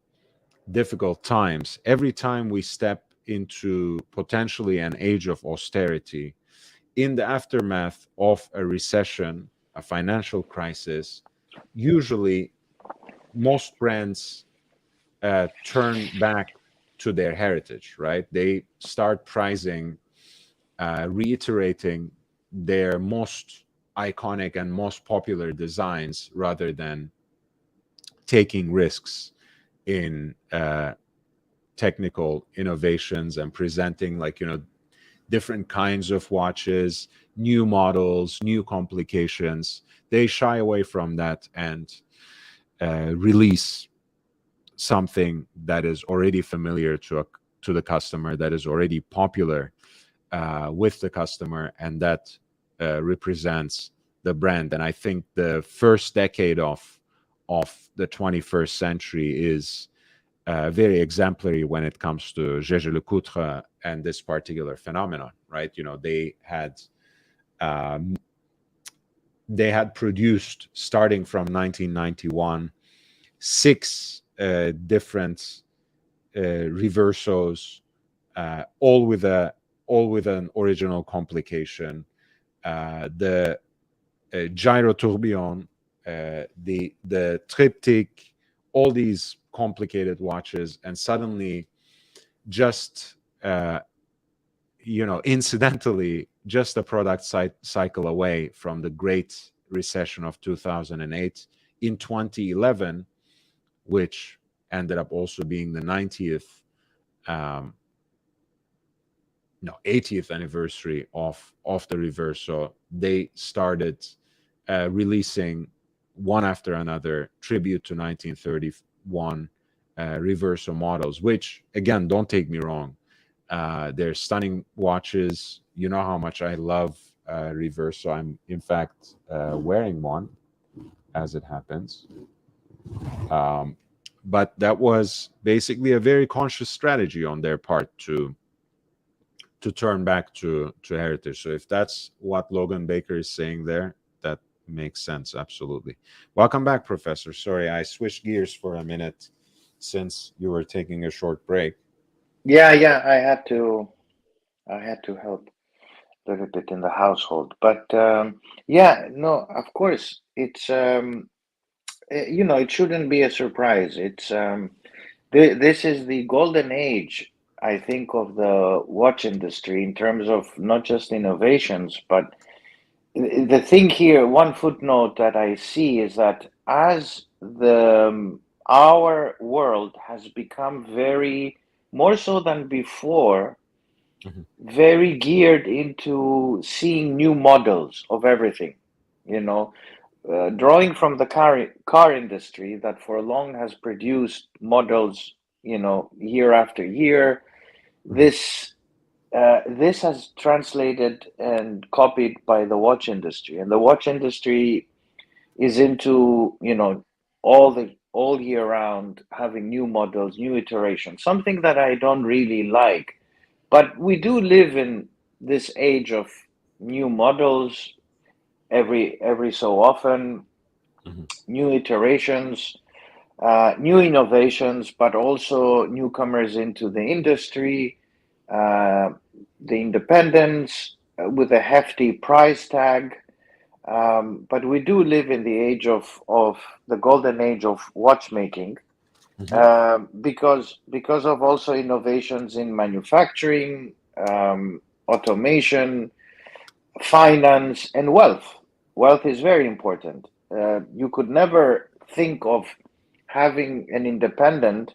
difficult times, every time we step into potentially an age of austerity, in the aftermath of a recession, a financial crisis, usually most brands turn back to their heritage, right? They start pricing, reiterating their most iconic and most popular designs, rather than taking risks in technical innovations and presenting, different kinds of watches, new models, new complications. They shy away from that and release something that is already familiar to the customer, that is already popular with the customer, and that represents the brand. And I think the first decade of the 21st century is very exemplary when it comes to Jaeger-LeCoultre and this particular phenomenon, right? They had produced, starting from 1991, 6 different reversos, all with an original complication. The gyro tourbillon, the triptych, all these complicated watches, and suddenly just incidentally, just a product cycle away from the great recession of 2008 in 2011, which ended up also being the 90th, um, no, 80th anniversary of the reverso. They started releasing one after another tribute to 1931 reverso models, which, again, don't take me wrong, they're stunning watches. You know how much I love reverso. I'm in fact wearing one as it happens. But that was basically a very conscious strategy on their part to turn back to heritage. So if that's what Logan Baker is saying there, that makes sense. Absolutely. Welcome back, Professor. Sorry, I switched gears for a minute since you were taking a short break. Yeah, I had to help a little bit in the household, but yeah, no, of course, it's it shouldn't be a surprise. It's this is the golden age, I think, of the watch industry in terms of not just innovations, but the thing here, one footnote that I see is that as our world has become very more so than before, Mhm. very geared into seeing new models of everything, you know, drawing from the car industry that for long has produced models, year after year. This this has translated and copied by the watch industry, and the watch industry is into all year round having new models, new iterations. Something that I don't really like, but we do live in this age of new models every so often, Mhm. new iterations, new innovations, but also newcomers into the industry, uh, the independents with a hefty price tag. But we do live in the age of the golden age of watchmaking, Mhm. because of also innovations in manufacturing, automation, finance, and wealth. Wealth is very important. You could never think of having an independent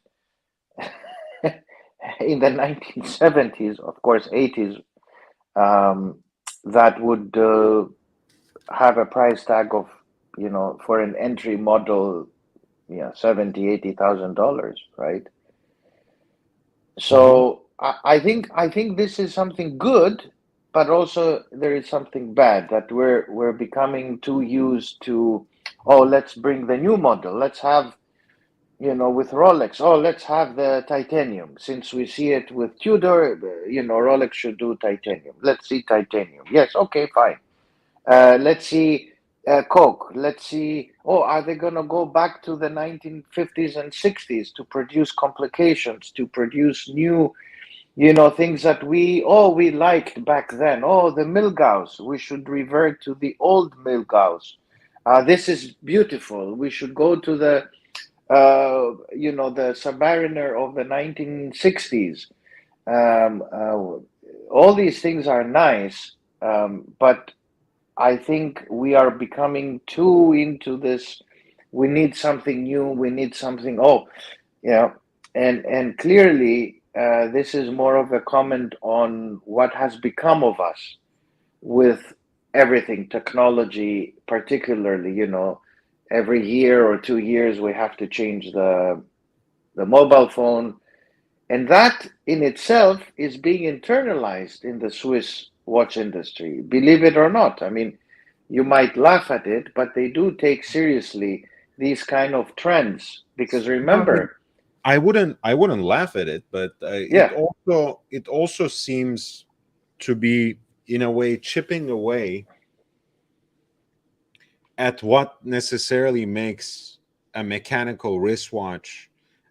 in the 1970s, of course, 80s, um, that would have a price tag of, for an entry model, 70, $80,000, right? Mhm. So I think this is something good, but also there is something bad that we're becoming too used to. Oh, let's bring the new model. Let's have, with Rolex. Oh, let's have the titanium. Since we see it with Tudor, Rolex should do titanium. Let's see titanium. Yes, okay, fine. Let's see Coke. Let's see. Oh, are they going to go back to the 1950s and 60s to produce complications, to produce new, things that we liked back then? Oh, the Milgauss. We should revert to the old Milgauss. This is beautiful. We should go to the Submariner of the 1960s. All these things are nice, but I think we are becoming too into this. We need something new. We need something. Oh, yeah, and clearly, this is more of a comment on what has become of us with everything technology, particularly. Every year or 2 years we have to change the mobile phone, and that in itself is being internalized in the Swiss watch industry, believe it or not. I mean, you might laugh at it, but they do take seriously these kind of trends because No, I mean, remember, I wouldn't laugh at it, but yeah, it also seems to be, in a way, chipping away at what necessarily makes a mechanical wristwatch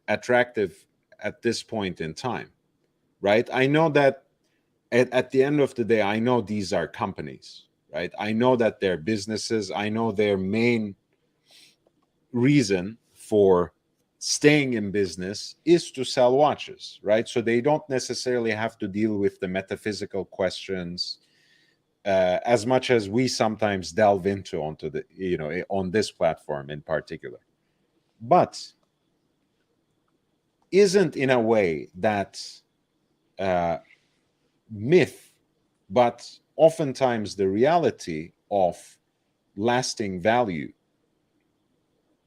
attractive at this point in time, right? I know that at the end of the day, I know these are companies, right? I know that they're businesses. I know their main reason for staying in business is to sell watches, right? So they don't necessarily have to deal with the metaphysical questions as much as we sometimes delve into onto the, on this platform in particular. But isn't in a way that myth, but oftentimes the reality of lasting value?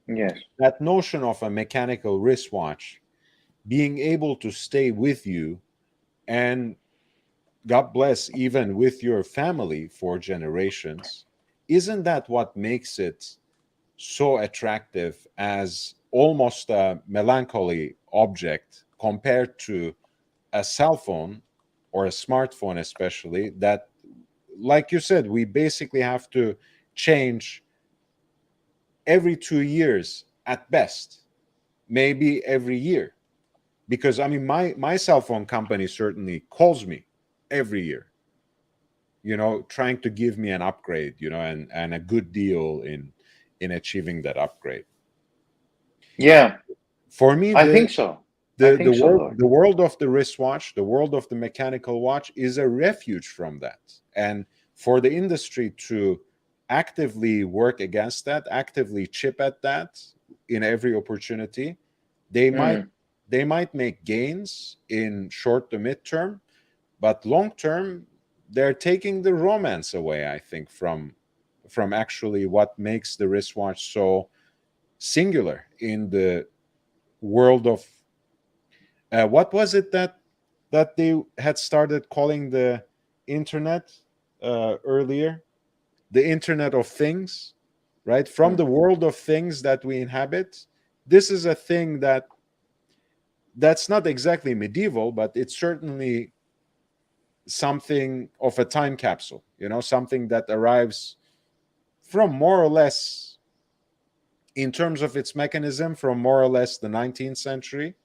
Yes. That notion of a mechanical wristwatch being able to stay with you, and God bless, even with your family for generations, isn't that what makes it so attractive as almost a melancholy object compared to a cell phone or a smartphone, especially, that, like you said, we basically have to change every 2 years at best, maybe every year? Because I mean, my cell phone company certainly calls me every year, trying to give me an upgrade, and a good deal in achieving that upgrade. Yeah, For me, I think so. I the think so, world Lord. the world of the wristwatch, the world of the mechanical watch, is a refuge from that. And for the industry to actively work against that, actively chip at that in every opportunity, they might Mm. they might make gains in short to midterm, but long term they're taking the romance away, I think, from actually what makes the wristwatch so singular in the world of what was it that they had started calling the internet earlier? The Internet of Things, right? From Mm. the world of things that we inhabit, this is a thing that's not exactly medieval, but it's certainly something of a time capsule, something that arrives from more or less, in terms of its mechanism, from more or less the 19th century,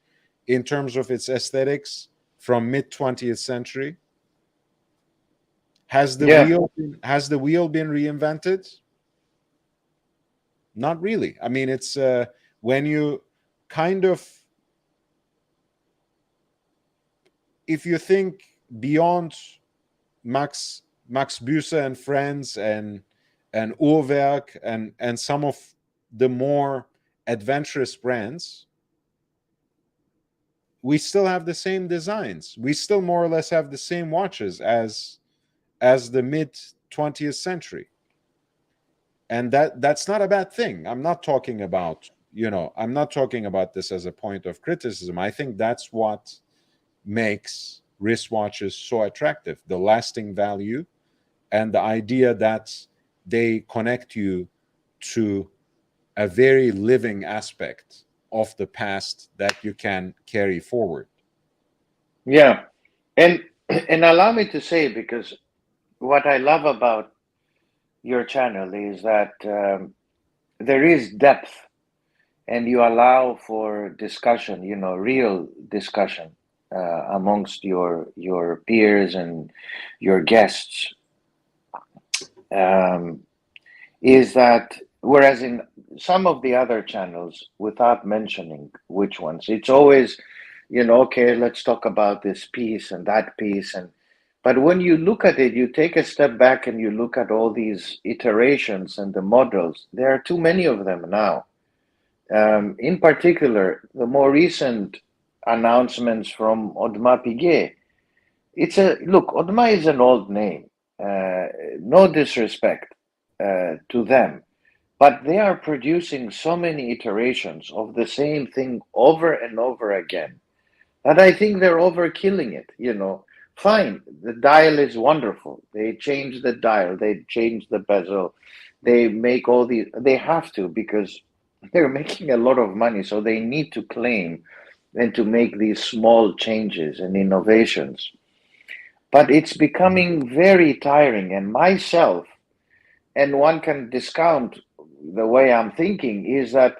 in terms of its aesthetics, from mid 20th century. Has the Yeah, wheel been reinvented? Not really. I mean, it's when you kind of, if you think beyond Max Büsse and friends, and Uhrwerk, and some of the more adventurous brands, we still have the same designs. We still more or less have the same watches as the mid 20th century. And that's not a bad thing. I'm not talking about this as a point of criticism. I think that's what makes wristwatches so attractive: the lasting value, and the idea that they connect you to a very living aspect of the past that you can carry forward. yeah. And allow me to say, because what I love about your channel is that there is depth, and you allow for discussion, real discussion amongst your peers and your guests. Um, is that whereas in some of the other channels, without mentioning which ones, it's always, okay, let's talk about this piece and that piece, but when you look at it, you take a step back and you look at all these iterations and the models. There are too many of them now. In particular, the more recent announcements from Audemars Piguet. Audemars is an old name. No disrespect to them, but they are producing so many iterations of the same thing over and over again that I think they're overkilling it. Fine, the dial is wonderful. They change the dial, they change the bezel, they make all these, they have to, because they're making a lot of money, so they need to claim and to make these small changes and innovations. But it's becoming very tiring, and myself, and one can discount the way I'm thinking, is that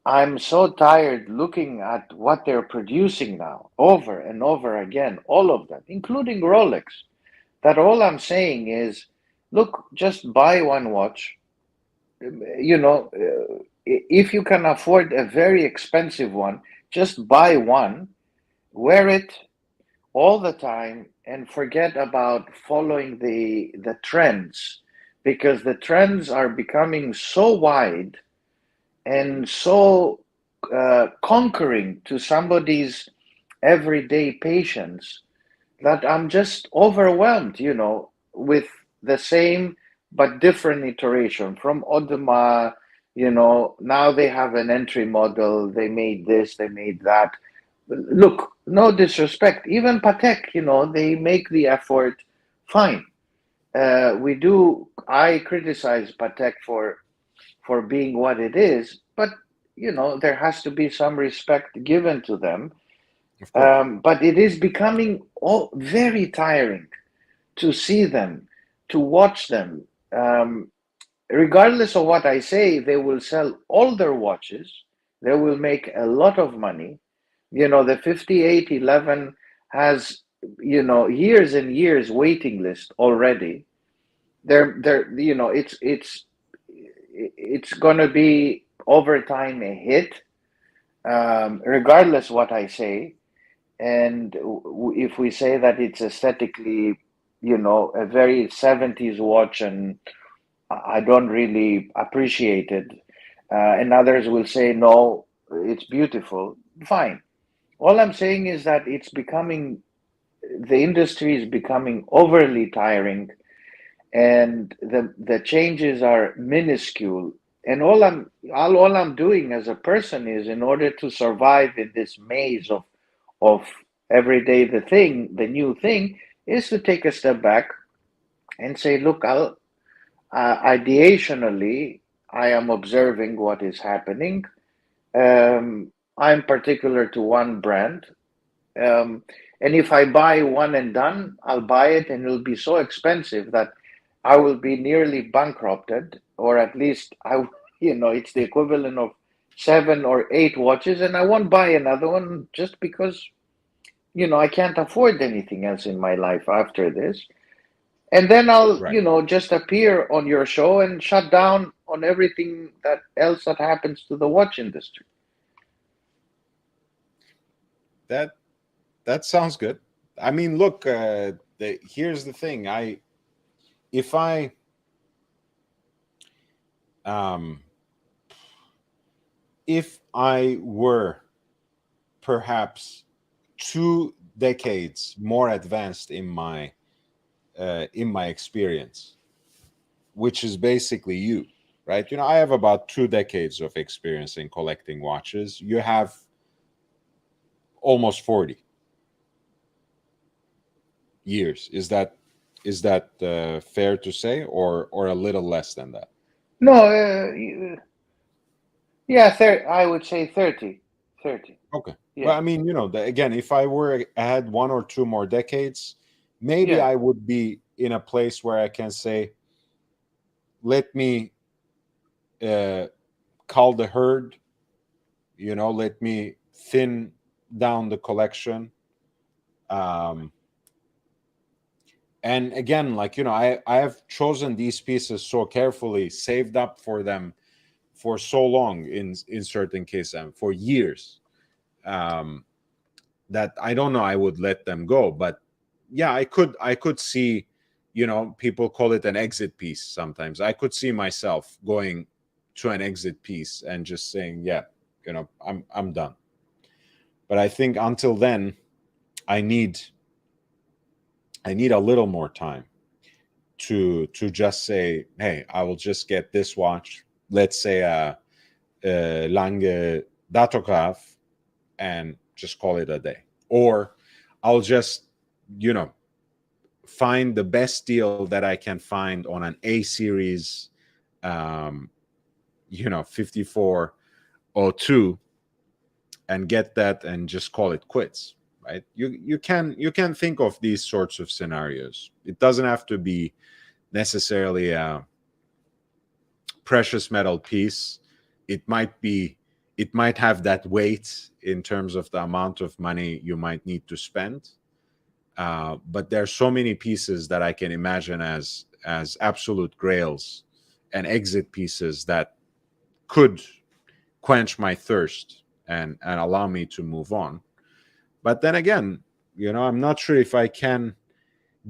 I'm so tired looking at what they're producing now over and over again, all of them, including Rolex, that all I'm saying is, look, just buy one watch. You know, if you can afford a very expensive one, just buy one, wear it all the time, and forget about following the trends, because the trends are becoming so wide and so conquering to somebody's everyday patience that I'm just overwhelmed, with the same but different iteration from Audema. Now they have an entry model. They made this, they made that. Look, no disrespect. Even Patek, they make the effort. Fine. I criticize Patek for being what it is, but there has to be some respect given to them. Of course. But it is becoming very tiring to see them, to watch them. Regardless of what I say, they will sell all their watches. They will make a lot of money. The 5811 has, years and years waiting list already. It's going to be over time a hit, regardless what I say. And if we say that it's aesthetically, a very 70s watch, and I don't really appreciate it, and others will say, no, it's beautiful, fine. All I'm saying is that the industry is becoming overly tiring, and the changes are minuscule. And all I'm doing as a person is, in order to survive in this maze of every day, the new thing, is to take a step back and say, look, ideationally, I am observing what is happening. I'm particular to one brand. And if I buy one and done, I'll buy it, and it'll be so expensive that I will be nearly bankrupted, or at least it's the equivalent of 7 or 8 watches, and I won't buy another one just because I can't afford anything else in my life after this. And then I'll, Right. just appear on your show and shut down on everything that happens to the watch industry. That sounds good. I mean, look, here's the thing. If I were perhaps 2 decades more advanced in my experience, which is basically you, right? I have about 2 decades of experience in collecting watches. You have almost 40 years. Is that fair to say, or a little less than that? No, yeah, I would say 30. 30. Okay. Yeah. Well, I mean, again, if I had 1 or 2 more decades, maybe Yeah. I would be in a place where I can say, let me cull the herd, let me thin down the collection. And again, I have chosen these pieces so carefully, saved up for them for so long in certain cases, and for years, that I don't know I would let them go. But yeah, I could see, people call it an exit piece sometimes. I could see myself going to an exit piece and just saying, yeah, I'm done. But I think until then, I need a little more time to just say, hey, I will just get this watch, let's say a Lange Datograph, and just call it a day. Or I'll just, find the best deal that I can find on an A series, 5402, and get that and just call it quits. Right? You can think of these sorts of scenarios. It doesn't have to be necessarily a precious metal piece. It might have that weight in terms of the amount of money you might need to spend. But there are so many pieces that I can imagine as absolute grails and exit pieces that could quench my thirst and allow me to move on. But then again, I'm not sure if I can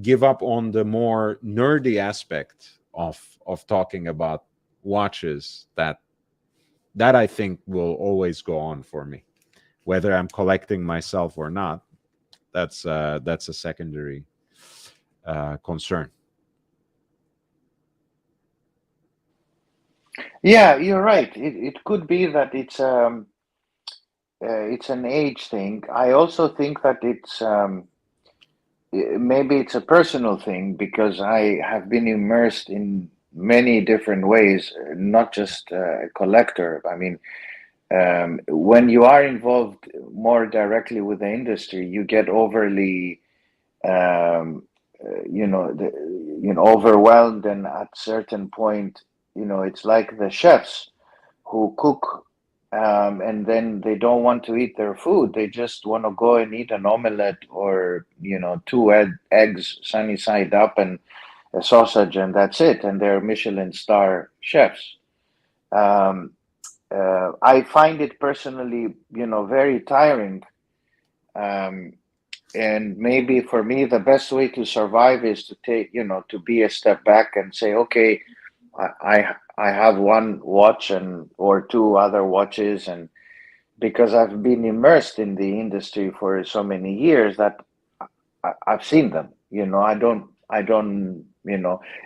give up on the more nerdy aspect of talking about watches that I think will always go on for me, whether I'm collecting myself or not. That's a secondary concern. Yeah, you're right. It could be that it's an age thing. I also think that maybe it's a personal thing because I have been immersed in many different ways, not just a collector. I mean, when you are involved more directly with the industry, you get overly, um, overwhelmed, and at certain point, it's like the chefs who cook, and then they don't want to eat their food. They just want to go and eat an omelette or, two eggs sunny side up and a sausage, and that's it. And they're Michelin star chefs. Um, I find it personally, very tiring. Um, and maybe for me, the best way to survive is to to be a step back and say, okay, I have one watch or two other watches, and because I've been immersed in the industry for so many years that I've seen them. I don't.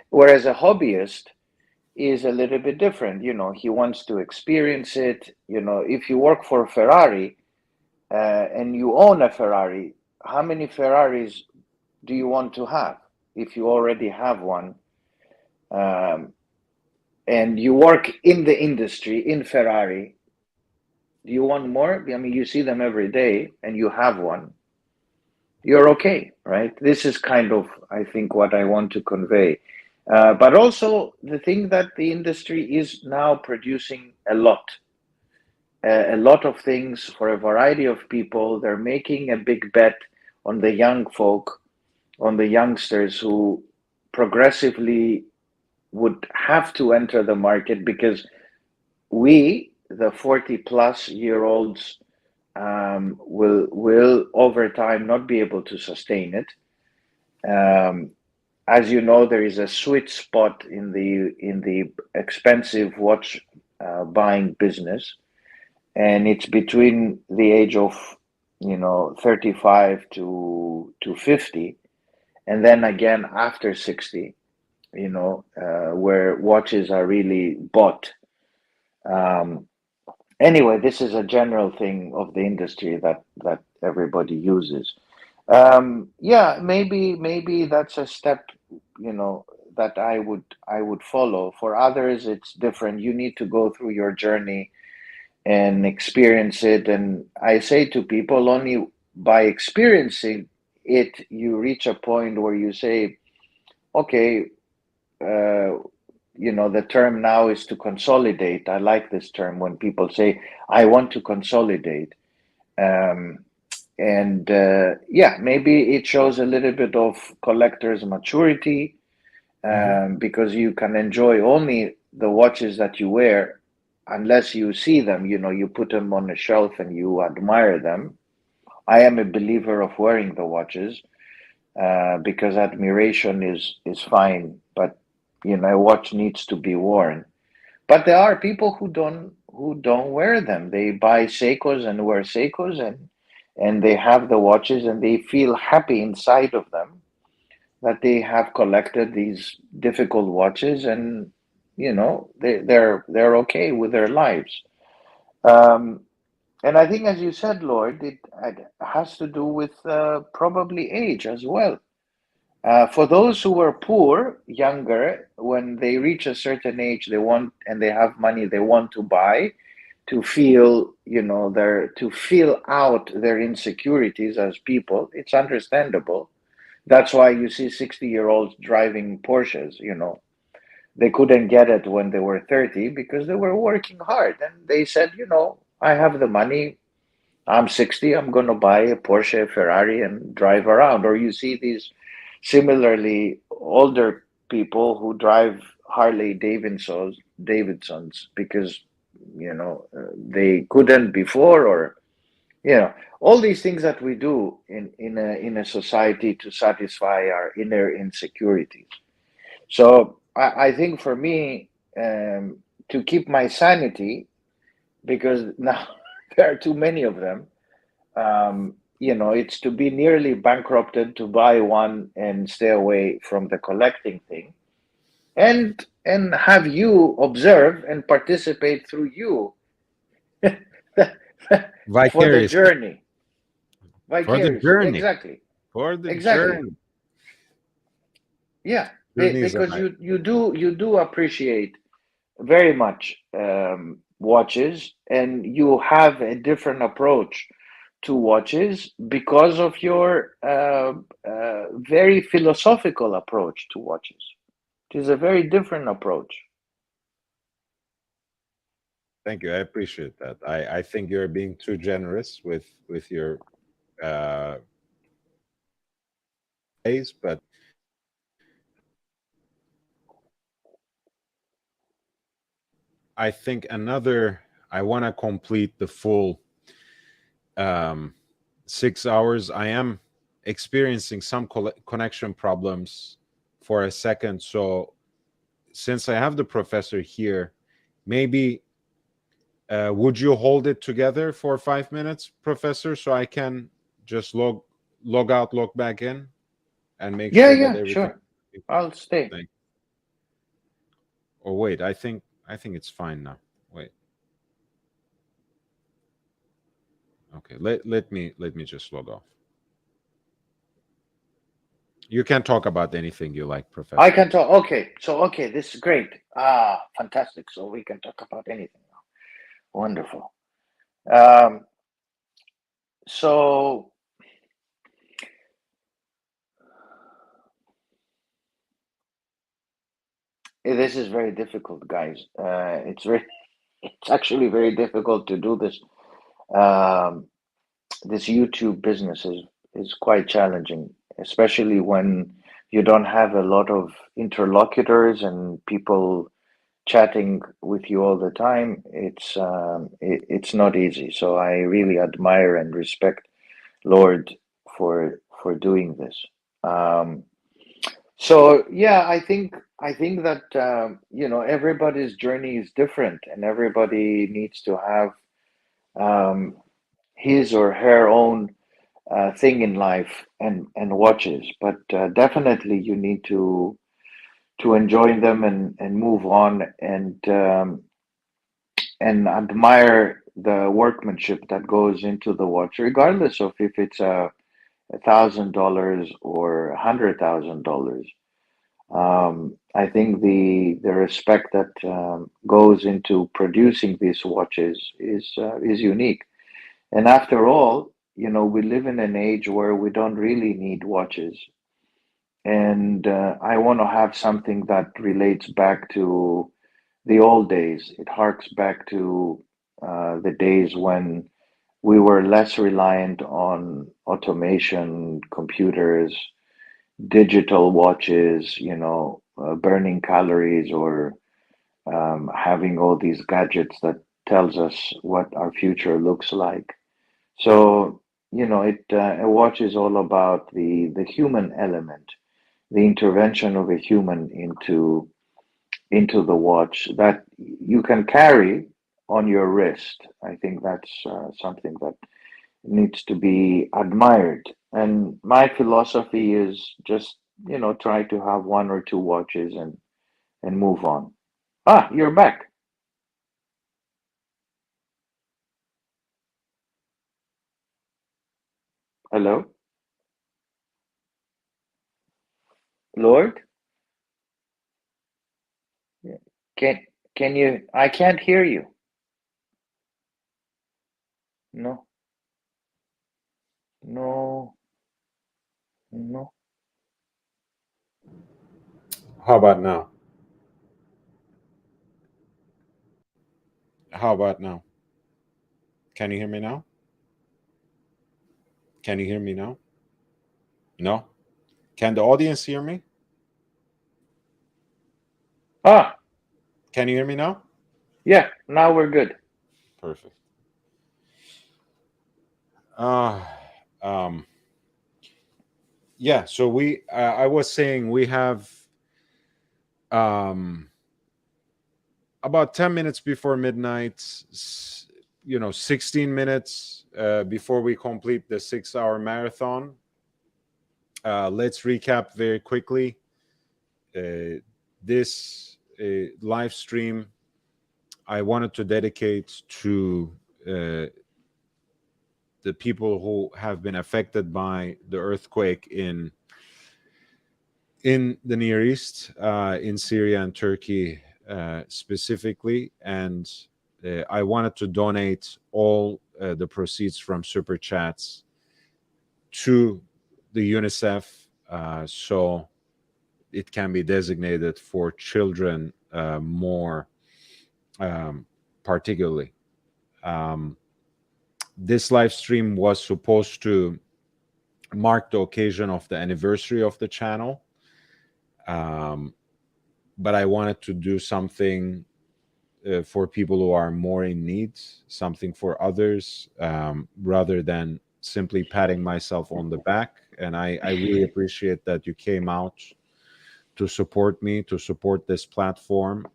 Whereas a hobbyist is a little bit different. He wants to experience it. If you work for Ferrari and you own a Ferrari, how many Ferraris do you want to have if you already have one? Um, and you work in the industry in Ferrari, do you want more? I mean, you see them every day and you have one, you're okay, right? This is kind of, I think, what I want to convey. But also the thing that the industry is now producing a lot of things for a variety of people. They're making a big bet on the young folk, on the youngsters who progressively would have to enter the market because we, the 40-plus-year-olds, will over time not be able to sustain it. As you know, there is a sweet spot in the expensive watch buying business, and it's between the age of 35 to 50, and then again after 60, where watches are really bought. Anyway, this is a general thing of the industry that everybody uses. Yeah, maybe that's a step, that I would follow. For others, it's different. You need to go through your journey and experience it. And I say to people, only by experiencing it, you reach a point where you say, okay, the term now is to consolidate. I like this term when people say, I want to consolidate. Um, and yeah, maybe it shows a little bit of collector's maturity, because you can enjoy only the watches that you wear unless you see them. You put them on a shelf and you admire them. I am a believer of wearing the watches, because admiration is fine, but a watch needs to be worn. But there are people who don't wear them. They buy Seikos and wear Seikos, and they have the watches and they feel happy inside of them that they have collected these difficult watches, and they're okay with their lives. Um, and I think, as you said, Lloyd, it has to do with probably age as well. For those who were poor, younger, when they reach a certain age, they want, and they have money, they want to buy to feel, to feel out their insecurities as people. It's understandable. That's why you see 60-year-olds driving Porsches. They couldn't get it when they were 30 because they were working hard, and they said, I have the money. I'm 60. I'm going to buy a Porsche, Ferrari, and drive around. Or you see these similarly older people who drive Harley Davidsons because they couldn't before, or all these things that we do in a society to satisfy our inner insecurities. So I think for me, to keep my sanity, because now there are too many of them, it's to be nearly bankrupted to buy one and stay away from the collecting thing, and have you observe and participate through you for the Vicariously. journey. For the Vicariously, journey. exactly. For the Exactly. journey. Yeah, Journeys because are you do appreciate very much watches, and you have a different approach to watches because of your very philosophical approach to watches. It is a very different approach. Thank you. I appreciate that. I think you're being too generous with your days, but I think I want to complete the full 6 hours. I am experiencing some connection problems for a second. So since I have the professor here, maybe would you hold it together for 5 minutes, professor, so I can just log out, log back in, and make Yeah, sure that yeah, everything. sure. I'll stay. Oh wait, I think it's fine now. Wait. Okay, let me just log off. You can talk about anything you like, Professor. I can talk. Okay, so okay, this is great. Fantastic. So we can talk about anything now. Wonderful. Um, so this is very difficult, guys. It's actually very difficult to do this. Um, this YouTube business is quite challenging, especially when you don't have a lot of interlocutors and people chatting with you all the time. It's not easy. So I really admire and respect Lord for doing this. Um, so yeah, I think that everybody's journey is different, and everybody needs to have um, his or her own thing in life and watches. But definitely, you need to enjoy them and move on and admire the workmanship that goes into the watch, regardless of if it's $1,000 or $100,000. I think the respect that goes into producing these watches is unique. And after all, we live in an age where we don't really need watches. And I want to have something that relates back to the old days. It harks back to the days when we were less reliant on automation, computers, digital watches, burning calories, or having all these gadgets that tells us what our future looks like. So, a watch is all about the human element, the intervention of a human into the watch that you can carry on your wrist. I think that's something that needs to be admired. And my philosophy is just, try to have one or two watches and move on. You're back. Hello, Lord. Can can you? I can't hear you. No, no, no. How about now? How about now? Can you hear me now? Can you hear me now? No? Can the audience hear me? Ah, Can you hear me now? yeah. Now we're good. Perfect. Uh, um, yeah. So I was saying we have um, about 10 minutes before midnight, 16 minutes before we complete the 6-hour marathon. Let's recap very quickly. This live stream I wanted to dedicate to the people who have been affected by the earthquake in the Near East, in Syria and Turkey specifically. And I wanted to donate all the proceeds from Super Chats to the UNICEF, so it can be designated for children more particularly. This live stream was supposed to mark the occasion of the anniversary of the channel, but I wanted to do something for people who are more in need, something for others, rather than simply patting myself on the back. And I really appreciate that you came out to support me, to support this platform.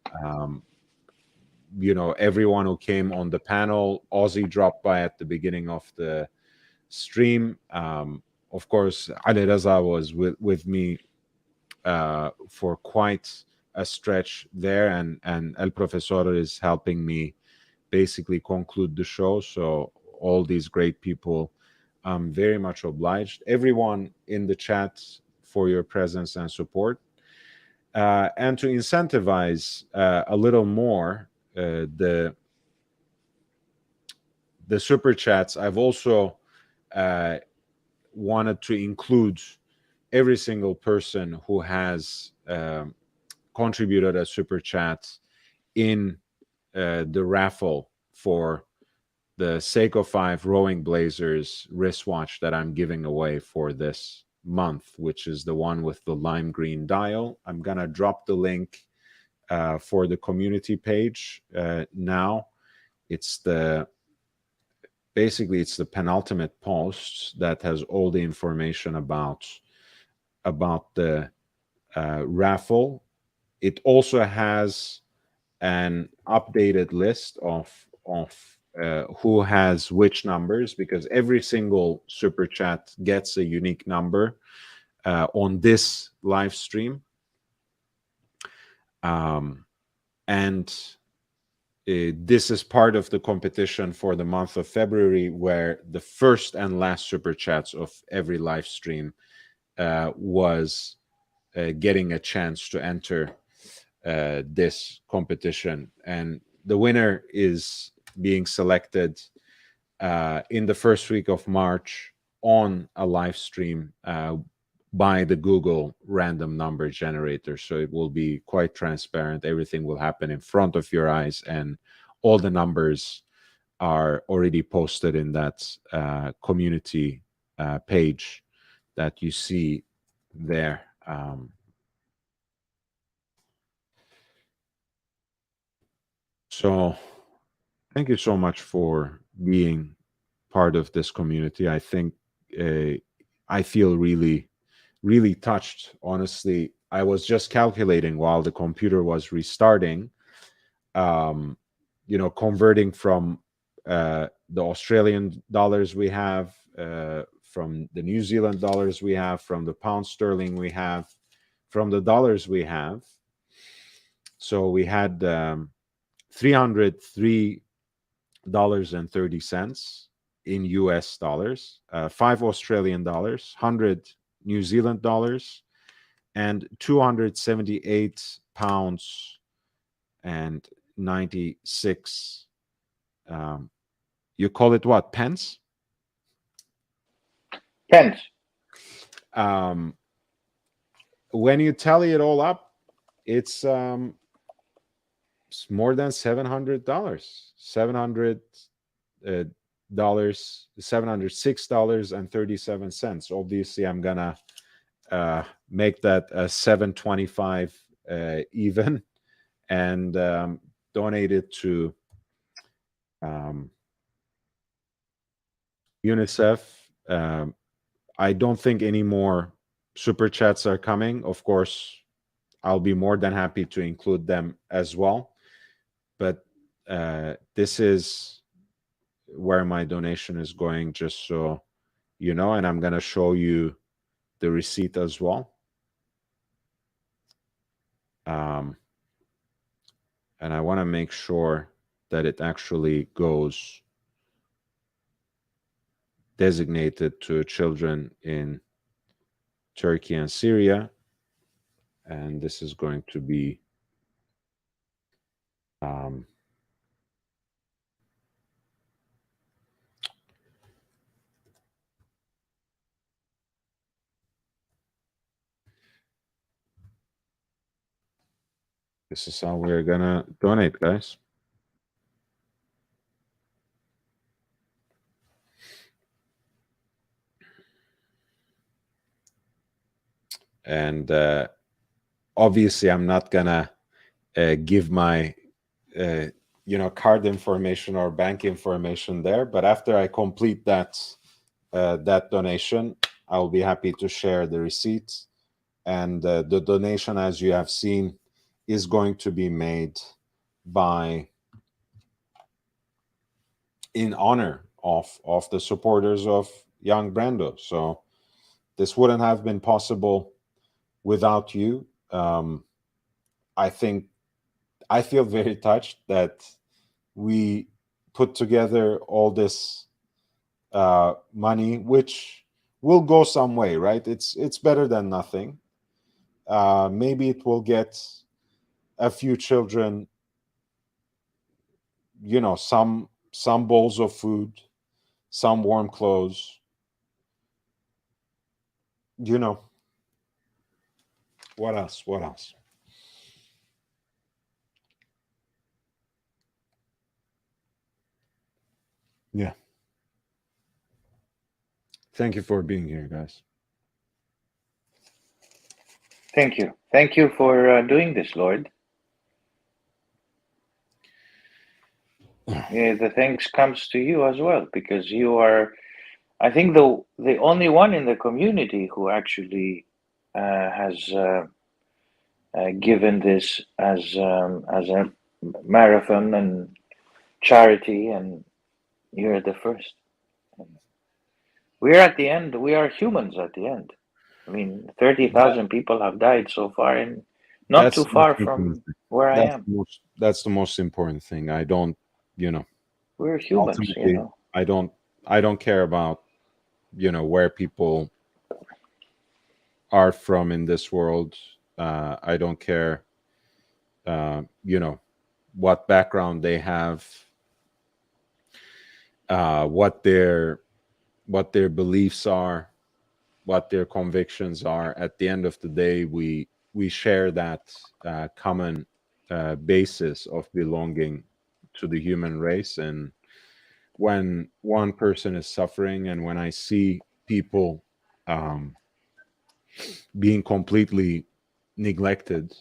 Everyone who came on the panel, Ozzy dropped by at the beginning of the stream. Of course, Ali Raza was with me for quite a stretch there, and El Profesor is helping me basically conclude the show. So all these great people, I'm very much obliged. Everyone in the chat for your presence and support. And to incentivize a little more the super chats, I've also wanted to include every single person who has contributed a super chat in the raffle for the Seiko 5 Rowing Blazers wristwatch that I'm giving away for this month, which is the one with the lime green dial. I'm gonna drop the link for the community page now. It's basically the penultimate post that has all the information about the raffle. It also has an updated list of who has which numbers, because every single super chat gets a unique number on this live stream. And this is part of the competition for the month of February, where the first and last super chats of every live stream was getting a chance to enter this competition. And the winner is being selected in the first week of March on a live stream by the Google random number generator. So it will be quite transparent. Everything will happen in front of your eyes, and all the numbers are already posted in that community page that you see there. So thank you so much for being part of this community. I think I feel really, really touched. Honestly, I was just calculating while the computer was restarting, converting from the Australian dollars we have, from the New Zealand dollars we have, from the pound sterling we have, from the dollars we have. So we had $303.30 in US dollars, 5 Australian dollars, 100 New Zealand dollars, and 278 pounds and 96. You call it what? Pence? Pence. When you tally it all up, it's more than $700. $706.37. Obviously, I'm gonna make that a 725 even, and donate it to UNICEF. I don't think any more super chats are coming. Of course, I'll be more than happy to include them as well. But this is where my donation is going, just so you know, and I'm going to show you the receipt as well. And I want to make sure that it actually goes designated to children in Turkey and Syria. And this is going to be this is how we're gonna donate, guys. And obviously, I'm not gonna give my card information or bank information there. But after I complete that donation, I'll be happy to share the receipts. And the donation, as you have seen, is going to be made in honor of the supporters of young Brando. So this wouldn't have been possible without you. I feel very touched that we put together all this money, which will go some way, right? It's better than nothing. Maybe it will get a few children, some bowls of food, some warm clothes. What else? What else? Yeah. Thank you for being here, guys. Thank you. Thank you for doing this, Lord. Yeah, the thanks comes to you as well, because you are, I think, the only one in the community who actually has given this as a marathon and charity, and you're the first. We're at the end. We are humans at the end. I mean, 30,000 people have died so far, and not That's too the far most important from thing. where I am. That's the most important thing. I don't, We're humans, ultimately, I don't care about, where people are from in this world. I don't care, what background they have, what their beliefs are, what their convictions are. At the end of the day, we share that common basis of belonging to the human race. And when one person is suffering, and when I see people being completely neglected,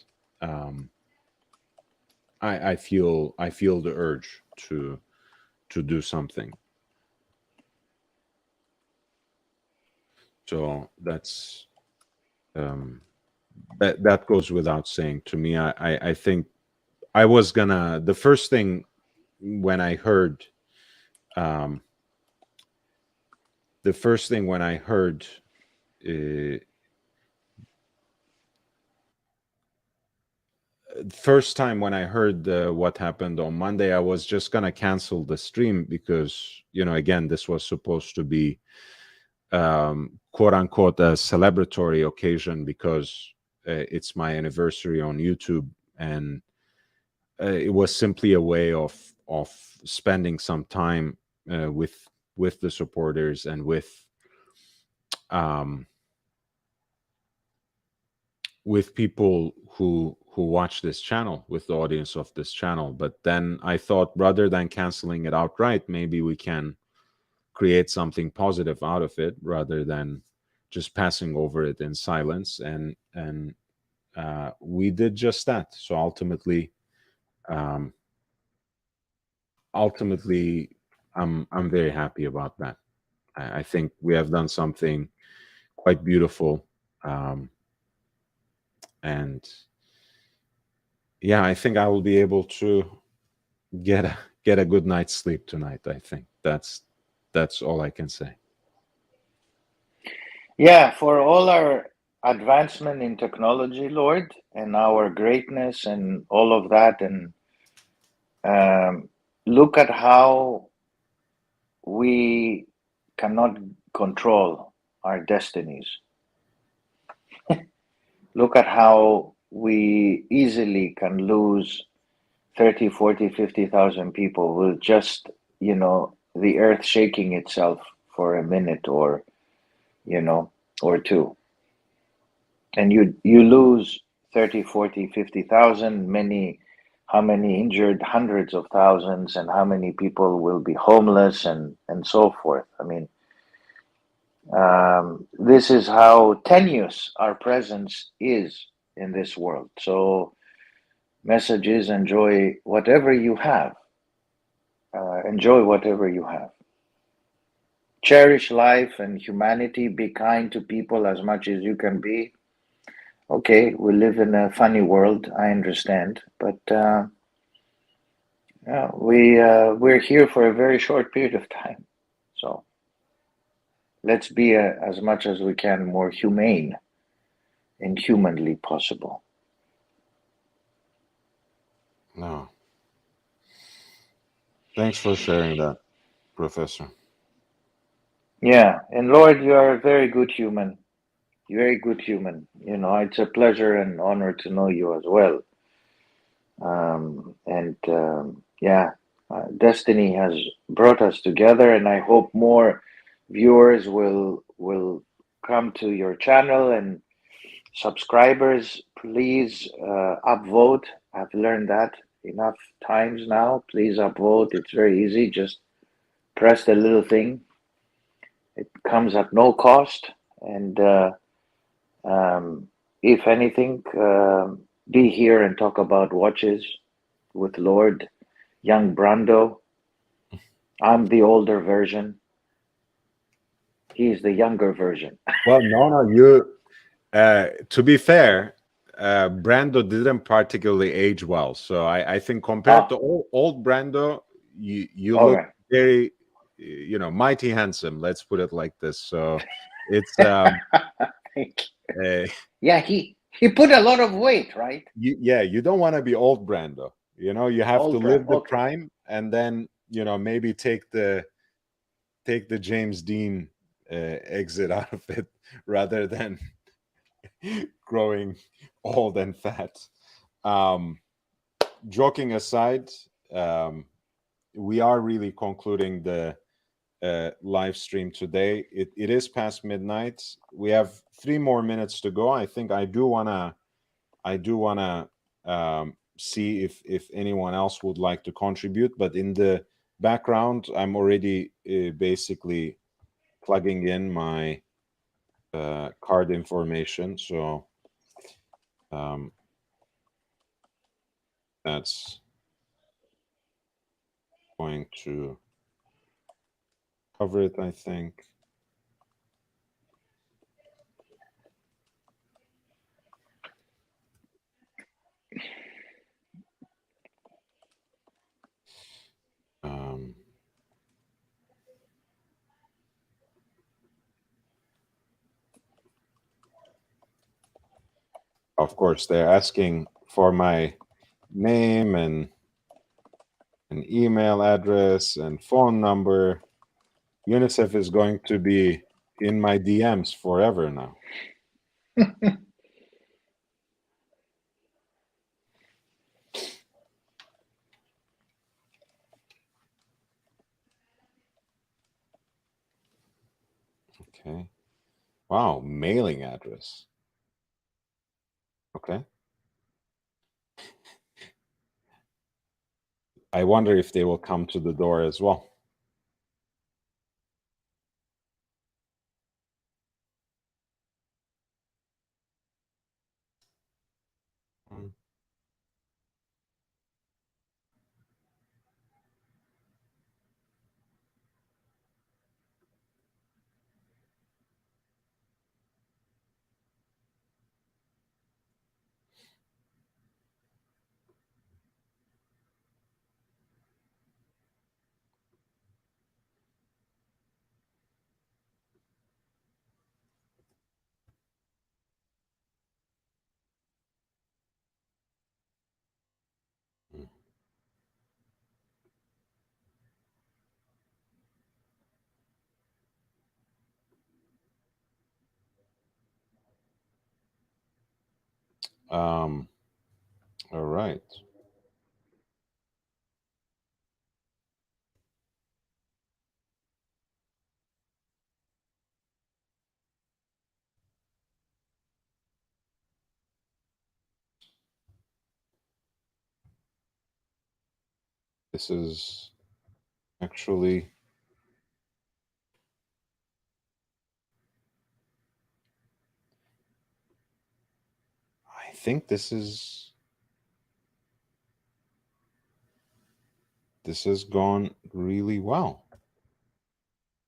I feel the urge to do something. So that's that goes without saying. To me, I think I was gonna, the first thing when I heard first time when I heard what happened on Monday, I was just gonna cancel the stream because, again, this was supposed to be quote unquote a celebratory occasion, because it's my anniversary on YouTube, and it was simply a way of spending some time with the supporters and with people who watch this channel, with the audience of this channel. But then I thought, rather than canceling it outright, maybe we can create something positive out of it, rather than just passing over it in silence. And we did just that. So ultimately, ultimately, I'm very happy about that. I think we have done something quite beautiful, and yeah, I think I will be able to get a good night's sleep tonight. I think that's all I can say. Yeah, for all our advancement in technology, Lord, and our greatness and all of that, and look at how we cannot control our destinies. Look at how we easily can lose 30, 40, 50,000 people with just, the earth shaking itself for a minute or two. And you lose 30, 40, 50,000, how many injured, hundreds of thousands, and how many people will be homeless and so forth. I mean, this is how tenuous our presence is in this world. So, message is enjoy whatever you have. Enjoy whatever you have. Cherish life and humanity. Be kind to people as much as you can be. Okay, we live in a funny world, I understand, but yeah, we're here for a very short period of time. So let's be as much as we can more humane and humanly possible. No, thanks for sharing that, Professor. Yeah, and Lord, you are a very good human. Very good human. It's a pleasure and honor to know you as well. And yeah, destiny has brought us together, and I hope more viewers will come to your channel, and subscribers, please upvote. I've learned that enough times now. Please upvote. It's very easy. Just press the little thing. It comes at no cost, and um, if anything, be here and talk about watches with Lord Young Brando. I'm the older version. He's the younger version. Well, no, you. To be fair, Brando didn't particularly age well, so I think compared Ah, to old Brando, you all look right. very, mighty handsome. Let's put it like this. So it's uh, Yeah, he put a lot of weight, right? yeah, you don't want to be old Brando. You have to Old Brand. live the Okay. prime, and then maybe take the James Dean exit out of it rather than growing old and fat. Um, Joking aside, um, we are really concluding the live stream today. It is past midnight. We have 3 more minutes to go. I think I do wanna see if anyone else would like to contribute. But in the background, I'm already basically plugging in my card information. So that's going to cover it, I think. Um, of course, they're asking for my name and an email address and phone number. UNICEF is going to be in my DMs forever now. Okay. Wow, mailing address. Okay. I wonder if they will come to the door as well. Mm. All right. This is actually I think this has gone really well.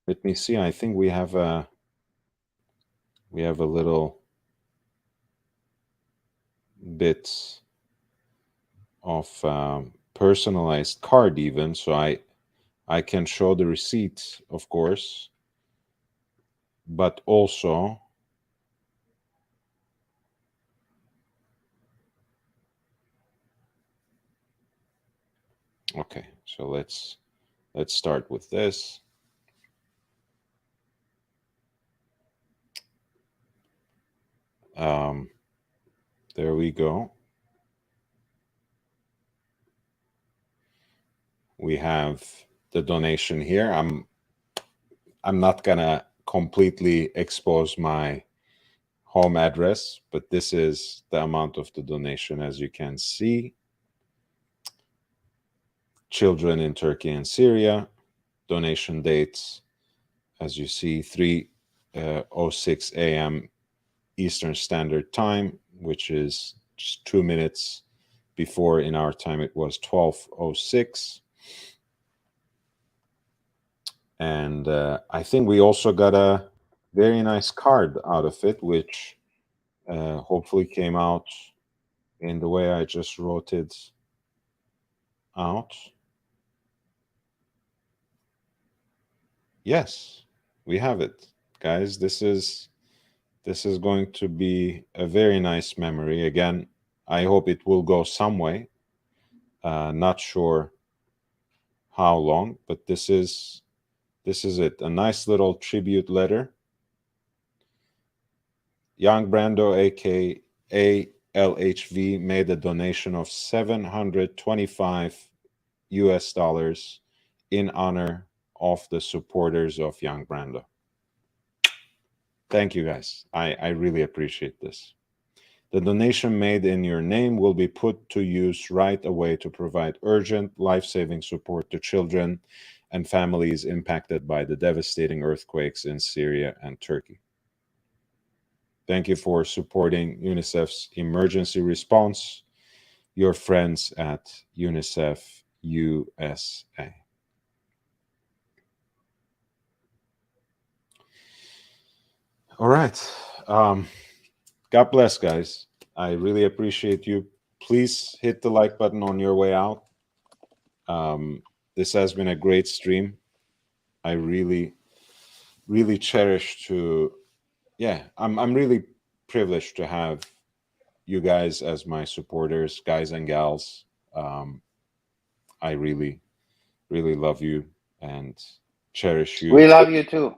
Let me see. I think we have a little bit of personalized card even, so I can show the receipt, of course, but also okay. So let's start with this. There we go. We have the donation here. I'm not gonna completely expose my home address, but this is the amount of the donation, as you can see. Children in Turkey and Syria. Donation dates, as you see, 3:06 a.m. Eastern Standard Time, which is just 2 minutes before in our time it was 12:06. And I think we also got a very nice card out of it, which hopefully came out in the way I just wrote it out. Yes, we have it, guys. This is going to be a very nice memory. Again, I hope it will go some way. Not sure how long, but this is it. A nice little tribute letter. Young Brando, aka LHV, made a donation of $725 in honor of the supporters of Young Brando. Thank you, guys. I really appreciate this. The donation made in your name will be put to use right away to provide urgent, life-saving support to children and families impacted by the devastating earthquakes in Syria and Turkey. Thank you for supporting UNICEF's emergency response. Your friends at UNICEF USA. All right. God bless, guys. I really appreciate you. Please hit the like button on your way out. This has been a great stream. I really, really cherish to, yeah, I'm really privileged to have you guys as my supporters, guys and gals. I really, really love you and cherish you. We love you too.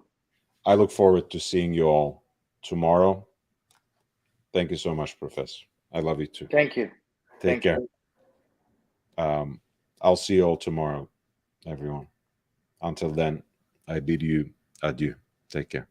I look forward to seeing you all tomorrow. Thank you so much, Professor. I love you too. Thank you. Take care. I'll see you all tomorrow, everyone. Until then, I bid you adieu. Take care.